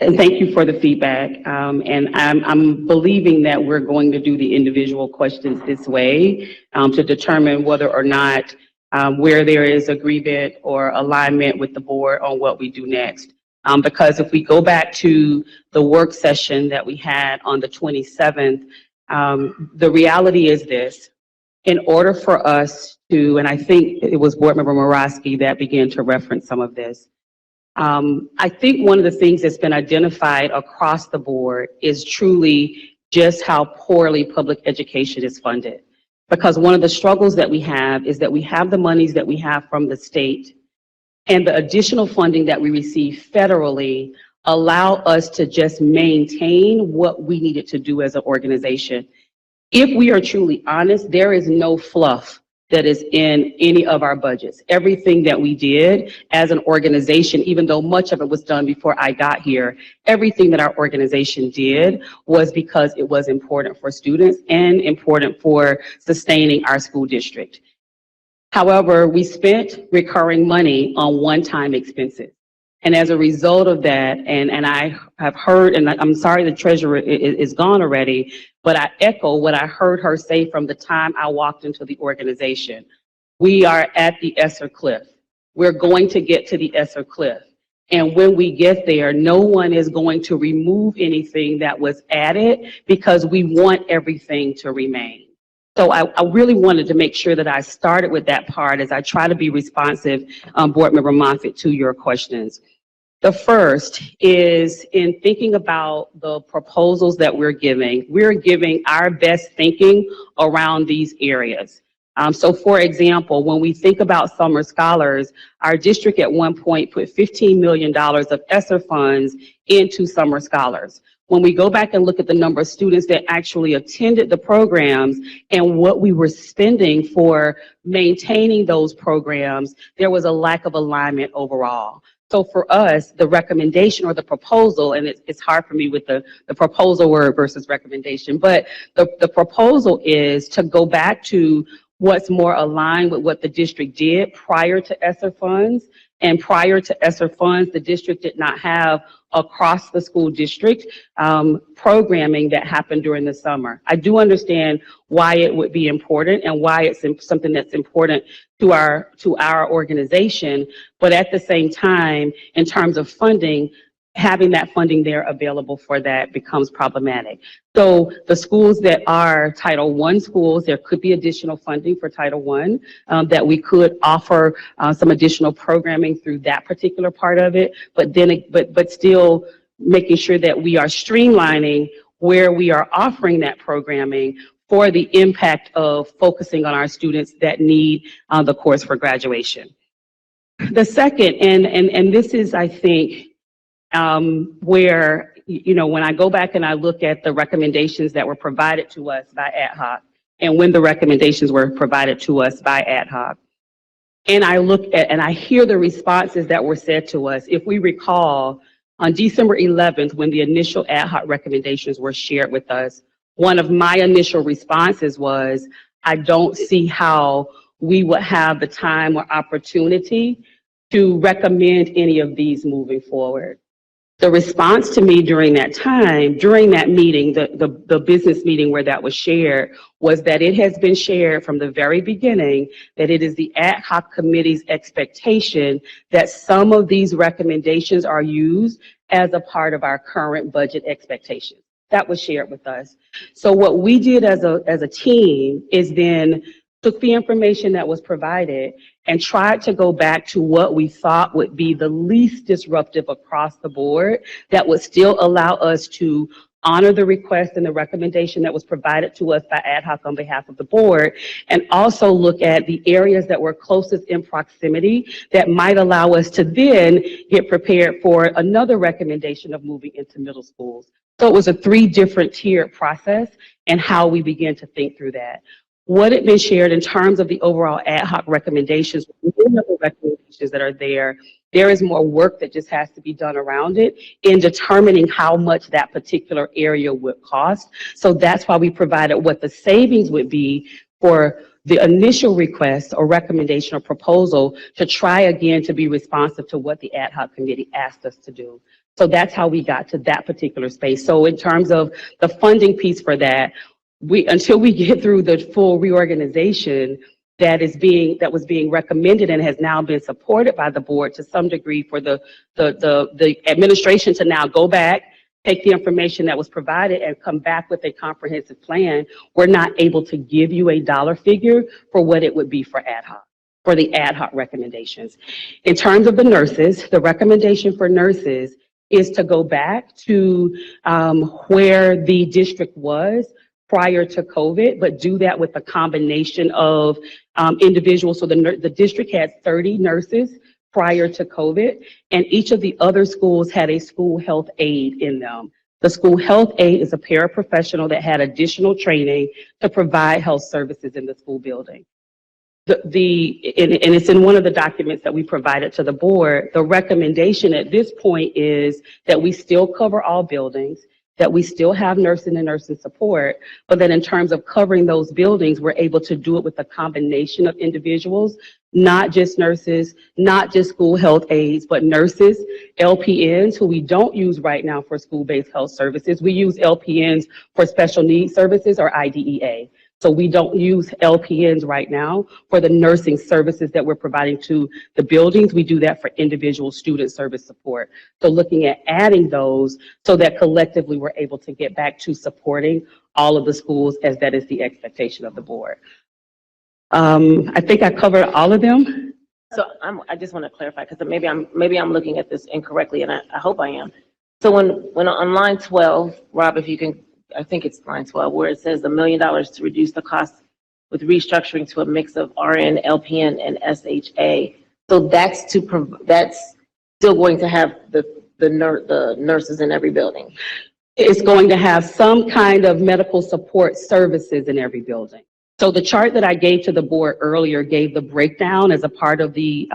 And thank you for the feedback. And I'm believing that we're going to do the individual questions this way to determine whether or not where there is agreement or alignment with the board on what we do next. Because if we go back to the work session that we had on the 27th, the reality is this: in order for us to, and I think it was Board Member Morosky that began to reference some of this, I think one of the things that's been identified across the board is truly just how poorly public education is funded. Because one of the struggles that we have is that we have the monies that we have from the state, and the additional funding that we receive federally allow us to just maintain what we needed to do as an organization. If we are truly honest, there is no fluff that is in any of our budgets. Everything that we did as an organization, even though much of it was done before I got here, everything that our organization did was because it was important for students and important for sustaining our school district. However, we spent recurring money on one-time expenses. And as a result of that, and I have heard, and I'm sorry the treasurer is gone already, but I echo what I heard her say from the time I walked into the organization. We are at the Esser Cliff. We're going to get to the Esser Cliff. And when we get there, no one is going to remove anything that was added because we want everything to remain. So I really wanted to make sure that I started with that part as I try to be responsive, Board Member Moffitt, to your questions. The first is in thinking about the proposals that we're giving our best thinking around these areas. So for example, when we think about summer scholars, our district at one point put $15 million of ESSER funds into summer scholars. When we go back and look at the number of students that actually attended the programs and what we were spending for maintaining those programs, there was a lack of alignment overall. So for us, the recommendation or the proposal, and it's hard for me with the proposal word versus recommendation, but the proposal is to go back to what's more aligned with what the district did prior to ESSER funds. And prior to ESSER funds, the district did not have across the school district programming that happened during the summer. I do understand why it would be important and why it's something that's important to our organization, but at the same time, in terms of funding, having that funding there available for that becomes problematic. So the schools that are Title I schools, there could be additional funding for Title I that we could offer some additional programming through that particular part of it, but still making sure that we are streamlining where we are offering that programming for the impact of focusing on our students that need the course for graduation. The second, and this is, I think, where, you know, when I go back and I look at the recommendations that were provided to us by ad hoc, and when the recommendations were provided to us by ad hoc, and I look at and I hear the responses that were said to us, if we recall, on December 11th, when the initial ad hoc recommendations were shared with us, one of my initial responses was, I don't see how we would have the time or opportunity to recommend any of these moving forward. The response to me during that time, during that meeting, the business meeting where that was shared, was that it has been shared from the very beginning that it is the ad hoc committee's expectation that some of these recommendations are used as a part of our current budget expectations. That was shared with us. So what we did as a team is then took the information that was provided and tried to go back to what we thought would be the least disruptive across the board that would still allow us to honor the request and the recommendation that was provided to us by ad hoc on behalf of the board, and also look at the areas that were closest in proximity that might allow us to then get prepared for another recommendation of moving into middle schools. So it was a 3 different tiered process and how we began to think through that. What had been shared in terms of the overall ad hoc recommendations, within the recommendations that are there is more work that just has to be done around it in determining how much that particular area would cost. So that's why we provided what the savings would be for the initial request or recommendation or proposal to try again to be responsive to what the ad hoc committee asked us to do. So that's how we got to that particular space. So in terms of the funding piece for that, until we get through the full reorganization that was being recommended and has now been supported by the board to some degree for the administration to now go back, take the information that was provided and come back with a comprehensive plan, we're not able to give you a dollar figure for what it would be for the ad hoc recommendations. In terms of the nurses, the recommendation for nurses is to go back to where the district was prior to COVID, but do that with a combination of individuals. So the district had 30 nurses prior to COVID, and each of the other schools had a school health aide in them. The school health aide is a paraprofessional that had additional training to provide health services in the school building. And it's in one of the documents that we provided to the board. The recommendation at this point is that we still cover all buildings, that we still have nursing and nursing support, but that in terms of covering those buildings, we're able to do it with a combination of individuals, not just nurses, not just school health aides, but nurses, LPNs, who we don't use right now for school-based health services. We use LPNs for special needs services or IDEA. So we don't use LPNs right now for the nursing services that we're providing to the buildings. We do that for individual student service support. So looking at adding those so that collectively we're able to get back to supporting all of the schools, as that is the expectation of the board. I think I covered all of them. So I just want to clarify, because maybe I'm looking at this incorrectly, and I hope I am. So when on line 12, Rob, if you can, I think it's line 12, where it says $1 million to reduce the cost with restructuring to a mix of RN, LPN, and SHA. So that's still going to have the nurses in every building. It's going to have some kind of medical support services in every building. So the chart that I gave to the board earlier gave the breakdown as a part of the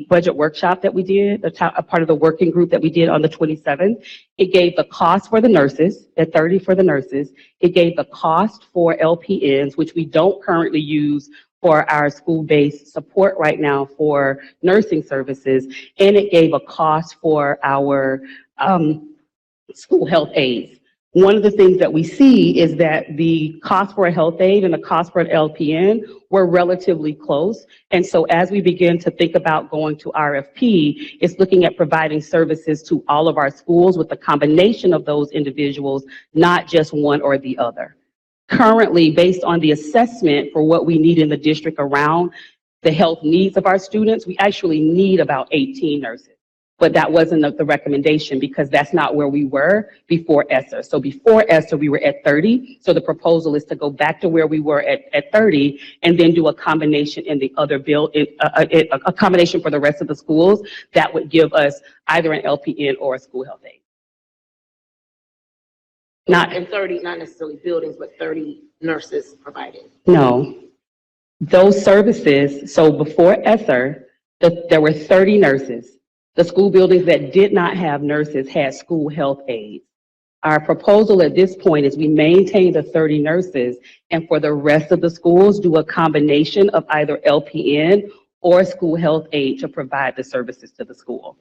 budget workshop that we did, a part of the working group that we did on the 27th. It gave the cost for the nurses, at 30 for the nurses. It gave the cost for LPNs, which we don't currently use for our school-based support right now for nursing services. And it gave a cost for our school health aides. One of the things that we see is that the cost for a health aide and the cost for an LPN were relatively close. And so as we begin to think about going to RFP, it's looking at providing services to all of our schools with a combination of those individuals, not just one or the other. Currently, based on the assessment for what we need in the district around the health needs of our students, we actually need about 18 nurses. But that wasn't the recommendation because that's not where we were before ESSER. So before ESSER, we were at 30. So the proposal is to go back to where we were at 30 and then do a combination in the other bill, a combination for the rest of the schools that would give us either an LPN or a school health aide. And 30, not necessarily buildings, but 30 nurses provided. No, those services, so before ESSER, there were 30 nurses. The school buildings that did not have nurses had school health aides. Our proposal at this point is we maintain the 30 nurses and for the rest of the schools do a combination of either LPN or school health aide to provide the services to the school.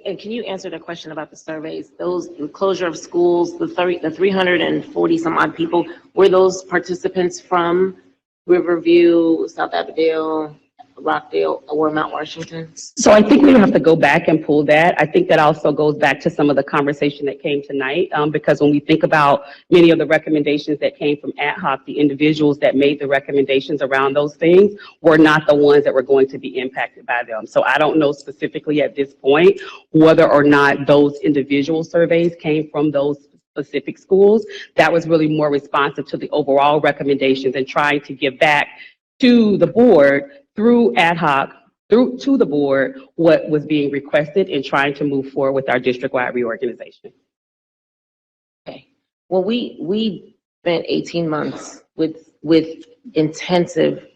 And can you answer the question about the surveys? The closure of schools, the 340 some odd people, were those participants from Riverview, South Aberdale, Rockdale, or Mount Washington? So I think we have to go back and pull that. I think that also goes back to some of the conversation that came tonight, because when we think about many of the recommendations that came from ad hoc, the individuals that made the recommendations around those things were not the ones that were going to be impacted by them. So I don't know specifically at this point whether or not those individual surveys came from those specific schools. That was really more responsive to the overall recommendations and trying to give back to the board through ad hoc, to the board, what was being requested and trying to move forward with our district-wide reorganization. Okay. Well, we spent 18 months with intensive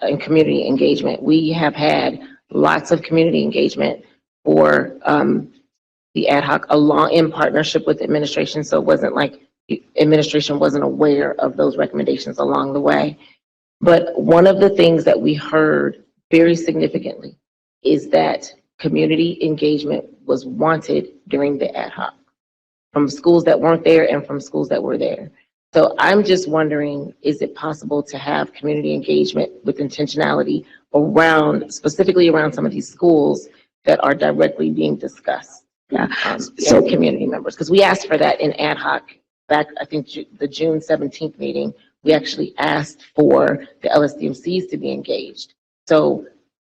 and community engagement. We have had lots of community engagement for the ad hoc in partnership with administration. So it wasn't like the administration wasn't aware of those recommendations along the way. But one of the things that we heard very significantly is that community engagement was wanted during the ad hoc from schools that weren't there and from schools that were there. So I'm just wondering, is it possible to have community engagement with intentionality around, specifically around some of these schools that are directly being discussed? Yeah. So community members, because we asked for that in ad hoc back, I think the June 17th meeting, we actually asked for the LSDMCs to be engaged. So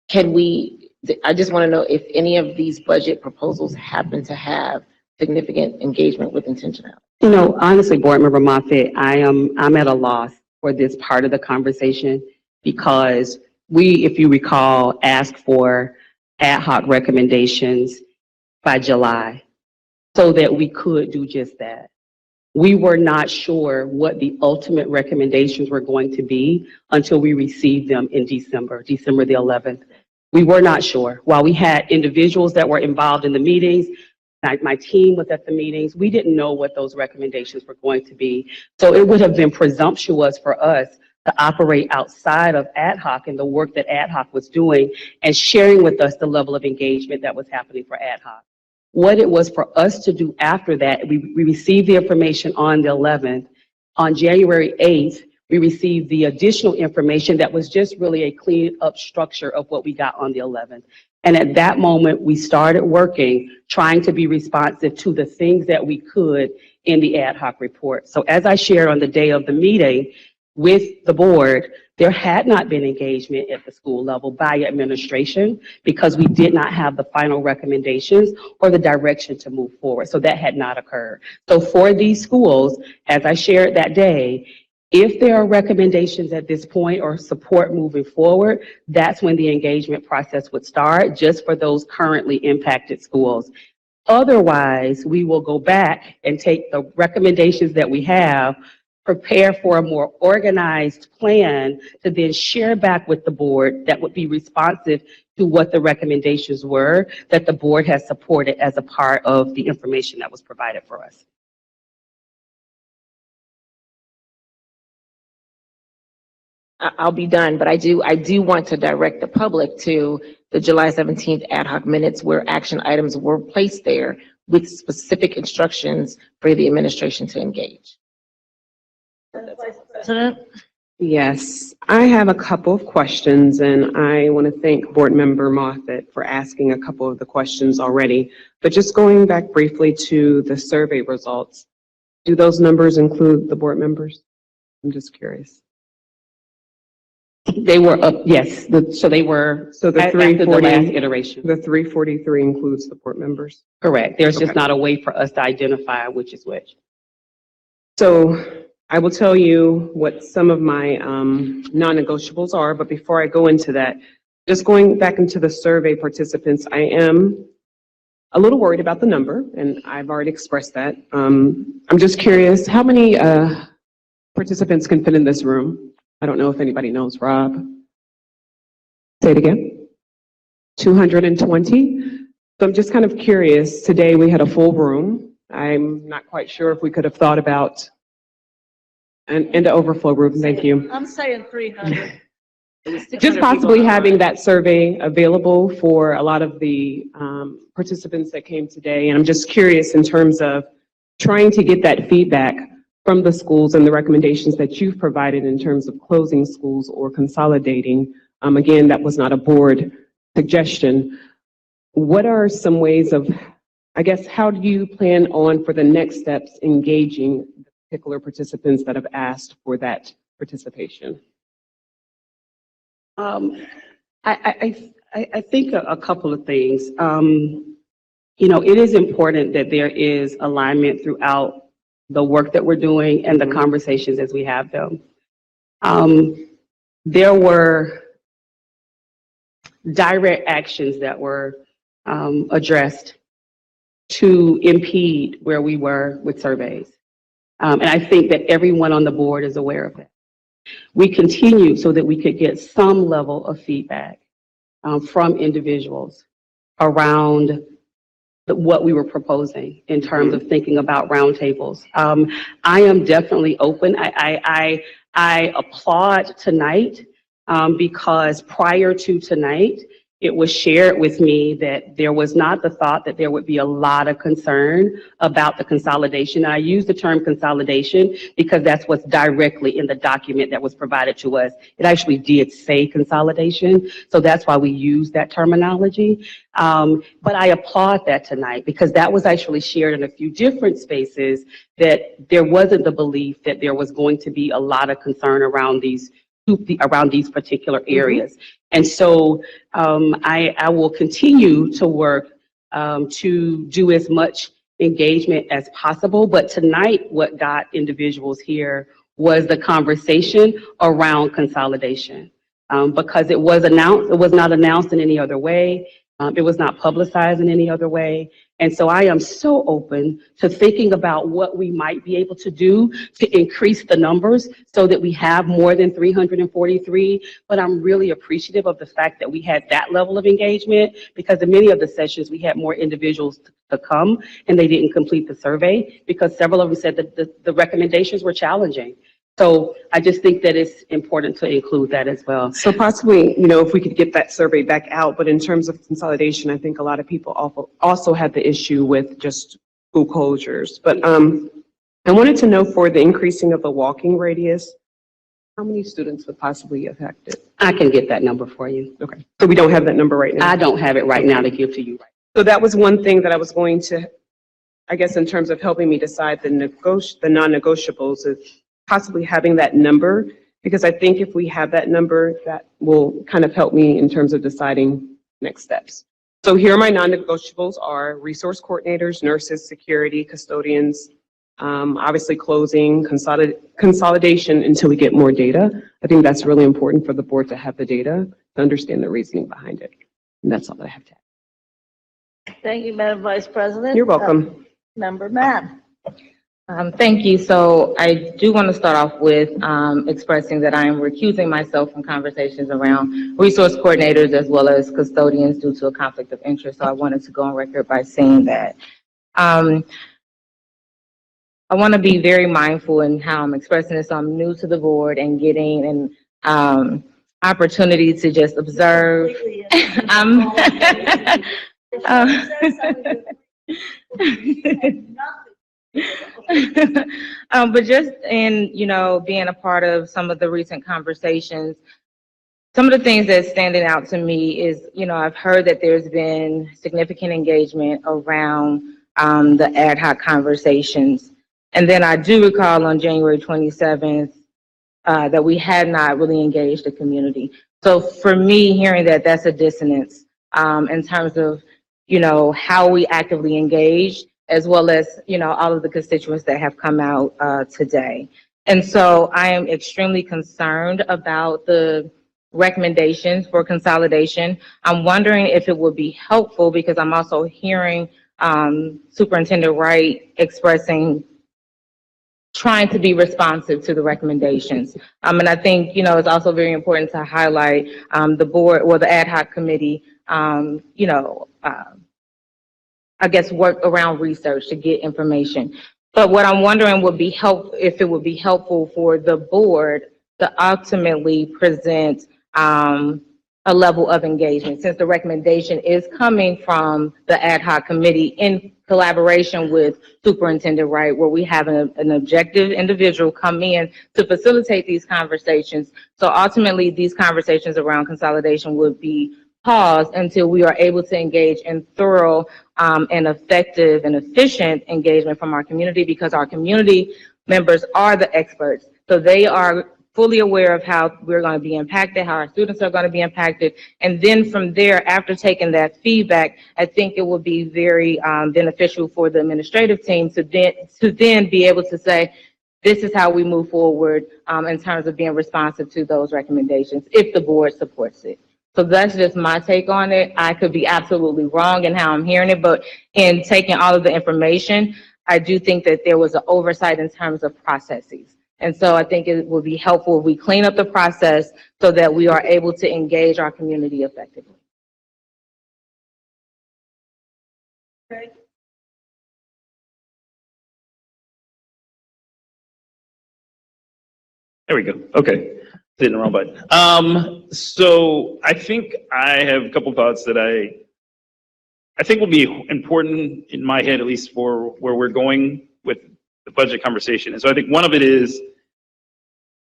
can we, I just want to know if any of these budget proposals happen to have significant engagement with intentionality. You know, honestly, Board Member Moffitt, I'm at a loss for this part of the conversation because we, if you recall, asked for ad hoc recommendations by July so that we could do just that. We were not sure what the ultimate recommendations were going to be until we received them in December the 11th. We were not sure. While we had individuals that were involved in the meetings, my team was at the meetings, we didn't know what those recommendations were going to be. So it would have been presumptuous for us to operate outside of ad hoc and the work that ad hoc was doing and sharing with us the level of engagement that was happening for ad hoc. What it was for us to do after that, we received the information on the 11th. On January 8th, we received the additional information that was just really a clean up structure of what we got on the 11th. And at that moment, we started working, trying to be responsive to the things that we could in the ad hoc report. So as I shared on the day of the meeting with the board, there had not been engagement at the school level by administration because we did not have the final recommendations or the direction to move forward. So that had not occurred. So for these schools, as I shared that day, if there are recommendations at this point or support moving forward, that's when the engagement process would start, just for those currently impacted schools. Otherwise, we will go back and take the recommendations that we have, prepare for a more organized plan to then share back with the board that would be responsive to what the recommendations were that the board has supported as a part of the information that was provided for us. I'll be done, but I do want to direct the public to the July 17th ad hoc minutes where action items were placed there with specific instructions for the administration to engage. Vice President? Yes, I have a couple of questions, and I want to thank Board Member Moffitt for asking a couple of the questions already. But just going back briefly to the survey results, do those numbers include the board members? I'm just curious. They were up, yes. So they were, So the after the 340, last iteration. the 343 includes the board members? Correct. There's just Okay. not a way for us to identify which is which. So I will tell you what some of my non-negotiables are, but before I go into that, just going back into the survey participants, I am a little worried about the number, and I've already expressed that. I'm just curious, how many participants can fit in this room? I don't know if anybody knows, Rob. Say it again. 220. So I'm just kind of curious. Today we had a full room. I'm not quite sure if we could have thought about an overflow room. Thank you. I'm saying 300. Just possibly having that survey available for a lot of the participants that came today. And I'm just curious in terms of trying to get that feedback from the schools and the recommendations that you've provided in terms of closing schools or consolidating. Again, that was not a board suggestion. What are some ways of, I guess, how do you plan on for the next steps engaging the particular participants that have asked for that participation? I think a couple of things. You know, it is important that there is alignment throughout the work that we're doing and the conversations as we have them. There were direct actions that were addressed to impede where we were with surveys. And I think that everyone on the board is aware of that. We continued so that we could get some level of feedback from individuals around what we were proposing in terms of thinking about roundtables. I am definitely open. I applaud tonight because prior to tonight, it was shared with me that there was not the thought that there would be a lot of concern about the consolidation. I use the term consolidation because that's what's directly in the document that was provided to us. It actually did say consolidation, so that's why we use that terminology. But I applaud that tonight because that was actually shared in a few different spaces, that there wasn't the belief that there was going to be a lot of concern around these particular areas. And so I will continue to work to do as much engagement as possible. But tonight, what got individuals here was the conversation around consolidation, because it was not announced in any other way. It was not publicized in any other way. And so I am so open to thinking about what we might be able to do to increase the numbers so that we have more than 343. But I'm really appreciative of the fact that we had that level of engagement, because in many of the sessions we had more individuals to come and they didn't complete the survey because several of them said that the recommendations were challenging. So I just think that it's important to include that as well. So possibly, if we could get that survey back out, but in terms of consolidation, I think a lot of people also had the issue with just school closures. But I wanted to know, for the increasing of the walking radius, how many students would possibly be affected? I can get that number for you. Okay. So we don't have that number right now? I don't have it right now to give to you. So that was one thing that I was going to, I guess, in terms of helping me decide the non-negotiables, is possibly having that number, because I think if we have that number, that will kind of help me in terms of deciding next steps. So here are my non-negotiables are resource coordinators, nurses, security, custodians, obviously closing, consolidation until we get more data. I think that's really important for the board to have the data to understand the reasoning behind it. And that's all that I have to add. Thank you, Madam Vice President. You're welcome. Member Matt. Thank you. So I do want to start off with expressing that I am recusing myself from conversations around resource coordinators as well as custodians due to a conflict of interest. So I wanted to go on record by saying that. I want to be very mindful in how I'm expressing this. So I'm new to the board and getting an opportunity to just observe. But just in, being a part of some of the recent conversations, some of the things that's standing out to me is, I've heard that there's been significant engagement around the ad hoc conversations. And then I do recall on January 27th that we had not really engaged the community. So for me, hearing that, that's a dissonance in terms of, how we actively engage, as well as, all of the constituents that have come out today. And so I am extremely concerned about the recommendations for consolidation. I'm wondering if it would be helpful, because I'm also hearing Superintendent Wright expressing trying to be responsive to the recommendations. And I think, it's also very important to highlight the board or the ad hoc committee, I guess, work around research to get information. But what I'm wondering would be if it would be helpful for the board to ultimately present a level of engagement, since the recommendation is coming from the ad hoc committee in collaboration with Superintendent Wright, where we have an objective individual come in to facilitate these conversations. So ultimately, these conversations around consolidation would be paused until we are able to engage in thorough and effective and efficient engagement from our community, because our community members are the experts. So they are fully aware of how we're going to be impacted, how our students are going to be impacted. And then from there, after taking that feedback, I think it will be very beneficial for the administrative team to then be able to say, this is how we move forward in terms of being responsive to those recommendations, if the board supports it. So that's just my take on it. I could be absolutely wrong in how I'm hearing it, but in taking all of the information, I do think that there was an oversight in terms of processes. And so I think it would be helpful if we clean up the process so that we are able to engage our community effectively. Okay. There we go. Okay. hitting the wrong button. So I think I have a couple thoughts that I think will be important in my head, at least for where we're going with the budget conversation. And so I think one of it is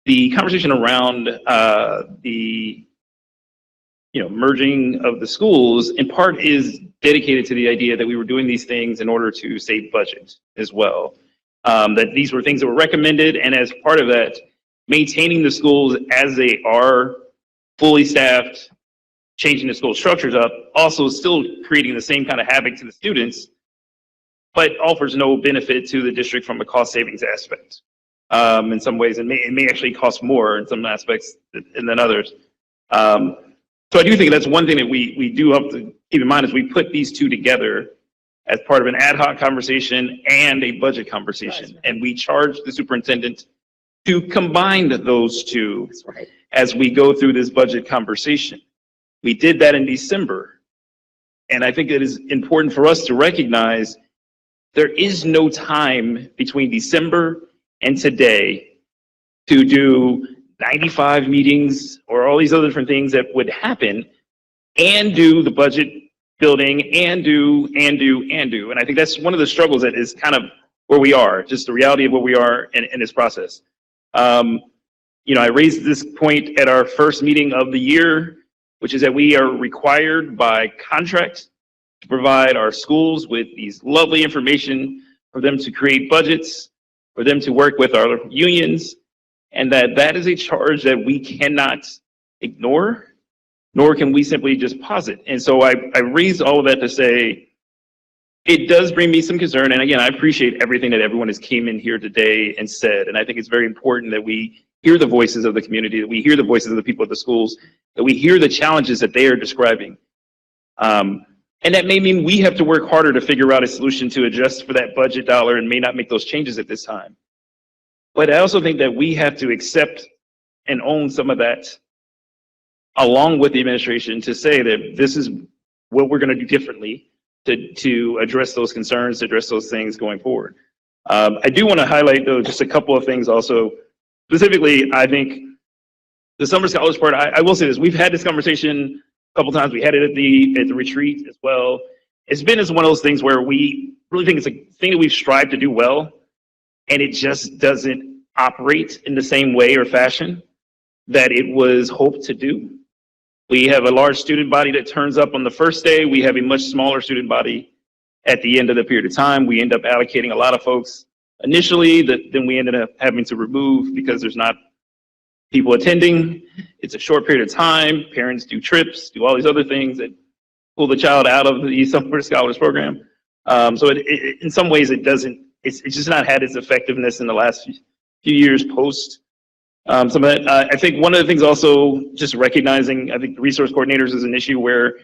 the conversation around the merging of the schools, in part, is dedicated to the idea that we were doing these things in order to save budget as well. That these were things that were recommended, and as part of that, maintaining the schools as they are, fully staffed, changing the school structures up, also still creating the same kind of havoc to the students, but offers no benefit to the district from a cost savings aspect. In some ways, it may actually cost more in some aspects than others. So I do think that's one thing that we do have to keep in mind as we put these two together as part of an ad hoc conversation and a budget conversation. Right. And we charge the superintendent to combine those two as we go through this budget conversation. We did that in December. And I think it is important for us to recognize there is no time between December and today to do 95 meetings or all these other different things that would happen and do the budget building and do. And I think that's one of the struggles that is kind of where we are, just the reality of where we are in this process. I raised this point at our first meeting of the year, which is that we are required by contract to provide our schools with these lovely information for them to create budgets, for them to work with our unions, and that is a charge that we cannot ignore, nor can we simply just posit. And so I raised all of that to say, it does bring me some concern. And again, I appreciate everything that everyone has came in here today and said. And I think it's very important that we hear the voices of the community, that we hear the voices of the people at the schools, that we hear the challenges that they are describing. And that may mean we have to work harder to figure out a solution to adjust for that budget dollar and may not make those changes at this time. But I also think that we have to accept and own some of that along with the administration to say that this is what we're going to do differently to address those concerns, to address those things going forward. I do want to highlight, though, just a couple of things also. Specifically, I think the summer scholars part, I will say this, we've had this conversation a couple times. We had it at the retreat as well. It's been as one of those things where we really think it's a thing that we've strived to do well, and it just doesn't operate in the same way or fashion that it was hoped to do. We have a large student body that turns up on the first day. We have a much smaller student body at the end of the period of time. We end up allocating a lot of folks initially that then we ended up having to remove because there's not people attending. It's a short period of time. Parents do trips, do all these other things that pull the child out of the Summer Scholars Program. So in some ways it doesn't, it's just not had its effectiveness in the last few years post some of that. I think one of the things also just recognizing, I think the resource coordinators is an issue where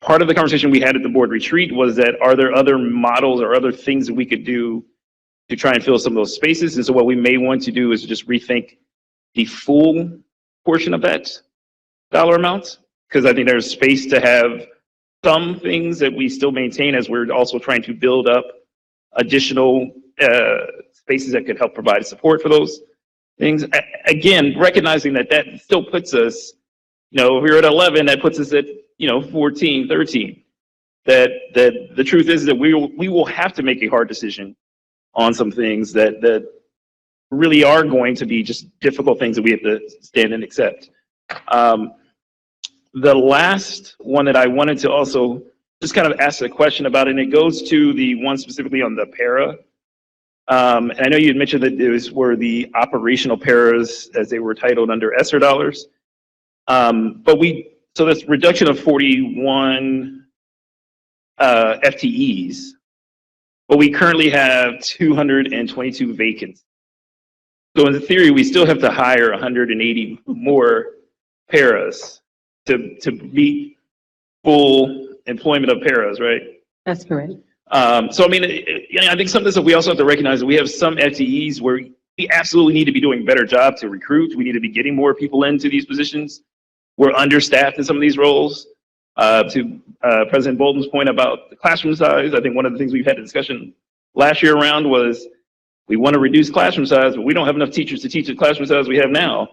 part of the conversation we had at the board retreat was that are there other models or other things that we could do to try and fill some of those spaces? And so what we may want to do is just rethink the full portion of that dollar amount, because I think there's space to have some things that we still maintain as we're also trying to build up additional spaces that could help provide support for those things. Again, recognizing that still puts us, if we're at 11, that puts us at 14, 13. That the truth is that we will have to make a hard decision on some things that really are going to be just difficult things that we have to stand and accept. The last one that I wanted to also just kind of ask a question about, and it goes to the one specifically on the para. And I know you had mentioned that those were the operational paras as they were titled under ESSER dollars. So this reduction of 41 FTEs, but we currently have 222 vacancies. So in theory, we still have to hire 180 more paras to meet full employment of paras, right? That's correct. So I mean, I think something that we also have to recognize that we have some FTEs where we absolutely need to be doing a better job to recruit. We need to be getting more people into these positions. We're understaffed in some of these roles. To President Bolton's point about the classroom size, I think one of the things we've had a discussion last year around was we want to reduce classroom size, but we don't have enough teachers to teach the classroom size we have now.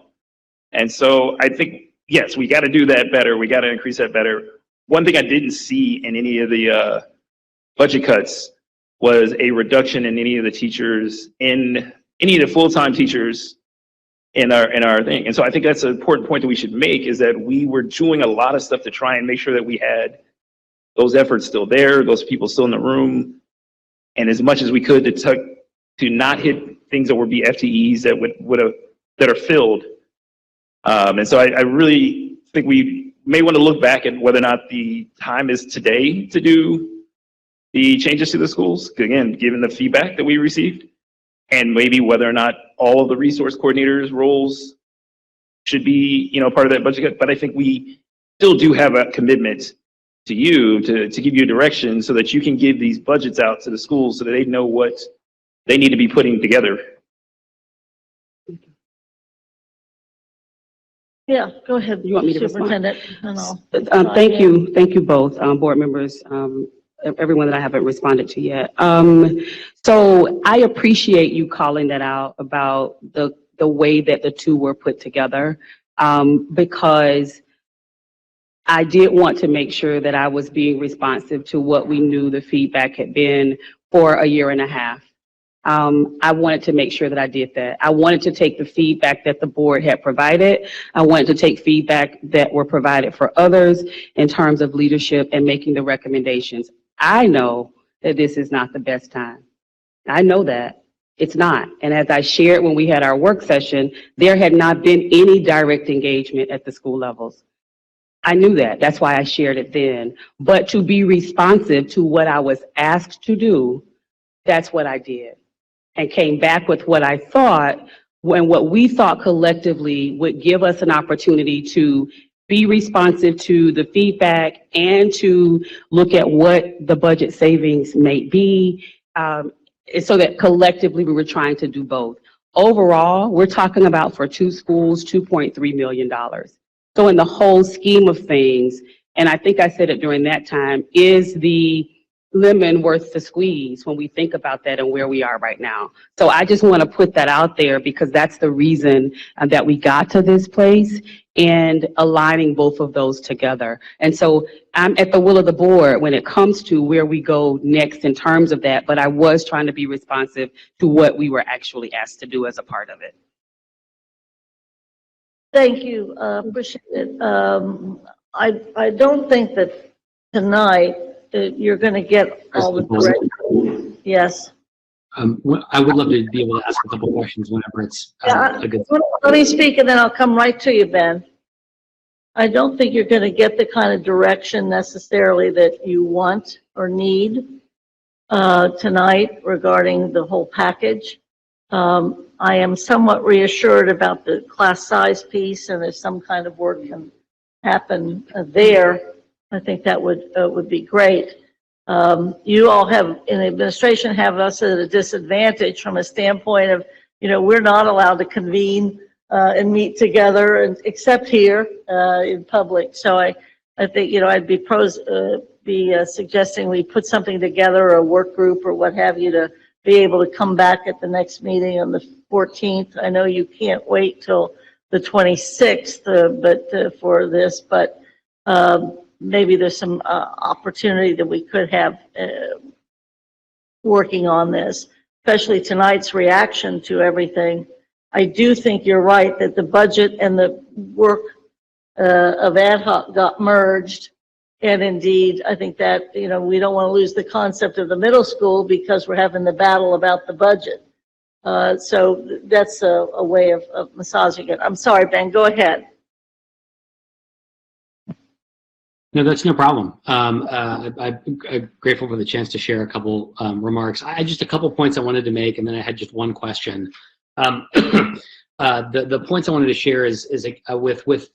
And so I think, yes, we got to do that better. We got to increase that better. One thing I didn't see in any of the budget cuts was a reduction in any of the teachers, in any of the full-time teachers in our thing. And so I think that's an important point that we should make, is that we were doing a lot of stuff to try and make sure that we had those efforts still there, those people still in the room, and as much as we could to not hit things that would be FTEs that are filled. And so I really think we may want to look back at whether or not the time is today to do the changes to the schools, again, given the feedback that we received, and maybe whether or not all of the resource coordinators' roles should be, part of that budget cut. But I think we still do have a commitment to you to give you direction so that you can give these budgets out to the schools so that they know what they need to be putting together. Yeah, go ahead. You want me to respond? Superintendent. Thank you both, board members, everyone that I haven't responded to yet. So I appreciate you calling that out about the way that the two were put together, because I did want to make sure that I was being responsive to what we knew the feedback had been for a year and a half. I wanted to make sure that I did that. I wanted to take the feedback that the board had provided. I wanted to take feedback that were provided for others in terms of leadership and making the recommendations. I know that this is not the best time. I know that. It's not. And as I shared when we had our work session, there had not been any direct engagement at the school levels. I knew that. That's why I shared it then. But to be responsive to what I was asked to do, that's what I did. And came back with what I thought, when what we thought collectively would give us an opportunity to be responsive to the feedback and to look at what the budget savings may be, so that collectively we were trying to do both. Overall, we're talking about, for two schools, $2.3 million. So in the whole scheme of things, and I think I said it during that time, is the lemon worth the squeeze when we think about that and where we are right now. So I just want to put that out there, because that's the reason that we got to this place, and aligning both of those together. And so I'm at the will of the board when it comes to where we go next in terms of that, but I was trying to be responsive to what we were actually asked to do as a part of it. Thank you, appreciate it. I don't think that tonight you're going to get all the direction. Yes. I would love to be able to ask a couple questions whenever it's a good. Let me speak and then I'll come right to you, Ben. I don't think you're going to get the kind of direction necessarily that you want or need tonight regarding the whole package. I am somewhat reassured about the class size piece, and if some kind of work can happen there, I think that would be great. You all have, in the administration, have us at a disadvantage from a standpoint of, we're not allowed to convene and meet together, and except here in public. So I think, I'd be suggesting we put something together, a work group or what have you, to be able to come back at the next meeting on the 14th. I know you can't wait till the 26th, for this, but maybe there's some opportunity that we could have working on this, especially tonight's reaction to everything. I do think you're right that the budget and the work of ad hoc got merged. And indeed, I think that, we don't want to lose the concept of the middle school because we're having the battle about the budget. So that's a way of massaging it. I'm sorry, Ben, go ahead. No, that's no problem. I'm grateful for the chance to share a couple remarks. Just a couple points I wanted to make, and then I had just one question. The points I wanted to share is with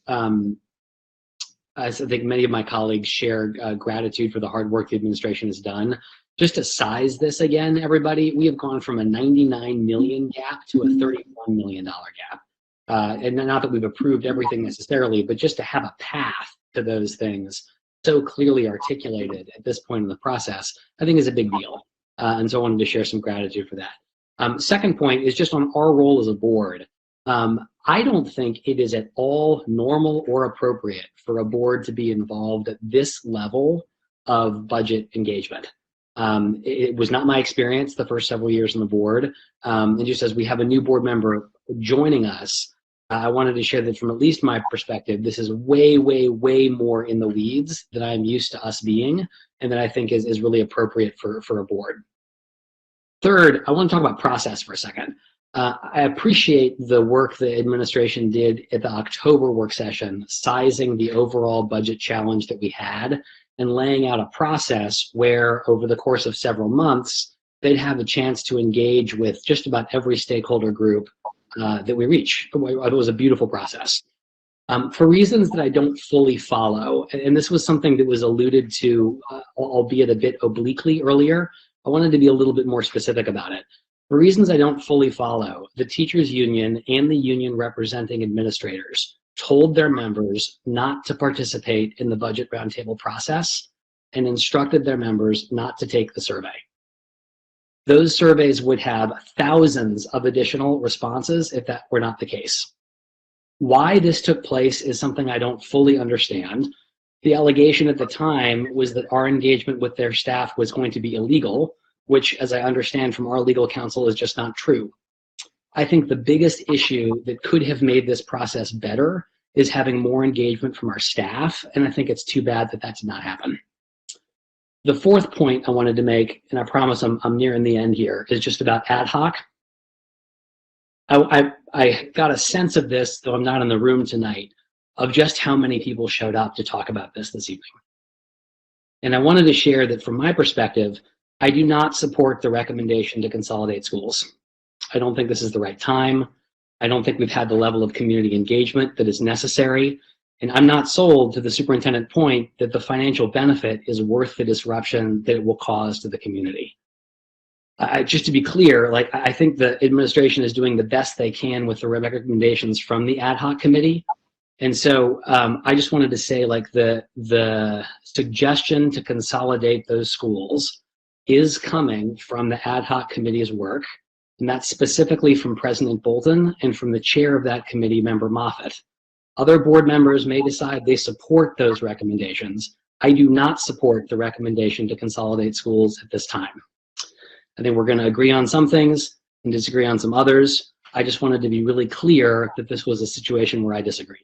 I think many of my colleagues share gratitude for the hard work the administration has done. Just to size this again, everybody, we have gone from a $99 million gap to a $31 million gap. And not that we've approved everything necessarily, but just to have a path to those things so clearly articulated at this point in the process, I think is a big deal. And so I wanted to share some gratitude for that. Second point is just on our role as a board. I don't think it is at all normal or appropriate for a board to be involved at this level of budget engagement. It was not my experience the first several years on the board. And just as we have a new board member joining us, I wanted to share that from at least my perspective, this is way, way, way more in the weeds than I'm used to us being, and that I think is really appropriate for a board. Third, I want to talk about process for a second. I appreciate the work the administration did at the October work session, sizing the overall budget challenge that we had and laying out a process where over the course of several months, they'd have a chance to engage with just about every stakeholder group that we reach. It was a beautiful process. For reasons that I don't fully follow, and this was something that was alluded to, albeit a bit obliquely earlier, I wanted to be a little bit more specific about it. For reasons I don't fully follow, the teachers union and the union representing administrators told their members not to participate in the budget roundtable process and instructed their members not to take the survey. Those surveys would have thousands of additional responses if that were not the case. Why this took place is something I don't fully understand. The allegation at the time was that our engagement with their staff was going to be illegal, which, as I understand from our legal counsel, is just not true. I think the biggest issue that could have made this process better is having more engagement from our staff, and I think it's too bad that that did not happen. The fourth point I wanted to make, and I promise I'm nearing the end here, is just about ad hoc. I got a sense of this, though I'm not in the room tonight, of just how many people showed up to talk about this evening. And I wanted to share that from my perspective, I do not support the recommendation to consolidate schools. I don't think this is the right time. I don't think we've had the level of community engagement that is necessary. And I'm not sold to the superintendent point that the financial benefit is worth the disruption that it will cause to the community. Just to be clear, I think the administration is doing the best they can with the recommendations from the ad hoc committee. And so I just wanted to say, the suggestion to consolidate those schools is coming from the ad hoc committee's work, and that's specifically from President Bolton and from the chair of that committee, Member Moffitt. Other board members may decide they support those recommendations. I do not support the recommendation to consolidate schools at this time. I think we're going to agree on some things and disagree on some others. I just wanted to be really clear that this was a situation where I disagreed.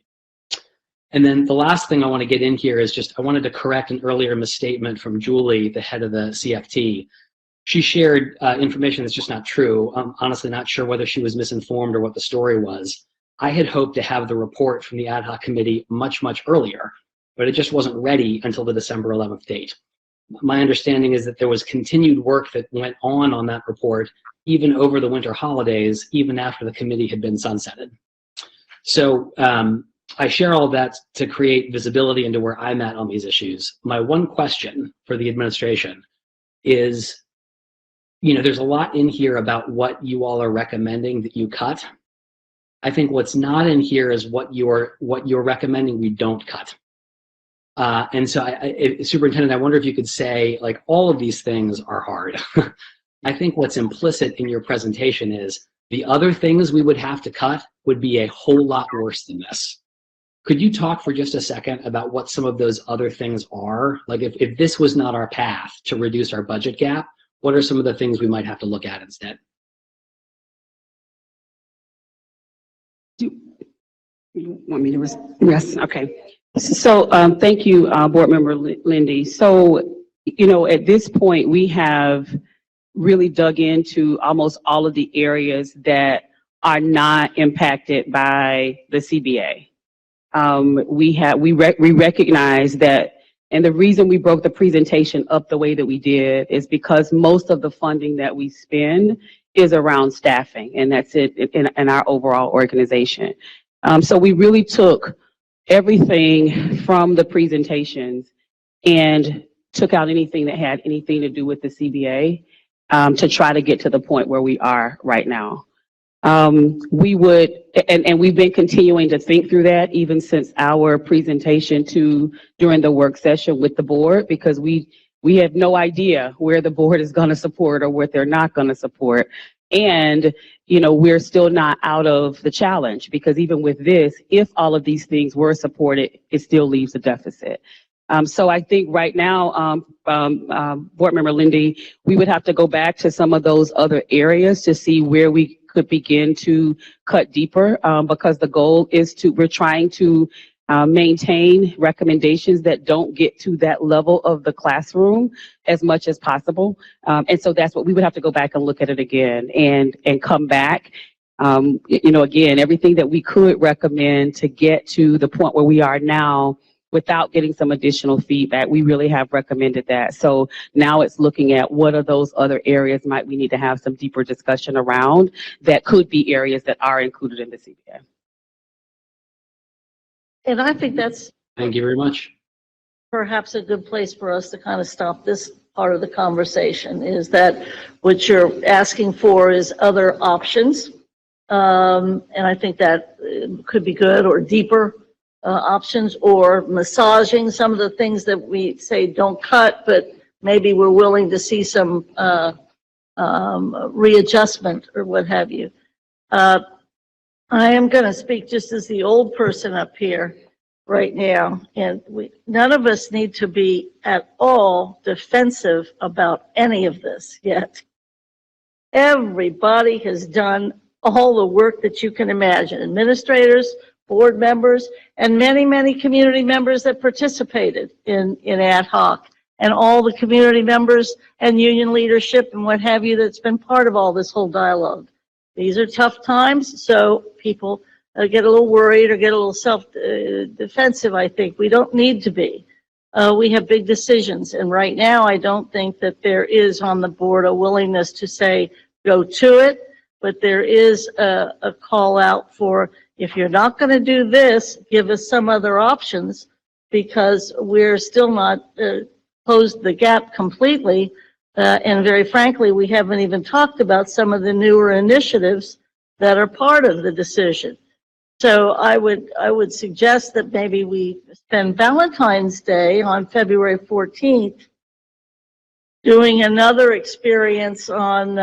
And then the last thing I want to get in here is just I wanted to correct an earlier misstatement from Julie, the head of the CFT. She shared information that's just not true. I'm honestly not sure whether she was misinformed or what the story was. I had hoped to have the report from the ad hoc committee much, much earlier, but it just wasn't ready until the December 11th date. My understanding is that there was continued work that went on that report, even over the winter holidays, even after the committee had been sunsetted. So I share all that to create visibility into where I'm at on these issues. My one question for the administration is, there's a lot in here about what you all are recommending that you cut. I think what's not in here is what you're recommending we don't cut. And so, Superintendent, I wonder if you could say, all of these things are hard. I think what's implicit in your presentation is the other things we would have to cut would be a whole lot worse than this. Could you talk for just a second about what some of those other things are? If this was not our path to reduce our budget gap, what are some of the things we might have to look at instead? You want me to yes, okay. So thank you, Board Member Lindy. So, at this point, we have really dug into almost all of the areas that are not impacted by the CBA. We recognize that, and the reason we broke the presentation up the way that we did is because most of the funding that we spend is around staffing, and that's it in our overall organization. So we really took everything from the presentations and took out anything that had anything to do with the CBA to try to get to the point where we are right now. We would, and we've been continuing to think through that even since our presentation during the work session with the board, because we have no idea where the board is going to support or what they're not going to support. And, you know, we're still not out of the challenge, because even with this, if all of these things were supported, it still leaves a deficit. So I think right now, Board Member Lindy, we would have to go back to some of those other areas to see where we could begin to cut deeper, because the goal is we're trying to maintain recommendations that don't get to that level of the classroom as much as possible. And so that's what we would have to go back and look at it again and come back. You know, again, everything that we could recommend to get to the point where we are now without getting some additional feedback, we really have recommended that. So now it's looking at what are those other areas might we need to have some deeper discussion around that could be areas that are included in the CBA. And I think that's Thank you very much. perhaps a good place for us to kind of stop this part of the conversation, is that what you're asking for is other options. And I think that could be good, or deeper options, or massaging some of the things that we say don't cut, but maybe we're willing to see some readjustment or what have you. I am going to speak just as the old person up here right now, and none of us need to be at all defensive about any of this yet. Everybody has done all the work that you can imagine. Administrators, board members, and many, many community members that participated in ad hoc, and all the community members and union leadership and what have you that's been part of all this whole dialogue. These are tough times, so people get a little worried or get a little self-defensive, I think. We don't need to be. We have big decisions, and right now I don't think that there is on the board a willingness to say, go to it, but there is a call out for, if you're not going to do this, give us some other options, because we're still not closed the gap completely. And very frankly, we haven't even talked about some of the newer initiatives that are part of the decision. So I would suggest that maybe we spend Valentine's Day on February 14th doing another experience on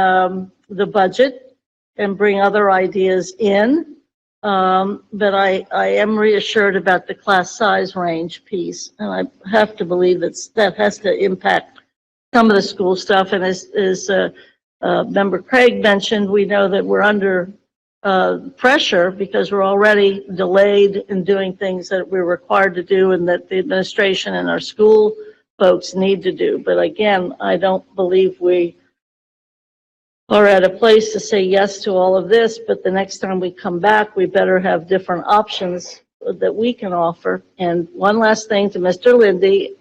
the budget and bring other ideas in. But I am reassured about the class size range piece, and I have to believe that has to impact some of the school stuff. And as Member Craig mentioned, we know that we're under pressure because we're already delayed in doing things that we're required to do and that the administration and our school folks need to do. But again, I don't believe we are at a place to say yes to all of this, but the next time we come back, we better have different options that we can offer. And one last thing to Mr. Lindy,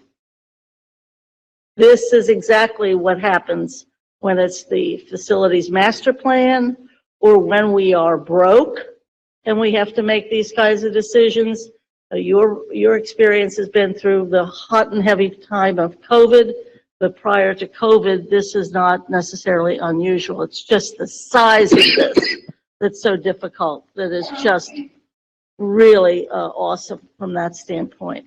this is exactly what happens when it's the facilities master plan or when we are broke and we have to make these kinds of decisions. Your experience has been through the hot and heavy time of COVID. But prior to COVID, this is not necessarily unusual. It's just the size of this that's so difficult, that is just really awesome from that standpoint.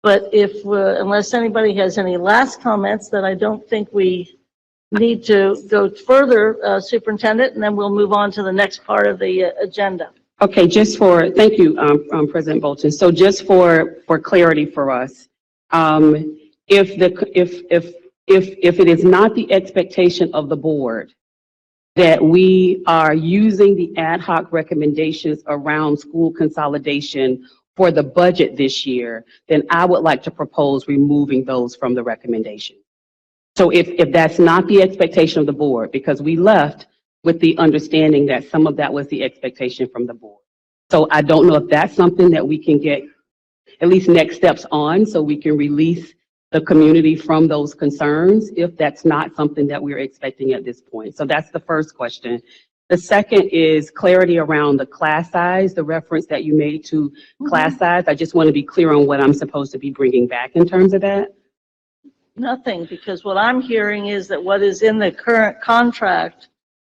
But if, unless anybody has any last comments, then I don't think we need to go further, Superintendent, and then we'll move on to the next part of the agenda. Okay, thank you, President Bolton. So just for clarity for us, if it is not the expectation of the board that we are using the ad hoc recommendations around school consolidation for the budget this year, then I would like to propose removing those from the recommendation. So if that's not the expectation of the board, because we left with the understanding that some of that was the expectation from the board. So I don't know if that's something that we can get at least next steps on, so we can release the community from those concerns, if that's not something that we're expecting at this point. So that's the first question. The second is clarity around the class size, the reference that you made to class size. I just want to be clear on what I'm supposed to be bringing back in terms of that. Nothing, because what I'm hearing is that what is in the current contract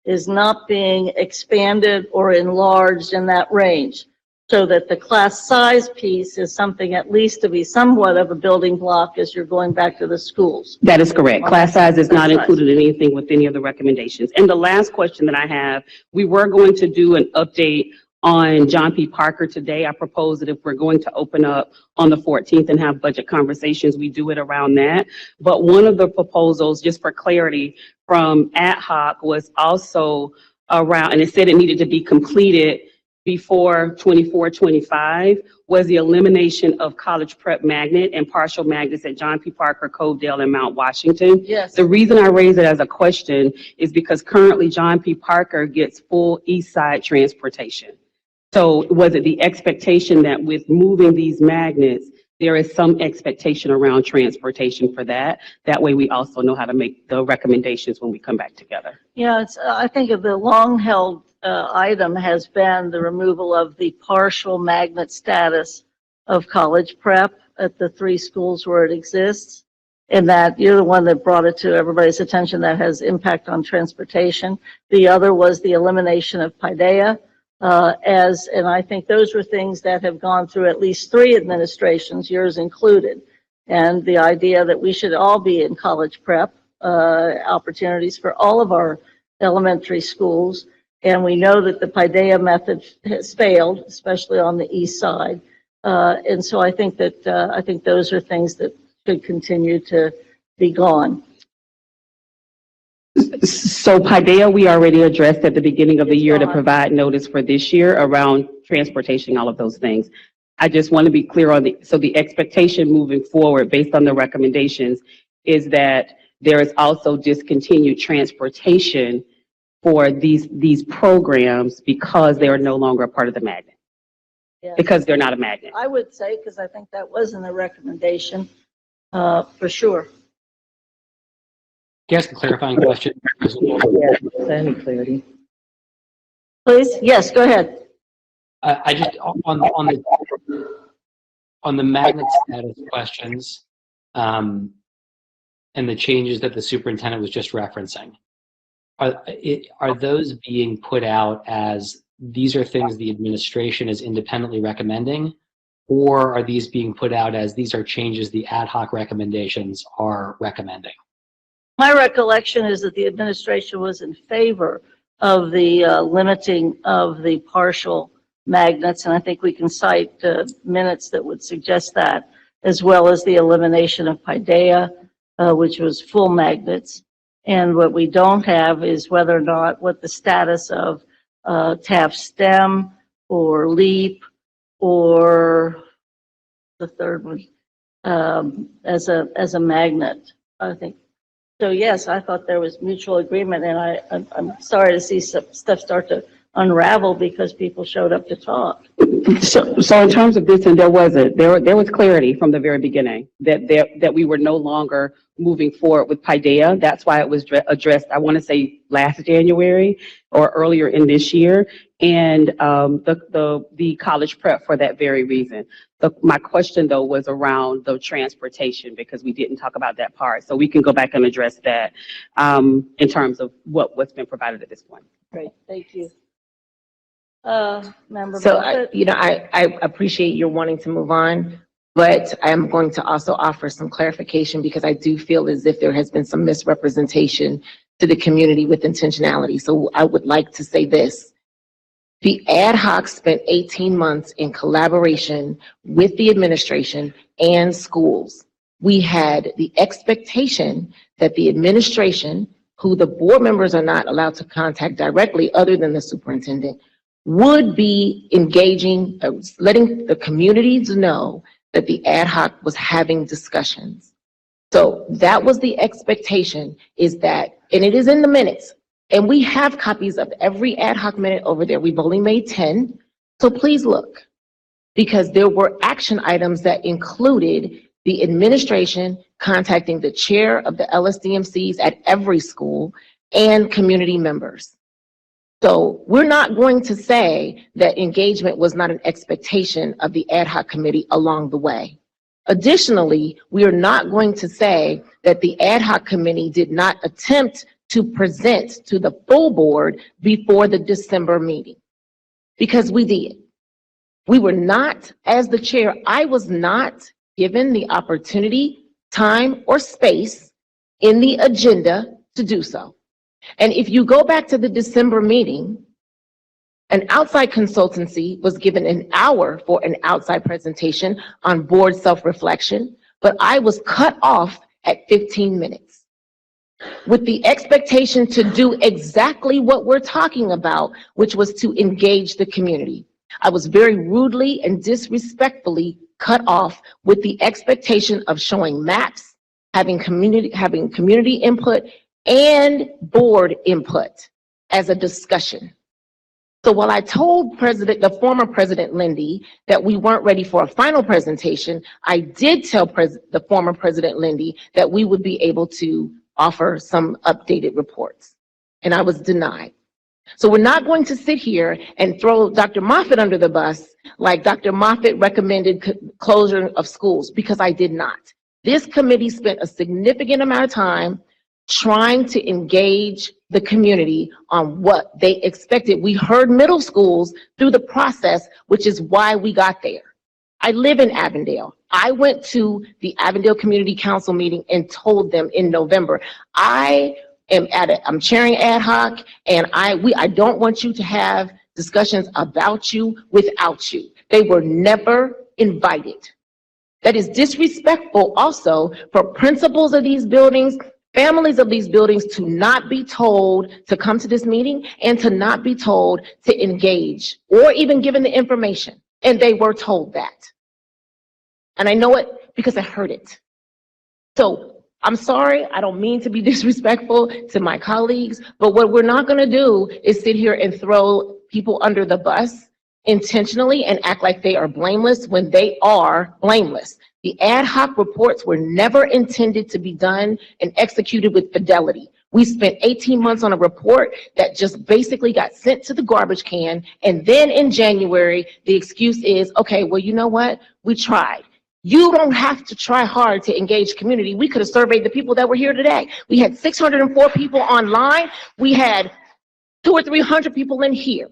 is not being expanded or enlarged in that range. so that the class size piece is something at least to be somewhat of a building block as you're going back to the schools. That is correct. Class size is not Class size. included in anything with any of the recommendations. And the last question that I have, we were going to do an update on John P. Parker today. I propose that if we're going to open up on the 14th and have budget conversations, we do it around that. But one of the proposals, just for clarity, from ad hoc was also around, and it said it needed to be completed before 24-25, was the elimination of college prep magnet and partial magnets at John P. Parker, Covedale, and Mount Washington. Yes. The reason I raise it as a question is because currently John P. Parker gets full east side transportation. So was it the expectation that with moving these magnets, there is some expectation around transportation for that? That way we also know how to make the recommendations when we come back together. Yeah, it's, I think the long-held item has been the removal of the partial magnet status of college prep at the 3 schools where it exists. And that you're the one that brought it to everybody's attention that has impact on transportation. The other was the elimination of Paideia. And I think those were things that have gone through at least 3 administrations, yours included. And the idea that we should all be in college prep, opportunities for all of our elementary schools. And we know that the Paideia method has failed, especially on the east side. And so I think that, I think those are things that should continue to be gone. So Paideia, we already addressed at the beginning of the year to provide notice for this year around transportation, all of those things. I just want to be clear on so the expectation moving forward based on the recommendations is that there is also discontinued transportation for these programs because they are no longer a part of the magnet. Yeah. Because they're not a magnet. I would say, because I think that wasn't a recommendation, for sure. Can I ask a clarifying question? Yeah, any clarity? Please, yes, go ahead. I just, on the magnet status questions, and the changes that the superintendent was just referencing, are those being put out as these are things the administration is independently recommending, or are these being put out as these are changes the ad hoc recommendations are recommending? My recollection is that the administration was in favor of the limiting of the partial magnets, and I think we can cite minutes that would suggest that, as well as the elimination of Paideia, which was full magnets. And what we don't have is whether or not what the status of TAF STEM or LEAP or the third one as a magnet, I think. So yes, I thought there was mutual agreement, and I'm sorry to see some stuff start to unravel because people showed up to talk. So in terms of this, and there was clarity from the very beginning that we were no longer moving forward with Paideia. That's why it was addressed, I want to say last January or earlier in this year, and the college prep for that very reason. My question though was around the transportation because we didn't talk about that part. So we can go back and address that in terms of what's been provided at this point. Great, thank you. Member So, Buffett? I appreciate your wanting to move on, but I am going to also offer some clarification because I do feel as if there has been some misrepresentation to the community with intentionality. So I would like to say this. The ad hoc spent 18 months in collaboration with the administration and schools. We had the expectation that the administration, who the board members are not allowed to contact directly other than the superintendent, would be engaging, letting the communities know that the ad hoc was having discussions. So that was the expectation, is that, and it is in the minutes, and we have copies of every ad hoc minute over there. We've only made 10, so please look, because there were action items that included the administration contacting the chair of the LSDMCs at every school and community members. So we're not going to say that engagement was not an expectation of the ad hoc committee along the way. Additionally, we are not going to say that the ad hoc committee did not attempt to present to the full board before the December meeting, because we did. We were not, as the chair, I was not given the opportunity, time, or space in the agenda to do so. And if you go back to the December meeting, an outside consultancy was given an hour for an outside presentation on board self-reflection, but I was cut off at 15 minutes with the expectation to do exactly what we're talking about, which was to engage the community. I was very rudely and disrespectfully cut off with the expectation of showing maps, having community input and board input as a discussion. So while I told the former President Lindy that we weren't ready for a final presentation, I did tell the former President Lindy that we would be able to offer some updated reports, and I was denied. So we're not going to sit here and throw Dr. Moffitt under the bus like Dr. Moffitt recommended closure of schools, because I did not. This committee spent a significant amount of time trying to engage the community on what they expected. We heard middle schools through the process, which is why we got there. I live in Avondale. I went to the Avondale Community Council meeting and told them in November, I'm chairing ad hoc, and I don't want you to have discussions about you without you. They were never invited. That is disrespectful also for principals of these buildings, families of these buildings, to not be told to come to this meeting and to not be told to engage or even given the information. And they were told that. And I know it because I heard it. So I'm sorry, I don't mean to be disrespectful to my colleagues, but what we're not going to do is sit here and throw people under the bus intentionally and act like they are blameless when they are blameless. The ad hoc reports were never intended to be done and executed with fidelity. We spent 18 months on a report that just basically got sent to the garbage can, and then in January, the excuse is, okay, well, you know what? We tried. You don't have to try hard to engage community. We could have surveyed the people that were here today. We had 604 people online. We had 200 or 300 people in here.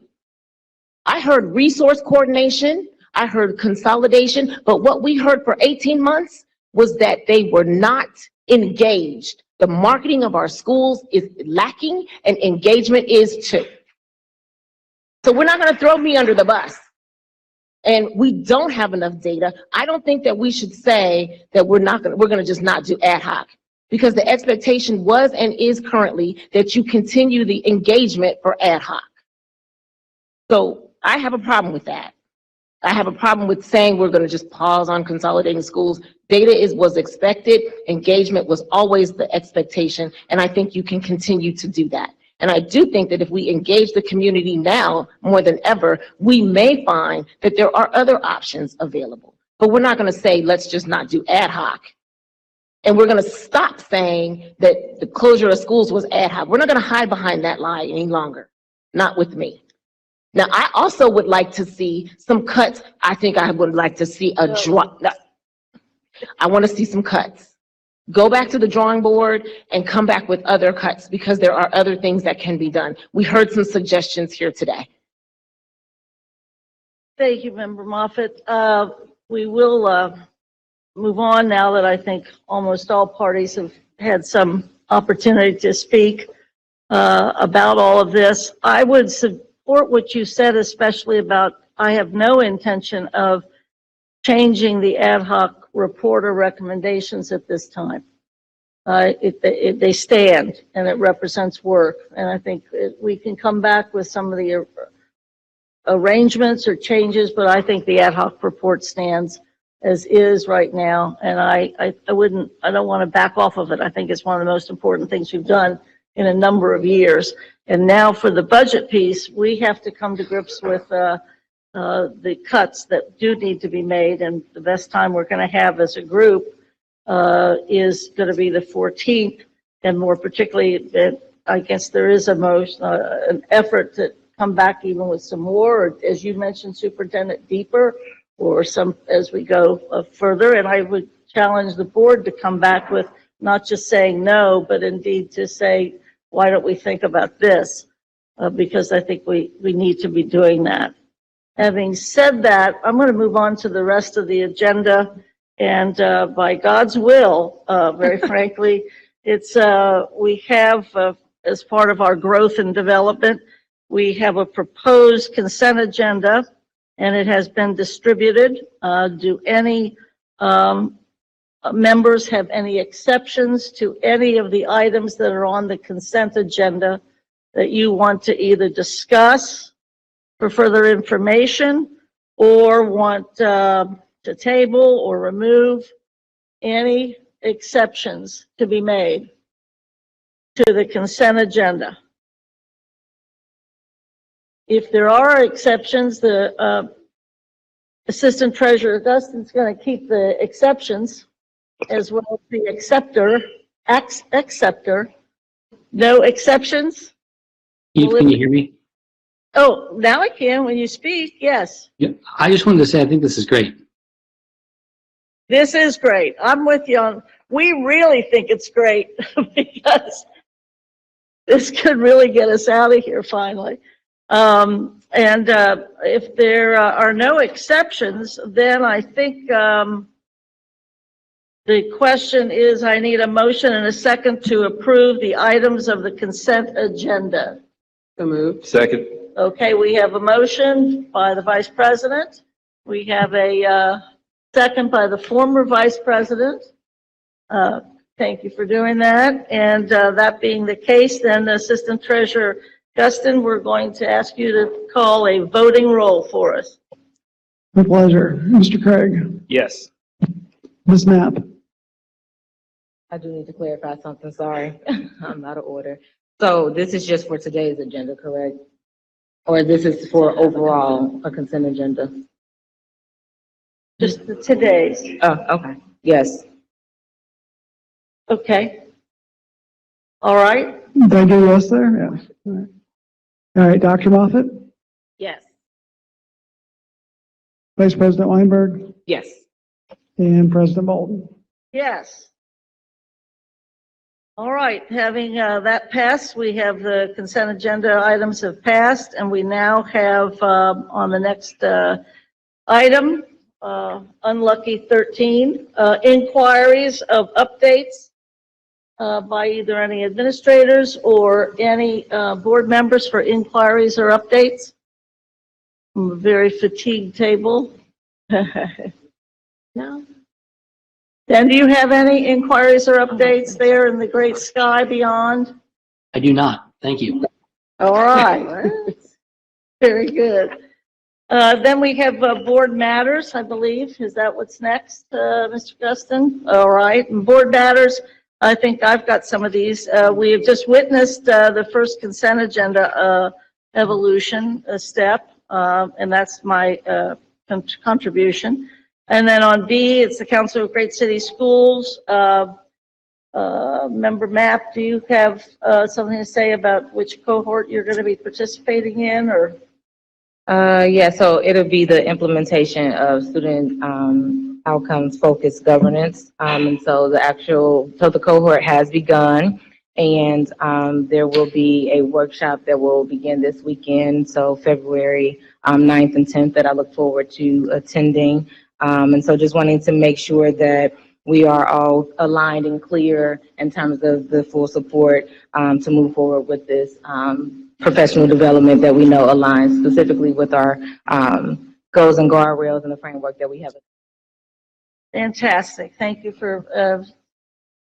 I heard resource coordination. I heard consolidation, but what we heard for 18 months was that they were not engaged. The marketing of our schools is lacking, and engagement is too. So we're not going to throw me under the bus. And we don't have enough data. I don't think that we should say that we're going to just not do ad hoc, because the expectation was and is currently that you continue the engagement for ad hoc. So I have a problem with that. I have a problem with saying we're going to just pause on consolidating schools. Data was expected. Engagement was always the expectation. And I think you can continue to do that. And I do think that if we engage the community now more than ever, we may find that there are other options available. But we're not going to say, let's just not do ad hoc. And we're going to stop saying that the closure of schools was ad hoc. We're not going to hide behind that lie any longer. Not with me. Now, I also would like to see some cuts. I think I would like to see a drop. I want to see some cuts. Go back to the drawing board and come back with other cuts, because there are other things that can be done. We heard some suggestions here today. Thank you, Member Moffitt. We will move on now that I think almost all parties have had some opportunity to speak about all of this. I would support what you said, especially about I have no intention of changing the ad hoc report or recommendations at this time. They stand, and it represents work. And I think we can come back with some of the arrangements or changes, but I think the ad hoc report stands as is right now. And I don't want to back off of it. I think it's one of the most important things we've done in a number of years. And now for the budget piece, we have to come to grips with the cuts that do need to be made. And the best time we're going to have as a group is going to be the 14th. And more particularly, I guess there is an effort to come back even with some more, or, as you mentioned, Superintendent, deeper, or some as we go further. And I would challenge the board to come back with not just saying no, but indeed to say, why don't we think about this? Because I think we need to be doing that. Having said that, I'm going to move on to the rest of the agenda. And by God's will, very frankly, it's we have, as part of our growth and development, we have a proposed consent agenda, and it has been distributed. Do any members have any exceptions to any of the items that are on the consent agenda that you want to either discuss for further information or want to table or remove? Any exceptions to be made to the consent agenda? If there are exceptions, the Assistant Treasurer Dustin's going to keep the exceptions as well as the acceptor. No exceptions? Can you hear me? Oh, now I can when you speak, yes. Yeah, I just wanted to say I think this is great. This is great. I'm with you on, we really think it's great because this could really get us out of here finally. If there are no exceptions, then I think the question is, I need a motion and a second to approve the items of the consent agenda. So moved. Second. Okay, we have a motion by the Vice President. We have a second by the former Vice President. Thank you for doing that. And that being the case, then Assistant Treasurer Dustin, we're going to ask you to call a voting roll for us. With pleasure. Mr. Craig? Yes. Ms. Knapp? I do need to clarify something, sorry. I'm out of order. So this is just for today's agenda, correct? Or this is for overall a consent agenda? Just today's. Oh, okay. Yes. Okay. All right. Did I do yes there? Yeah. All right. All right, Dr. Moffitt? Yes. Vice President Weinberg? Yes. And President Bolden? Yes. All right, having that passed, we have the consent agenda items have passed, and we now have on the next item, unlucky 13, inquiries of updates by either any administrators or any board members for inquiries or updates. I'm a very fatigued table. No. Dan, do you have any inquiries or updates there in the great sky beyond? I do not. Thank you. All right. Very good. Then we have board matters, I believe. Is that what's next, Mr. Guston? All right. And board matters, I think I've got some of these. We have just witnessed the first consent agenda evolution step, and that's my contribution. And then on B, it's the Council of Great City Schools. Member Mapp, do you have something to say about which cohort you're going to be participating in, or? Yeah, so it'll be the implementation of student outcomes focused governance. And so the cohort has begun, and there will be a workshop that will begin this weekend. So February 9th and 10th that I look forward to attending. And so just wanting to make sure that we are all aligned and clear in terms of the full support to move forward with this professional development that we know aligns specifically with our goals and guardrails and the framework that we have. Fantastic. Thank you for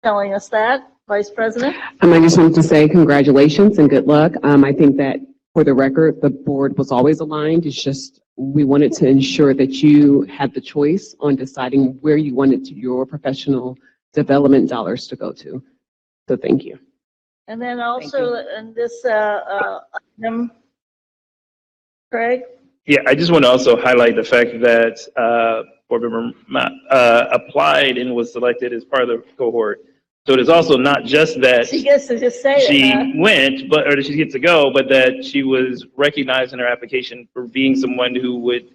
telling us that, Vice President. I just wanted to say congratulations and good luck. I think that for the record, the board was always aligned. It's just we wanted to ensure that you had the choice on deciding where you wanted your professional development dollars to go to. So thank you. And then also in this item, Craig? Yeah, I just want to also highlight the fact that board member applied and was selected as part of the cohort. So it is also not just that she gets to just say she went, or that she gets to go, but that she was recognized in her application for being someone who would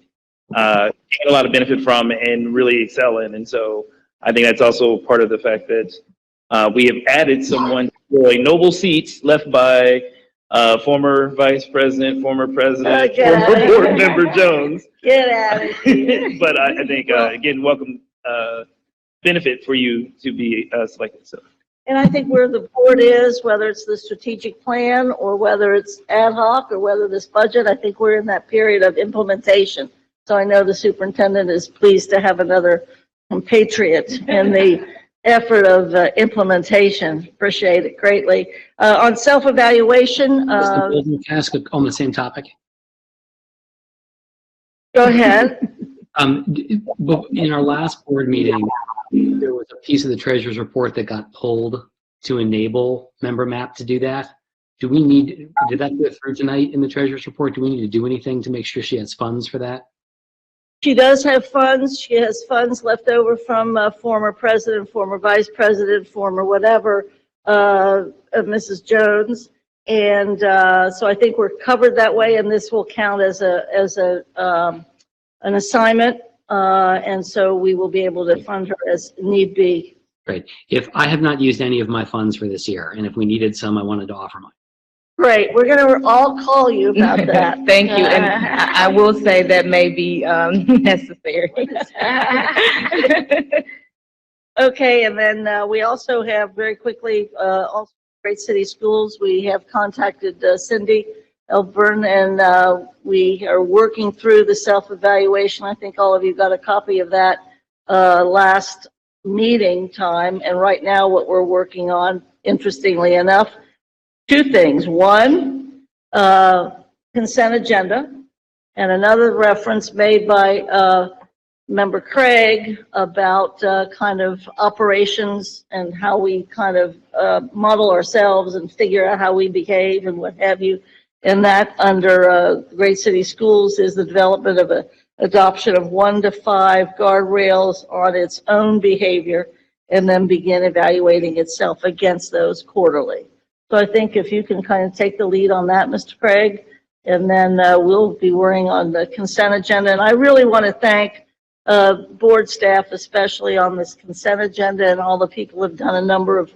gain a lot of benefit from and really excel in. And so I think that's also part of the fact that we have added someone to a noble seat left by former Vice President, former President, get out former of Board here. Member Jones. Get out of here. But I think, again, welcome, benefit for you to be selected. So. And I think where the board is, whether it's the strategic plan or whether it's ad hoc or whether this budget, I think we're in that period of implementation. So I know the superintendent is pleased to have another compatriot in the effort of implementation. Appreciate it greatly. On self-evaluation, Can I ask on the same topic? go ahead. In our last board meeting, there was a piece of the treasurer's report that got pulled to enable Member MAP to do that. Did that go through tonight in the treasurer's report? Do we need to do anything to make sure she has funds for that? She does have funds. She has funds left over from former president, former vice president, former whatever, Mrs. Jones. And so I think we're covered that way, and this will count as an assignment. And so we will be able to fund her as need be. Great. If I have not used any of my funds for this year, and if we needed some, I wanted to offer mine. Great. We're going to all call you about that. Thank you. And I will say that may be necessary. Okay. And then we also have very quickly, also Great City Schools. We have contacted Cindy Elburn, and we are working through the self-evaluation. I think all of you got a copy of that last meeting time. And right now what we're working on, interestingly enough, two things. One, consent agenda, and another reference made by Member Craig about kind of operations and how we kind of model ourselves and figure out how we behave and what have you. And that under Great City Schools is the development of a adoption of 1 to 5 guardrails on its own behavior, and then begin evaluating itself against those quarterly. So I think if you can kind of take the lead on that, Mr. Craig, and then we'll be working on the consent agenda. And I really want to thank board staff, especially on this consent agenda, and all the people who have done a number of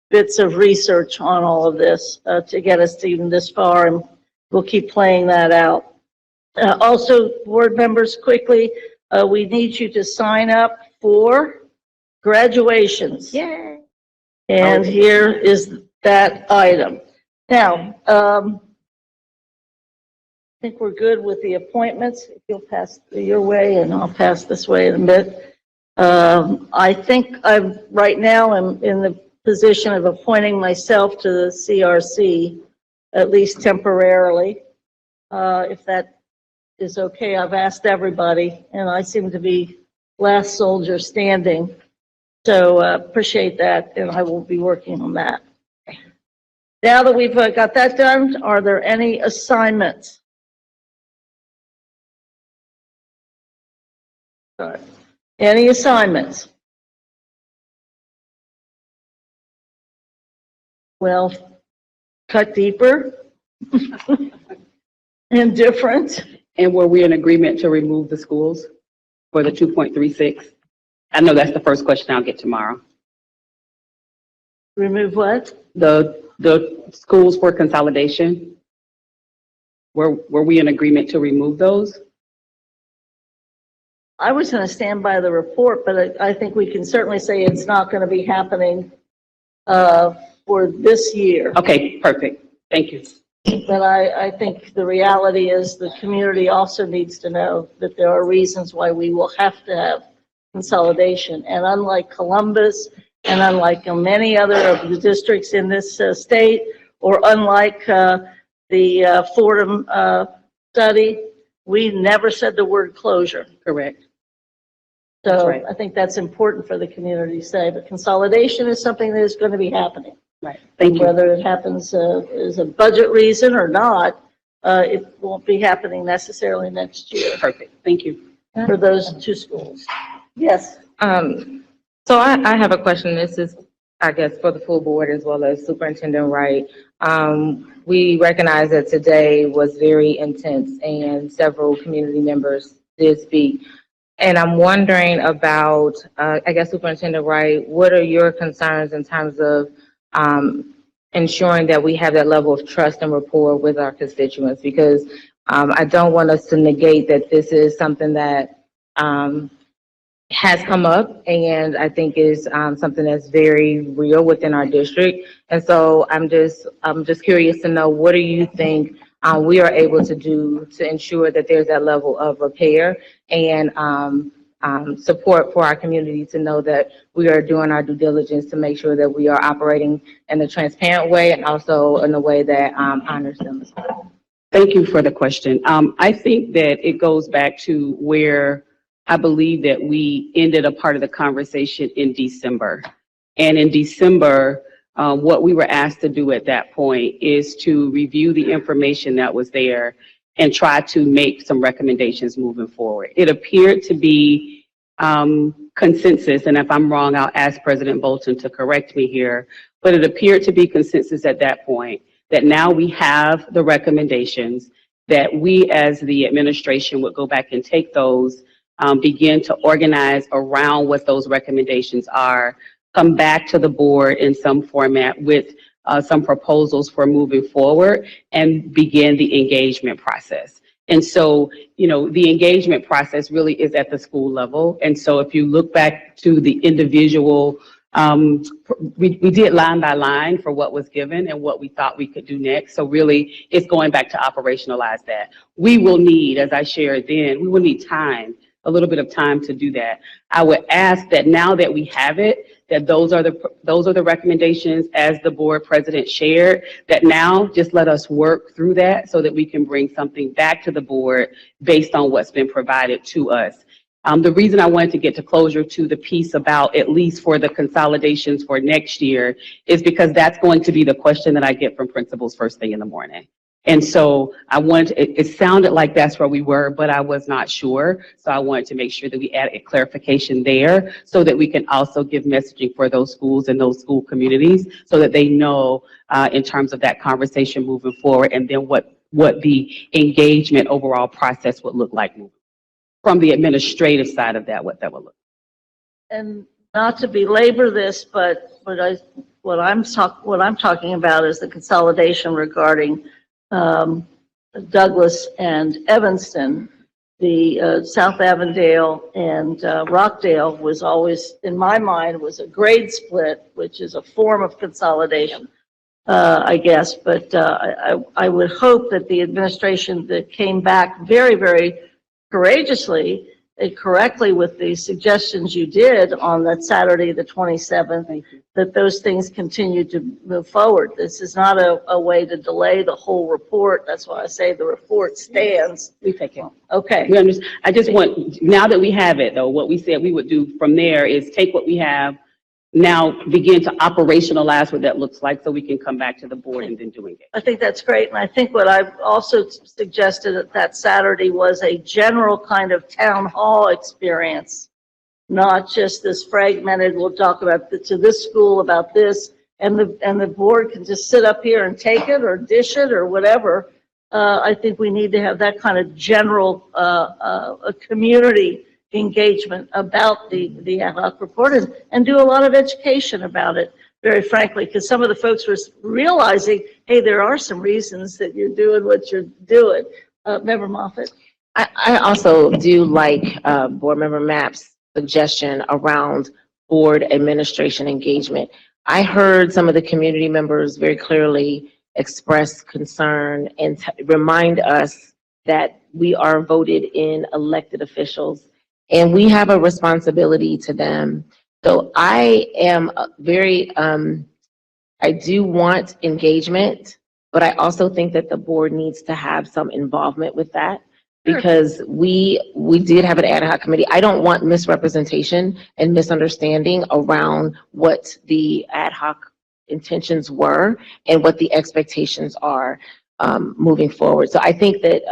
bits of research on all of this to get us to even this far, and we'll keep playing that out. Also, board members, quickly, we need you to sign up for graduations. Yay! And here is that item. Now, I think we're good with the appointments. If you'll pass your way and I'll pass this way in a bit. I think I'm right now I'm in the position of appointing myself to the CRC, at least temporarily. If that is okay, I've asked everybody, and I seem to be last soldier standing. So appreciate that, and I will be working on that. Now that we've got that done, are there any assignments? Sorry. Any assignments? Well, cut deeper and different. And were we in agreement to remove the schools for the 2.36? I know that's the first question I'll get tomorrow. Remove what? The schools for consolidation. Were we in agreement to remove those? I was going to stand by the report, but I think we can certainly say it's not going to be happening for this year. Okay, perfect. Thank you. But I think the reality is the community also needs to know that there are reasons why we will have to have consolidation. And unlike Columbus, and unlike many other of the districts in this state, or unlike the Fordham study, we never said the word closure. Correct. So right. I think that's important for the community to say, but consolidation is something that is going to be happening. Right. Thank you. Whether it happens as a budget reason or not, it won't be happening necessarily next year. Perfect. Thank you. For those two schools. Yes. So I have a question. This is, I guess, for the full board as well as Superintendent Wright. We recognize that today was very intense and several community members did speak. And I'm wondering about, I guess, Superintendent Wright, what are your concerns in terms of ensuring that we have that level of trust and rapport with our constituents, because I don't want us to negate that this is something that has come up, and I think is something that's very real within our district. And so I'm just curious to know, what do you think we are able to do to ensure that there's that level of repair and support for our community, to know that we are doing our due diligence to make sure that we are operating in a transparent way and also in a way that honors them as well. Thank you for the question. I think that it goes back to where I believe that we ended a part of the conversation in December. And in December, what we were asked to do at that point is to review the information that was there and try to make some recommendations moving forward. It appeared to be consensus, and if I'm wrong, I'll ask President Bolton to correct me here, but it appeared to be consensus at that point that now we have the recommendations, that we as the administration would go back and take those, begin to organize around what those recommendations are, come back to the board in some format with some proposals for moving forward, and begin the engagement process. And so, you know, the engagement process really is at the school level. And so if you look back to the individual, we did line by line for what was given and what we thought we could do next. So really, it's going back to operationalize that. We will need, as I shared then, we will need time, a little bit of time to do that. I would ask that now that we have it, that those are the recommendations as the board president shared, that now just let us work through that so that we can bring something back to the board based on what's been provided to us. The reason I wanted to get to closure to the piece about, at least for the consolidations for next year, is because that's going to be the question that I get from principals first thing in the morning. And so I wanted, it sounded like that's where we were, but I was not sure. So I wanted to make sure that we added clarification there so that we can also give messaging for those schools and those school communities so that they know in terms of that conversation moving forward, and then what the engagement overall process would look like from the administrative side of that, what that would look like. And not to belabor this, but what I'm talking about is the consolidation regarding Douglas and Evanston. The South Avondale and Rockdale was always, in my mind, was a grade split, which is a form of consolidation, I guess. But I would hope that the administration that came back very, very courageously and correctly with the suggestions you did on that Saturday, the 27th, that those things continue to move forward. This is not a way to delay the whole report. That's why I say the report stands. We take it. Okay. We understand. I just want, now that we have it though, what we said we would do from there is take what we have, now begin to operationalize what that looks like so we can come back to the board and then doing it. I think that's great. And I think what I've also suggested that Saturday was a general kind of town hall experience, not just this fragmented, we'll talk about to this school about this, and the board can just sit up here and take it or dish it or whatever. I think we need to have that kind of general community engagement about the ad hoc report and do a lot of education about it, very frankly, because some of the folks were realizing, hey, there are some reasons that you're doing what you're doing. Member Moffitt? I also do like Board Member Mapp's suggestion around board administration engagement. I heard some of the community members very clearly express concern and remind us that we are voted in elected officials and we have a responsibility to them. So I am very, I do want engagement, but I also think that the board needs to have some involvement with that because we did have an ad hoc committee. I don't want misrepresentation and misunderstanding around what the ad hoc intentions were and what the expectations are moving forward. So I think that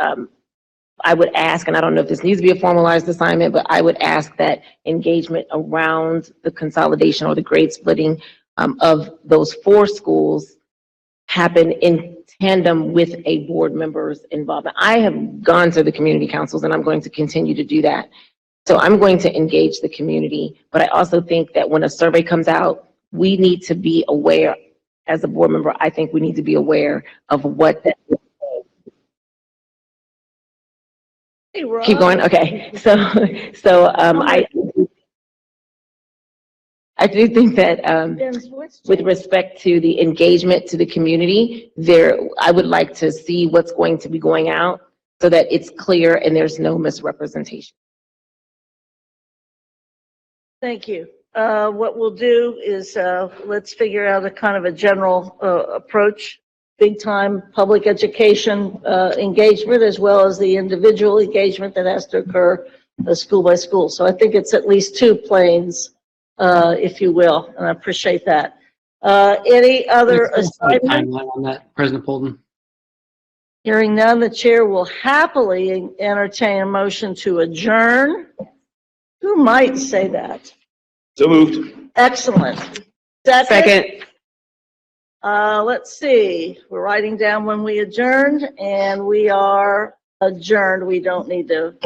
I would ask, and I don't know if this needs to be a formalized assignment, but I would ask that engagement around the consolidation or the grade splitting of those 4 schools happen in tandem with a board member's involvement. I have gone to the community councils and I'm going to continue to do that. So I'm going to engage the community, but I also think that when a survey comes out, we need to be aware as a board member, I think we need to be aware of what that. Hey, Rob. Keep going, okay. I do think that with respect to the engagement to the community, I would like to see what's going to be going out so that it's clear and there's no misrepresentation. Thank you. What we'll do is, let's figure out a kind of a general approach, big time public education engagement, as well as the individual engagement that has to occur school by school. So I think it's at least two planes, if you will, and I appreciate that. Any other assignment? Timeline on that, President Polden? Hearing none, the chair will happily entertain a motion to adjourn. Who might say that? So moved. Excellent. Second. Let's see, we're writing down when we adjourned, and we are adjourned. We don't need to